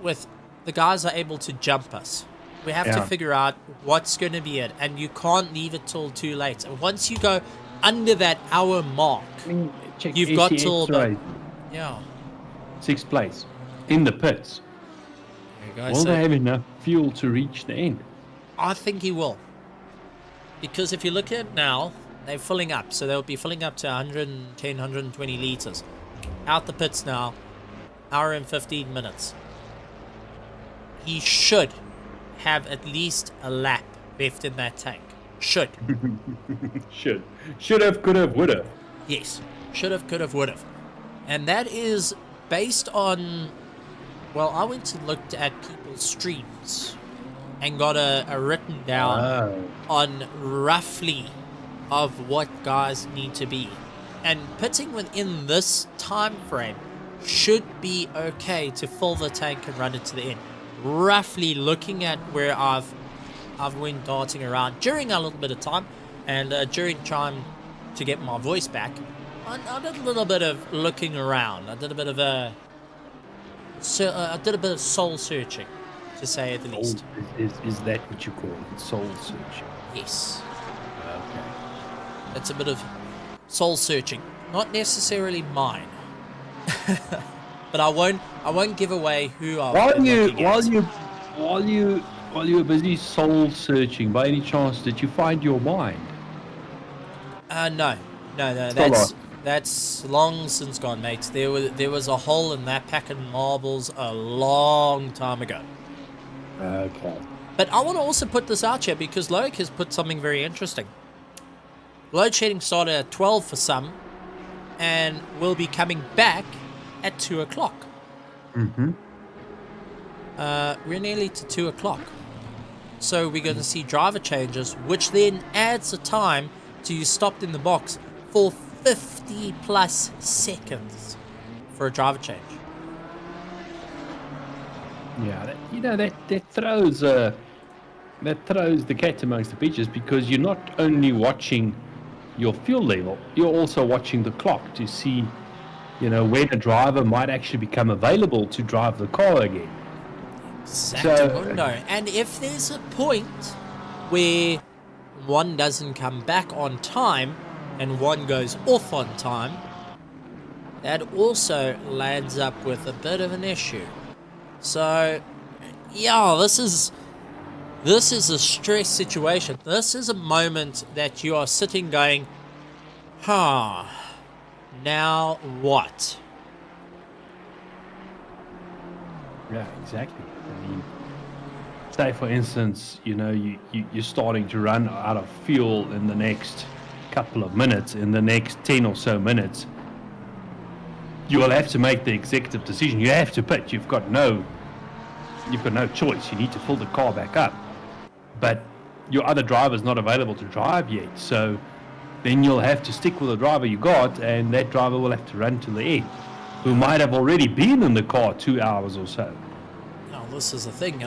with the guys are able to jump us. We have to figure out what's going to be it, and you can't leave it till too late. And once you go under that hour mark, you've got till the, 6th place in the pits. There you go. Will So they have enough fuel to reach the end? I think he will, because if you look at it now, they're filling up, so they'll be filling up to 110, 120 liters. Out the pits now, hour and 15 minutes. He should have at least a lap left in that tank. Should. Should have, could have, would have. Yes. Should have, could have, would have. And that is based on, well, I went and looked at people's streams and got a written down on roughly of what guys need to be. And pitting within this time frame should be okay to fill the tank and run it to the end. Roughly looking at where I've went darting around during a little bit of time, and during trying to get my voice back, I did a little bit of looking around. I did a bit of soul searching, to say at the least. Is that what you call it? Soul searching? Yes. Okay. It's a bit of soul searching, not necessarily mine. But I won't give away who I While you were busy soul searching, by any chance did you find your mind? No. That's long since gone, mate. There was a hole in that pack of marbles a long time ago. Okay. But I want to also put this out here, because Loic has put something very interesting. Load shedding started at 12 for some, and will be coming back at 2 o'clock. Mm-hmm. We're nearly to 2 o'clock. So we're going to see driver changes, which then adds a time to you stopped in the box for 50 plus seconds for a driver change. Yeah, that throws the cat amongst the peaches, because you're not only watching your fuel level, you're also watching the clock to see, when a driver might actually become available to drive the car again. Exactly. And if there's a point where one doesn't come back on time and one goes off on time, that also lands up with a bit of an issue. So, yeah, this is a stress situation. This is a moment that you are sitting going, now what? Yeah, exactly. I mean, say for instance, you're starting to run out of fuel in the next couple of minutes, in the next 10 or so minutes, you will have to make the executive decision. You have to pit. You've got no choice. You need to fill the car back up. But your other driver's not available to drive yet, so then you'll have to stick with the driver you got, and that driver will have to run to the end, who might have already been in the car 2 hours or so. Now, this is the thing.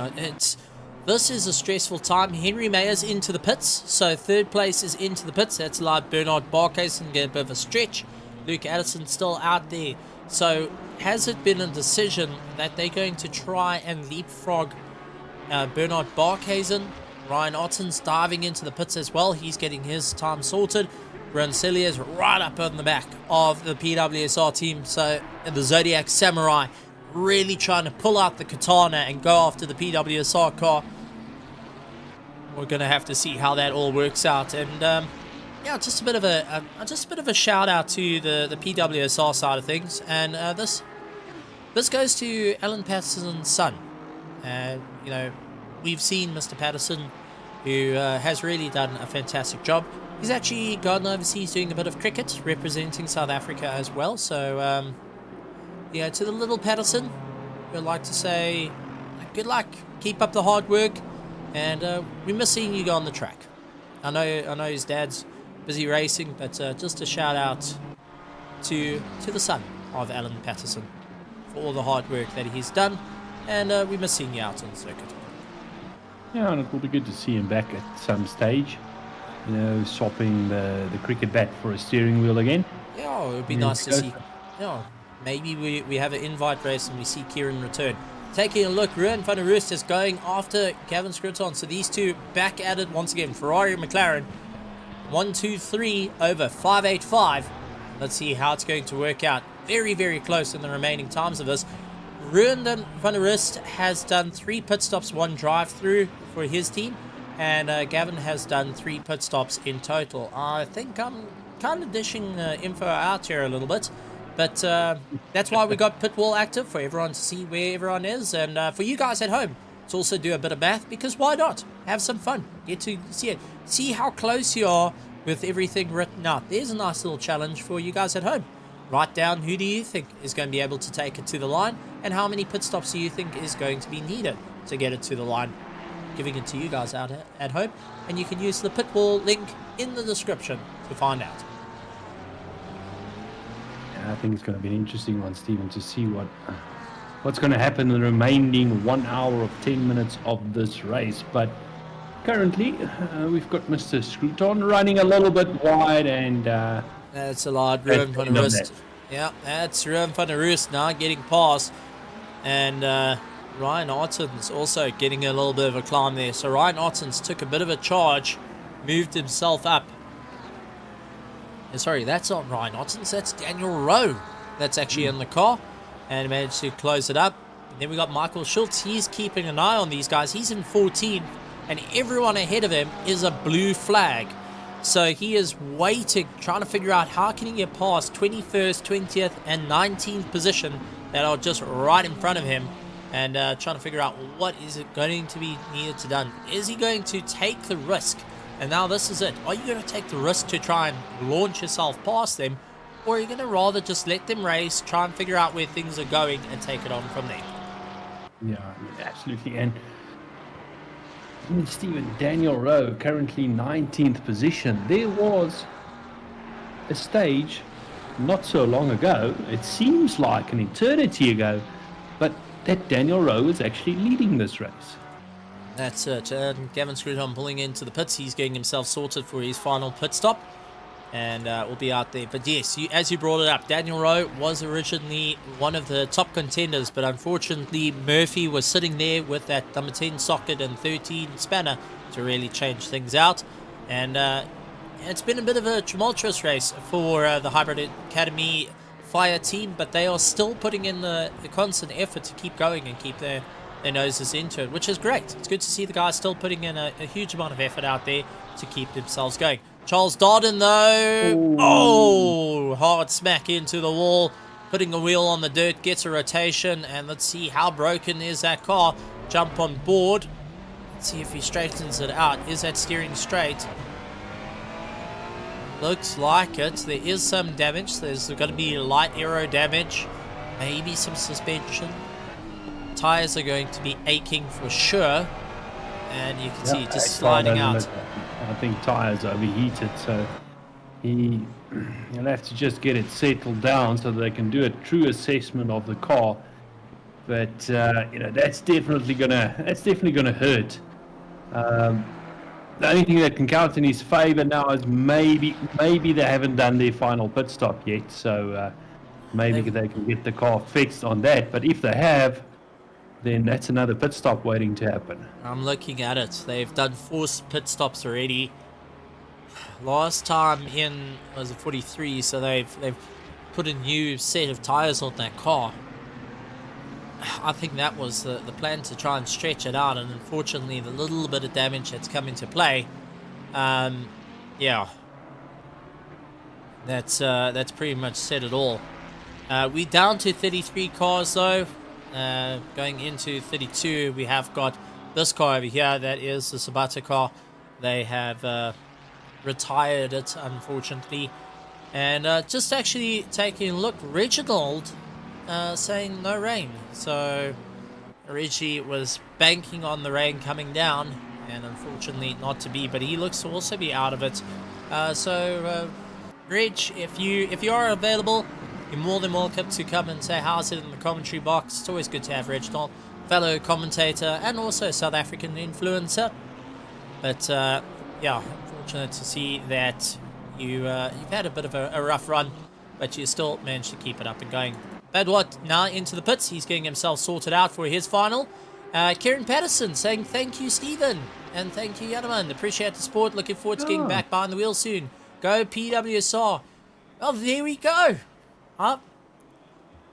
This is a stressful time. Henry Mayer's into the pits, so third place is into the pits. That's allowed Bernard Barkhuizen to get a bit of a stretch. Luke Addison still out there. So has it been a decision that they're going to try and leapfrog Bernard Barkhuizen? Ryan Otten's diving into the pits as well. He's getting his time sorted. Brancelia's right up on the back of the PWSR team. So the Zodiac Samurai really trying to pull out the katana and go after the PWSR car. We're going to have to see how that all works out. And just a bit of a shout out to the PWSR side of things. And this goes to Alan Patterson's son. We've seen Mr. Patterson, who has really done a fantastic job. He's actually gone overseas doing a bit of cricket, representing South Africa as well. So, to the little Patterson, we'd like to say good luck, keep up the hard work, and we miss seeing you go on the track. I know his dad's busy racing, but just a shout out to the son of Alan Patterson for all the hard work that he's done, and we miss seeing you out on the circuit. Yeah, and it will be good to see him back at some stage. swapping the cricket bat for a steering wheel again. Yeah, it would be Yeah, nice to go see. Yeah, maybe we have an invite race and we see Kieran return. Taking a look, Ruan van der Roost is going after Gavin Scruton. So these two back at it once again. Ferrari and McLaren. 1, 2, 3 over 585. Let's see how it's going to work out. Very, very close in the remaining times of this. Ruan van der Roost has done 3 pit stops, 1 drive-through for his team. And Gavin has done 3 pit stops in total. I think I'm kind of dishing info out here a little bit. But that's why we got Pitwall active, for everyone to see where everyone is. And for you guys at home, to also do a bit of math, because why not? Have some fun. Get to see it. See how close you are with everything written out. There's a nice little challenge for you guys at home. Write down who do you think is going to be able to take it to the line, and how many pit stops do you think is going to be needed to get it to the line. Giving it to you guys out at home, and you can use the Pitwall link in the description to find out. I think it's going to be an interesting one, Stephen, to see what's going to happen in the remaining 1 hour of 10 minutes of this race. But currently, we've got Mr. Scruton running a little bit wide, and that's a lot. Ruan van der Roost. Yeah, that's Ruan van der Roost now getting past, and Ryan Ottens also getting a little bit of a climb there. So Ryan Ottens took a bit of a charge, moved himself up. Sorry, that's not Ryan Ottens, that's Daniel Rowe that's actually in the car, and managed to close it up. And then we got Michael Schultz. He's keeping an eye on these guys. He's in 14th, and everyone ahead of him is a blue flag. So he is waiting, trying to figure out how can he get past 21st, 20th, and 19th position that are just right in front of him, and trying to figure out what is it going to be needed to done. Is he going to take the risk? And now this is it. Are you going to take the risk to try and launch yourself past them, or are you going to rather just let them race, try and figure out where things are going, and take it on from there? Yeah, I mean, absolutely. And Stephen, Daniel Rowe, currently 19th position. There was a stage not so long ago, it seems like an eternity ago, but that Daniel Rowe is actually leading this race. That's it. Gavin Scruton pulling into the pits. He's getting himself sorted for his final pit stop, and will be out there. But yes, as you brought it up, Daniel Rowe was originally one of the top contenders, but unfortunately Murphy was sitting there with that number 10 socket and 13 spanner to really change things out. And it's been a bit of a tumultuous race for the Hybrid Academy Fire team, but they are still putting in the constant effort to keep going and keep their noses into it, which is great. It's good to see the guys still putting in a huge amount of effort out there to keep themselves going. Charles Darden, though, oh, hard smack into the wall, putting the wheel on the dirt, gets a rotation, and let's see how broken is that car. Jump on board. Let's see if he straightens it out. Is that steering straight? Looks like it. There is some damage. There's going to be light aero damage, maybe some suspension. Tires are going to be aching for sure, and you can see just sliding out. I think tires overheated, so he'll have to just get it settled down so they can do a true assessment of the car. But that's definitely gonna hurt. The only thing that can count in his favor now is maybe they haven't done their final pit stop yet, so maybe they can get the car fixed on that. But if they have, then that's another pit stop waiting to happen. I'm looking at it. They've done 4 pit stops already. Last time in was a 43, so they've put a new set of tires on that car. I think that was the plan, to try and stretch it out, and unfortunately the little bit of damage that's come into play, yeah, that's pretty much said it all. We're down to 33 cars though. Going into 32, we have got this car over here. That is the Sabata car. They have retired it, unfortunately. And just actually taking a look, Reginald saying no rain. So Reggie was banking on the rain coming down, and unfortunately not to be. But he looks to also be out of it. Reg, if you are available, you're more than welcome to come and say how's it in the commentary box. It's always good to have Reginald, fellow commentator and also South African influencer. But yeah, unfortunate to see that you've had a bit of a rough run, but you still managed to keep it up and going. Badwatt now into the pits. He's getting himself sorted out for his final. Kieran Patterson saying thank you, Stephen, and thank you, Yanaman. Appreciate the support. Looking forward to getting back behind the wheel soon. Go PWSR. Oh, there we go. I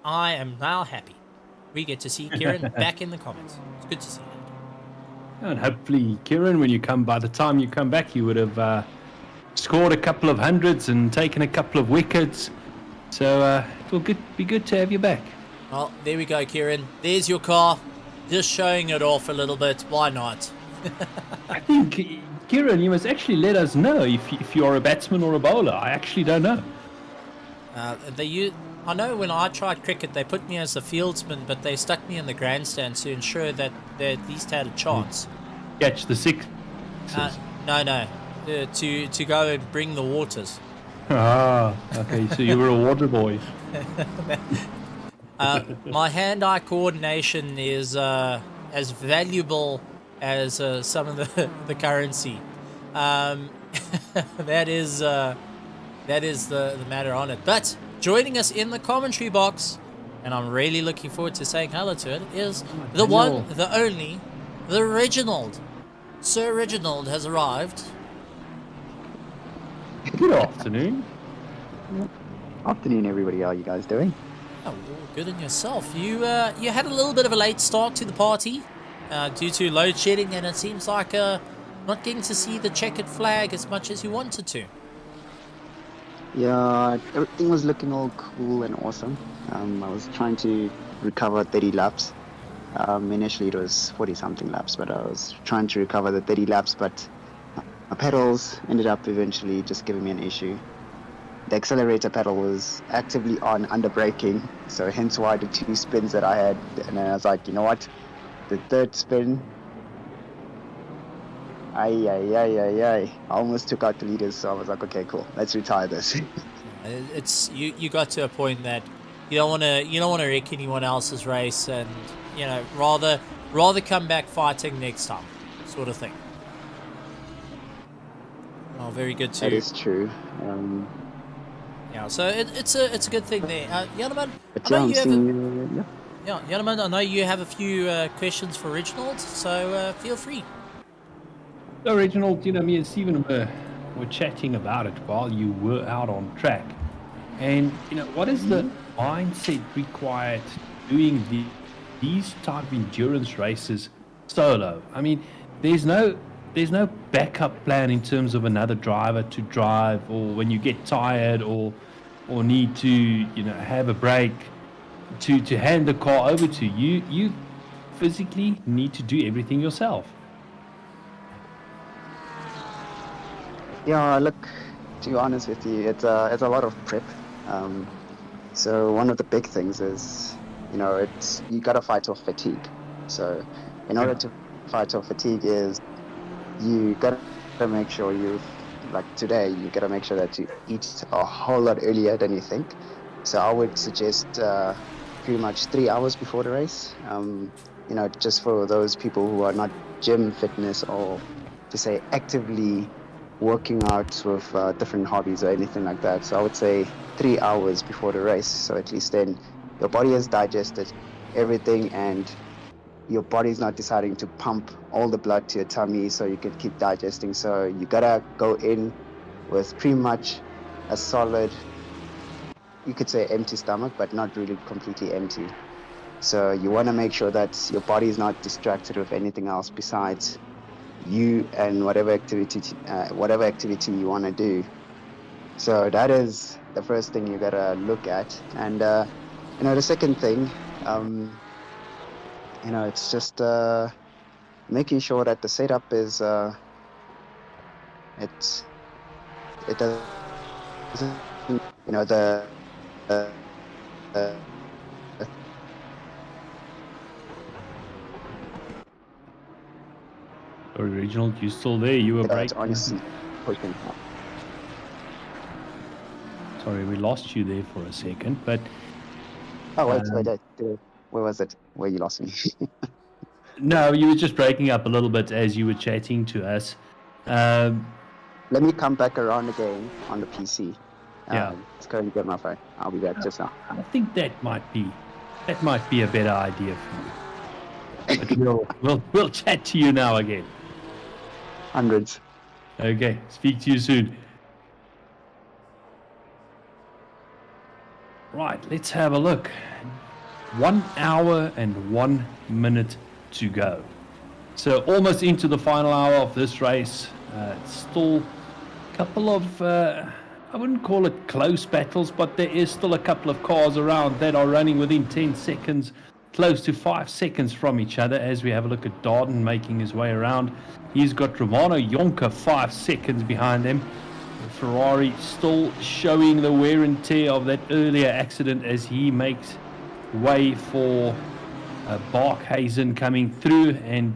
am now happy. We get to see Kieran back in the comments. It's good to see that. And hopefully, Kieran, by the time you come back, you would have scored a couple of hundreds and taken a couple of wickets. So it will be good to have you back. Well, there we go, Kieran. There's your car. Just showing it off a little bit. Why not? I think, Kieran, you must actually let us know if you're a batsman or a bowler. I actually don't know. I know when I tried cricket, they put me as a fieldsman, but they stuck me in the grandstand to ensure that they at least had a chance. Catch the six. No. To go and bring the waters. Ah, okay. So you were a water boy. My hand-eye coordination is as valuable as some of the currency. That is the matter on it. But joining us in the commentary box, and I'm really looking forward to saying hello to it, is the one, the only, the Reginald. Sir Reginald has arrived. Good afternoon. Afternoon, everybody. How are you guys doing? Oh, good in yourself. You had a little bit of a late start to the party due to load shedding, and it seems like not getting to see the checkered flag as much as you wanted to. Yeah, everything was looking all cool and awesome. I was trying to recover 30 laps. Initially it was 40-something laps, but I was trying to recover the 30 laps, but my pedals ended up eventually just giving me an issue. The accelerator pedal was actively on under braking, so hence why the 2 spins that I had, and then I was like, you know what, the 3rd spin, I almost took out the leaders, so I was like, okay, cool, let's retire this. It's you got to a point that you don't want to wreck anyone else's race, and rather come back fighting next time, sort of thing. Oh, very good too. That is true. Yeah, so it's a good thing there. Yanaman, Yanaman, I know you have a few questions for Reginald, so feel free. So, Reginald, me and Stephen were chatting about it while you were out on track. And, what is the mindset required doing these type of endurance races solo? I mean, there's no backup plan in terms of another driver to drive, or when you get tired or need to, have a break to hand the car over to you. You physically need to do everything yourself. Yeah, look, to be honest with you, it's a lot of prep. So one of the big things is, you gotta fight off fatigue. So in order to fight off fatigue is you gotta make sure today, you gotta make sure that you eat a whole lot earlier than you think. So I would suggest pretty much 3 hours before the race. Just for those people who are not gym fitness or to say actively working out with different hobbies or anything like that. So I would say 3 hours before the race. So at least then your body has digested everything and your body's not deciding to pump all the blood to your tummy so you can keep digesting. So you gotta go in with pretty much a solid, you could say empty stomach, but not really completely empty. So you want to make sure that your body is not distracted with anything else besides you and whatever activity you want to do. So that is the first thing you gotta look at. And the second thing, it's just making sure that the setup is it doesn't, Sorry, Reginald, you still there? You were breaking. Honestly pushing. Sorry, we lost you there for a second, but... Oh, wait, where was it? Where you lost me? No, you were just breaking up a little bit as you were chatting to us. let me come back around again on the PC. Yeah. Let's go and get my phone. I'll be back just now. I think that might be a better idea for you. But we'll chat to you now again. Hundreds. Okay, speak to you soon. Right, let's have a look. 1 hour and 1 minute to go. So almost into the final hour of this race. It's still a couple of, I wouldn't call it close battles, but there is still a couple of cars around that are running within 10 seconds, close to 5 seconds from each other, as we have a look at Darden making his way around. He's got Romano Jonker 5 seconds behind him. Ferrari still showing the wear and tear of that earlier accident as he makes way for Barkhuizen coming through, and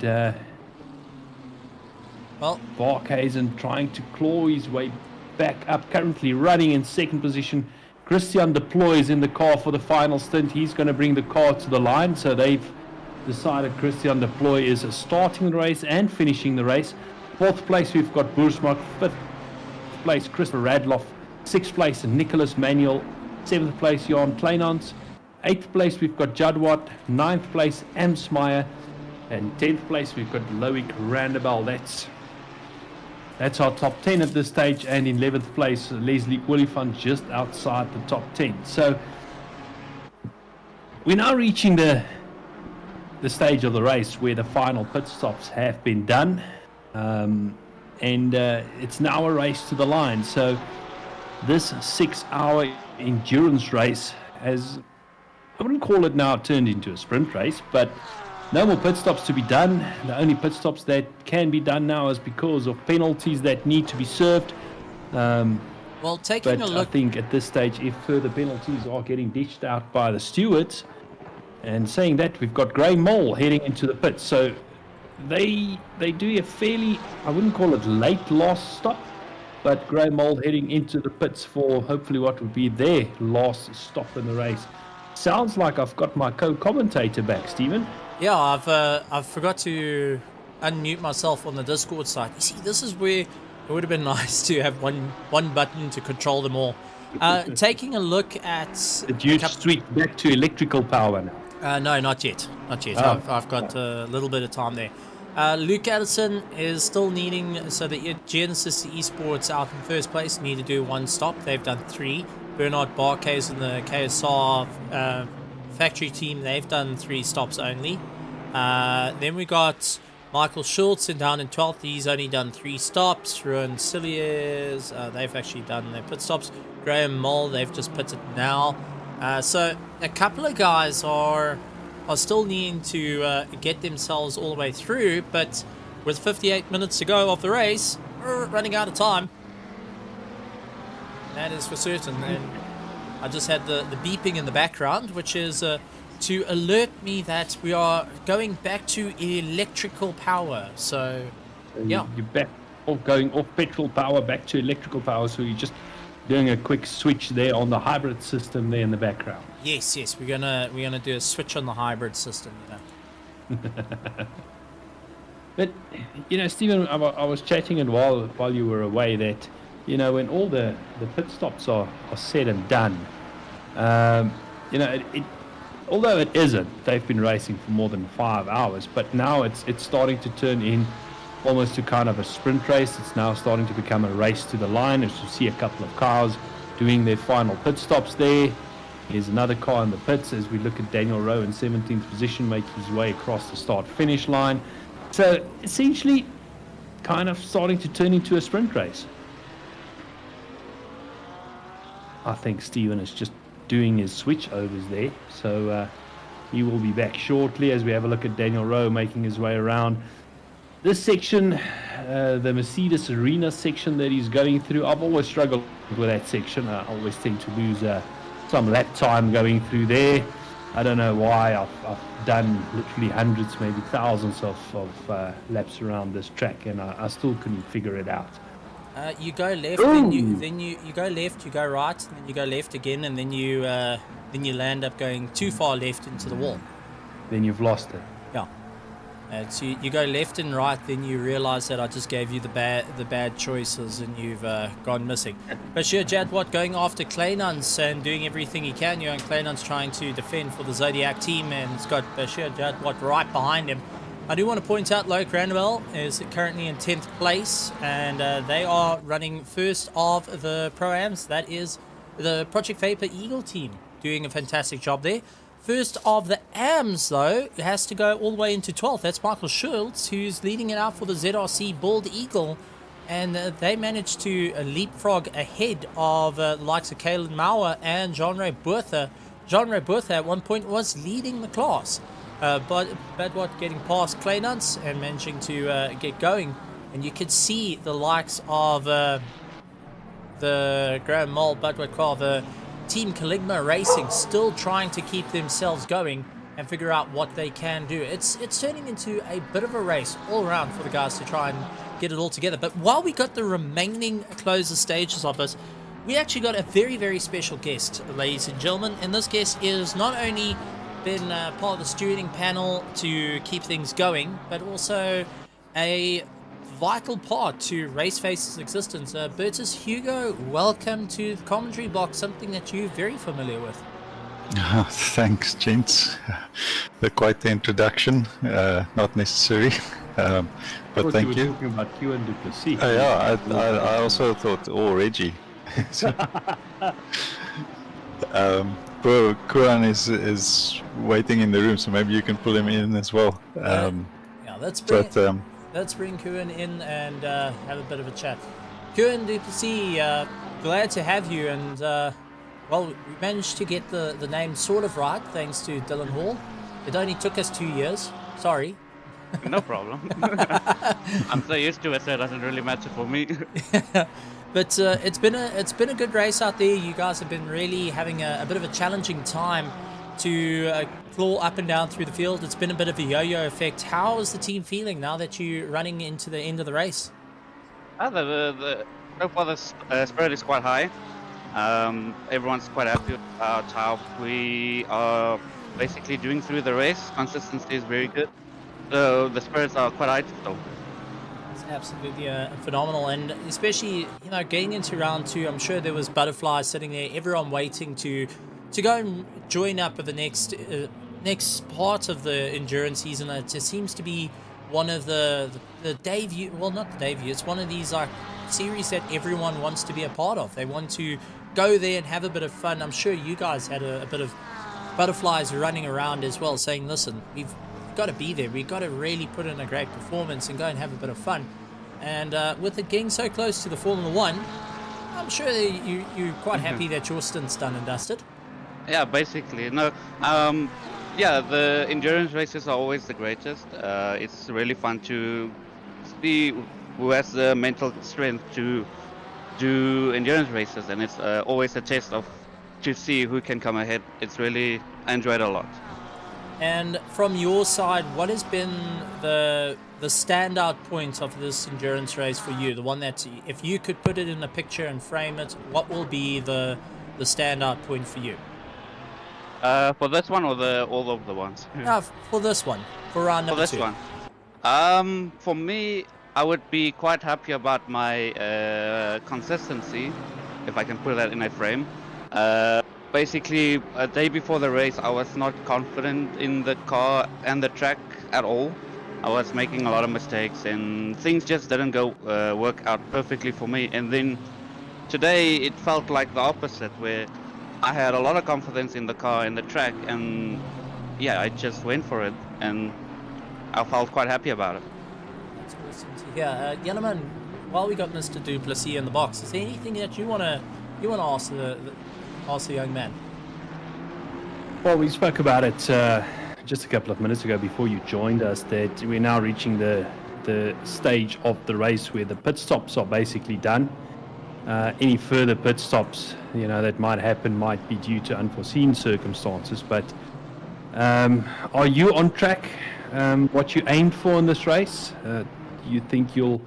Barkhuizen trying to claw his way back up, currently running in second position. Christian Deploy is in the car for the final stint. He's going to bring the car to the line, so they've decided Christian Deploy is starting the race and finishing the race. Fourth place we've got Boersmark, fifth place Christopher Radloff, sixth place Nicholas Manuel, seventh place Jan Kleinans, eighth place we've got Jadwat, ninth place Amsmeyer, and 10th place we've got Loic Randabel. That's our top 10 at this stage, and in 11th place Leslie Olifant just outside the top 10. So we're now reaching the stage of the race where the final pit stops have been done, and it's now a race to the line. So this 6-hour endurance race has, I wouldn't call it now turned into a sprint race, but no more pit stops to be done. The only pit stops that can be done now is because of penalties that need to be served. Well, taking a look, I think at this stage, if further penalties are getting dished out by the stewards, and saying that, we've got Graham Mole heading into the pits. So they do a fairly, I wouldn't call it late last stop, but Graham Mole heading into the pits for hopefully what would be their last stop in the race. Sounds like I've got my co-commentator back, Stephen. yeah, I've forgot to unmute myself on the Discord side. You see, this is where it would have been nice to have one button to control them all. Taking a look at... Did you switch back to electrical power now? No, not yet. Not yet. Oh. I've got a little bit of time there. Luke Addison is still needing, so the Genesis Esports out in first place need to do one stop. They've done 3. Bernard Barkhuizen and the KSR factory team, they've done 3 stops only. Then we got Michael Schultz down in 12th. He's only done 3 stops. Ruan Cilliers, they've actually done their pit stops. Graham Mole, they've just pitted now. So a couple of guys are still needing to get themselves all the way through, but with 58 minutes to go of the race, we're running out of time. That is for certain. And I just had the beeping in the background, which is to alert me that we are going back to electrical power. So, yeah. You're back off, going off petrol power back to electrical power, so you're just doing a quick switch there on the hybrid system there in the background. Yes, we're gonna do a switch on the hybrid system, you know. But you know, Stephen, I was chatting and while you were away that, you know, when all the pit stops are said and done, you know, although it isn't, they've been racing for more than 5 hours, but now it's starting to turn in almost to kind of a sprint race. It's now starting to become a race to the line, as you see a couple of cars doing their final pit stops there. Here's another car in the pits as we look at Daniel Rowe in 17th position making his way across the start-finish line. So essentially kind of starting to turn into a sprint race. I think Stephen is just doing his switch overs there, so he will be back shortly as we have a look at Daniel Rowe making his way around this section, the Mercedes Arena section that he's going through. I've always struggled with that section. I always tend to lose some lap time going through there. I don't know why. I've done literally hundreds, maybe thousands of laps around this track, and I still couldn't figure it out. You go left, then you go left, you go right, and then you go left again, and then you land up going too far left into the wall. Then you've lost it. Yeah. So you go left and right, then you realize that I just gave you the bad choices and you've gone missing. Bashir Jadwat going after Kleinans and doing everything he can. And Kleinans trying to defend for the Zodiac team, and it's got Bashir Jadwat right behind him. I do want to point out Loic Randwell is currently in 10th place, and they are running first of the Pro-Ams. That is the Project Vapor Eagle team doing a fantastic job there. First of the AMs, though, has to go all the way into 12th. That's Michael Schultz, who's leading it out for the ZRC Bald Eagle. And they managed to leapfrog ahead of the likes of Kalen Mauer and Jean-Ray Bertha. Jean-Ray Bertha at one point was leading the class. But Badwatt getting past Kleinans and managing to get going. And you could see the likes of the Graham Mole, Badwatt Carver, Team Caligma Racing still trying to keep themselves going and figure out what they can do. It's turning into a bit of a race all around for the guys to try and get it all together. But while we got the remaining closer stages of it, we actually got a very, very special guest, ladies and gentlemen. And this guest is not only been part of the stewarding panel to keep things going, but also a vital part to RaceFace's existence. Bertus Hugo, welcome to the commentary box, something that you're very familiar with. Thanks, gents. Quite the introduction, not necessary, but thank you. Talking about Q and Duplessis. Yeah, I also thought, Reggie. Kuan is waiting in the room, so maybe you can pull him in as well. Let's bring Kuan in and have a bit of a chat. Kuan Duplessis, glad to have you, and well, we managed to get the name sort of right thanks to Dylan Hall. It only took us 2 years. Sorry. No problem. I'm so used to it, so it doesn't really matter for me. But it's been a good race out there. You guys have been really having a bit of a challenging time to claw up and down through the field. It's been a bit of a yo-yo effect. How is the team feeling now that you're running into the end of the race? So far the spirit is quite high. Everyone's quite happy about how we are basically doing through the race. Consistency is very good. So the spirits are quite high still. It's absolutely phenomenal, and especially getting into round 2, I'm sure there was butterflies sitting there, everyone waiting to go and join up with the next part of the endurance season. It just seems to be one of the debut, well, not the debut, it's one of these like series that everyone wants to be a part of. They want to go there and have a bit of fun. I'm sure you guys had a bit of butterflies running around as well, saying, listen, we've got to be there, we've got to really put in a great performance and go and have a bit of fun. And with it getting so close to the Formula 1, I'm sure you're quite happy that your stint's done and dusted. Yeah, basically. No, yeah, the endurance races are always the greatest. It's really fun to see who has the mental strength to do endurance races, and it's always a test to see who can come ahead. It's really, I enjoyed it a lot. And from your side, what has been the standout point of this endurance race for you? The one that, if you could put it in a picture and frame it, what will be the standout point for you? For this one or all of the ones? For this one, for round number 2. For this one. For me, I would be quite happy about my consistency, if I can put that in a frame. Basically, a day before the race, I was not confident in the car and the track at all. I was making a lot of mistakes, and things just didn't work out perfectly for me. And then today, it felt like the opposite, where I had a lot of confidence in the car and the track, and yeah, I just went for it, and I felt quite happy about it. That's awesome to hear. Yellowman, while we got Mr. Duplessis in the box, is there anything that you wanna ask the young man? Well, we spoke about it just a couple of minutes ago before you joined us, that we're now reaching the stage of the race where the pit stops are basically done. Any further pit stops, that might happen might be due to unforeseen circumstances. But are you on track? What you aimed for in this race? Do you think you'll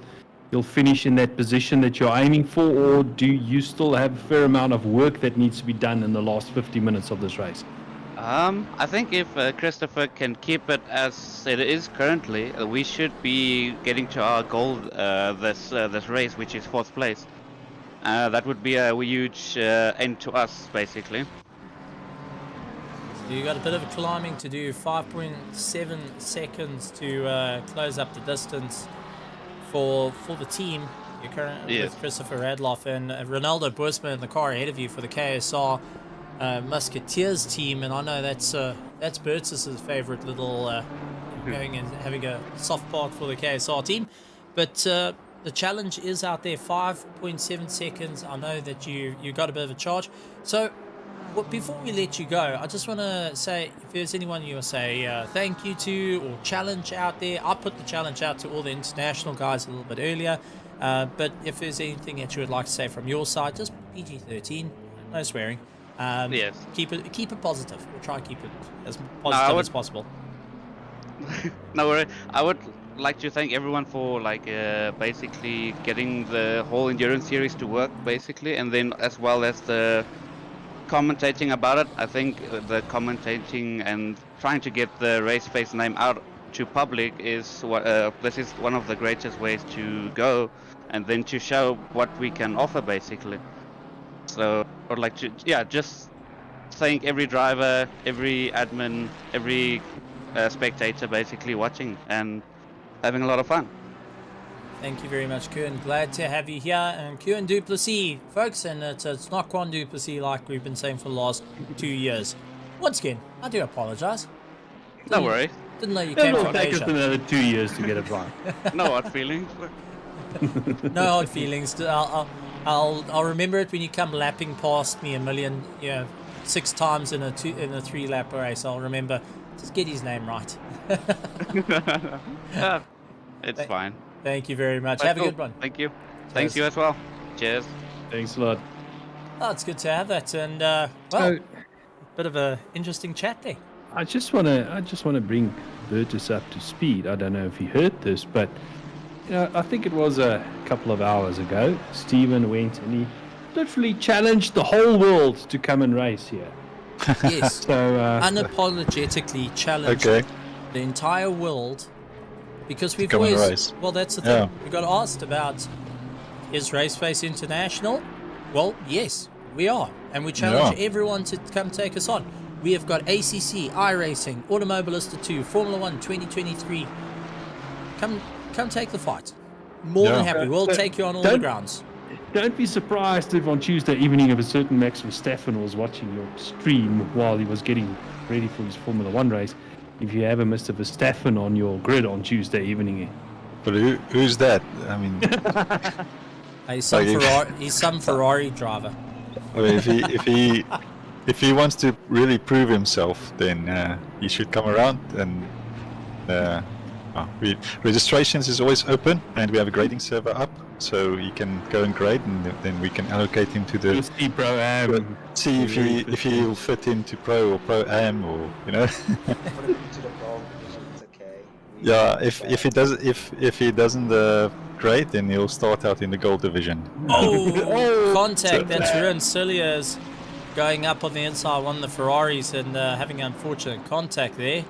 finish in that position that you're aiming for, or do you still have a fair amount of work that needs to be done in the last 50 minutes of this race? I think if Christopher can keep it as it is currently, we should be getting to our goal this race, which is 4th place. That would be a huge end to us, basically. So you got a bit of climbing to do. 5.7 seconds to close up the distance for the team. You're currently with Christopher Radloff and Ronaldo Boersma in the car ahead of you for the KSR Musketeers team, and I know that's Bertus' favorite little going and having a soft part for the KSR team. But the challenge is out there, 5.7 seconds. I know that you got a bit of a charge. So before we let you go, I just want to say, if there's anyone you want to say thank you to or challenge out there, I put the challenge out to all the international guys a little bit earlier. But if there's anything that you would like to say from your side, just PG-13, no swearing. Yes. Keep it positive. We'll try to keep it as positive as possible. No worry. I would like to thank everyone for basically getting the whole endurance series to work, basically, and then as well as the commentating about it. I think the commentating and trying to get the RaceFace name out to public is this is one of the greatest ways to go, and then to show what we can offer, basically. So I would like to just thank every driver, every admin, every spectator basically watching and having a lot of fun. Thank you very much, Kuhn. Glad to have you here. And Kuhn Duplessis, folks, and it's not Quan Duplessis like we've been saying for the last 2 years. Once again, I do apologize. No worries. Didn't know you came from Asia. It'll take us another 2 years to get it right. No hard feelings. No hard feelings. I'll remember it when you come lapping past me 6 times in a 3-lap race. I'll remember. Just get his name right. It's fine. Thank you very much. Have a good one. Thank you. Thanks you as well. Cheers. Thanks a lot. Oh, it's good to have that, and bit of a interesting chat there. I just want to bring Bertus up to speed. I don't know if he heard this, but I think it was a couple of hours ago. Stephen went and he literally challenged the whole world to come and race here. Yes. So unapologetically challenged the entire world, because we've come always and race. Well, that's the thing. We got asked about, is RaceFace international? Well, yes, we are, and we challenge everyone to come take us on. We have got ACC, iRacing, Automobilista 2, Formula 1 2023. Come take the fight. More than happy. We'll take you on all the grounds. Don't be surprised if on Tuesday evening, if a certain Max Verstappen was watching your stream while he was getting ready for his Formula 1 race, if you have a Mr. Verstappen on your grid on Tuesday evening. But who's that? I mean, he's some Ferrari driver. I mean, if he wants to really prove himself, then he should come around. And registrations is always open, and we have a grading server up, so you can go and grade, and then we can allocate him to the Pro Am. See if he'll fit into Pro or Pro Am, or Yeah, if he doesn't grade, then he'll start out in the Gold Division. Contact. That's Ruin Cilia's going up on the inside, one of the Ferraris, and having unfortunate contact there.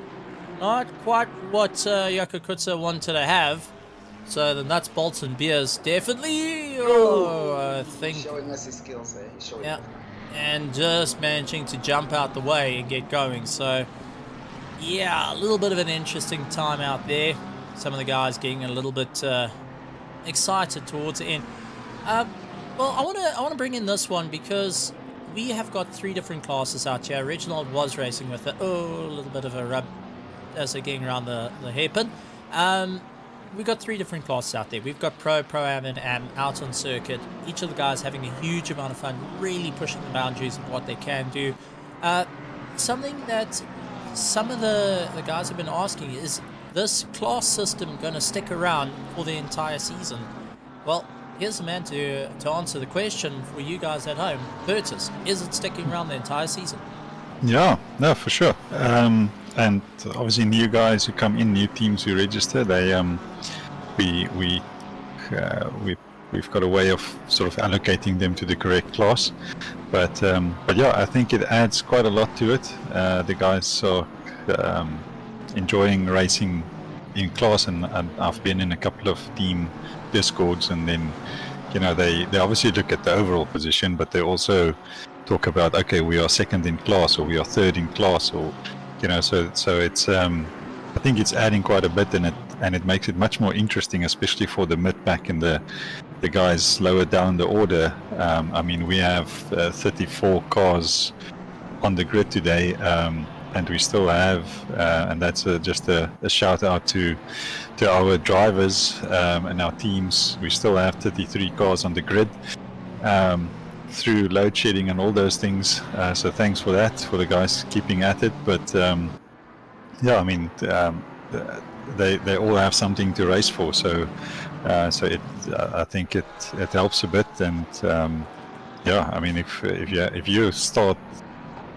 Not quite what Yoko Kutsa wanted to have. So the nuts, bolts, and beers definitely. I think. Showing us his skills there. And just managing to jump out the way and get going. So yeah, a little bit of an interesting time out there. Some of the guys getting a little bit excited towards the end. Well, I want to bring in this one because we have got 3 different classes out here. Reginald was racing with a little bit of a rub as they're getting around the hairpin. We've got 3 different classes out there. We've got Pro, Pro-Am, and Am out on circuit. Each of the guys having a huge amount of fun, really pushing the boundaries of what they can do. Something that some of the guys have been asking is this class system going to stick around for the entire season? Well, here's the man to answer the question for you guys at home. Bertus, is it sticking around the entire season? Yeah, no, for sure. And obviously new guys who come in, new teams who register, they we we've got a way of sort of allocating them to the correct class. But yeah, I think it adds quite a lot to it. The guys are enjoying racing in class, and I've been in a couple of team discords, and then they obviously look at the overall position, but they also talk about, okay, we are second in class, or we are third in class, or so it's I think it's adding quite a bit in it, and it makes it much more interesting, especially for the mid pack and the guys lower down the order. I mean, we have 34 cars on the grid today, and we still have, and that's just a shout out to our drivers and our teams. We still have 33 cars on the grid through load shedding and all those things. So thanks for that, for the guys keeping at it. But yeah, I mean, they all have something to race for. So I think it helps a bit. And yeah, I mean, if you start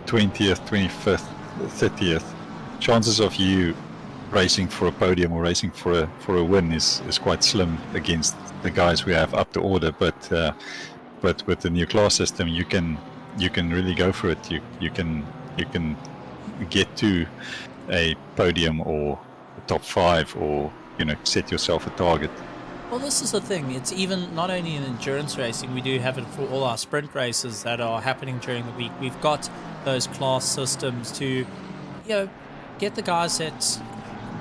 20th, 25th, 30th, chances of you racing for a podium or racing for a win is quite slim against the guys we have up the order. But with the new class system, you can really go for it. You can get to a podium or a top 5, or set yourself a target. Well, this is the thing. It's even not only in endurance racing, we do have it for all our sprint races that are happening during the week. We've got those class systems to, get the guys that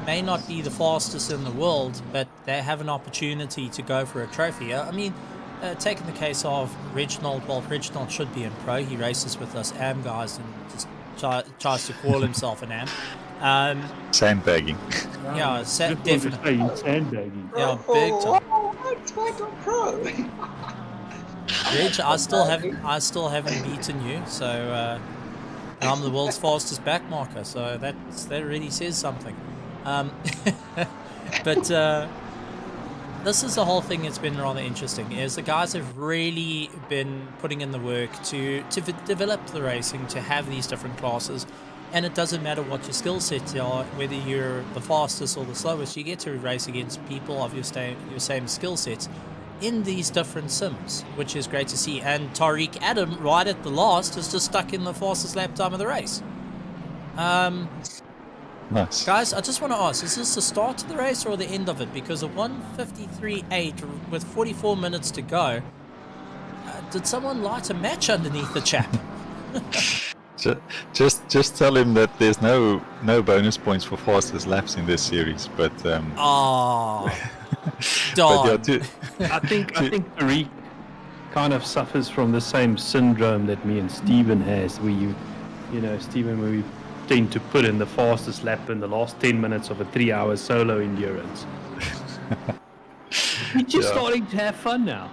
may not be the fastest in the world, but they have an opportunity to go for a trophy. I mean, taking the case of Reginald, well, Reginald should be in pro. He races with us AM guys and just tries to call himself an AM. Sandbagging. Yeah, definitely. Sandbagging. Yeah, big time. Pro. Reg, I still haven't beaten you, so and I'm the world's fastest backmarker, so that really says something. But this is the whole thing that's been rather interesting, is the guys have really been putting in the work to develop the racing, to have these different classes, and it doesn't matter what your skill sets are, whether you're the fastest or the slowest, you get to race against people of your same skill sets in these different sims, which is great to see. And Tariq Adam, right at the last, is just stuck in the fastest lap time of the race. Nice. Guys, I just want to ask, is this the start of the race or the end of it? Because at 1:53.8 with 44 minutes to go, did someone light a match underneath the chap? Just tell him that there's no bonus points for fastest laps in this series, but oh, but yeah, I think Tariq kind of suffers from the same syndrome that me and Steven has, where Steven, where we tend to put in the fastest lap in the last 10 minutes of a 3-hour solo endurance. He's just starting to have fun now.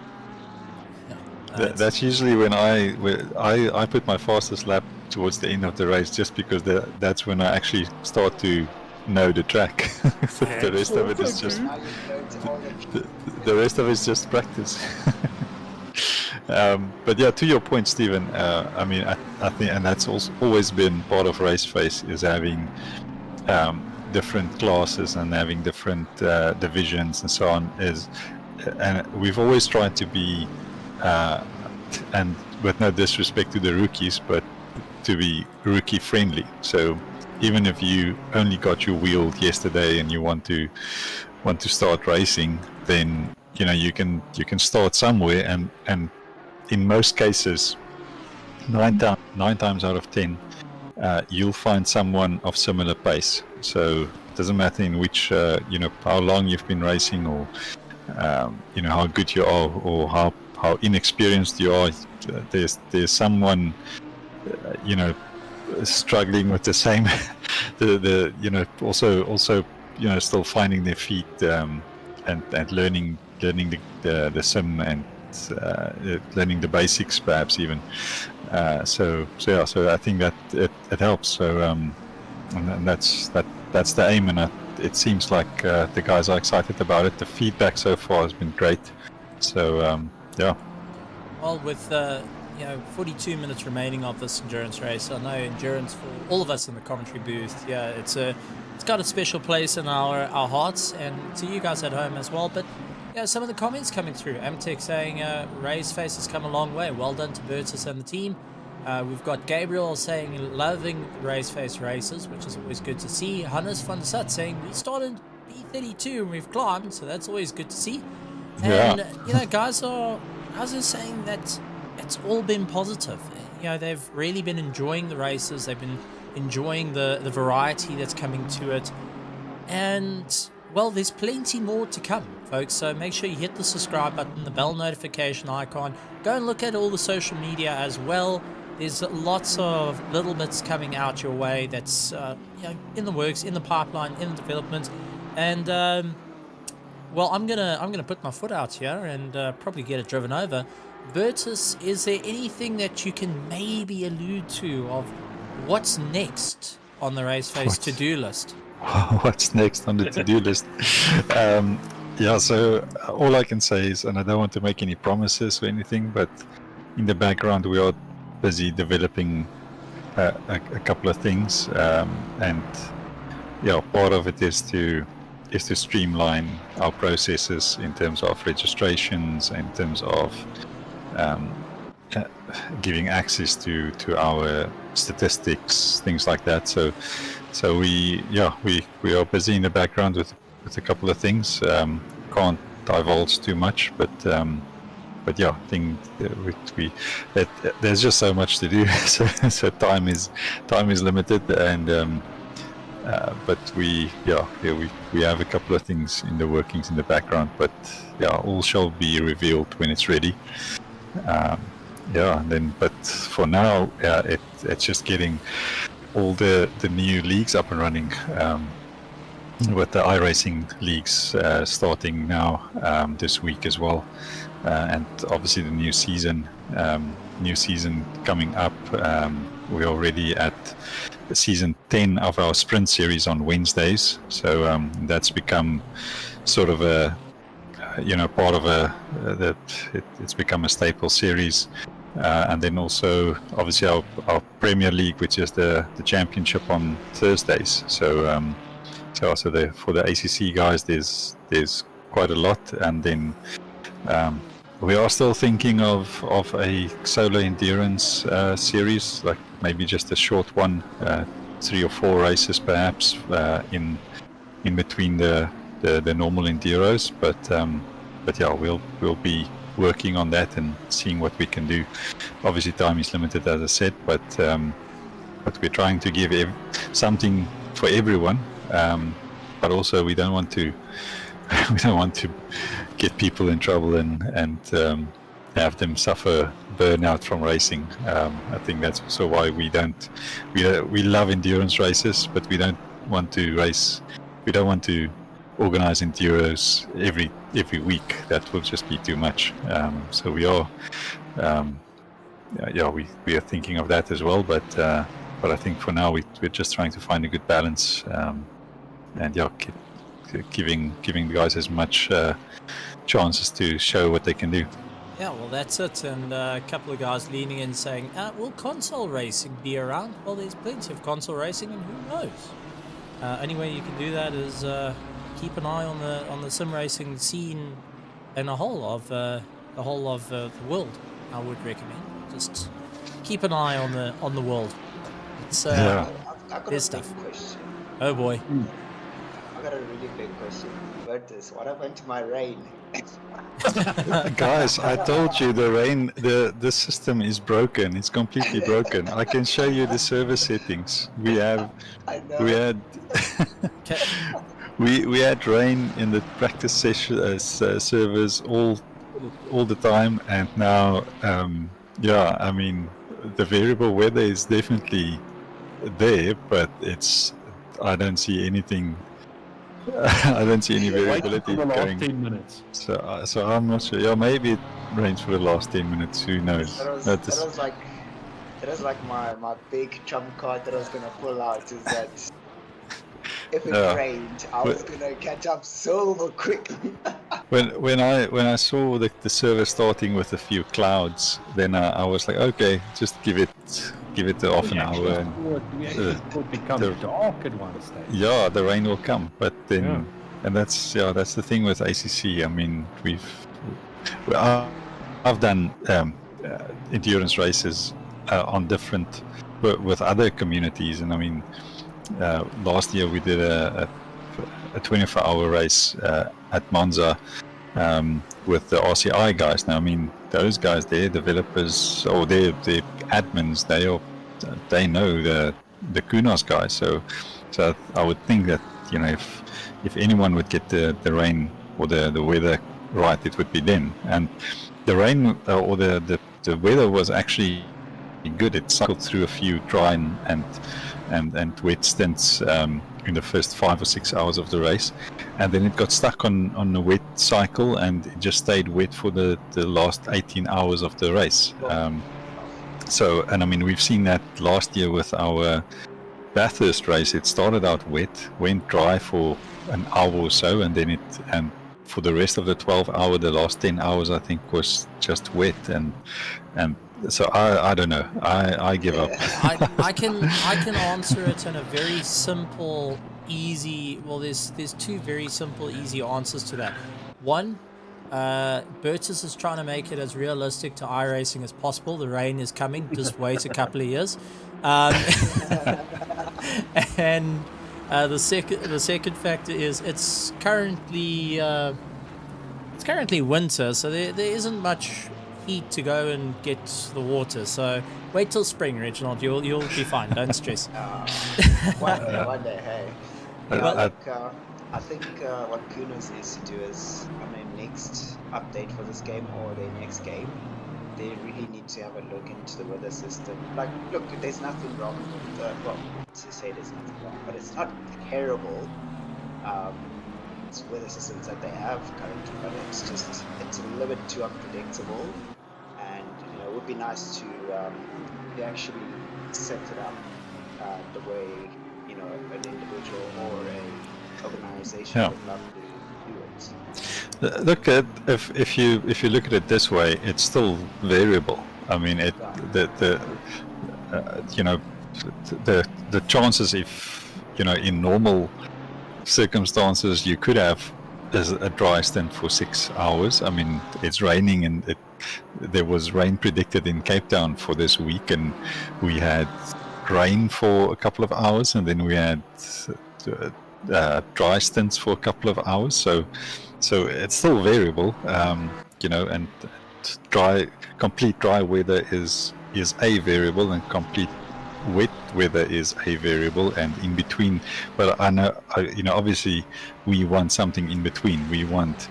That's usually when I put my fastest lap towards the end of the race, just because that's when I actually start to know the track. The rest of it is just the rest of it is just practice. But yeah, to your point, Stephen, I mean, I think, and that's also always been part of RaceFace, is having different classes and having different divisions and so on. And we've always tried to be, and with no disrespect to the rookies, but to be rookie friendly. So even if you only got your wheel yesterday and you want to start racing, then you can start somewhere, and in most cases, 9 times out of 10, you'll find someone of similar pace. So it doesn't matter in which how long you've been racing, or how good you are, or how inexperienced you are. There's someone struggling with the same also still finding their feet, and learning the sim, and learning the basics, perhaps even. So I think that it helps. So and that's the aim, and it seems like the guys are excited about it. The feedback so far has been great. So yeah. Well, with 42 minutes remaining of this endurance race, I know endurance for all of us in the commentary booth, it's got a special place in our hearts, and to you guys at home as well. But Yeah, some of the comments coming through. Amtech saying RaceFace has come a long way. Well done to Bertus and the team. We've got Gabriel saying loving the RaceFace races, which is always good to see. Hannes van der Sat saying we started B32 and we've climbed, so that's always good to see. And you know, guys are saying that it's all been positive. You know, they've really been enjoying the races. They've been enjoying the variety that's coming to it. And well, there's plenty more to come, folks. So make sure you hit the subscribe button, the bell notification icon. Go and look at all the social media as well. There's lots of little bits coming out your way that's you know, in the works, in the pipeline, in development. And well, I'm gonna put my foot out here and probably get it driven over. Bertus, is there anything that you can maybe allude to of what's next on the RaceFace to-do list? What's next on the to-do list? Yeah, so all I can say is, and I don't want to make any promises or anything, but in the background we are busy developing a couple of things, and yeah, part of it is to streamline our processes in terms of registrations, in terms of giving access to our statistics, things like that. So we are busy in the background with a couple of things. Can't divulge too much, but yeah, I think there's just so much to do. so time is limited, and but we have a couple of things in the workings in the background, but yeah, all shall be revealed when it's ready. But for now, it's just getting all the new leagues up and running, with the iRacing leagues starting now this week as well, and obviously the new season coming up. We're already at season 10 of our sprint series on Wednesdays, so that's become sort of a part of it's become a staple series. And then also obviously our Premier League, which is the championship on Thursdays. So for the ACC guys, there's quite a lot. And then we are still thinking of a solo endurance series, like maybe just a short one, 3 or 4 races perhaps, in between the normal enduros. But yeah, we'll be working on that and seeing what we can do. Obviously time is limited, as I said, but we're trying to give something for everyone, but also we don't want to get people in trouble and have them suffer burnout from racing. I think that's also why we love endurance races, but we don't want to organize enduros every week. That will just be too much. So we are we are thinking of that as well, but I think for now we're just trying to find a good balance, and keep giving the guys as much chances to show what they can do. Yeah, well, that's it. And a couple of guys leaning in saying, will console racing be around? Well, there's plenty of console racing, and who knows? Only way you can do that is keep an eye on the sim racing scene in the whole of the world. I would recommend just keep an eye on the world. It's I've got there's a stuff. big question. Oh boy. I got a really big question. Bertus, what happened to my rain? Guys, I told you the system is broken. It's completely broken. I can show you the server settings. We had we had rain in the practice session servers all the time, and now I mean the variable weather is definitely there, but I don't see anything. I don't see any variability for the last going. 10 minutes. So I'm not sure. Yeah, maybe it rains for the last 10 minutes. Who knows? That was like my big trump card that I was gonna pull out. Is that if it rained, I was gonna catch up so quickly. when I saw the server starting with a few clouds, then I was like, okay, just give it half an hour. We actually thought it become dark at one stage. Yeah, the rain will come, but then that's the thing with ACC. I mean, I've done endurance races on different with other communities, and I mean, last year we did a 24-hour race at Monza with the RCI guys. Now, I mean, those guys, they're developers or they're admins. They know the Kunos guys. So I would think that, you know, if anyone would get the rain or the weather right, it would be them. And the rain or the weather was actually good. It cycled through a few dry and wet stints in the first 5 or 6 hours of the race, and then it got stuck on a wet cycle, and it just stayed wet for the last 18 hours of the race. And I mean, we've seen that last year with our Bathurst race. It started out wet, went dry for an hour or so, and then and for the rest of the 12 hour, the last 10 hours, I think, was just wet, and so I don't know. I give up. I can answer it in a very simple, easy. Well, there's two very simple, easy answers to that. One, Bertus is trying to make it as realistic to iRacing as possible. The rain is coming. Just wait a couple of years. And the second factor is it's currently winter, so there isn't much heat to go and get the water. So wait till spring, Reginald. You'll be fine. Don't stress. One day, hey. Yeah, I think what Kunos needs to do is, on their next update for this game or their next game, they really need to have a look into the weather system. Like, look, there's nothing wrong with well, to say there's nothing wrong, but it's not terrible. Weather systems that they have currently, but it's a little bit too unpredictable, and you know, it would be nice to actually set it up the way, you know, an individual or a organization would love to do it. Look at if you look at it this way, it's still variable. I mean, you know, the chances, if you know, in normal circumstances you could have a dry stint for 6 hours. I mean, it's raining, and there was rain predicted in Cape Town for this week, and we had rain for a couple of hours, and then we had dry stints for a couple of hours. So it's still variable, you know, and complete dry weather is a variable, and complete wet weather is a variable, and in between. But I know, you know, obviously we want something in between. We want,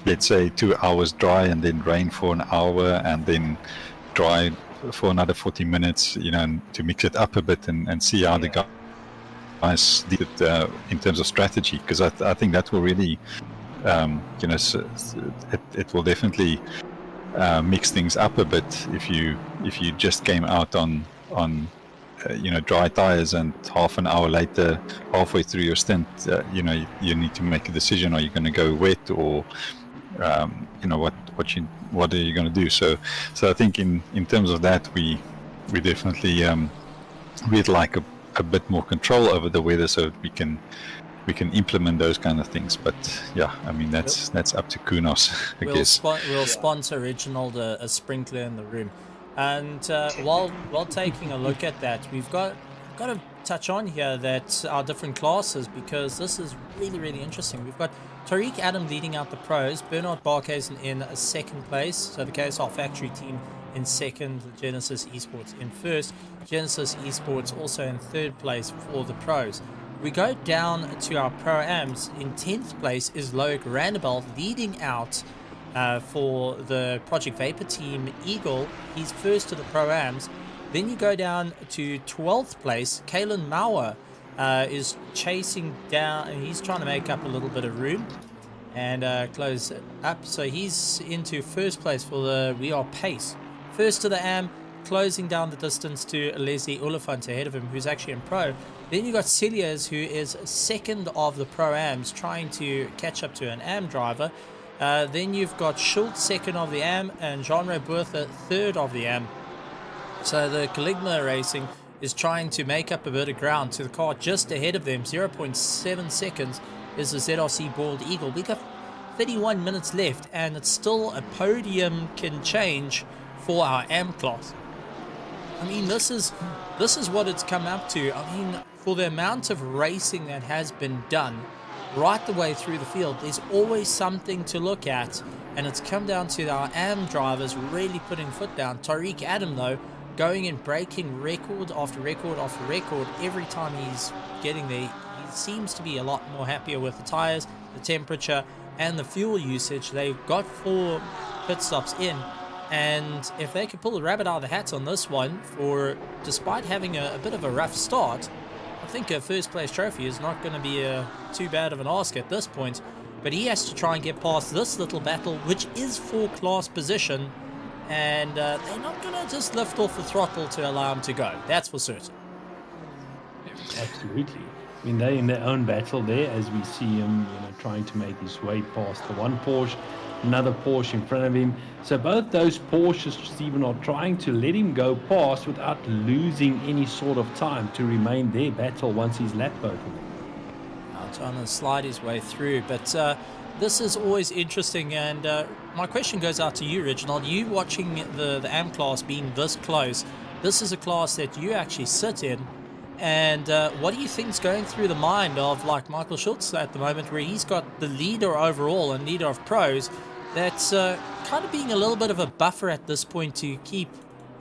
let's say, 2 hours dry and then rain for an hour and then dry for another 40 minutes, you know, and to mix it up a bit and see how the guys did it in terms of strategy, because I think that will really, you know, it will definitely mix things up a bit if you just came out on you know, dry tires, and half an hour later, halfway through your stint, you know, you need to make a decision. Are you going to go wet, or you know, what are you going to do? So I think in terms of that, we definitely we'd like a bit more control over the weather, so we can implement those kind of things. But yeah, I mean, that's up to Kunos, I guess. We'll sponsor Reginald a sprinkler in the room. And while taking a look at that, we've got to touch on here that our different classes, because this is really, really interesting. We've got Tariq Adam leading out the pros, Bernard Barkhuizen in second place, so the KSR factory team in second, Genesis Esports in first, Genesis Esports also in third place for the pros. We go down to our pro-ams. In 10th place is Loic Randabelt leading out for the Project Vapor team, Eagle. He's first to the pro-ams. Then you go down to 12th place. Kalen Mauer is chasing down, and he's trying to make up a little bit of room and close it up. So he's into first place for the We Are Pace. First to the AM, closing down the distance to Leslie Oliphant ahead of him, who's actually in pro. Then you got Celias, who is second of the pro-ams, trying to catch up to an AM driver. Then you've got Schultz second of the AM, and Jean-Ray Bertha third of the AM. So the Caligula Racing is trying to make up a bit of ground to the car just ahead of them, 0.7 seconds is the ZRC Bald Eagle. We got 31 minutes left, and it's still a podium can change for our AM class. I mean, this is what it's come up to. I mean, for the amount of racing that has been done right the way through the field, there's always something to look at, and it's come down to our AM drivers really putting foot down. Tariq Adam, though, going and breaking record after record after record every time he's getting there. He seems to be a lot more happier with the tires, the temperature, and the fuel usage. They've got 4 pit stops in, and if they could pull the rabbit out of the hat on this one, for despite having a bit of a rough start, I think a first place trophy is not going to be too bad of an ask at this point. But he has to try and get past this little battle, which is for class position, and they're not going to just lift off the throttle to allow him to go. That's for certain. Absolutely. I mean, they're in their own battle there, as we see him, trying to make his way past the one Porsche, another Porsche in front of him. So both those Porsches, Stephen, are trying to let him go past without losing any sort of time to remain their battle once he's lapped both of them. Now trying to slide his way through, but this is always interesting, and my question goes out to you, Reginald. You watching the AM class being this close, this is a class that you actually sit in, and what do you think's going through the mind of like Michael Schultz at the moment, where he's got the leader overall and leader of pros, that's kind of being a little bit of a buffer at this point to keep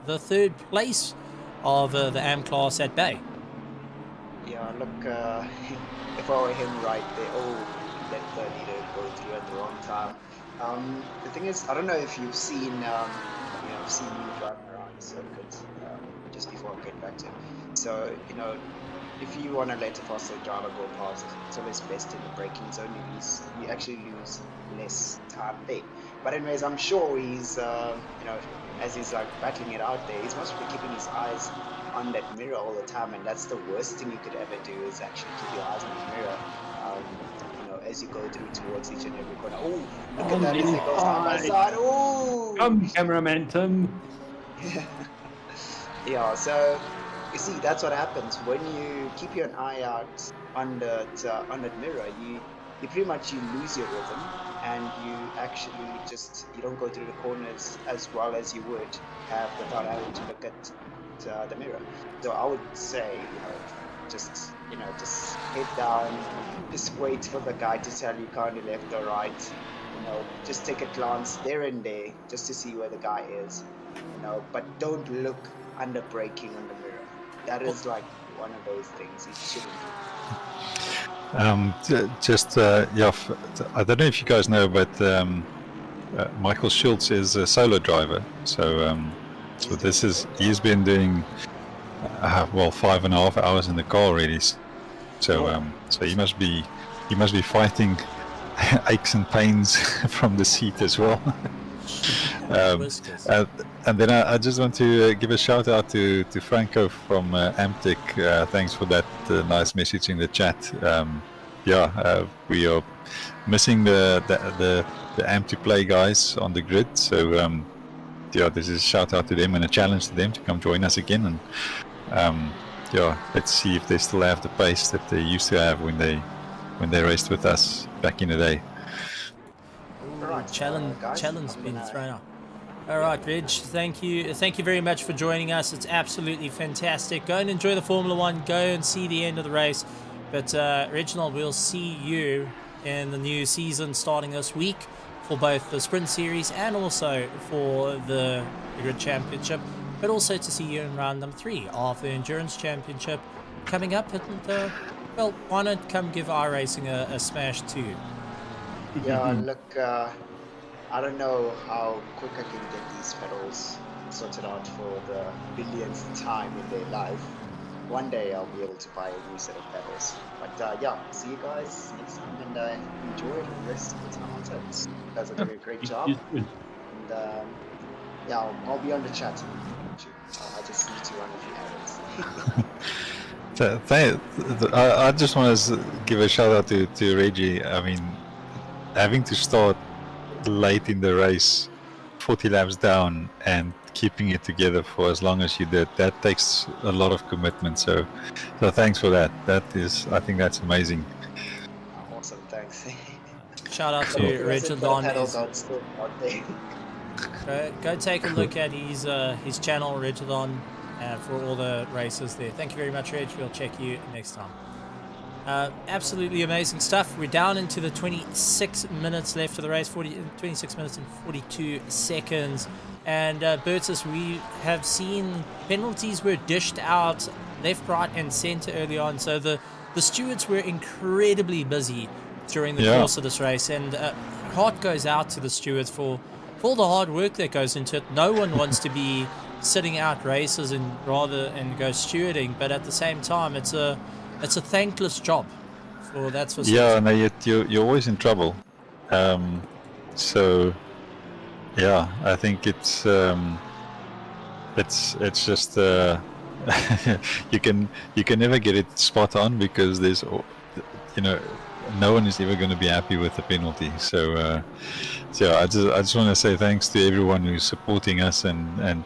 the third place of the AM class at bay? Yeah, look, if I were him right there, let the leader go through at the wrong time. The thing is, I don't know if you've seen, seen me driving around the circuit just before I get back to it. So, if you want to let a faster driver go past, it's always best in the braking zone. You actually lose less time there. But anyways, I'm sure he's, as he's like battling it out there, he's must be keeping his eyes on that mirror all the time, and that's the worst thing you could ever do, is actually keep your eyes on the mirror. As you go through towards each and every corner. Oh, look at that as it goes side by side. Oh, come cameraman Tim. Yeah, so you see, that's what happens when you keep your eye out on that mirror. You pretty much lose your rhythm, and you actually you don't go through the corners as well as you would have without having to look at the mirror. So I would say, just head down, just wait for the guy to tell you kindly left or right. Just take a glance there and there just to see where the guy is. But don't look under braking on the mirror. That is like one of those things you shouldn't do. I don't know if you guys know, but Michael Schultz is a solo driver. So he's been doing 5.5 hours in the car already. So he must be fighting aches and pains from the seat as well. And then I just want to give a shout out to Franco from Amtech. Thanks for that nice message in the chat. We are missing the Amp to Play guys on the grid. So this is a shout out to them and a challenge to them to come join us again. And let's see if they still have the pace that they used to have when they raced with us back in the day. Right, challenge been thrown out. All right, Reg, thank you very much for joining us. It's absolutely fantastic. Go and enjoy the Formula One. Go and see the end of the race. But Reginald, we'll see you in the new season starting this week for both the Sprint Series and also for the Grid Championship. But also to see you in round number 3 of the Endurance Championship coming up. And why not come give iRacing a smash too? Yeah, look, I don't know how quick I can get these pedals sorted out for the billionth time in their life. One day I'll be able to buy a new set of pedals. But see you guys next time, and enjoy the rest of the time on turns. You guys are doing a great job. And I'll be on the chat. I just need to run a few errands. I just want to give a shout out to Reggie. I mean, having to start late in the race, 40 laps down, and keeping it together for as long as you did, that takes a lot of commitment. So thanks for that. I think that's amazing. Awesome. shout out to Reginald on go take a look at his channel, Reginald, for all the races there. Thank you very much, Reg. We'll check you next time. Absolutely amazing stuff. We're down into the 26 minutes left of the race, 26 minutes and 42 seconds. And Bertus, we have seen penalties were dished out left, right, and center early on. So the stewards were incredibly busy during the course of this race. And heart goes out to the stewards for all the hard work that goes into it. No one wants to be sitting out races and go stewarding, but at the same time, it's a thankless job. So that's for yeah, no, you're always in trouble. So yeah, I think it's just you can never get it spot on because there's no one is ever going to be happy with the penalty. So yeah, I just want to say thanks to everyone who's supporting us and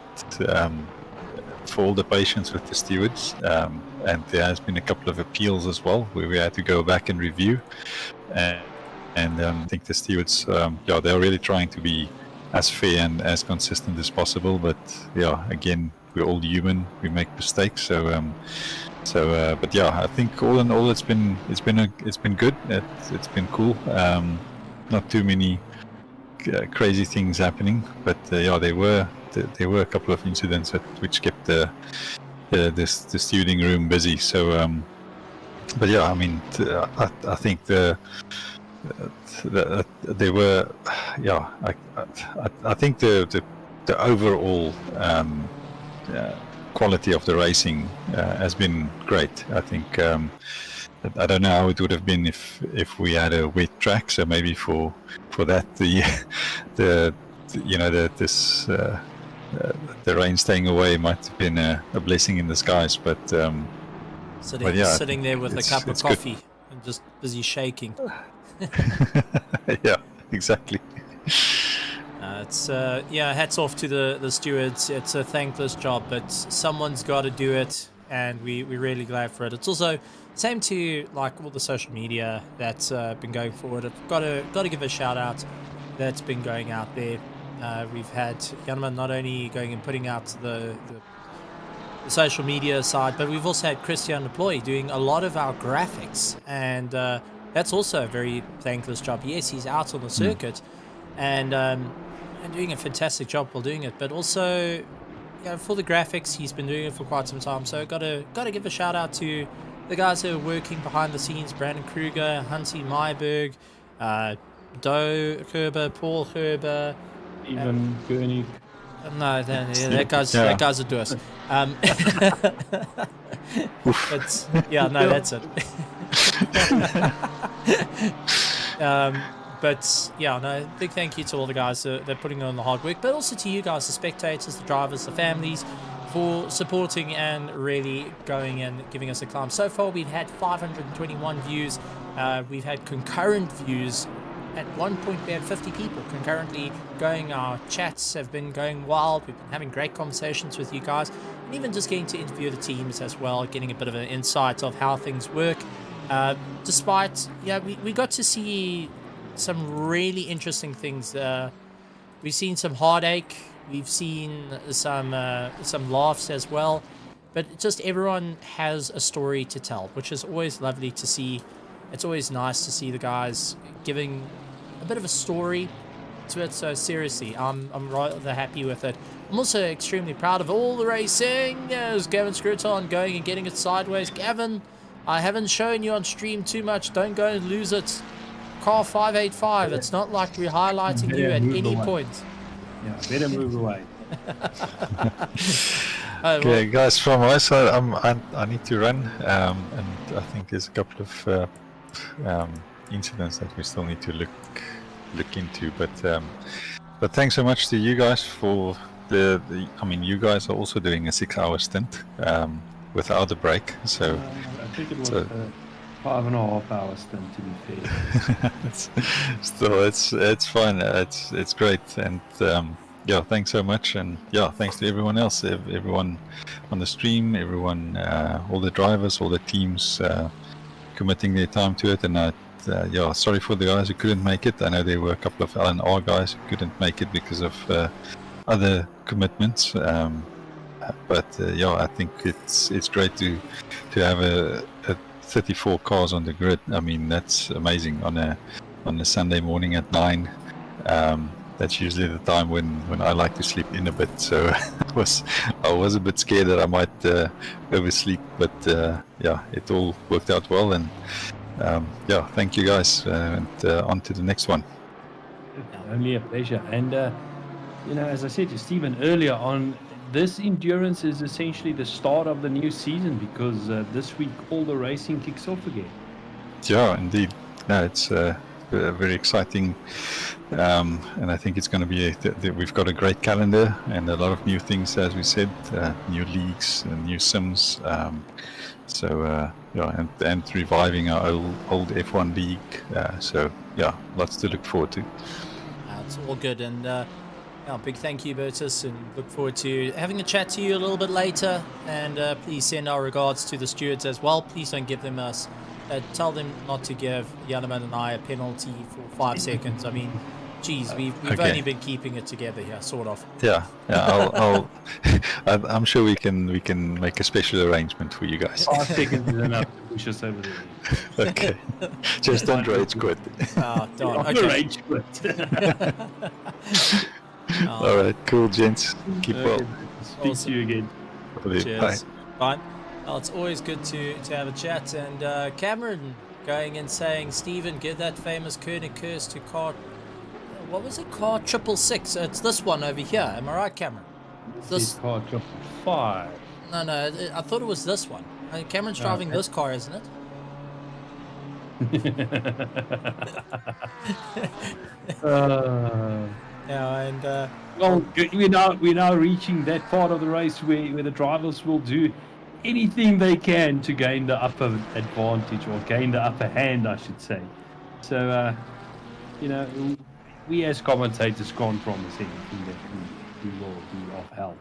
for all the patience with the stewards. And there has been a couple of appeals as well where we had to go back and review. And I think the stewards, they're really trying to be as fair and as consistent as possible. But yeah, again, we're all human. We make mistakes. But yeah, I think all in all, it's been good. It's been cool. Not too many crazy things happening, but yeah, there were a couple of incidents which kept the stewarding room busy. So, but yeah, I mean, I think there were, yeah, I think the overall quality of the racing has been great. I think I don't know how it would have been if we had a wet track. So maybe for that the rain staying away might have been a blessing in disguise. But sitting there with a cup of coffee and just busy shaking. Yeah, exactly. It's hats off to the stewards. It's a thankless job, but someone's got to do it, and we're really glad for it. It's also same to like all the social media that's been going forward. I've got to give a shout out that's been going out there. We've had Janman not only going and putting out the social media side, but we've also had Christian Deploy doing a lot of our graphics, and that's also a very thankless job. Yes, he's out on the circuit, and doing a fantastic job while doing it, but also for the graphics, he's been doing it for quite some time. So got to give a shout out to the guys who are working behind the scenes: Brandon Kruger, Hansi Myberg, Doe Herber, Paul Herber, even Gurney. No, that guy's a doers. That's it. But yeah, no, big thank you to all the guys that are putting on the hard work, but also to you guys, the spectators, the drivers, the families, for supporting and really going and giving us a climb. So far, we've had 521 views. We've had concurrent views. At one point, we had 50 people concurrently going. Our chats have been going wild. We've been having great conversations with you guys, and even just getting to interview the teams as well, getting a bit of an insight of how things work. Despite, we got to see some really interesting things. We've seen some heartache. We've seen some laughs as well. But just everyone has a story to tell, which is always lovely to see. It's always nice to see the guys giving a bit of a story to it. So seriously, I'm rather happy with it. I'm also extremely proud of all the racing. There's Gavin Scruton going and getting it sideways. Gavin, I haven't shown you on stream too much. Don't go and lose it. Car 585. It's not like we're highlighting you at any point. Yeah, better move away. Okay, guys, from my side, I need to run, and I think there's a couple of incidents that we still need to look into. But thanks so much to you guys for the I mean, you guys are also doing a 6-hour stint without a break. So I think it was a 5.5 hour stint, to be fair. It's fun. It's great, and thanks so much, and thanks to everyone else, everyone on the stream, everyone, all the drivers, all the teams committing their time to it, and I yeah, sorry for the guys who couldn't make it. I know there were a couple of LNR guys who couldn't make it because of other commitments. But yeah, I think it's great to have a 34 cars on the grid. I mean, that's amazing on a Sunday morning at 9. That's usually the time when I like to sleep in a bit. So I was a bit scared that I might oversleep, but yeah, it all worked out well. And yeah, thank you guys. And on to the next one. Only a pleasure. And you know, as I said to Stephen earlier on, this endurance is essentially the start of the new season, because this week all the racing kicks off again. Yeah, indeed. No, it's very exciting, and I think it's going to be we've got a great calendar and a lot of new things, as we said, new leagues and new sims. So yeah, and reviving our old F1 league. So yeah, lots to look forward to. It's all good, and yeah, big thank you, Bertus, and look forward to having a chat to you a little bit later. And please send our regards to the stewards as well. Please don't give them us. Tell them not to give Yanaman and I a penalty for 5 seconds. I mean, geez, we've only been keeping it together here, sort of. Yeah. I'm sure we can make a special arrangement for you guys. 5 seconds is enough to push us over there. Okay. Just don't rage quit. Oh, darn. Okay. Rage quit. All right, cool, gents. Keep well. Speak to you again. Cheers. Bye. Well, it's always good to have a chat. And Cameron going and saying, Stephen, give that famous Koenig curse to car. What was it? Car 666. It's this one over here. Am I right, Cameron? This car 555. No. I thought it was this one. Cameron's driving this car, isn't it? Yeah, and well, we're now reaching that part of the race where the drivers will do anything they can to gain the upper advantage, or gain the upper hand, I should say. So, you know, we as commentators can't promise anything that we will be of help.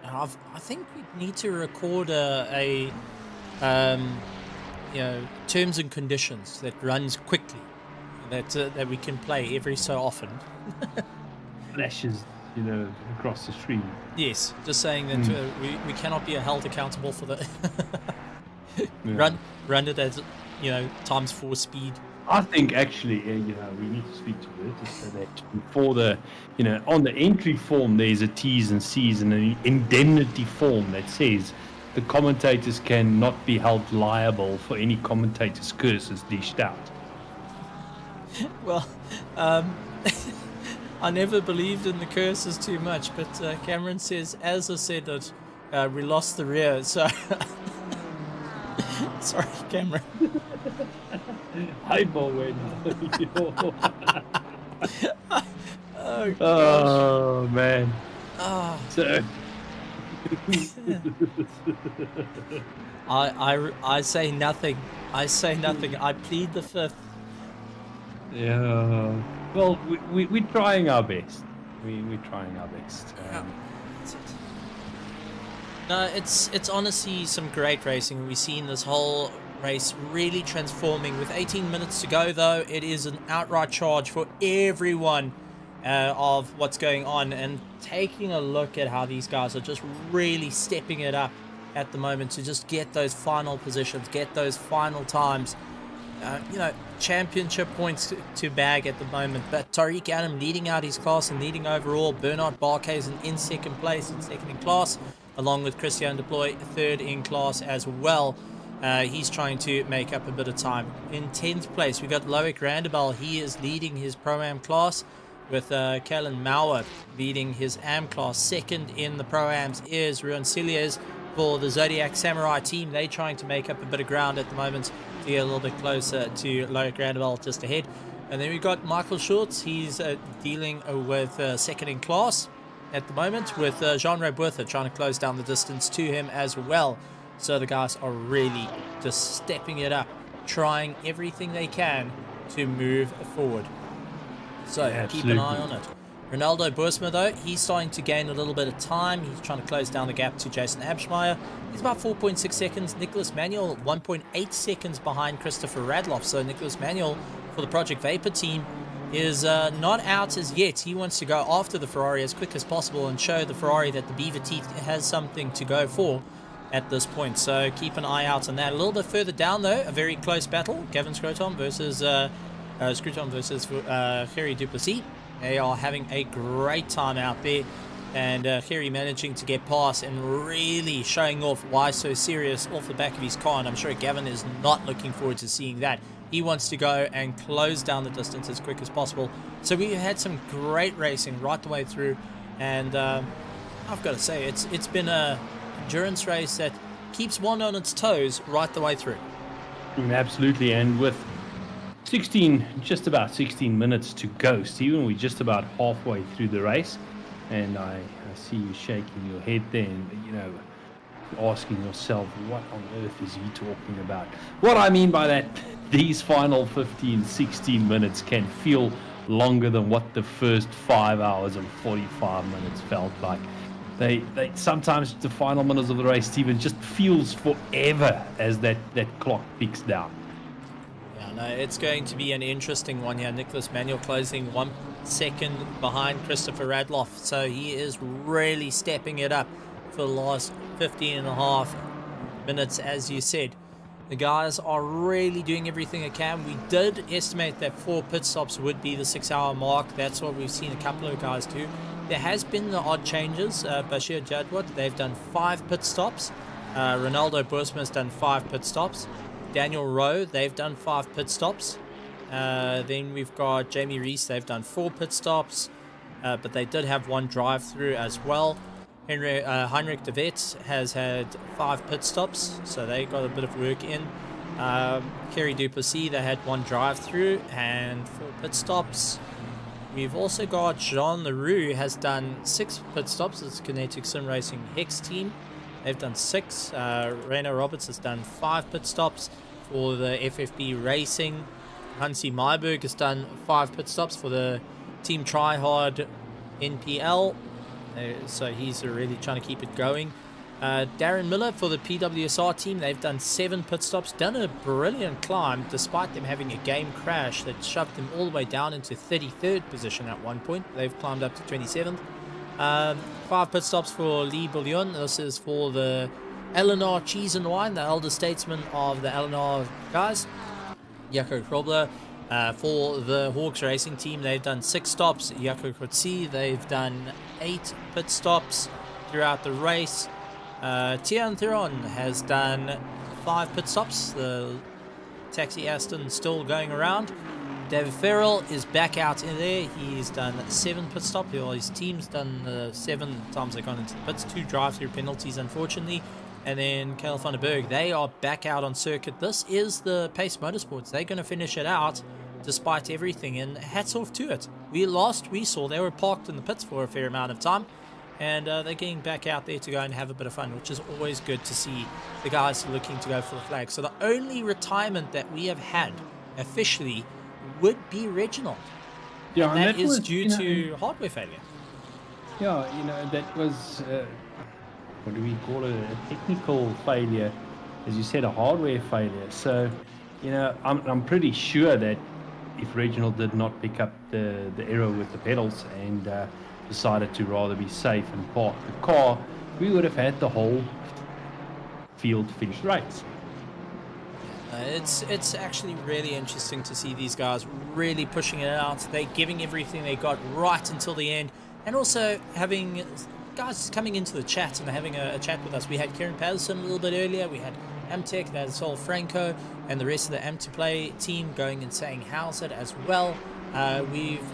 I think we need to record a you know, terms and conditions that runs quickly, that we can play every so often. Flashes, you know, across the screen. Yes, just saying that we cannot be held accountable for the run it as, you know, ×4 speed. I think actually, you know, we need to speak to Bertus so that before the, you know, on the entry form there's a T's and C's and an indemnity form that says the commentators cannot be held liable for any commentator's curses dished out. Well, I never believed in the curses too much, but Cameron says, as I said, that we lost the rear, so... Sorry, Cameron. Hi, Bowen. Oh, man. Oh. So... I say nothing. I say nothing. I plead the fifth. Yeah. Well, we're trying our best. We're trying our best. No, it's honestly some great racing. We've seen this whole race really transforming. With 18 minutes to go, though, it is an outright charge for everyone of what's going on. And taking a look at how these guys are just really stepping it up at the moment to just get those final positions, get those final times. You know, championship points to bag at the moment, but Tariq Adam leading out his class and leading overall. Bernard Barkhuizen in second place and second in class, along with Christian Deploy third in class as well. He's trying to make up a bit of time. In 10th place, we got Loic Randabel. He is leading his Pro-Am class, with Kellen Mauer leading his Am class. Second in the Pro-Ams is Ruan Cilliers for the Zodiac Samurai team. They're trying to make up a bit of ground at the moment to get a little bit closer to Loic Randabel just ahead. And then we've got Michael Schultz. He's dealing with second in class at the moment, with Jean Robertha trying to close down the distance to him as well. So the guys are really just stepping it up, trying everything they can to move forward. So keep an eye on it. Ronaldo Boersma, though, he's starting to gain a little bit of time. He's trying to close down the gap to Jason Abschmeyer. He's about 4.6 seconds. Nicholas Manuel, 1.8 seconds behind Christopher Radloff. So Nicholas Manuel, for the Project Vapor team, is not out as yet. He wants to go after the Ferrari as quick as possible and show the Ferrari that the Beaver Teeth has something to go for at this point. So keep an eye out on that. A little bit further down, though, a very close battle. Gavin Scruton versus Harry Duplessis. They are having a great time out there, and Harry managing to get past and really showing off why so serious off the back of his car, and I'm sure Gavin is not looking forward to seeing that. He wants to go and close down the distance as quick as possible. So we had some great racing right the way through, and I've got to say, it's been a endurance race that keeps one on its toes right the way through. Absolutely, and with just about 16 minutes to go, Stephen, we're just about halfway through the race, and I see you shaking your head there, and asking yourself, what on earth is he talking about? What I mean by that, these final 15-16 minutes can feel longer than what the first 5 hours and 45 minutes felt like. They sometimes, the final minutes of the race, Stephen, just feels forever as that clock ticks down. No, it's going to be an interesting one here. Nicholas Manuel closing 1 second behind Christopher Radloff. So he is really stepping it up for the last 15.5 minutes, as you said. The guys are really doing everything they can. We did estimate that 4 pit stops would be the 6-hour mark. That's what we've seen a couple of guys do. There has been the odd changes. Bashir Jadwat, they've done 5 pit stops. Ronaldo Boersma's done 5 pit stops. Daniel Rowe, they've done 5 pit stops. Then we've got Jamie Reese, they've done 4 pit stops, but they did have 1 drive-through as well. Heinrich de Wet has had 5 pit stops, so they got a bit of work in. Kerry Duplessis, they had 1 drive-through and 4 pit stops. We've also got Jean Leroux has done 6 pit stops. It's Kinetic Sim Racing Hex team. They've done 6. Rainer Roberts has done 5 pit stops for the FFB Racing. Hansi Myberg has done 5 pit stops for the Team Tryhard NPL. So he's really trying to keep it going. Darren Miller for the PWSR team, they've done 7 pit stops, done a brilliant climb despite them having a game crash that shoved them all the way down into 33rd position at one point. They've climbed up to 27th. 5 pit stops for Lee Bouillon. This is for the Eleanor Cheese and Wine, the elder statesman of the Eleanor guys. Jaco Krobler for the Hawks Racing team, they've done 6 stops. Jaco Kotzi, they've done 8 pit stops throughout the race. Tian Theron has done 5 pit stops. The Taxi Aston still going around. David Farrell is back out in there. He's done 7 pit stops. His team's done 7 times they've gone into the pits. 2 drive-through penalties, unfortunately. And then Karel van der Berg, they are back out on circuit. This is the Pace Motorsports. They're going to finish it out despite everything, and hats off to it. We saw they were parked in the pits for a fair amount of time, and they're getting back out there to go and have a bit of fun, which is always good to see the guys looking to go for the flag. So the only retirement that we have had officially would be Reginald. Yeah, and that is due to hardware failure. Yeah, that was, what do we call it, a technical failure, as you said, a hardware failure. So, I'm pretty sure that if Reginald did not pick up the error with the pedals and decided to rather be safe and park the car, we would have had the whole field finished race. It's actually really interesting to see these guys really pushing it out. They're giving everything they got right until the end, and also having guys coming into the chat and having a chat with us. We had Kieran Patterson a little bit earlier. We had Amtech, that's all Franco, and the rest of the Am2Play team going and saying how's it as well. We've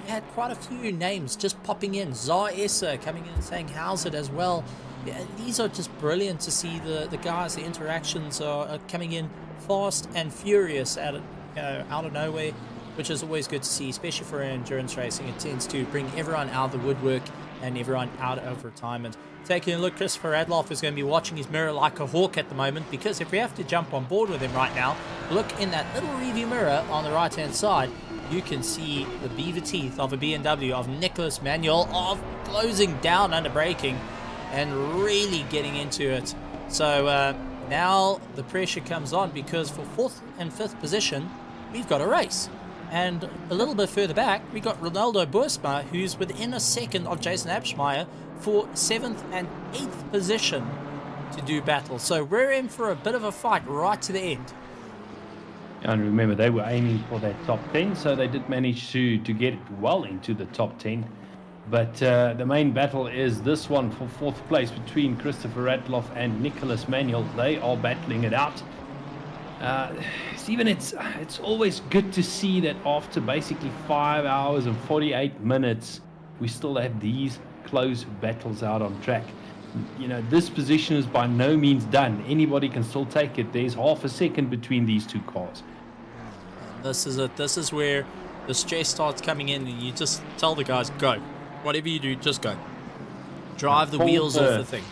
had quite a few names just popping in. Zar Essa coming in and saying how's it as well. Yeah, these are just brilliant to see the guys. The interactions are coming in fast and furious out of nowhere, which is always good to see, especially for endurance racing. It tends to bring everyone out of the woodwork and everyone out of retirement. Taking a look, Christopher Radloff is going to be watching his mirror like a hawk at the moment, because if we have to jump on board with him right now, look in that little review mirror on the right hand side, you can see the beaver teeth of a BMW of Nicholas Manuel of closing down under braking and really getting into it. So now the pressure comes on, because for 4th and 5th position, we've got a race. And a little bit further back, we got Ronaldo Boersma, who's within a second of Jason Abschmeyer for 7th and 8th position to do battle. So we're in for a bit of a fight right to the end. And remember, they were aiming for that top 10, so they did manage to get it well into the top 10. But the main battle is this one for 4th place between Christopher Radloff and Nicholas Manuel. They are battling it out. Stephen, it's always good to see that after basically 5 hours and 48 minutes, we still have these close battles out on track. You know, this position is by no means done. Anybody can still take it. There's half a second between these two cars. This is it. This is where the stress starts coming in, and you just tell the guys, go. Whatever you do, just go. Drive the wheels off the thing.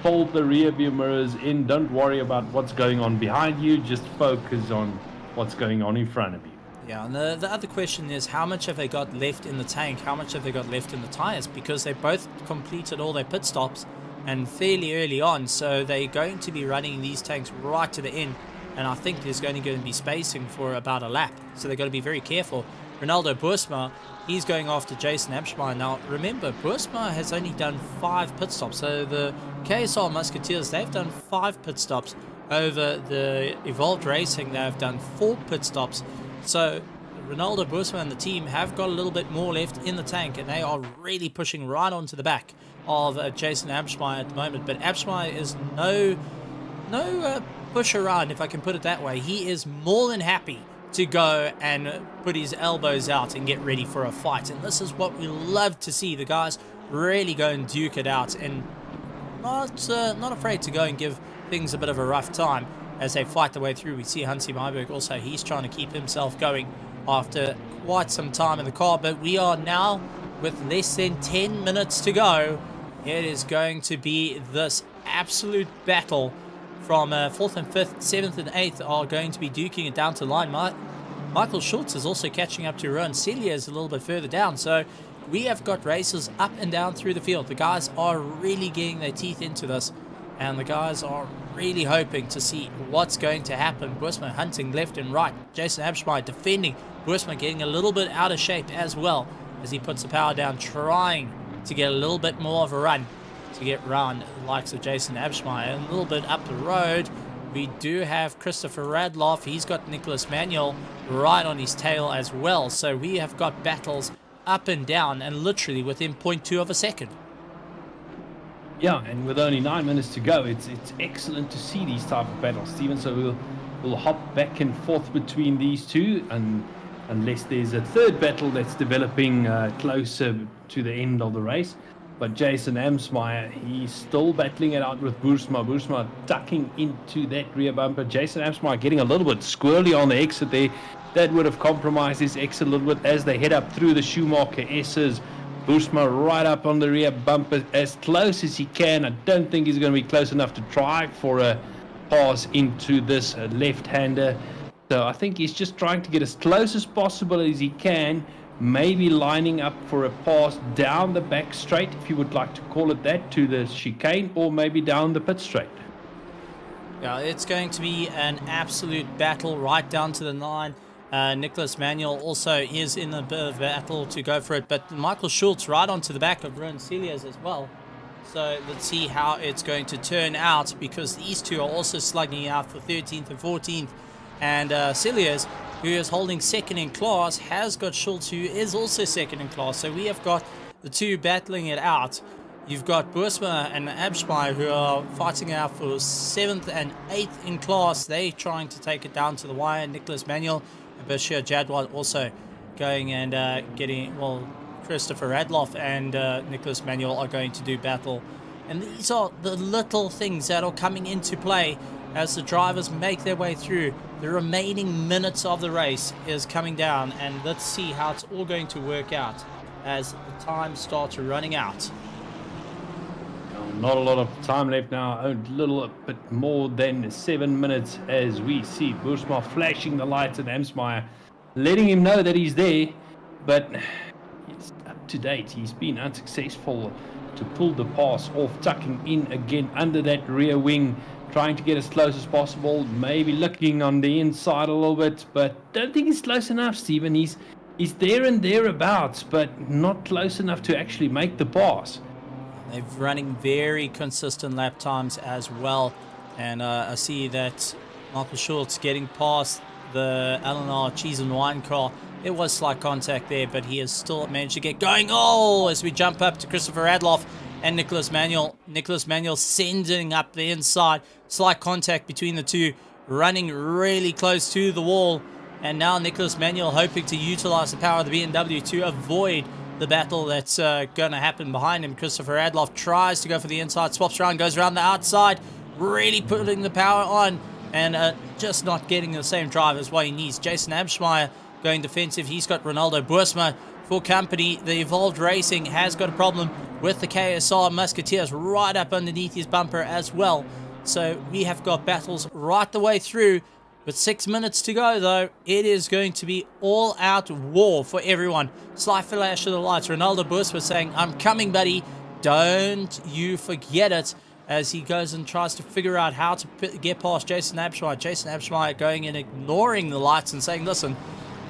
Fold the rear view mirrors in. Don't worry about what's going on behind you. Just focus on what's going on in front of you. Yeah, and the other question is, how much have they got left in the tank? How much have they got left in the tires? Because they both completed all their pit stops and fairly early on, so they're going to be running these tanks right to the end. And I think there's going to be spacing for about a lap, so they've got to be very careful. Ronaldo Boersma, he's going after Jason Abschmeyer. Now, remember, Boersma has only done 5 pit stops. So the KSR Musketeers, they've done 5 pit stops. Over the Evolved Racing, they've done 4 pit stops. So Ronaldo Boersma and the team have got a little bit more left in the tank, and they are really pushing right onto the back of Jason Abschmeyer at the moment. But Abschmeyer is no push around, if I can put it that way. He is more than happy to go and put his elbows out and get ready for a fight. And this is what we love to see. The guys really go and duke it out, and not afraid to go and give things a bit of a rough time as they fight their way through. We see Hansi Myberg also, he's trying to keep himself going after quite some time in the car. But we are now with less than 10 minutes to go. It is going to be this absolute battle. From 4th and 5th, 7th and 8th are going to be duking it down to the line. Michael Schultz is also catching up to Rowan Celia is a little bit further down. So we have got racers up and down through the field. The guys are really getting their teeth into this, and the guys are really hoping to see what's going to happen. Boersma hunting left and right. Jason Abschmeyer defending. Boersma getting a little bit out of shape as well as he puts the power down, trying to get a little bit more of a run to get round the likes of Jason Abschmeyer. And a little bit up the road, we do have Christopher Radloff. He's got Nicholas Manuel right on his tail as well. So we have got battles up and down, and literally within 0.2 of a second. Yeah, and with only 9 minutes to go, it's excellent to see these type of battles, Stephen. So we'll hop back and forth between these two, and unless there's a third battle that's developing closer to the end of the race. But Jason Abschmeyer, he's still battling it out with Boersma. Boersma tucking into that rear bumper. Jason Abschmeyer getting a little bit squirrely on the exit there. That would have compromised his exit a little bit as they head up through the Schumacher S's. Boersma right up on the rear bumper as close as he can. I don't think he's going to be close enough to try for a pass into this left-hander. So I think he's just trying to get as close as possible as he can. Maybe lining up for a pass down the back straight, if you would like to call it that, to the chicane, or maybe down the pit straight. Yeah, it's going to be an absolute battle right down to the line. Nicholas Manuel also is in a bit of battle to go for it, but Michael Schultz right onto the back of Rowan Celias as well. So let's see how it's going to turn out, because these two are also slugging out for 13th and 14th. And Celias, who is holding second in class, has got Schultz, who is also second in class. So we have got the two battling it out. You've got Boersma and Abschmeyer, who are fighting out for 7th and 8th in class. They're trying to take it down to the wire. Nicholas Manuel and Bashir Jadwal also going and getting, well, Christopher Radloff and Nicholas Manuel are going to do battle. And these are the little things that are coming into play as the drivers make their way through. The remaining minutes of the race is coming down, and let's see how it's all going to work out as the time starts running out. Not a lot of time left now, a little bit more than 7 minutes as we see Boersma flashing the lights and Abschmeyer letting him know that he's there, but it's up to date. He's been unsuccessful to pull the pass off, tucking in again under that rear wing, trying to get as close as possible, maybe looking on the inside a little bit, but don't think he's close enough, Stephen. He's there and thereabouts, but not close enough to actually make the pass. They're running very consistent lap times as well, and I see that Michael Schultz getting past the LNR Cheese and Wine car. It was slight contact there, but he has still managed to get going. Oh, as we jump up to Christopher Adloff and Nicholas Manuel. Nicholas Manuel sending up the inside. Slight contact between the two, running really close to the wall. And now Nicholas Manuel hoping to utilize the power of the BMW to avoid the battle that's going to happen behind him. Christopher Adloff tries to go for the inside, swaps around, goes around the outside, really putting the power on, and just not getting the same drive as what he needs. Jason Abschmeyer going defensive. He's got Ronaldo Boersma for company. The Evolved Racing has got a problem with the KSR Musketeers right up underneath his bumper as well. So we have got battles right the way through. With 6 minutes to go, though, it is going to be all-out war for everyone. Slight flash of the lights. Ronaldo Boersma saying, I'm coming, buddy. Don't you forget it. As he goes and tries to figure out how to get past Jason Abschmeyer. Jason Abschmeyer going and ignoring the lights and saying, listen,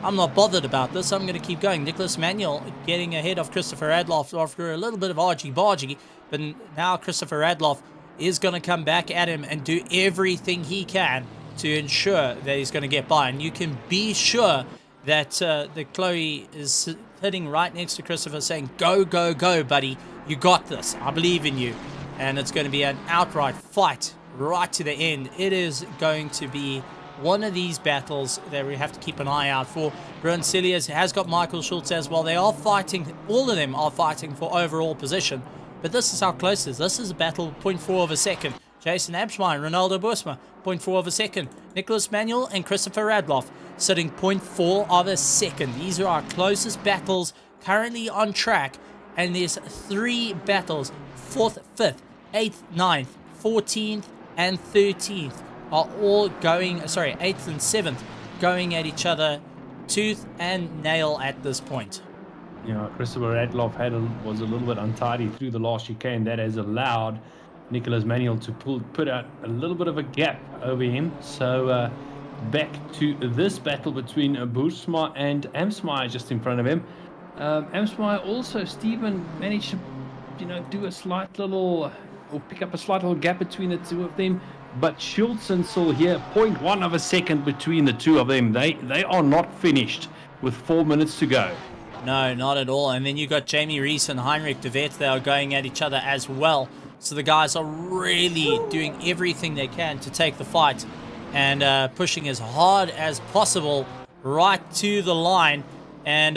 I'm not bothered about this. I'm going to keep going. Nicholas Manuel getting ahead of Christopher Adloff after a little bit of argy-bargy. But now Christopher Adloff is going to come back at him and do everything he can to ensure that he's going to get by. And you can be sure that the Chloe is sitting right next to Christopher saying, go, go, go, buddy. You got this. I believe in you. And it's going to be an outright fight right to the end. It is going to be one of these battles that we have to keep an eye out for. Bruin Cilliers has got Michael Schultz as well. They are fighting, all of them are fighting for overall position. But this is how close it is. This is a battle 0.4 of a second. Jason Abschmeyer, Ronaldo Boersma, 0.4 of a second. Nicholas Manuel and Christopher Adloff sitting 0.4 of a second. These are our closest battles currently on track. And there's 3 battles, 4th, 5th, 8th, 9th, 14th, and 13th are all going, 8th and 7th going at each other tooth and nail at this point. Christopher Adloff was a little bit untidy through the last chicane. That has allowed Nicholas Manuel to put out a little bit of a gap over him. So back to this battle between Boersma and Amsmeyer just in front of him. Amsmeyer also, Stephen, managed to do a slight little, or pick up a slight little gap between the two of them. But Schultz and Sil here, 0.1 of a second between the two of them. They are not finished with 4 minutes to go. No, not at all. And then you got Jamie Rees and Heinrich de Wet. They are going at each other as well. So the guys are really doing everything they can to take the fight and pushing as hard as possible right to the line. And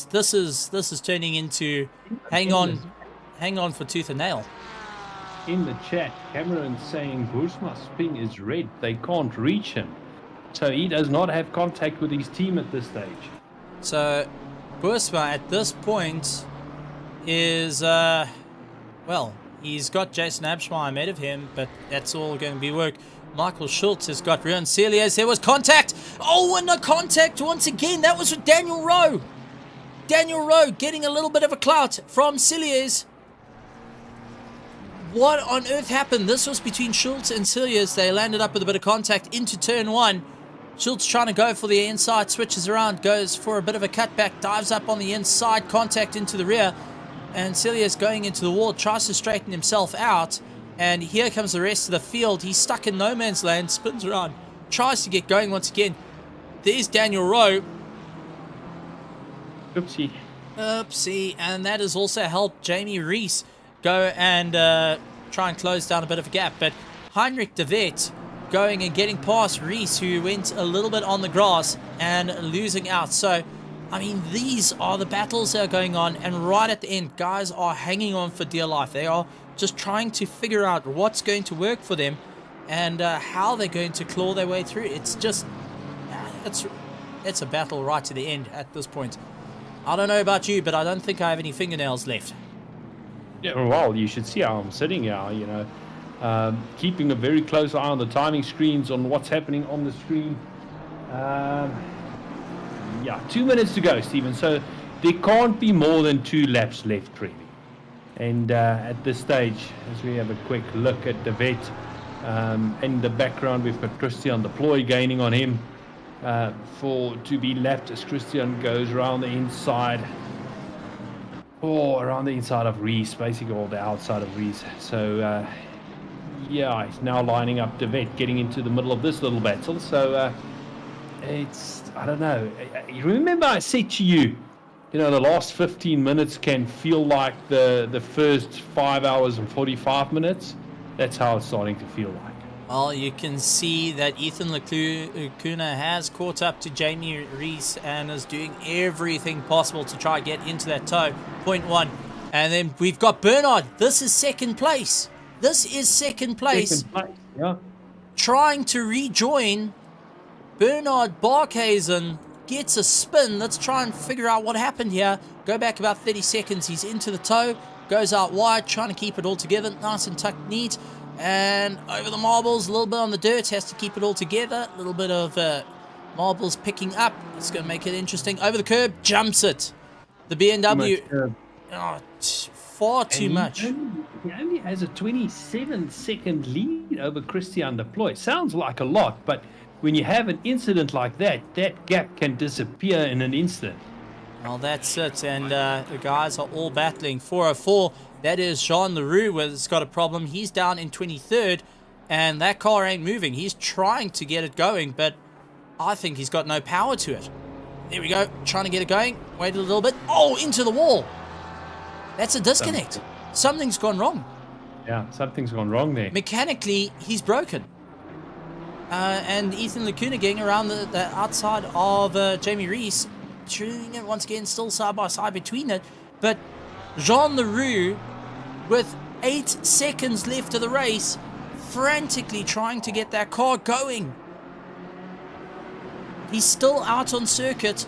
this is turning into hang on for tooth and nail. In the chat, Cameron saying Boersma's ping is red. They can't reach him. So he does not have contact with his team at this stage. So Boersma at this point is, he's got Jason Abschmeyer ahead of him, but that's all going to be work. Michael Schultz has got Rion Celias. There was contact. Oh, and the contact once again. That was with Daniel Rowe. Daniel Rowe getting a little bit of a clout from Celias. What on earth happened? This was between Schultz and Celias. They landed up with a bit of contact into turn 1. Schultz trying to go for the inside, switches around, goes for a bit of a cutback, dives up on the inside, contact into the rear. And Celias going into the wall, tries to straighten himself out. And here comes the rest of the field. He's stuck in no man's land, spins around, tries to get going once again. There's Daniel Rowe. Oopsie. And that has also helped Jamie Rees go and try and close down a bit of a gap. But Heinrich de Wet going and getting past Rees, who went a little bit on the grass and losing out. So, I mean, these are the battles that are going on. And right at the end, guys are hanging on for dear life. They are just trying to figure out what's going to work for them and how they're going to claw their way through. It's just, it's a battle right to the end at this point. I don't know about you, but I don't think I have any fingernails left. Yeah, well, you should see how I'm sitting here, keeping a very close eye on the timing screens, on what's happening on the screen. 2 minutes to go, Stephen. So there can't be more than 2 laps left, really. And at this stage, as we have a quick look at the vet, in the background we've got Christian Deploy gaining on him to be left as Christian goes around the inside, or around the inside of Reese, basically, or the outside of Reese. So yeah, he's now lining up the vet, getting into the middle of this little battle. So it's, I don't know, you remember I said to you, the last 15 minutes can feel like the first 5 hours and 45 minutes. That's how it's starting to feel like. Well, you can see that Ethan Lacuna has caught up to Jamie Reese and is doing everything possible to try get into that toe. Point 1. And then we've got Bernard. This is second place. Second place, yeah. Trying to rejoin. Bernard Barkhuizen gets a spin. Let's try and figure out what happened here. Go back about 30 seconds. He's into the toe. Goes out wide, trying to keep it all together. Nice and tucked, neat. And over the marbles, a little bit on the dirt. Has to keep it all together. A little bit of marbles picking up. It's going to make it interesting. Over the curb, jumps it. The BMW. Far too much. He only has a 27-second lead over Christian Deploy. Sounds like a lot, but when you have an incident like that, that gap can disappear in an instant. Well, that's it. And the guys are all battling. 404. That is Jean Leroux has got a problem. He's down in 23rd, and that car ain't moving. He's trying to get it going, but I think he's got no power to it. There we go. Trying to get it going. Wait a little bit. Oh, into the wall. That's a disconnect. Something's gone wrong. Yeah, something's gone wrong there. Mechanically, he's broken. And Ethan Lacuna getting around the outside of Jamie Reese. Shooting it once again, still side by side between it. But Jean Leroux, with 8 seconds left of the race, frantically trying to get that car going. He's still out on circuit.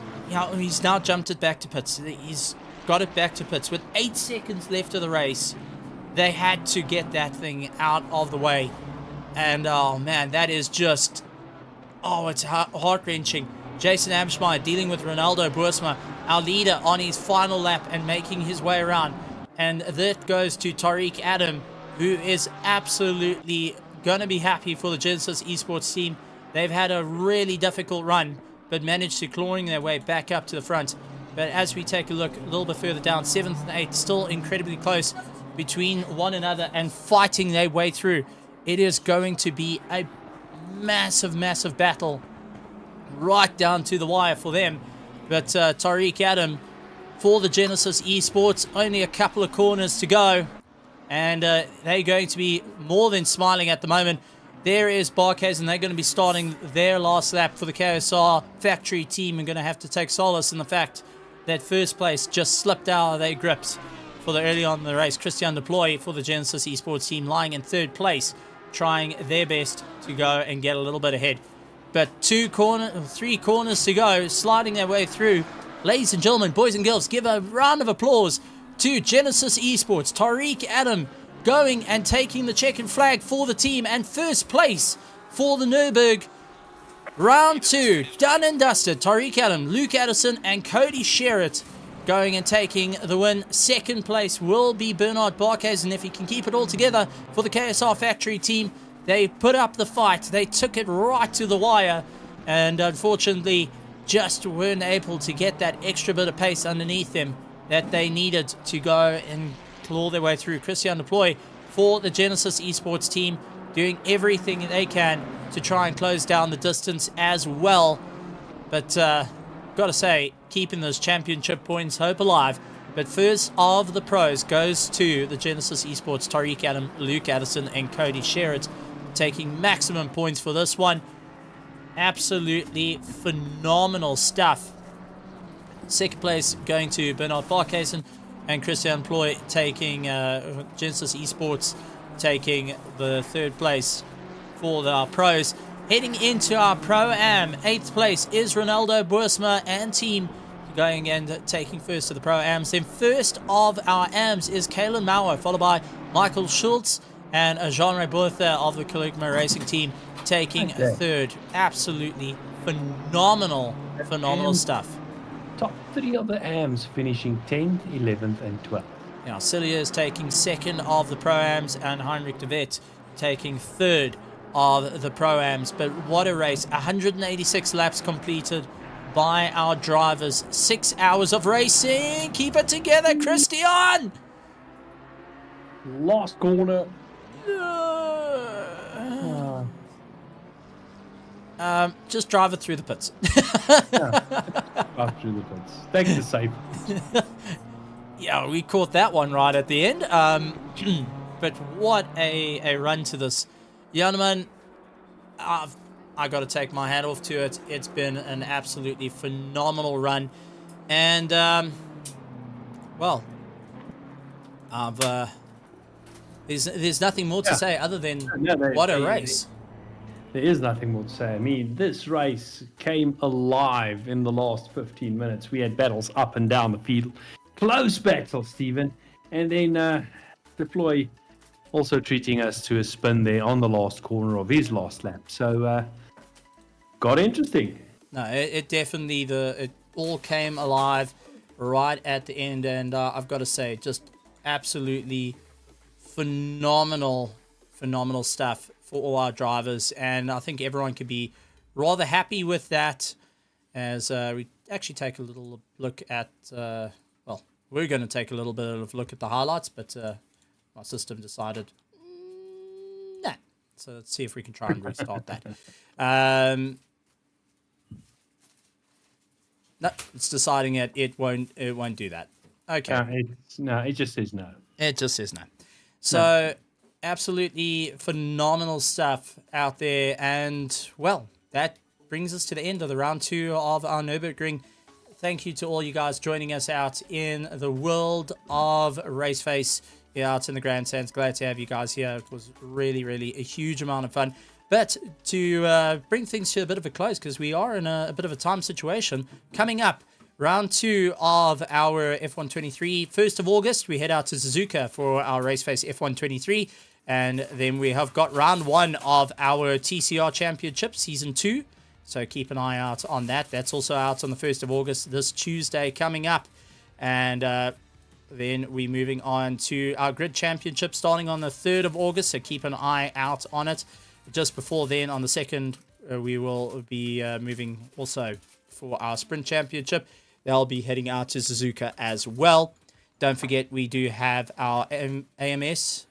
He's now jumped it back to pits. He's got it back to pits. With 8 seconds left of the race, they had to get that thing out of the way. And, oh, man, that is just... Oh, it's heart-wrenching. Jason Amschmeyer dealing with Ronaldo Boersma, our leader, on his final lap and making his way around. And that goes to Tariq Adam, who is absolutely going to be happy for the Genesis Esports team. They've had a really difficult run, but managed to clawing their way back up to the front. But as we take a look a little bit further down, 7th and 8th, still incredibly close between one another and fighting their way through. It is going to be a massive, massive battle right down to the wire for them. But Tariq Adam for the Genesis Esports, only a couple of corners to go, and they're going to be more than smiling at the moment. There is Barkhuizen, and they're going to be starting their last lap for the KSR factory team, and going to have to take solace in the fact that first place just slipped out of their grips for the early on in the race. Christian Deploy for the Genesis Esports team lying in 3rd place, trying their best to go and get a little bit ahead. But 3 corners to go, sliding their way through. Ladies and gentlemen, boys and girls, give a round of applause to Genesis Esports. Tariq Adam going and taking the checkered flag for the team, and first place for the Nurburgring. Round 2, done and dusted. Tariq Adam, Luke Addison, and Cody Sherritt going and taking the win. 2nd place will be Bernard Barkhuizen, if he can keep it all together for the KSR factory team. They put up the fight. They took it right to the wire, and unfortunately just weren't able to get that extra bit of pace underneath them that they needed to go and claw their way through. Christian Deploy for the Genesis Esports team, doing everything they can to try and close down the distance as well. But gotta say, keeping those championship points hope alive. But first of the pros goes to the Genesis Esports, Tariq Adam, Luke Addison, and Cody Sherritt, taking maximum points for this one. Absolutely phenomenal stuff. 2nd place going to Bernard Barkhuizen, and Christian Ploy taking Genesis Esports taking the 3rd place for our pros. Heading into our Pro-Am, 8th place is Ronaldo Boersma and team going and taking first of the Pro-Ams. Then first of our Ams is Kalen Mauer, followed by Michael Schultz and Jean Rebotha of the Caligma Racing team taking 3rd. Absolutely phenomenal stuff. Top 3 of the AMs finishing 10th, 11th, and 12th. Now, Celia is taking second of the Pro-Ams and Heinrich de Wet taking third of the Pro-Ams. But what a race. 186 laps completed by our drivers. 6 hours of racing. Keep it together, Christian! Last corner. Just drive it through the pits. Drive through the pits. Take the safe. Yeah, we caught that one right at the end. But what a run to this. Janneman, I got to take my hat off to it. It's been an absolutely phenomenal run. And, well, there's nothing more to say other than what a race. There is nothing more to say. I mean, this race came alive in the last 15 minutes. We had battles up and down the field. Close battle, Stephen. And then Deploy also treating us to a spin there on the last corner of his last lap. So, got interesting. No, it definitely, it all came alive right at the end. And I've got to say, just absolutely phenomenal stuff for all our drivers. And I think everyone could be rather happy with that as we actually take a little look at... we're going to take a little bit of a look at the highlights, but my system decided, nah. So let's see if we can try and restart that. No, it's deciding that it won't do that. Okay. It just says no. It just says no. So absolutely phenomenal stuff out there. And, well, that brings us to the end of the round 2 of our Nurburgring. Thank you to all you guys joining us out in the world of RaceFace, out in the grandstands. Glad to have you guys here. It was really, really a huge amount of fun. But to bring things to a bit of a close, because we are in a bit of a time situation, coming up, round 2 of our F123. 1st of August, we head out to Suzuka for our RaceFace F123. And then we have got round 1 of our TCR Championship Season 2. So keep an eye out on that. That's also out on the 1st of August, this Tuesday coming up. And then we're moving on to our Grid Championship starting on the 3rd of August. So keep an eye out on it. Just before then, on the 2nd, we will be moving also for our Sprint Championship. They'll be heading out to Suzuka as well. Don't forget, we do have our AMS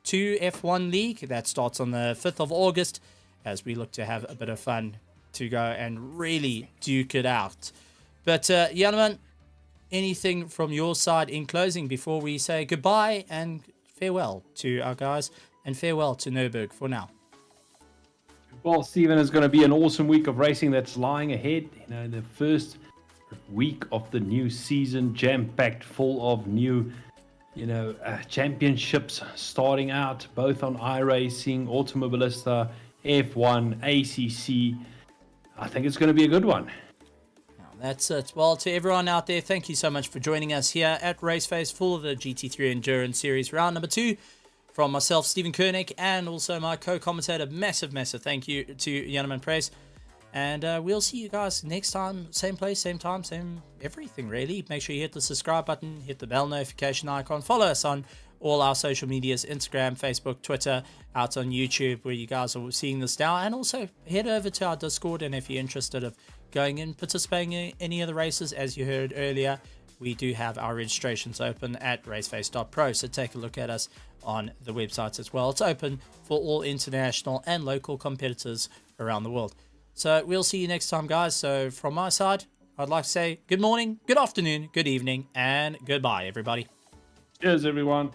2 F1 League. That starts on the 5th of August as we look to have a bit of fun to go and really duke it out. But, Janneman, anything from your side in closing before we say goodbye and farewell to our guys and farewell to Nurburgring for now? Well, Stephen, it's going to be an awesome week of racing that's lying ahead. You know, the first week of the new season, jam-packed full of new, championships starting out, both on iRacing, Automobilista, F1, ACC. I think it's going to be a good one. That's it. Well, to everyone out there, thank you so much for joining us here at RaceFace for the GT3 Endurance Series round number 2. From myself, Stephen Koenig, and also my co-commentator, massive thank you to Janneman Press. And we'll see you guys next time. Same place, same time, same everything, really. Make sure you hit the subscribe button, hit the bell notification icon. Follow us on all our social medias, Instagram, Facebook, Twitter, out on YouTube, where you guys are seeing this now. And also head over to our Discord, and if you're interested of going and participating in any of the races, as you heard earlier, we do have our registrations open at RaceFace.Pro. So take a look at us on the website as well. It's open for all international and local competitors around the world. So we'll see you next time, guys. So from my side, I'd like to say good morning, good afternoon, good evening, and goodbye, everybody. Cheers, everyone.